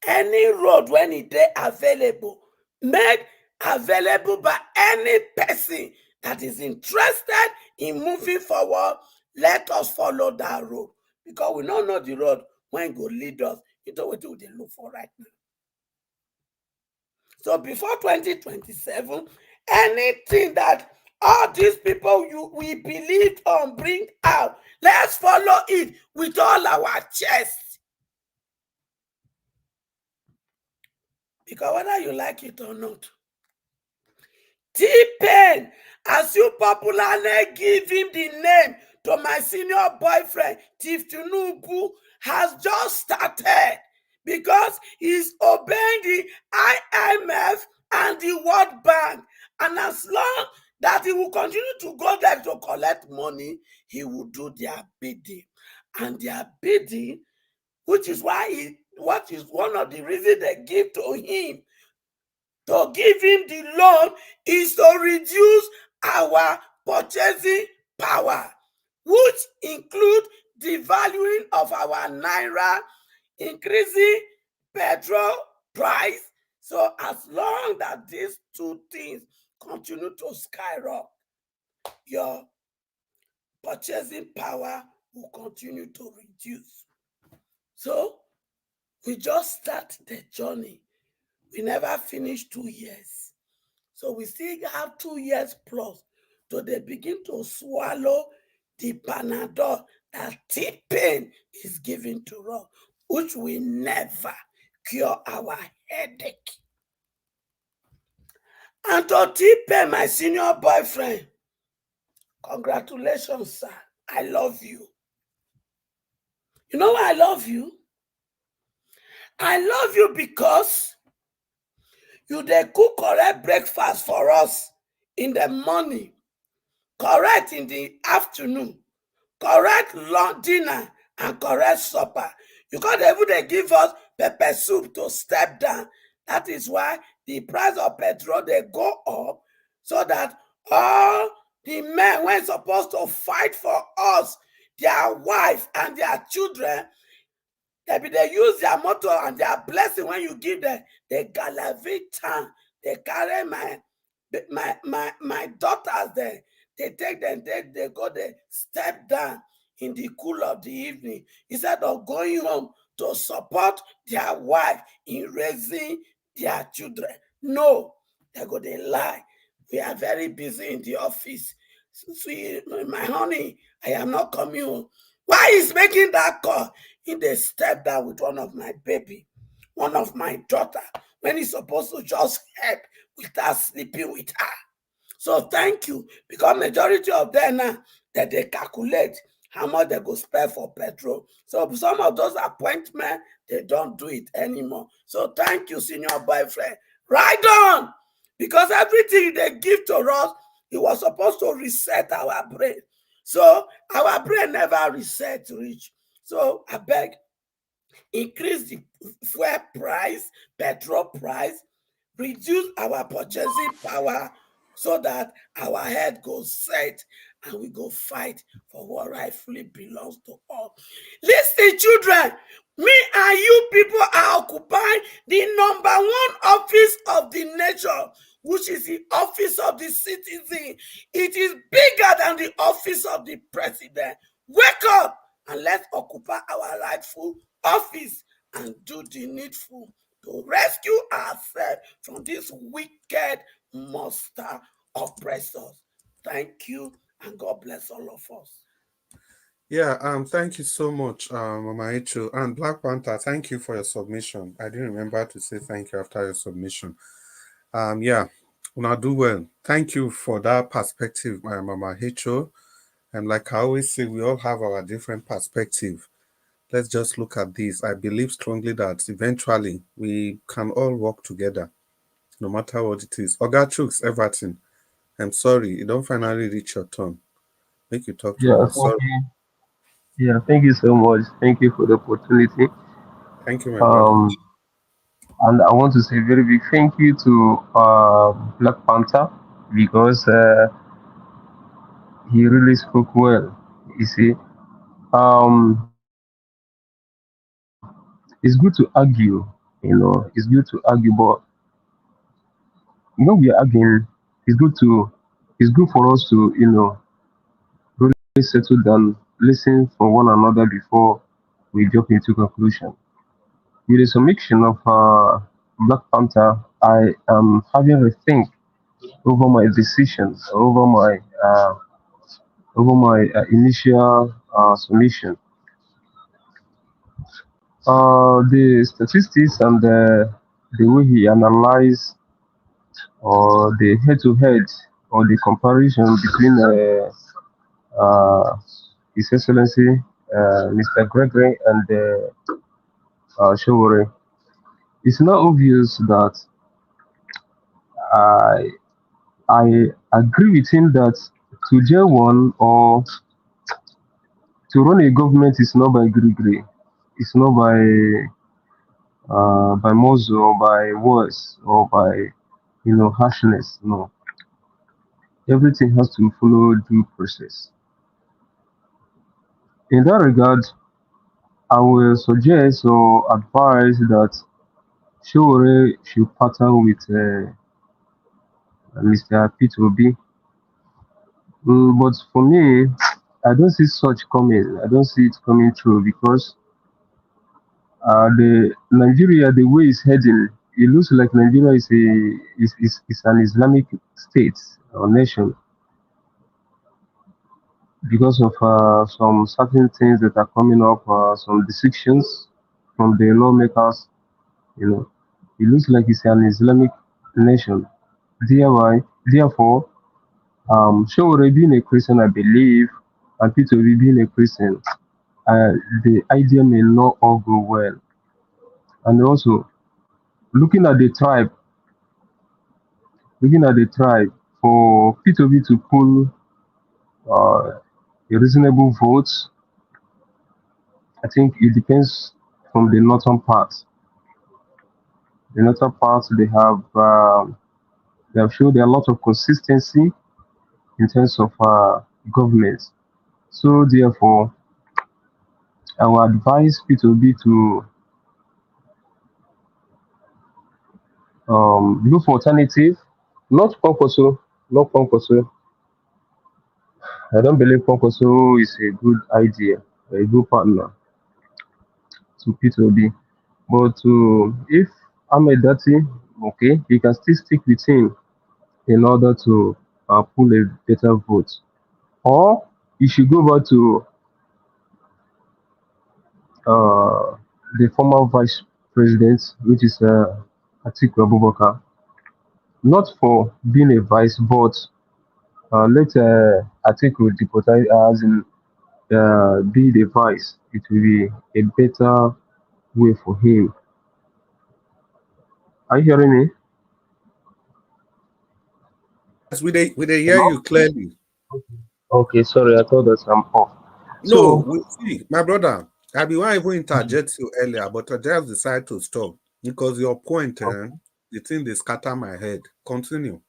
any road when it is available, made available by any person that is interested in moving forward, let us follow that road. Because we don't know the road when it will lead us into what we look for right now. So before 2027, anything that all these people we believed on bring out, let's follow it with all our chest. Because whether you like it or not, T-Pain, as you popularly give him the name to my senior boyfriend, Chief Tinubu, has just started because he's obeying the IMF and the World Bank. And as long that he will continue to go there to collect money, he will do their bidding. And their bidding, which is what is one of the reasons they give to him, to give him the loan, is to reduce our purchasing power, which include the valuing of our naira, increasing petrol price. So as long that these two things continue to skyrocket, your purchasing power will continue to reduce. So we just start the journey. We never finish 2 years. So we still have 2 years plus to they begin to swallow the Panadol that T-Pain is giving to us, which will never cure our headache. And to T-Pain, my senior boyfriend, congratulations, sir. I love you. You know why I love you? I love you because you dey cook correct breakfast for us in the morning, correct in the afternoon, correct lunch, dinner, and correct supper. You can't even they give us pepper soup to step down. That is why the price of petrol they go up, so that all the men when supposed to fight for us, their wife and their children, they use their motto and their blessing when you give them, they galavate town. They carry my daughters there. They take them, they go there, step down in the cool of the evening instead of going home to support their wife in raising their children. No, they go, they lie. We are very busy in the office. Sweet, my honey, I am not coming home. Why is making that call? He they step down with one of my baby, one of my daughter, when he's supposed to just help without sleeping with her. So thank you, because majority of them now that they calculate how much they go spend for petrol. So some of those appointments, they don't do it anymore. So thank you, senior boyfriend. Right on! Because everything they give to us, it was supposed to reset our brain. So our brain never reset reach. So I beg, increase the fuel price, petrol price, reduce our purchasing power so that our head goes set and we go fight for what rightfully belongs to us. Listen, children, me and you people are occupying the number one office of the nation, which is the office of the citizen. It is bigger than the office of the president. Wake up and let's occupy our rightful office and do the needful to rescue ourselves from these wicked monster oppressors. Thank you, and God bless all of us. Yeah, thank you so much, Mama Echo. And Black Panther, thank you for your submission. I didn't remember to say thank you after your submission. Yeah, now do well. Thank you for that perspective, Mama Echo. And like I always say, we all have our different perspective. Let's just look at this. I believe strongly that eventually we can all work together, no matter what it is. Oga Chooks, Everton, I'm sorry, you don't finally reach your turn. Make you talk to Yeah, me. thank Sorry. you. Yeah, thank you so much. Thank you for the opportunity. Thank you, my brother. Um, and I want to say a very big thank you to Black Panther because he really spoke well. You see, um, it's good to argue. It's good to argue, but when we are arguing, it's good to, it's good for us to, really settle down, listen from one another before we jump into conclusion. With the summation of Black Panther, I am having a think over my decisions, over my initial submission. The statistics and the way he analyzed or the head-to-head or the comparison between His Excellency Mr. Gregory and Showore, it's now obvious that I I agree with him that to jail one or to run a government is not by gree. It's not by muzzle or by words or by harshness. No, everything has to follow due process. In that regard, I will suggest or advise that Showore should partner with Mr. P2B. But for me, I don't see such coming. I don't see it coming true because the Nigeria, the way it's heading, it looks like Nigeria is an Islamic state or nation because of some certain things that are coming up, some decisions from the lawmakers. You know, it looks like it's an Islamic nation. Therefore, Showore being a Christian, I believe, and Peter Obi being a Christian, the idea may not all go well. And also, looking at the tribe, for P2B to pull a reasonable vote, I think it depends from the northern part. The northern part, they have showed a lot of consistency in terms of government. So therefore, I would advise P2B to look for alternative, not Ponkoso, not Ponkoso. I don't believe Ponkoso is a good idea, a good partner to P2B. But if Ahmed Dati, okay, he can still stick with him in order to pull a better vote. Or he should go back to uh, the former vice president, which is Atiku Abubakar, not for being a vice, but let Atiku deputize as in be the vice. It will be a better way for him. Are you hearing me? Yes, we they hear you clearly. Okay, sorry, I thought that I'm off. No, So, we see, my brother. I be want even interject you earlier, but I just decided to stop because your point, the thing they scatter my head. Continue.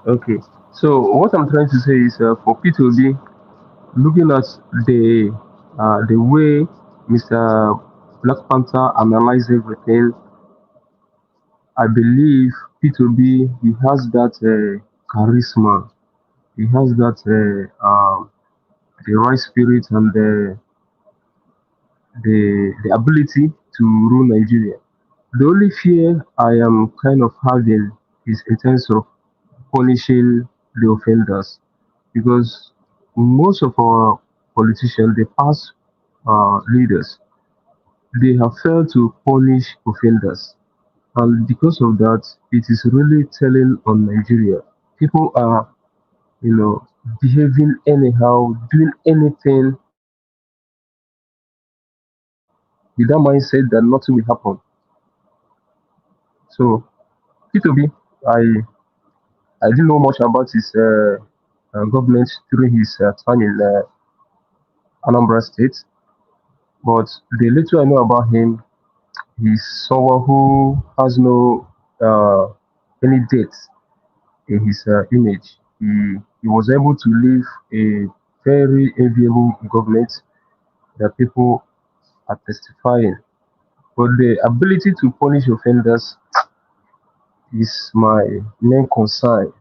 okay. So what I'm trying to say is for P2B, looking at the way Mr. Black Panther analyzed everything, I believe P2B he has that charisma, he has that the right spirit and the ability to rule Nigeria. The only fear I am kind of having is in terms of punishing the offenders, because most of our politicians, the past leaders, they have failed to punish offenders. And because of that, it is really telling on Nigeria. People are, behaving anyhow, doing anything with that mindset that nothing will happen. So, P2B, I didn't know much about his government during his time in Anambra State, but the little I know about him, he's someone who has no any depth in his image. He was able to leave a very enviable government that people are testifying. But the ability to punish offenders is my main concern.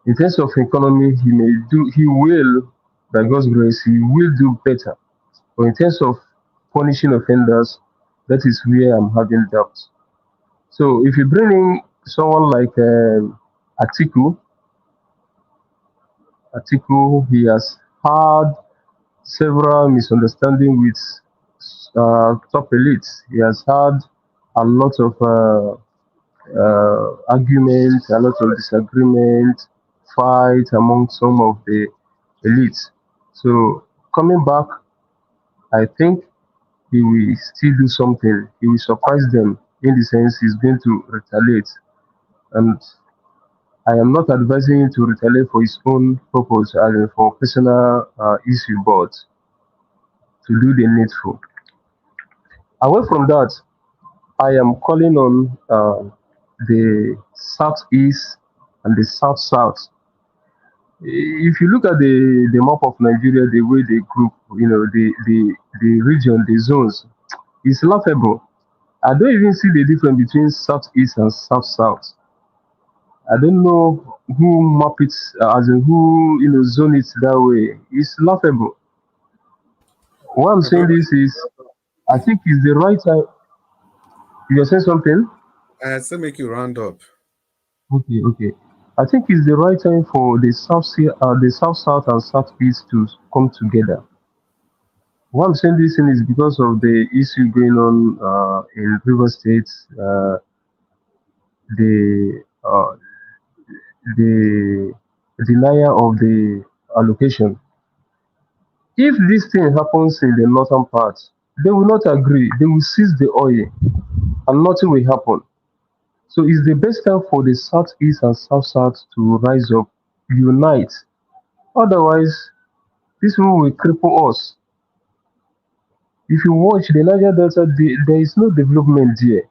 In terms of economy, he will, by God's grace, he will do better. But in terms of punishing offenders, that is where I'm having doubts. So if you bring in someone like Atiku, he has had several misunderstandings with top elites. He has had a lot of arguments, a lot of disagreement, fight among some of the elites. So coming back, I think he will still do something. He will surprise them in the sense he's going to retaliate. And I am not advising him to retaliate for his own purpose, as in for personal issue, but to do the needful. Away from that, I am calling on the southeast and the south-south. If you look at the map of Nigeria, the way they group, the region, the zones, it's laughable. I don't even see the difference between southeast and south-south. I don't know who map it, as in who zone it that way. It's laughable. Why I'm saying this is, I think it's the right time. You're saying something? I still make you round up. Okay. I think it's the right time for the south and southeast to come together. Why I'm saying this thing is because of the issue going on in River State, the the denial of the allocation. If this thing happens in the northern part, they will not agree. They will seize the oil, and nothing will happen. So it's the best time for the southeast and south to rise up, unite. Otherwise, this will cripple us. If you watch the Niger Delta, there is no development there.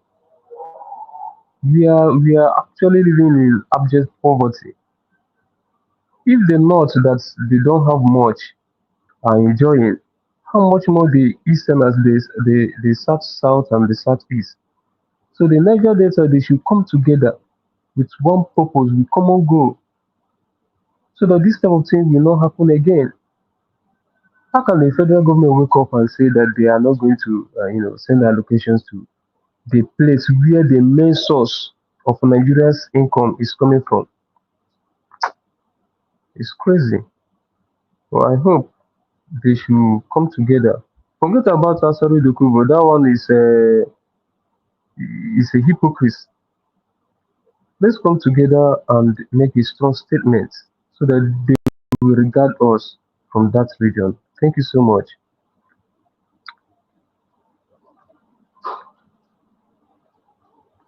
We are actually living in abject poverty. If the north that they don't have much are enjoying, how much more the easterners, the south and the southeast. So the Niger Delta, they should come together with one purpose, with common goal, so that this type of thing will not happen again. How can the federal government wake up and say that they are not going to, send allocations to the place where the main source of Nigeria's income is coming from? It's crazy. So I hope they should come together. Forget about Asari Dokubo. That one is a hypocrite. Let's come together and make a strong statement so that they will regard us from that region. Thank you so much.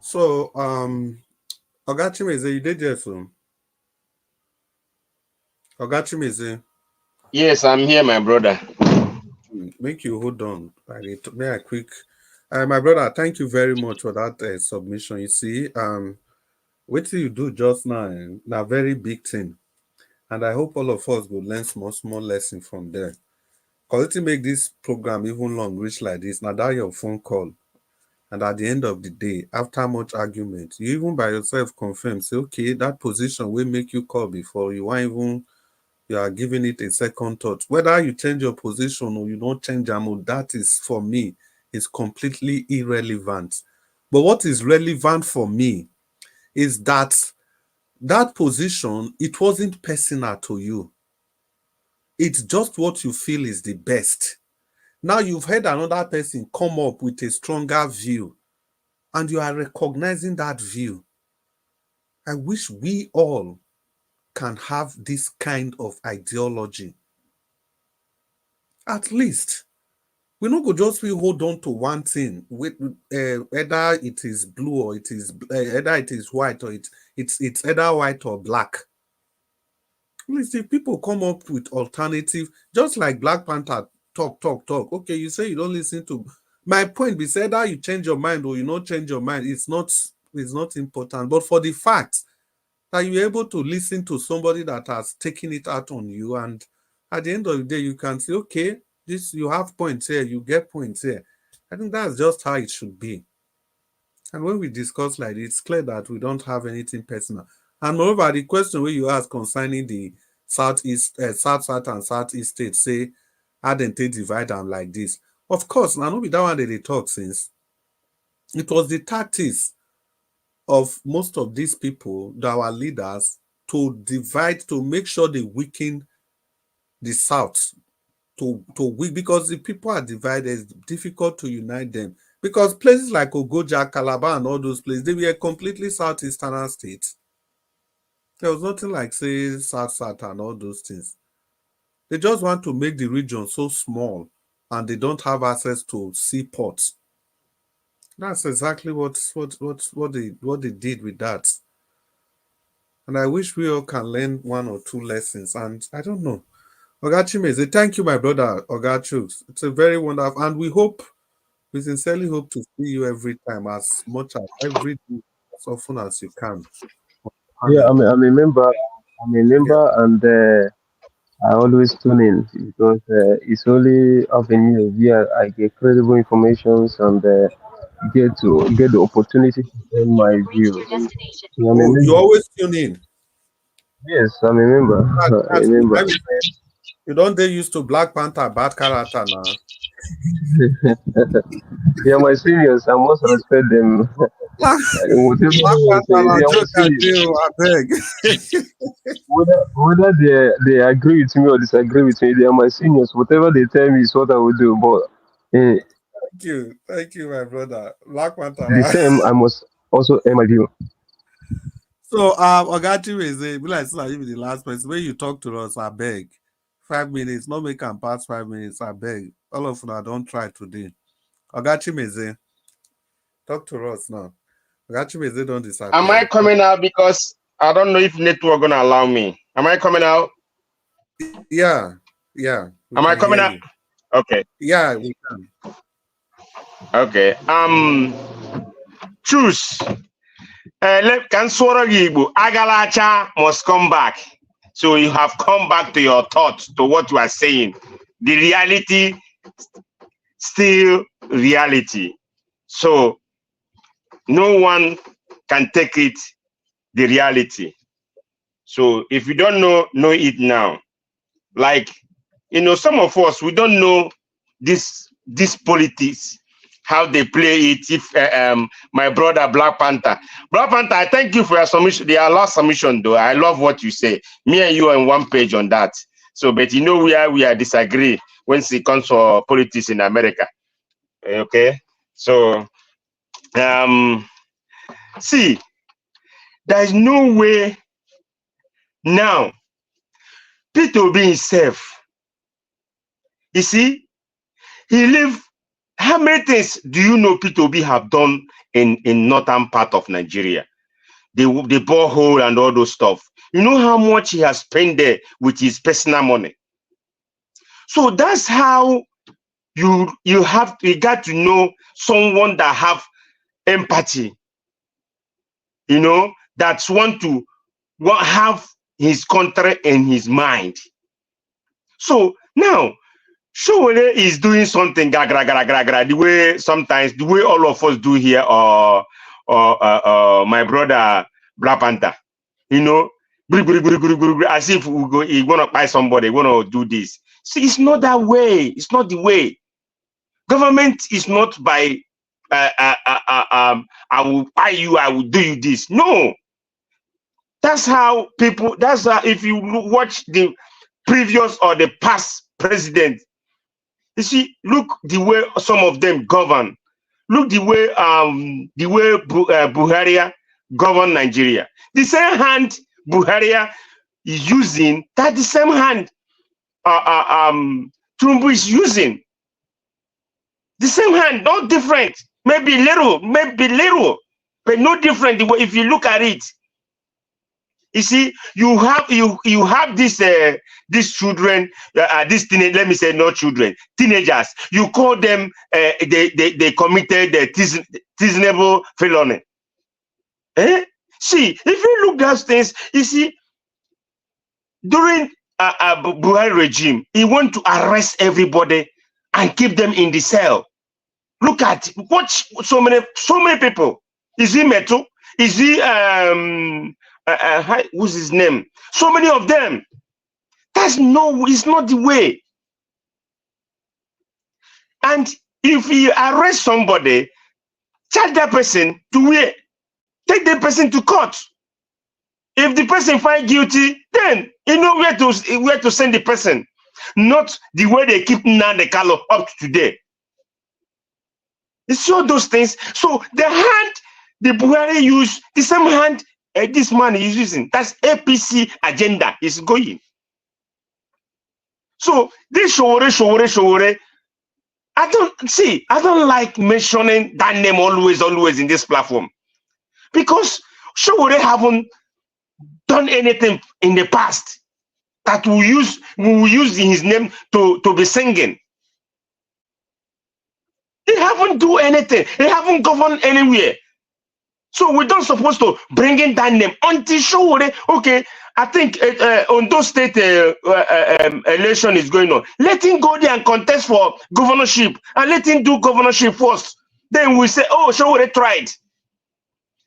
So, Ogachimeze, you did there, so. Ogachimeze. Yes, I'm here, my brother. Make you hold on. May I quick. My brother, thank you very much for that submission. You see, what you do just now, a very big thing. And I hope all of us will learn small lesson from there. Because to make this program even long reach like this, now that your phone call. And at the end of the day, after much argument, you even by yourself confirm, say, okay, that position will make you call before you are giving it a second thought. Whether you change your position or you don't change them, that is for me is completely irrelevant. But what is relevant for me is that that position, it wasn't personal to you. It's just what you feel is the best. Now you've heard another person come up with a stronger view, and you are recognizing that view. I wish we all can have this kind of ideology. At least we not go just hold on to one thing with either it is blue or it is either it is white or it's either white or black. At least if people come up with alternative, just like Black Panther talk. Okay, you say you don't listen to my point. Be said that you change your mind or you not change your mind. It's not important. But for the fact that you're able to listen to somebody that has taken it out on you, and at the end of the day, you can say, okay, this you have points here, you get points here. I think that's just how it should be. And when we discuss like this, it's clear that we don't have anything personal. And moreover, the question where you ask concerning the southeast, south and southeast states, say, how didn't they divide them like this? Of course, now not be that one that they talk since. It was the tactics of most of these people, our leaders, to divide, to make sure they weaken the South, to weak, because the people are divided, it's difficult to unite them. Because places like Ogoja, Calabar, and all those places, they were completely southeastern states. There was nothing like, say, South and all those things. They just want to make the region so small, and they don't have access to seaports. That's exactly what they did with that. And I wish we all can learn one or two lessons. And I don't know. Ogachimeze, thank you, my brother, Ogachuk. It's a very wonderful, and we sincerely hope to see you every time, as much as every day, as often as you can. Yeah, I'm a member. I'm a member, and I always tune in because it's only avenue where I get credible information and get the opportunity to share my views. So I'm a Oh, you member. always tune in. Yes, I'm a member. That's A member. You don't they used to Black Panther bad character now. They are my seniors. I must respect them. Whatever they say, they are my seniors. Whether they agree with me or disagree with me, they are my seniors. Whatever they tell me is what I will do. But Thank you, my brother. Black Panther. the same, I must also air my view. So, Ogachimeze, be like, so you be the last person. When you talk to us, I beg. 5 minutes, not make them pass 5 minutes, I beg. All of them don't try today. Ogachimeze, talk to us now. Ogachimeze don't disappear. Am I coming out? Because I don't know if network gonna allow me. Am I coming out? Yeah. Am I coming out? You. Okay. Yeah, we can. Okay. Choose. Agalacha must come back. So you have come back to your thoughts, to what you are saying. The reality, still reality. So no one can take it, the reality. So if you don't know it now. Like, some of us, we don't know this politics, how they play it. If my brother Black Panther, I thank you for your submission, your last submission though. I love what you say. Me and you on one page on that. So, but where we are disagree when it comes to politics in America. Okay, so see, there is no way now Peter Obi himself. You see, he live. How many things do you know Peter Obi have done in northern part of Nigeria? The borehole and all those stuff. You know how much he has spent there with his personal money. So that's how you got to know someone that have empathy. That's want to have his country in his mind. So now, Showore is doing something the way sometimes the way all of us do here, or my brother Black Panther, as if he wanna buy somebody, wanna do this. See, it's not that way. It's not the way. Government is not by I will buy you, I will do you this. No. That's how people, that's how, if you watch the previous or the past president, you see, look the way some of them govern. Look the way Buhari govern Nigeria. The same hand Buhari is using, that the same hand Tinubu is using. The same hand, not different. Maybe little, but no different. If you look at it, you see, you have this these children, these teenage, let me say not children, teenagers. You call them they committed treasonable felony. See, if you look at those things, you see, during Buhari regime, he want to arrest everybody and keep them in the cell. Look at, watch so many people. Is he Metu? Is he what's his name? So many of them. It's not the way. And if you arrest somebody, charge that person to where? Take the person to court. If the person find guilty, then you know where to send the person. Not the way they keep Nnamdi Kanu up to today. You see all those things. So the hand the Buhari use, the same hand this man is using. That's APC agenda is going. So this Showore. I don't like mentioning that name always in this platform. Because Showore haven't done anything in the past that we will use his name to be singing. He haven't do anything. He haven't governed anywhere. So we don't supposed to bring in that name until Showore. Okay, I think on those state election is going on. Let him go there and contest for governorship, and let him do governorship first. Then we say, oh, Showore tried.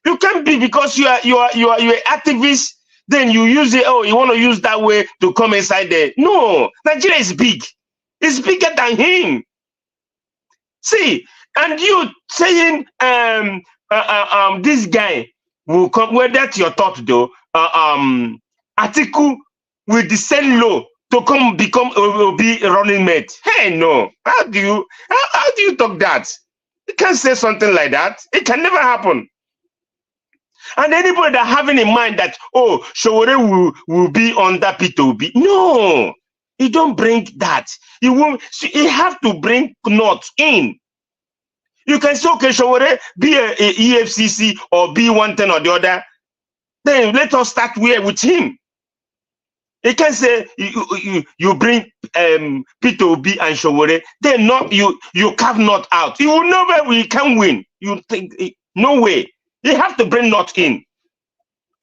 You can't be, because you are activist. Then you use it. Oh, you want to use that way to come inside there? No, Nigeria is big. It's bigger than him. See, and you saying this guy will come. Well, that's your thought, though. Atiku will descend low to come be running mate. Hey, no. How do you talk that? You can't say something like that. It can never happen. And anybody that having in mind that, oh, Showore will be under P2B. No, you don't bring that. You won't. You have to bring North in. You can say, okay, Showore, be a EFCC or be one thing or the other. Then let us start with him. You can say you bring P2B and Showore. Then not you carve North out. You will never we can win. You think no way. You have to bring North in,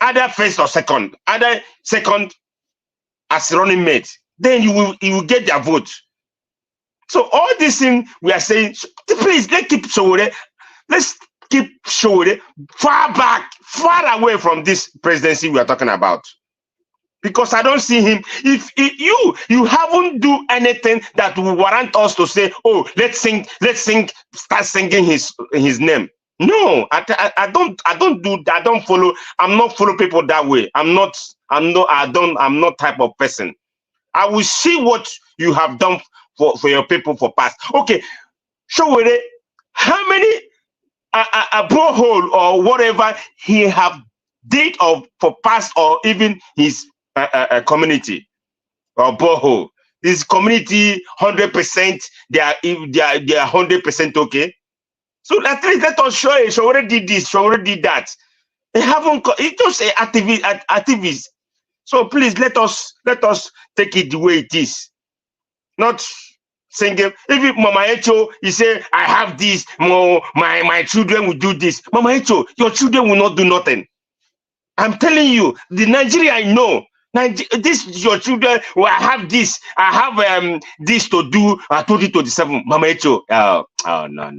either first or second, either second as running mate. Then you will get their vote. So all these things we are saying, please let's keep Showore far back, far away from this presidency we are talking about. Because I don't see him. If you haven't do anything that will warrant us to say, oh, let's start singing his name. No, I don't do that. I don't follow. I'm not follow people that way. I'm not type of person. I will see what you have done for your people for past. Okay, Showore, how many a borehole or whatever he have did for past or even his community or borehole. This community 100%. They are 100% okay. So at least let us show it. She already did this. She already did that. They haven't. It just a activist. So please let us take it the way it is. Not singing. If Mama Echo, you say I have this. My children will do this. Mama Echo, your children will not do nothing. I'm telling you, the Nigeria I know. This is your children. Well, I have this. I have this to do. 2027. Mama Echo. Oh no.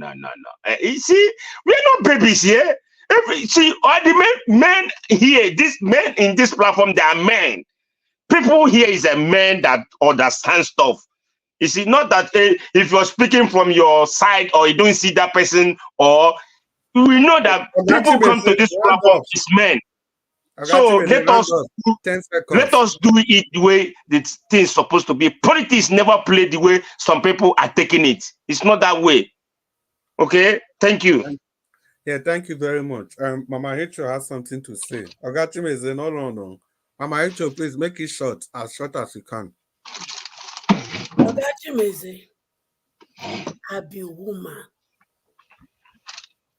You see, we're not babies here. All the men here, this men in this platform, they are men. People here is a man that understands stuff. You see, not that if you're speaking from your side or you don't see that person, or we know that people come to this platform is men. So Let let us do it the way the thing is supposed to be. Politics never play the way some people are taking it. It's not that way. Okay, thank you. Yeah, thank you very much. Mama Hecho has something to say. Ogachime is no. Mama Hecho, please make it short as you can. Ogachime, I be woman.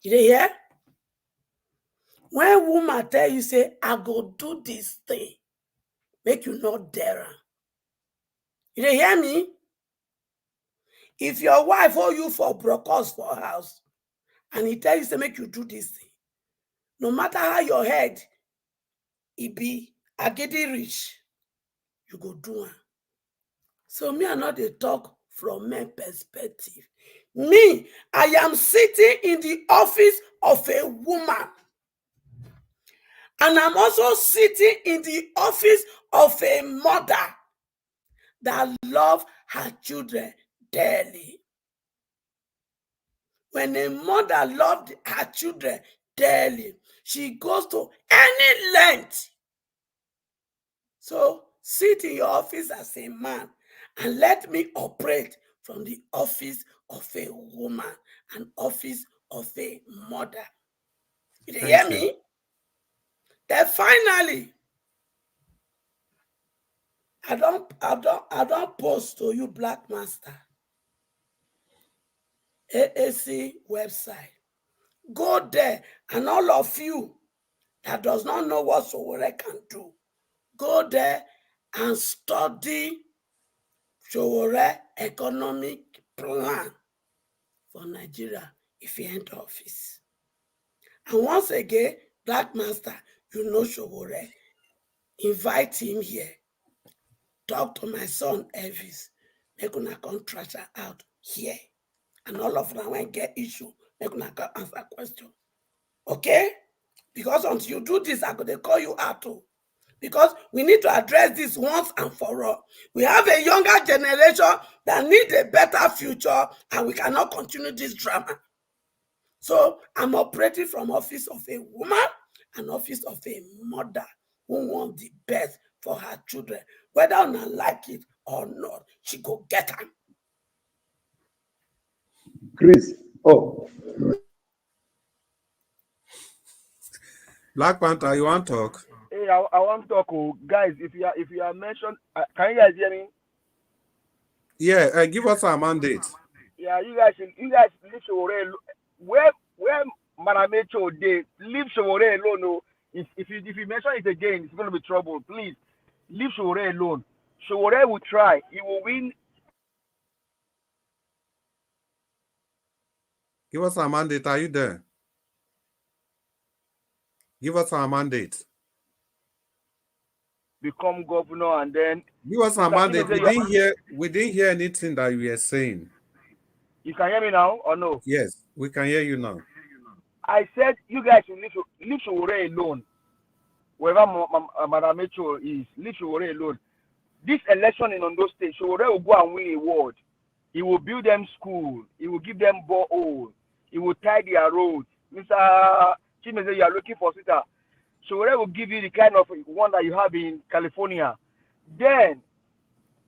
You hear? When woman tell you, say, I go do this thing, make you not dare. You hear me? If your wife hold you for brokers for house, and he tell you, say, make you do this thing, no matter how your head it be, I get it rich, you go do it. So me, I not dey talk from my perspective. Me, I am sitting in the office of a woman. And I'm also sitting in the office of a mother that loves her children dearly. When a mother loves her children dearly, she goes to any length. So sit in your office as a man and let me operate from the office of a woman, an office of a mother. You hear me? Then finally, I don't post to you, Black Master, AAC website. Go there, and all of you that does not know what Sowore can do, go there and study Sowore economic plan for Nigeria if he enter office. And once again, Black Master, you know Sowore, invite him here. Talk to my son Elvis. Make una come trash her out here. And all of them when get issue, make una come answer question. Okay? Because until you do this, I could call you out too. Because we need to address this once and for all. We have a younger generation that need a better future, and we cannot continue this drama. So I'm operating from office of a woman and office of a mother who wants the best for her children. Whether or not like it or not, she go get them. Chris, Black Panther, you want to talk? Hey, I want to talk, guys. If you are mentioned, can you guys hear me? Yeah, give us our mandate. Yeah, you guys leave Sowore alone. Where Maramecho dey, leave Sowore alone. No, if you mention it again, it's going to be trouble. Please leave Sowore alone. Sowore will try. He will win. Give us our mandate. Are you there? Give us our mandate. Become governor and then give us our mandate. We didn't hear anything that you were saying. You can hear me now or no? Yes, we can hear you now. I said you guys should leave Sowore alone. Wherever Madam Metro is, leave Sowore alone. This election in Ondo State, Sowore will go and win a award. He will build them school. He will give them borehole. He will tie their roads. Mr. Chimeze, you are looking for Sita. Sowore will give you the kind of one that you have in California. Then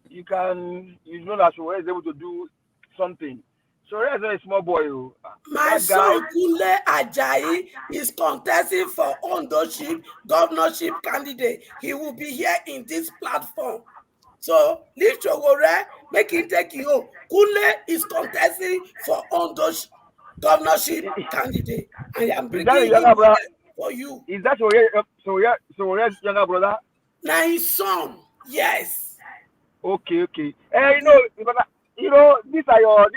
you know that Sowore is able to do something. Sowore is not a small boy. My son Kunle Ajayi is contesting for governorship candidate. He will be here in this platform. So leave Sowore, make him take you home. Kunle is contesting for governorship candidate. I am bringing him here for you. Is that Sowore's younger brother? Now his son, yes. Okay. Hey, you know, these are your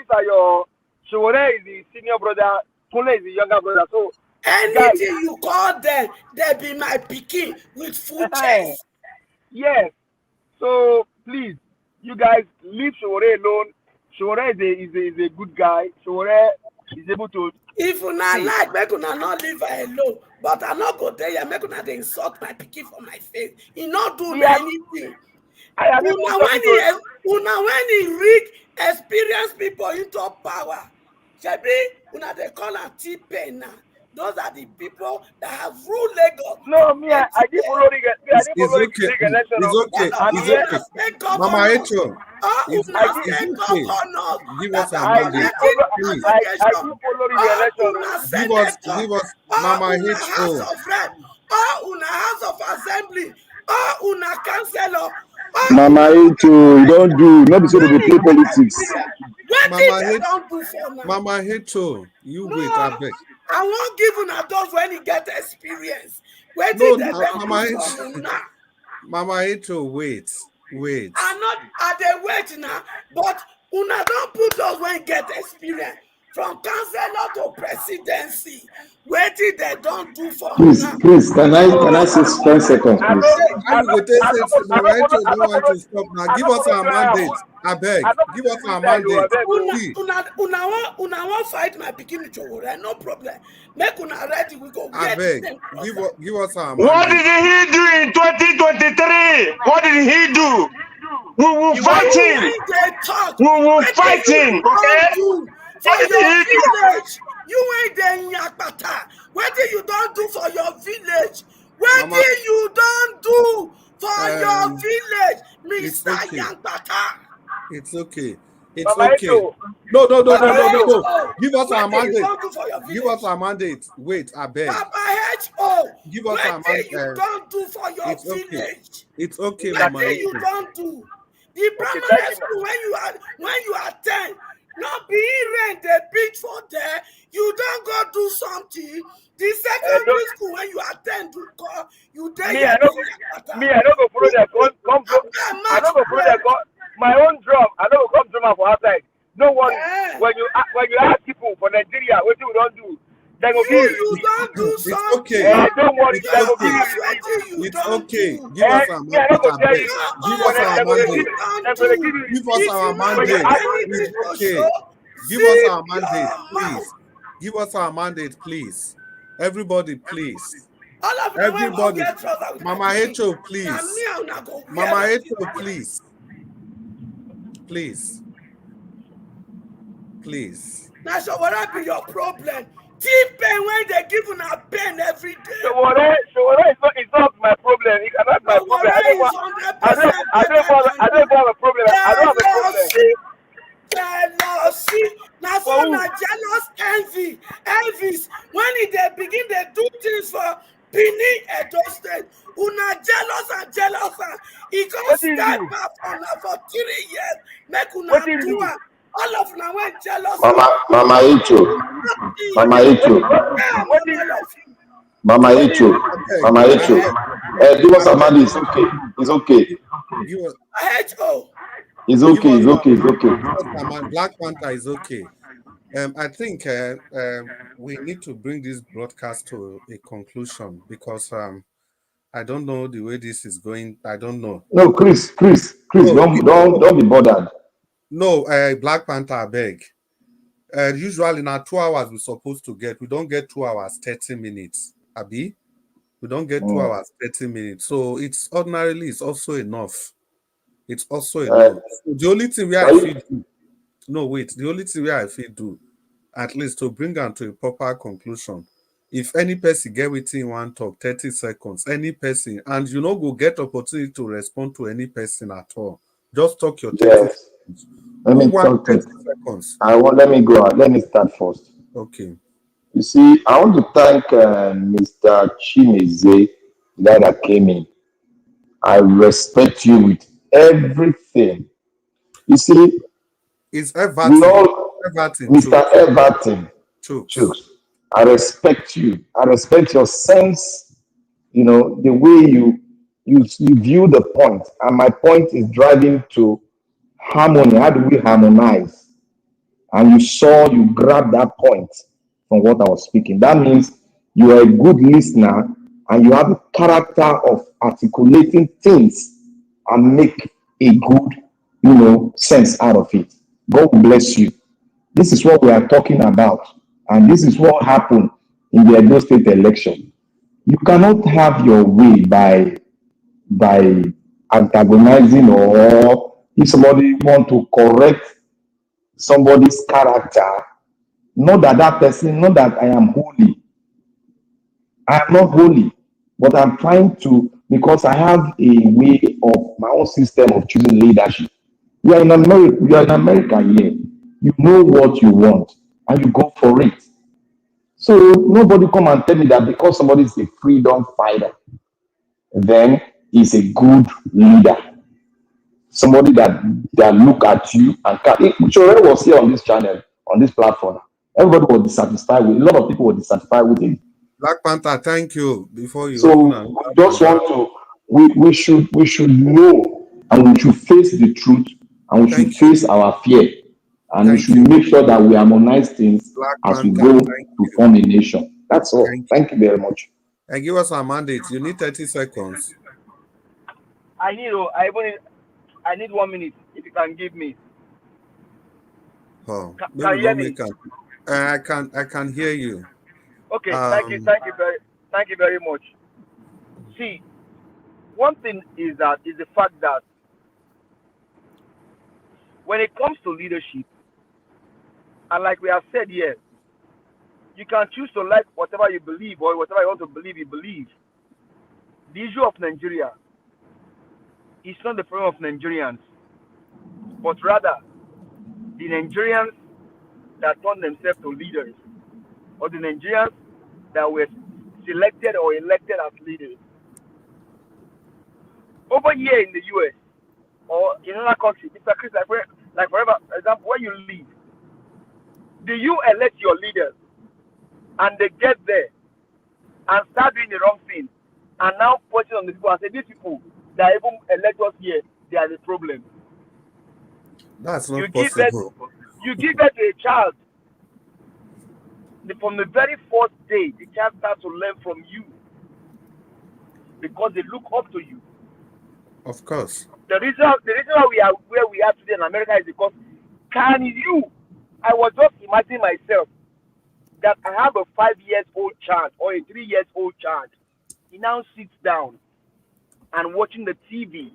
Sowore is the senior brother, Kunle is the younger brother. So anything you call them, they be my pikin with full chest. Yes. So please, you guys leave Sowore alone. Sowore is a good guy. Sowore is able to. If una like, make una not leave her alone. But I not go there, make una dey insult my pikin for my face. He not do anything. When he rig experienced people into power, Shebi, una dey call am T-Pain now. Those are the people that have ruled Lagos. No, I didn't follow the election. It's okay. All of It's una okay. state Mama governors. Echo, All it's una okay. state governors Give that us our are mandate. collecting Please. allocation. All una Give us, senators. All Mama una House Echo. of Rep. All una House of Assembly. All una councillor. Mama Echo, you don't do, not be so they play politics. Wetin they don't do for now? Mama Echo, you wait, I beg. I won't give una those when you get experience. Wetin No, they don't Mama do for Echo. una? Mama Echo, wait. I dey wait now, but una don't put those when get experience from councillor to presidency. Wetin they don't do for Please, una? can I say 10 seconds, please? I will say, Mama Echo don't want to stop now. Give us our mandate. I beg. Give us our mandate. Una wan fight my pikin Jowore, no problem. Make una ready, we go I get beg. them. Give us our mandate. What did he do in 2023? What did he do? We will fight him. We will fight him. Okay? For your village, you ain't there in Yakpata. What did you don't do for your village? What did you don't do for your village, Mr. Yakpata? It's okay. It's okay. No. Give us our mandate. Give us our mandate. Wait, I beg. Papa H.O. Give us our mandate. You don't do for your village. It's okay, What Mama. you don't do? The primary school when you attend, not be rent the beach for there, you don't go do something. The secondary school when you attend to call, you there. I don't go follow their gun. I don't go follow their gun. My own drum, I don't go come drum for outside. No one when you ask people for Nigeria, what you don't do. They go give you don't do something. It's okay. Don't worry, it's okay. Give us our mandate. Give us our mandate. Give us our mandate. It's okay. Give us our mandate, please. Give us our mandate, please. Everybody, please. Everybody. Mama Echo, please. Mama Echo, please. Please. Now, so what be your problem? T-Pain when they give you a pen every day. So what it's not my problem. It's not my problem. I don't have a problem. I don't have a problem. Jealousy. Now so na jealous envies. When they begin they do things for Benin Edo State, una jealous and he can't step up on her for 3 years. Make una do it. All of them went jealous. Mama Echo. Give us a mandate. It's okay. It's okay. It's okay. Black Panther is okay. I think we need to bring this broadcast to a conclusion because I don't know the way this is going. I don't know. No, Chris, don't be bothered. No, Black Panther, I beg. Usually now 2 hours we're supposed to get. We don't get 2 hours, 30 minutes. Abi? We don't get 2 hours, 30 minutes. So it's ordinarily it's also enough. It's also enough. So the only thing the only thing I feel do, at least to bring them to a proper conclusion. If any person get within one talk, 30 seconds, any person, and you know go get opportunity to respond to any person at all. Just talk your 30 seconds. Let me talk 30 seconds. Let me go. Let me start first. Okay. You see, I want to thank Mr. Chineze, the guy that came in. I respect you with everything. You see, it's Everton. Mr. Everton. Chooks. I respect you. I respect your sense, the way you view the point. And my point is driving to harmony. How do we harmonize? And you grabbed that point from what I was speaking. That means you are a good listener and you have a character of articulating things and make a good, sense out of it. God bless you. This is what we are talking about. And this is what happened in the Edo State election. You cannot have your way by antagonizing, or if somebody want to correct somebody's character, not that I am holy. I am not holy, but I'm trying to, because I have a way of my own system of choosing leadership. You are in America, here. You know what you want and you go for it. So nobody come and tell me that because somebody is a freedom fighter, then he's a good leader. Somebody that look at you and can. Chore was here on this channel, on this platform. Everybody was dissatisfied with. A lot of people were dissatisfied with him. Black Panther, thank you. Before you So open and we just want to. We should know, and we should face the truth, and we should face our fear, and we should make sure that we harmonize things Black as we Panther, go thank to you. form a nation. That's all. Thank you very much. And give us a mandate. You need 30 seconds. I need 1 minute if you can give me. Oh, Can you hear me? I can hear you. Okay, thank you very much. See, one thing is the fact that when it comes to leadership, and like we have said here, you can choose to like whatever you believe or whatever you want to believe, you believe. The issue of Nigeria is not the problem of Nigerians, but rather the Nigerians that turn themselves to leaders, or the Nigerians that were selected or elected as leaders. Over here in the US or in another country, Mr. Chris, like for example, where you live, do you elect your leaders and they get there and start doing the wrong thing and now pointing on the people and say, these people that even elect us here, they are the problem? That's not possible. You give birth to a child. From the very first day, the child starts to learn from you because they look up to you. Of course. The reason why we are where we are today in America is because I was just imagining myself that I have a 5-year-old child or a 3-year-old child. He now sits down and watching the TV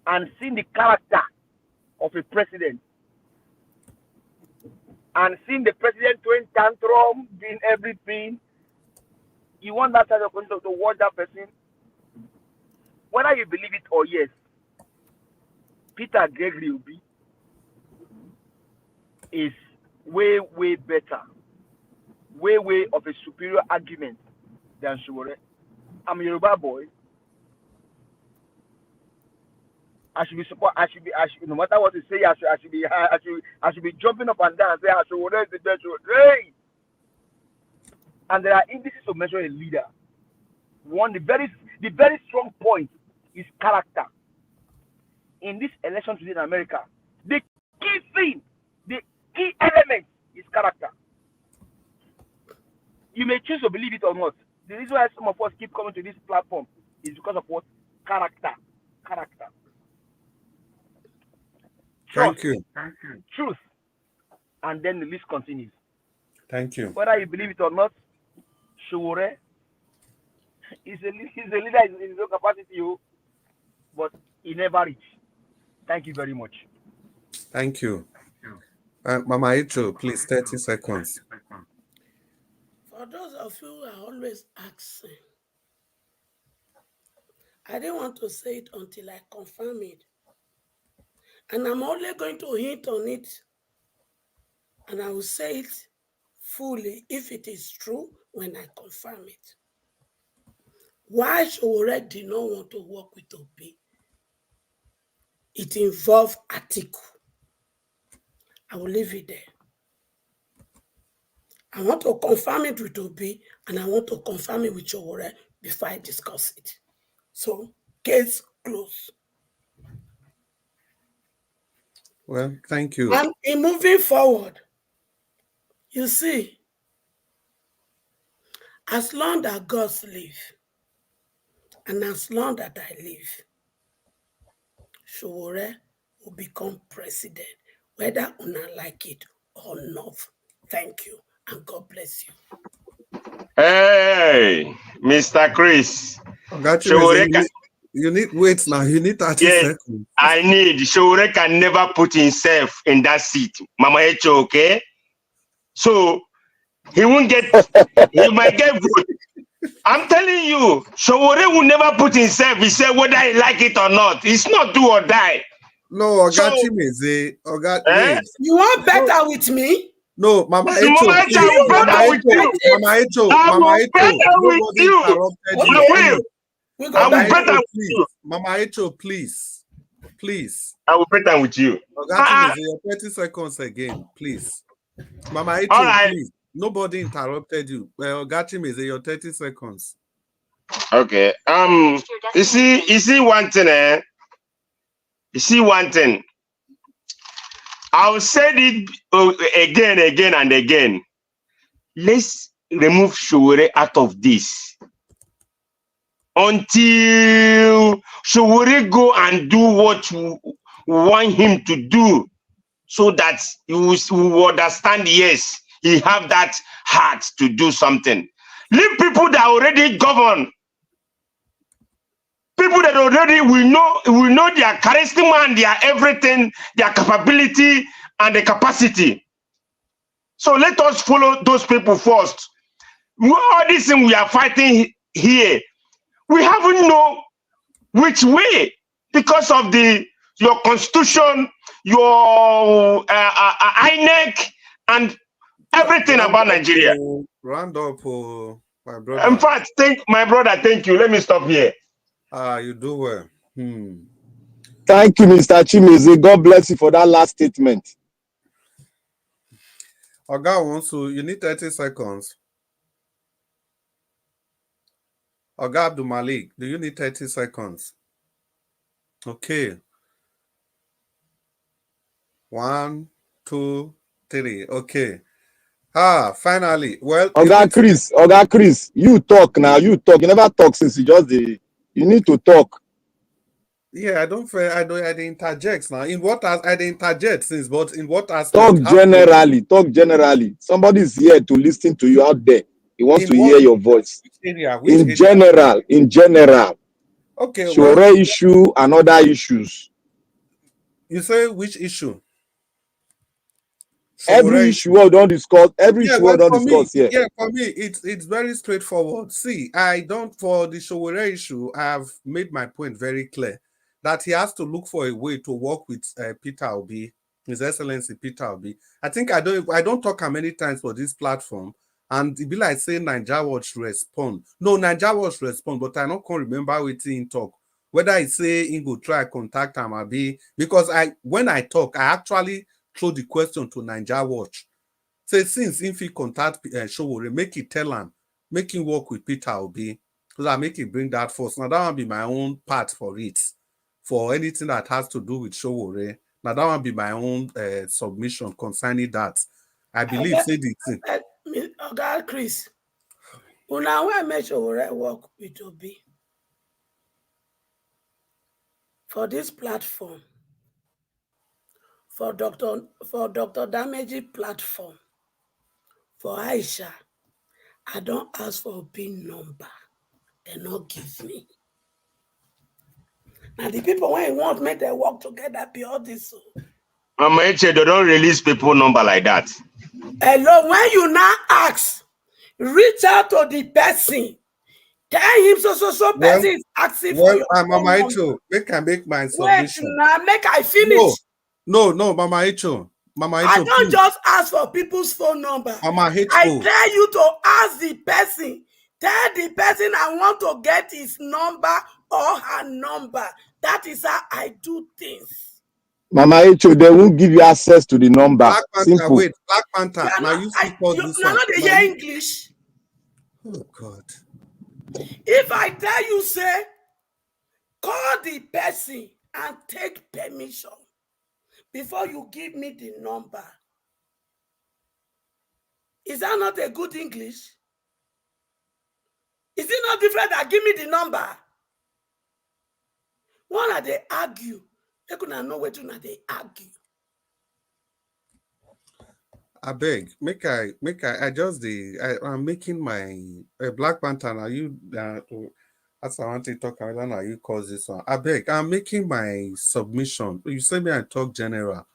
and seeing the character of a president and seeing the president doing tantrum, doing everything. You want that type of person to watch that person? Whether you believe it or yes, Peter Gregory Obi is way, way better, way, way of a superior argument than Sowore. I'm a Yoruba boy. I should be support. I should no matter what you say, I should be jumping up and down and say, Sowore is the best. Hey! And there are indices to measure a leader. One, the very strong point is character. In this election today in America, the key thing, the key element is character. You may choose to believe it or not. The reason why some of us keep coming to this platform is because of what? Character. Character. Thank you. Truth. And then the list continues. Thank you. Whether you believe it or not, Sowore is a leader in his own capacity, but he never reached. Thank you very much. Thank you. Mama Ito, please, 30 seconds. For those of you who are always asking, I didn't want to say it until I confirm it. And I'm only going to hint on it, and I will say it fully if it is true when I confirm it. Why Sowore did not want to work with Obi? It involved Atiku. I will leave it there. I want to confirm it with Obi, and I want to confirm it with Sowore before I discuss it. So, case closed. Well, thank you. And in moving forward, you see, as long as God lives, and as long as I live, Sowore will become president, whether una like it or not. Thank you, and God bless you. Hey, Mr. Chris. Congratulations. You need wait now. You need 30 seconds. I need. Sowore can never put himself in that seat. Mama Echo, okay? So he won't get. He might get vote. I'm telling you, Showore will never put himself. He said whether he like it or not. It's not do or die. No, So, Ogachimeze, eh? wait. You want better with me? No, Mama The Echo, moment I please. will Mama better with Echo, you. Mama Echo, I Mama will Echo. better with Nobody you. interrupted you, I will. please. We go I will Mama better. better Echo, with please. you. Mama Echo, please. Please. I will better with you. Ogachimeze, your 30 seconds again, please. Mama All Echo, right. please. Nobody interrupted you. Ogachimeze, your 30 seconds. Okay. You see one thing, eh? You see one thing. I'll say it again and again. Let's remove Showore out of this until Showore go and do what we want him to do, so that you will understand. Yes, he have that heart to do something. Leave people that already govern. People that already we know their charisma and their everything, their capability and the capacity. So let us follow those people first. All this thing we are fighting here, we haven't know which way because of your constitution, your INEC, and everything about Nigeria. Round up, my In brother. fact, my brother, thank you. Let me stop here. You do well. Thank you, Mr. Chimeze. God bless you for that last statement. Oga Wonsu, you need 30 seconds. Oga Abdul Malik, do you need 30 seconds? Okay. 1, 2, 3. Okay. Finally. Well, Oga Chris, you talk now. You talk. You never talk since you just you need to talk. Yeah, I interject now. In what I interject since, but in what aspect? Talk generally. Somebody's here to listen to you out there. He wants to hear your voice. Which area? In general. Okay. Showore issue and other issues. You say which issue? Every issue we don't discuss. Every issue we don't discuss here. Yeah, for me, it's very straightforward. See, for the Showore issue, I have made my point very clear that he has to look for a way to work with Peter Obi, His Excellency Peter Obi. I think I don't talk how many times for this platform, and it be like saying Naija Watch respond. No, Naija Watch respond, but I don't can remember what he talk. Whether I say he go try contact him or be, because when I talk, I actually throw the question to Naija Watch. Say since if he contact Showore, make it tell him, make him work with Peter Obi, so that make it bring that force. Now that will be my own part for it. For anything that has to do with Showore, now that will be my own submission concerning that. I believe say the thing. Oga Chris, una when make Showore work with Obi for this platform, for Dr. Dameji platform, for Aisha, I don't ask for a PIN number. They not give me. Now the people when you want make them work together be all this. Mama Eche, they don't release people number like that. Hello, when you now ask, reach out to the person. Tell him so person is asking for your phone Mama number. Echo, make my submission. Wait, now make I finish. No, Mama Echo. I don't please. just ask for people's phone number. Mama Echo. I tell you to ask the person. Tell the person I want to get his number or her number. That is how I do things. Mama Echo, they won't give you access to the number. Black Panther, simple. wait, Black Panther. Now you speak all this one. Now they hear English. Oh God. If I tell you, say, call the person and take permission before you give me the number. Is that not a good English? Is it not different than give me the number? One are they argue. They could not know where to they argue. I beg, I'm making my Black Panther. Now you as I want to talk about now you cause this one. I beg, I'm making my submission. You say me I talk general.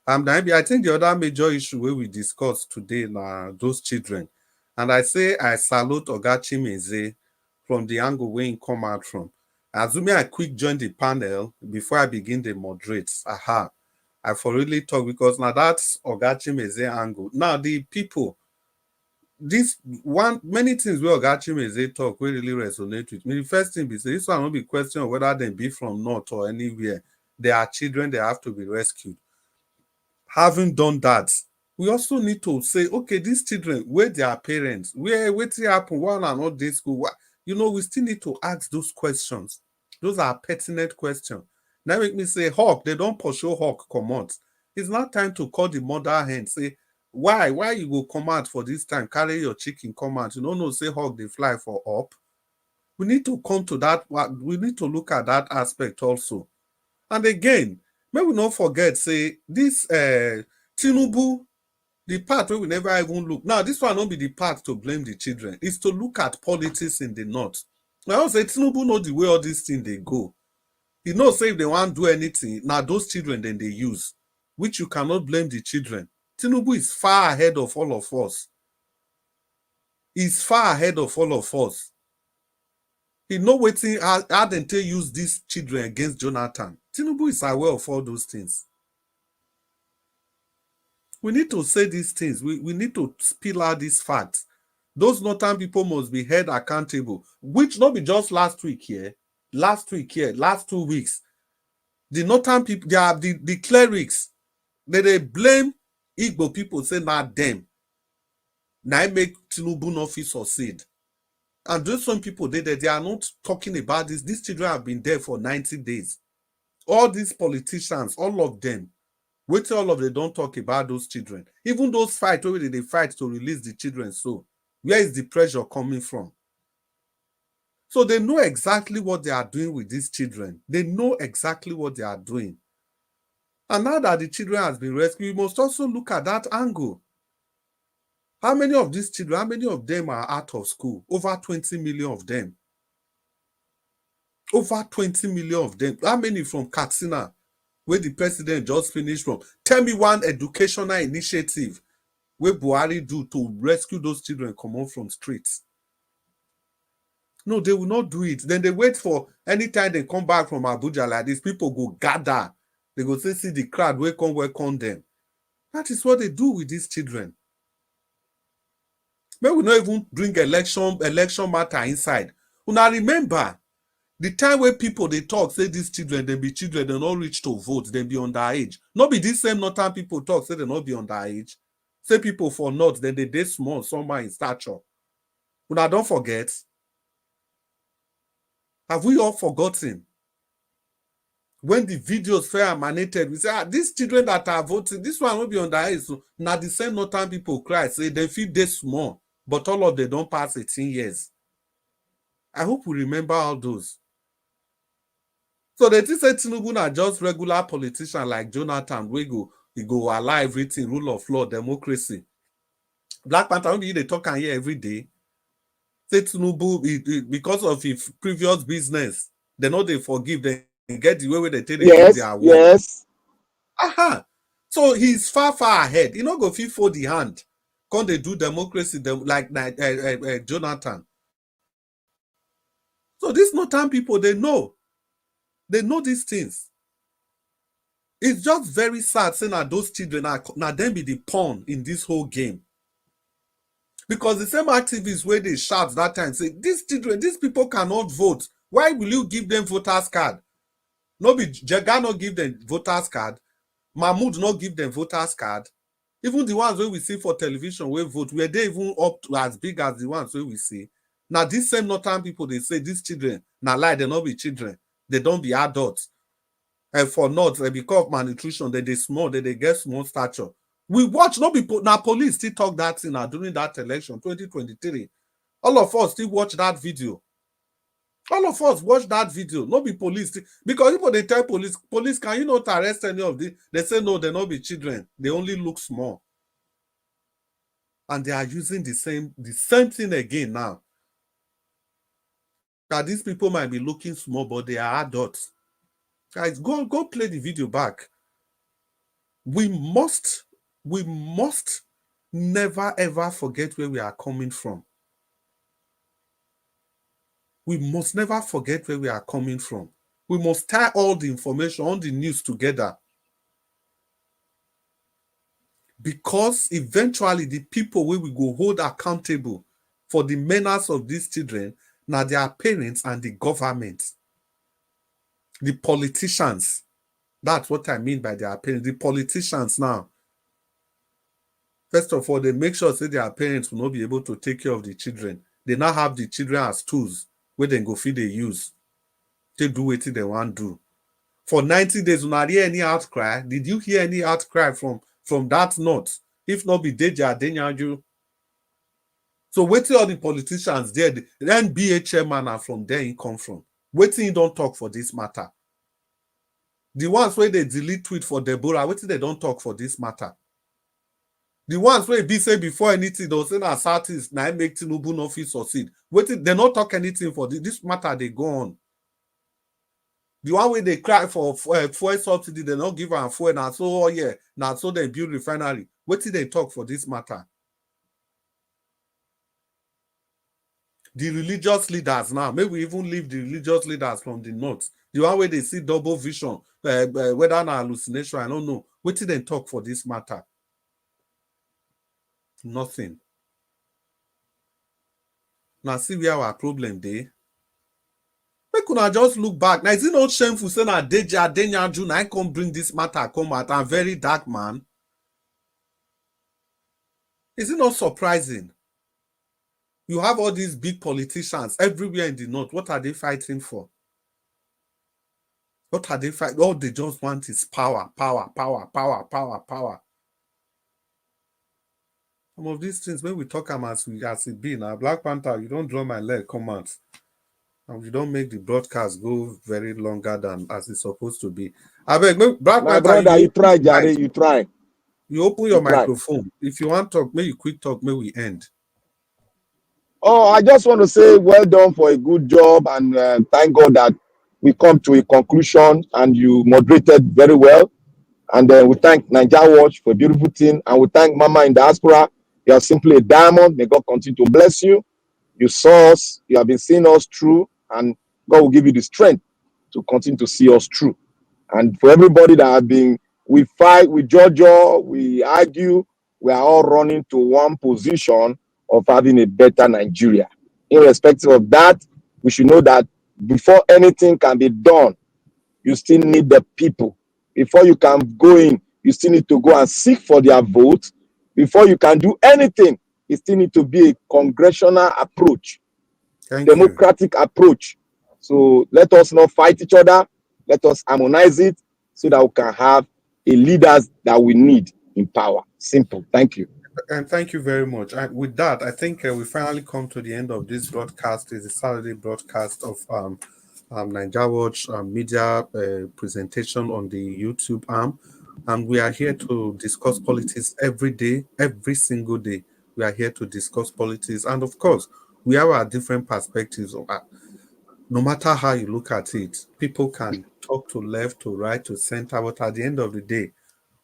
I think the other major issue where we discussed today now those children. And I say I salute Oga Chimeze from the angle where he come out from. Assuming I quick join the panel before I begin the moderate. Aha. I for really talk because now that's Oga Chimeze angle. Now the people, this one, many things where Oga Chimeze talk will really resonate with me. The first thing be say, this one will be question of whether they be from North or anywhere. They are children, they have to be rescued. Having done that, we also need to say, okay, these children, where their parents, where happen, one and not this school, we still need to ask those questions. Those are pertinent questions. Now make me say, Hawk, they don't pursue Hawk command. It's not time to call the mother hen, say, why you go command for this time, carry your chicken command. Say Hawk, they fly for up. We need to come to that, we need to look at that aspect also. And again, may we not forget, say, this Tinubu, the part where we never even look. Now, this one won't be the part to blame the children. It's to look at politics in the North. I also say Tinubu know the way all these things they go. He knows say if they want to do anything, now those children then they use, which you cannot blame the children. Tinubu is far ahead of all of us. He's far ahead of all of us. He know waiting how they use these children against Jonathan. Tinubu is aware of all those things. We need to say these things. We need to spill out these facts. Those Northern people must be held accountable, which not be just last week here, last 2 weeks. The Northern people, they are the clerics, they blame Igbo people, say not them. Now make Tinubu not fit succeed. And those some people, they are not talking about this. These children have been there for 90 days. All these politicians, all of them, wait till all of them don't talk about those children. Even those fights, where they fight to release the children. So where is the pressure coming from? So they know exactly what they are doing with these children. They know exactly what they are doing. And now that the children has been rescued, we must also look at that angle. How many of these children, how many of them are out of school? Over 20 million of them. Over 20 million of them. How many from Katsina, where the president just finished from? Tell me one educational initiative where Buhari do to rescue those children come on from streets. No, they will not do it. Then they wait for anytime they come back from Abuja like this, people go gather. They go say, see the crowd, welcome them. That is what they do with these children. May we not even bring election matter inside. Una remember, the time where people they talk, say these children, they be children, they not reach to vote, they be underage. Not be this same Northern people talk, say they not be underage. Say people for North, then they small, somewhere in stature. Una don't forget. Have we all forgotten? When the videos fair emanated, we say, these children that are voting, this one will be underage. So now the same Northern people cry, say they feel they small, but all of them don't pass 18 years. I hope we remember all those. So they think say Tinubu are just regular politician like Jonathan, we go allow everything, rule of law, democracy. Black Panther, they talk and hear every day. Say Tinubu, because of his previous business, they know they forgive, they get the way where they take Yes, their work. yes. Aha. So he's far ahead. He not go fit fold the hand. Can't they do democracy like Jonathan? So these Northern people, they know these things. It's just very sad saying that those children are now them be the pawn in this whole game. Because the same activists where they shout that time say, these children, these people cannot vote. Why will you give them voters card? No be Jega not give them voters card. Mahmoud not give them voters card. Even the ones where we see for television where vote, were they even up to as big as the ones where we see? Now these same Northern people, they say these children, now lie, they not be children. They don't be adults. And for not, because of malnutrition, they small, they get small stature. We watch, no people, now police still talk that thing now during that election, 2023. All of us still watch that video. All of us watch that video, not be police. Because people, they tell police, can you not arrest any of this? They say, no, they not be children. They only look small. And they are using the same thing again now. That these people might be looking small, but they are adults. Guys, go play the video back. We must never ever forget where we are coming from. We must never forget where we are coming from. We must tie all the information, all the news together. Because eventually the people we will go hold accountable for the menace of these children, now their parents and the government, the politicians. That's what I mean by their parents. The politicians now. First of all, they make sure that their parents will not be able to take care of the children. They now have the children as tools where they go feed they use. They do what they want to do. For 90 days, you not hear any outcry. Did you hear any outcry from that note? If not be Deja Denyaju. So waiting all the politicians there, the NBA chairman are from there he come from. Waiting you don't talk for this matter. The ones where they delete tweet for Deborah, waiting they don't talk for this matter. The ones where be say before anything, they'll say na artists now make Tinubu no fit succeed. Waiting, they not talk anything for this matter, they go on. The one way they cry for fuel subsidy, they don't give them fuel. Now so oh yeah, now so they build refinery. Waiting they talk for this matter. The religious leaders now, maybe we even leave the religious leaders from the north. The one way they see double vision, whether an hallucination, I don't know. What did they talk for this matter? Nothing. Now see where our problem dey. We could just look back. Now is it not shameful saying that Deja Denyaju I can't bring this matter come out? I'm very dark man. Is it not surprising? You have all these big politicians everywhere in the north. What are they fighting for? What are they fighting? All they just want is power, power, power, power, power, power. Some of these things, when we talk as it be now, Black Panther, you don't draw my leg, come out. And you don't make the broadcast go very longer than as it's supposed to be. I beg, Black My Panther, brother, you try, Jare, you try. You open your You try. microphone. If you want to talk, may you quick talk, may we end. Oh, I just want to say well done for a good job, and thank God that we come to a conclusion and you moderated very well. And we thank Nigeria Watch for a beautiful thing, and we thank Mama in diaspora. You are simply a diamond. May God continue to bless you. You saw us, you have been seeing us through, and God will give you the strength to continue to see us through. And for everybody that have been, we fight, we judge, we argue, we are all running to one position of having a better Nigeria. Irrespective of that, we should know that before anything can be done, you still need the people. Before you can go in, you still need to go and seek for their vote. Before you can do anything, it still need to be a congressional approach, democratic approach. So let us not fight each other. Let us harmonize it so that we can have a leaders that we need in power. Simple. Thank you. And thank you very much. And with that, I think we finally come to the end of this broadcast. It's a Saturday broadcast of Nigeria Watch media presentation on the YouTube arm. And we are here to discuss politics every day, every single day. We are here to discuss politics. And of course, we have our different perspectives. No matter how you look at it, people can talk to left, to right, to center, but at the end of the day,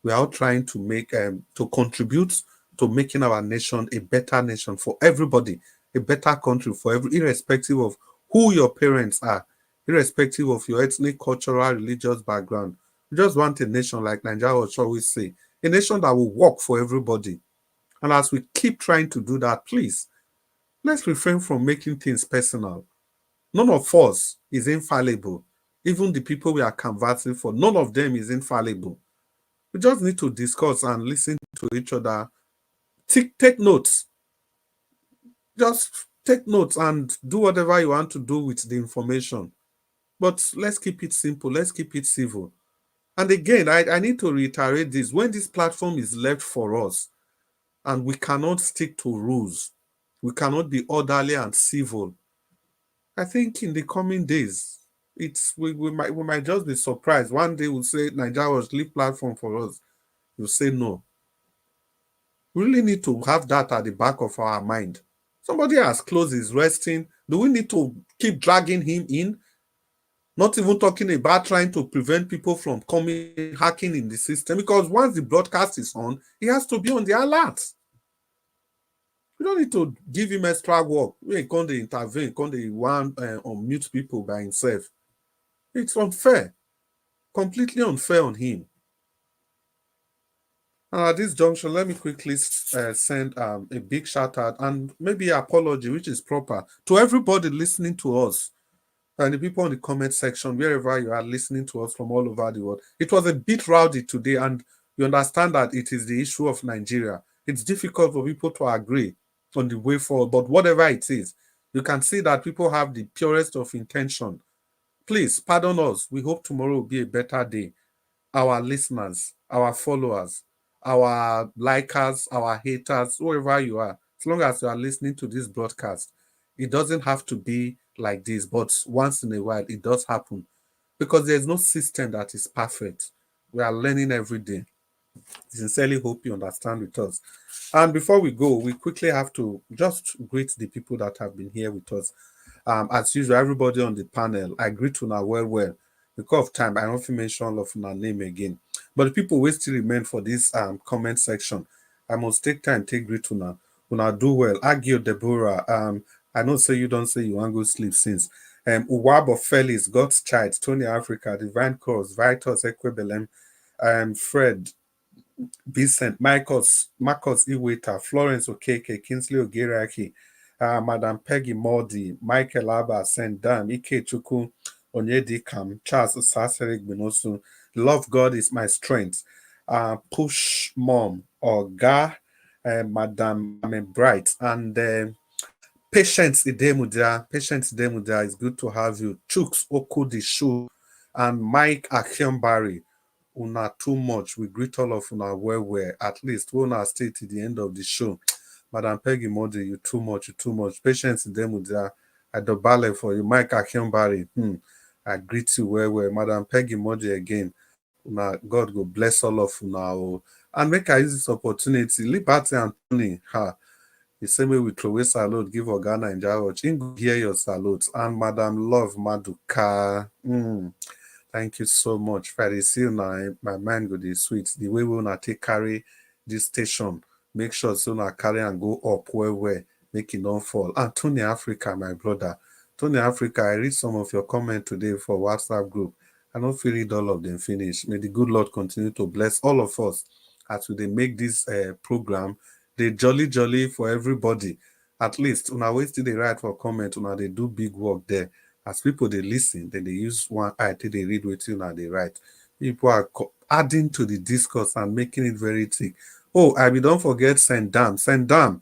we are all trying to make, to contribute to making our nation a better nation for everybody, a better country for irrespective of who your parents are, irrespective of your ethnic, cultural, religious background. We just want a nation, like Nigeria will always say, a nation that will work for everybody. And as we keep trying to do that, please, let's refrain from making things personal. None of us is infallible. Even the people we are canvassing for, none of them is infallible. We just need to discuss and listen to each other. Take notes. Just take notes and do whatever you want to do with the information. But let's keep it simple. Let's keep it civil. And again, I need to reiterate this. When this platform is left for us and we cannot stick to rules, we cannot be orderly and civil, I think in the coming days, we might just be surprised. One day we'll say Nigeria was leave platform for us. You'll say no. We really need to have that at the back of our mind. Somebody as close is resting. Do we need to keep dragging him in? Not even talking about trying to prevent people from hacking in the system, because once the broadcast is on, he has to be on the alert. We don't need to give him extra work. We can't intervene, can't one unmute people by himself. It's unfair, completely unfair on him. And at this junction, let me quickly send a big shout out and maybe apology, which is proper, to everybody listening to us and the people in the comment section, wherever you are listening to us from all over the world. It was a bit rowdy today, and you understand that it is the issue of Nigeria. It's difficult for people to agree on the way forward, but whatever it is, you can see that people have the purest of intention. Please pardon us. We hope tomorrow will be a better day. Our listeners, our followers, our likers, our haters, whoever you are, as long as you are listening to this broadcast, it doesn't have to be like this, but once in a while it does happen because there's no system that is perfect. We are learning every day. Sincerely hope you understand with us. And before we go, we quickly have to just greet the people that have been here with us. As usual, everybody on the panel, I greet you now well. Because of time, I don't mention all of my name again. But the people will still remain for this comment section. I must take time, take greet you now. Una do well. Agio Deborah, I know say you don't say you want to go sleep since. Uwabo Felix, God's Child, Tony Africa, Divine Cause, Vitus Equibelem, Fred, Vincent, Marcus Iweta, Florence Okeke, Kingsley Ogeraki, Madam Peggy Mordi, Michael Abba, Sendam, Ike Chukwu, Onyedikam, Charles Saserik Binosu, Love God is my strength, Push Mom, Oga, Madam Bright, and Patience Idemudia, is good to have you. Chooks Okudi Shu, and Mike Akiambari. Una too much. We greet all of una well. At least we una stay to the end of the show. Madam Peggy Modi, you too much. Patience in them with that. I dobale for you. Mike Akiambari. I greet you well. Madam Peggy Modi again. Una, God go bless all of una. And make I use this opportunity. Liberty and Tony. The same way we throw away salute, give Organa and Jarwatch. In hear your salutes. And Madam Love Maduka. Thank you so much. Friday, see you now. My mind go the sweet. The way we wanna take carry this station, make sure so na carry and go up where make it not fall. And Tony Africa, my brother. Tony Africa, I read some of your comments today for WhatsApp group. I don't feel read all of them finish. May the good Lord continue to bless all of us as we make this program. They jolly for everybody. At least when I wait till they write for comment, when they do big work there. As people they listen, then they use one eye till they read with you and they write. People are adding to the discourse and making it very thick. Oh, don't forget Sendam,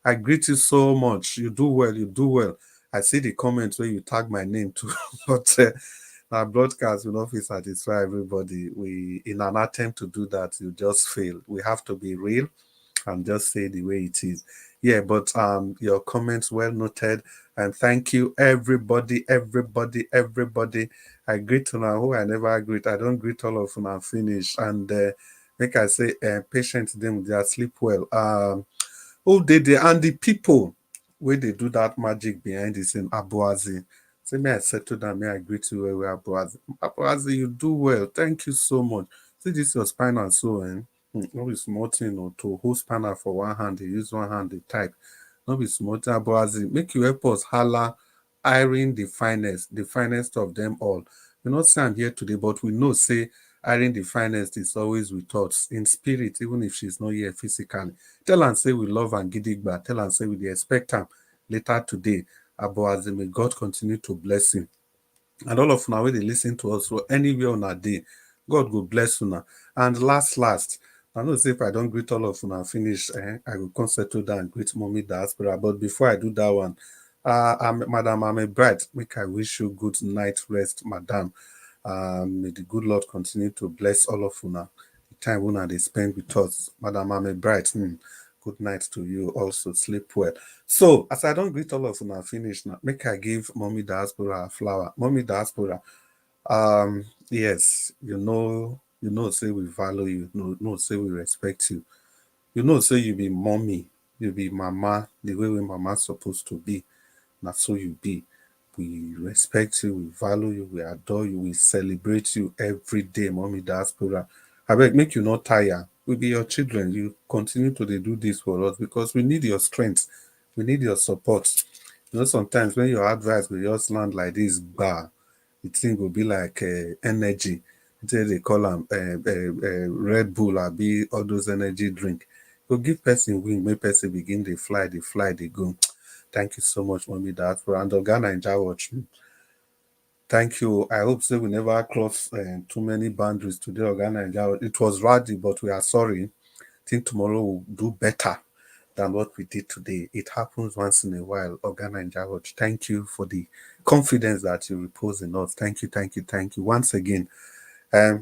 I greet you so much. You do well. I see the comments where you tag my name too, but our broadcast will not satisfy everybody. We, in an attempt to do that, you just fail. We have to be real and just say the way it is. Yeah, but your comments well noted, and thank you everybody. I greet to now who I never greet. I don't greet all of them and finish. And make I say patient them they sleep well. Who did they and the people where they do that magic behind this in Abuazi. Say may I settle down, may I greet you where Abuazi. Abuazi, you do well. Thank you so much. See this your spine and so no be small thing or to hold spanner for one hand, they use one hand, they type. No be small thing, but as make you help us holla, iron the finest of them all. We not say I'm here today, but we know say iron the finest is always with us in spirit, even if she's not here physically. Tell and say we love and gidigba. Tell and say we expect her later today. Aboazi, may God continue to bless him. And all of now when they listen to us so anywhere on a day, God will bless you. And last, I know say if I don't greet all of you finish, I will come settle down and greet mommy diaspora. But before I do that one, Madam, I'm a bride. Make I wish you good night rest, Madam. May the good Lord continue to bless all of you now. The time when they spend with us, Madam, I'm a bride. Good night to you also. Sleep well. So, as I don't greet all of you finish now, make I give mommy diaspora a flower. Mommy diaspora, yes, you know, say we value you, say we respect you. Say you be mommy, you be mama, the way we mama supposed to be. Not so you be. We respect you, we value you, we adore you, we celebrate you every day, mommy diaspora. I beg, make you not tire. We be your children. You continue to do this for us because we need your strength. We need your support. You know, sometimes when your advice will just land like this, the thing will be like energy. They call them Red Bull or be all those energy drink. Go give person wing, make person begin they fly, they go. Thank you so much, Mommy, that for and Ghana and Watch. Thank you. I hope so we never cross too many boundaries today, Ghana and it was rowdy, but we are sorry. I think tomorrow we'll do better than what we did today. It happens once in a while, Organa and George. Thank you for the confidence that you repose in us. Thank you. Once again,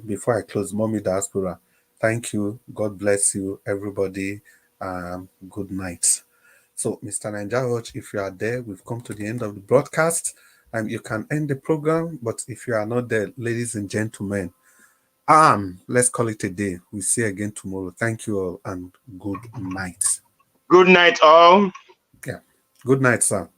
before I close, Mommy Diaspora, thank you. God bless you, everybody. Good night. So, Mr. George, if you are there, we've come to the end of the broadcast. You can end the program, but if you are not there, ladies and gentlemen, let's call it a day. We'll see you again tomorrow. Thank you all and good night. Good night, all. Yeah. Good night, sir.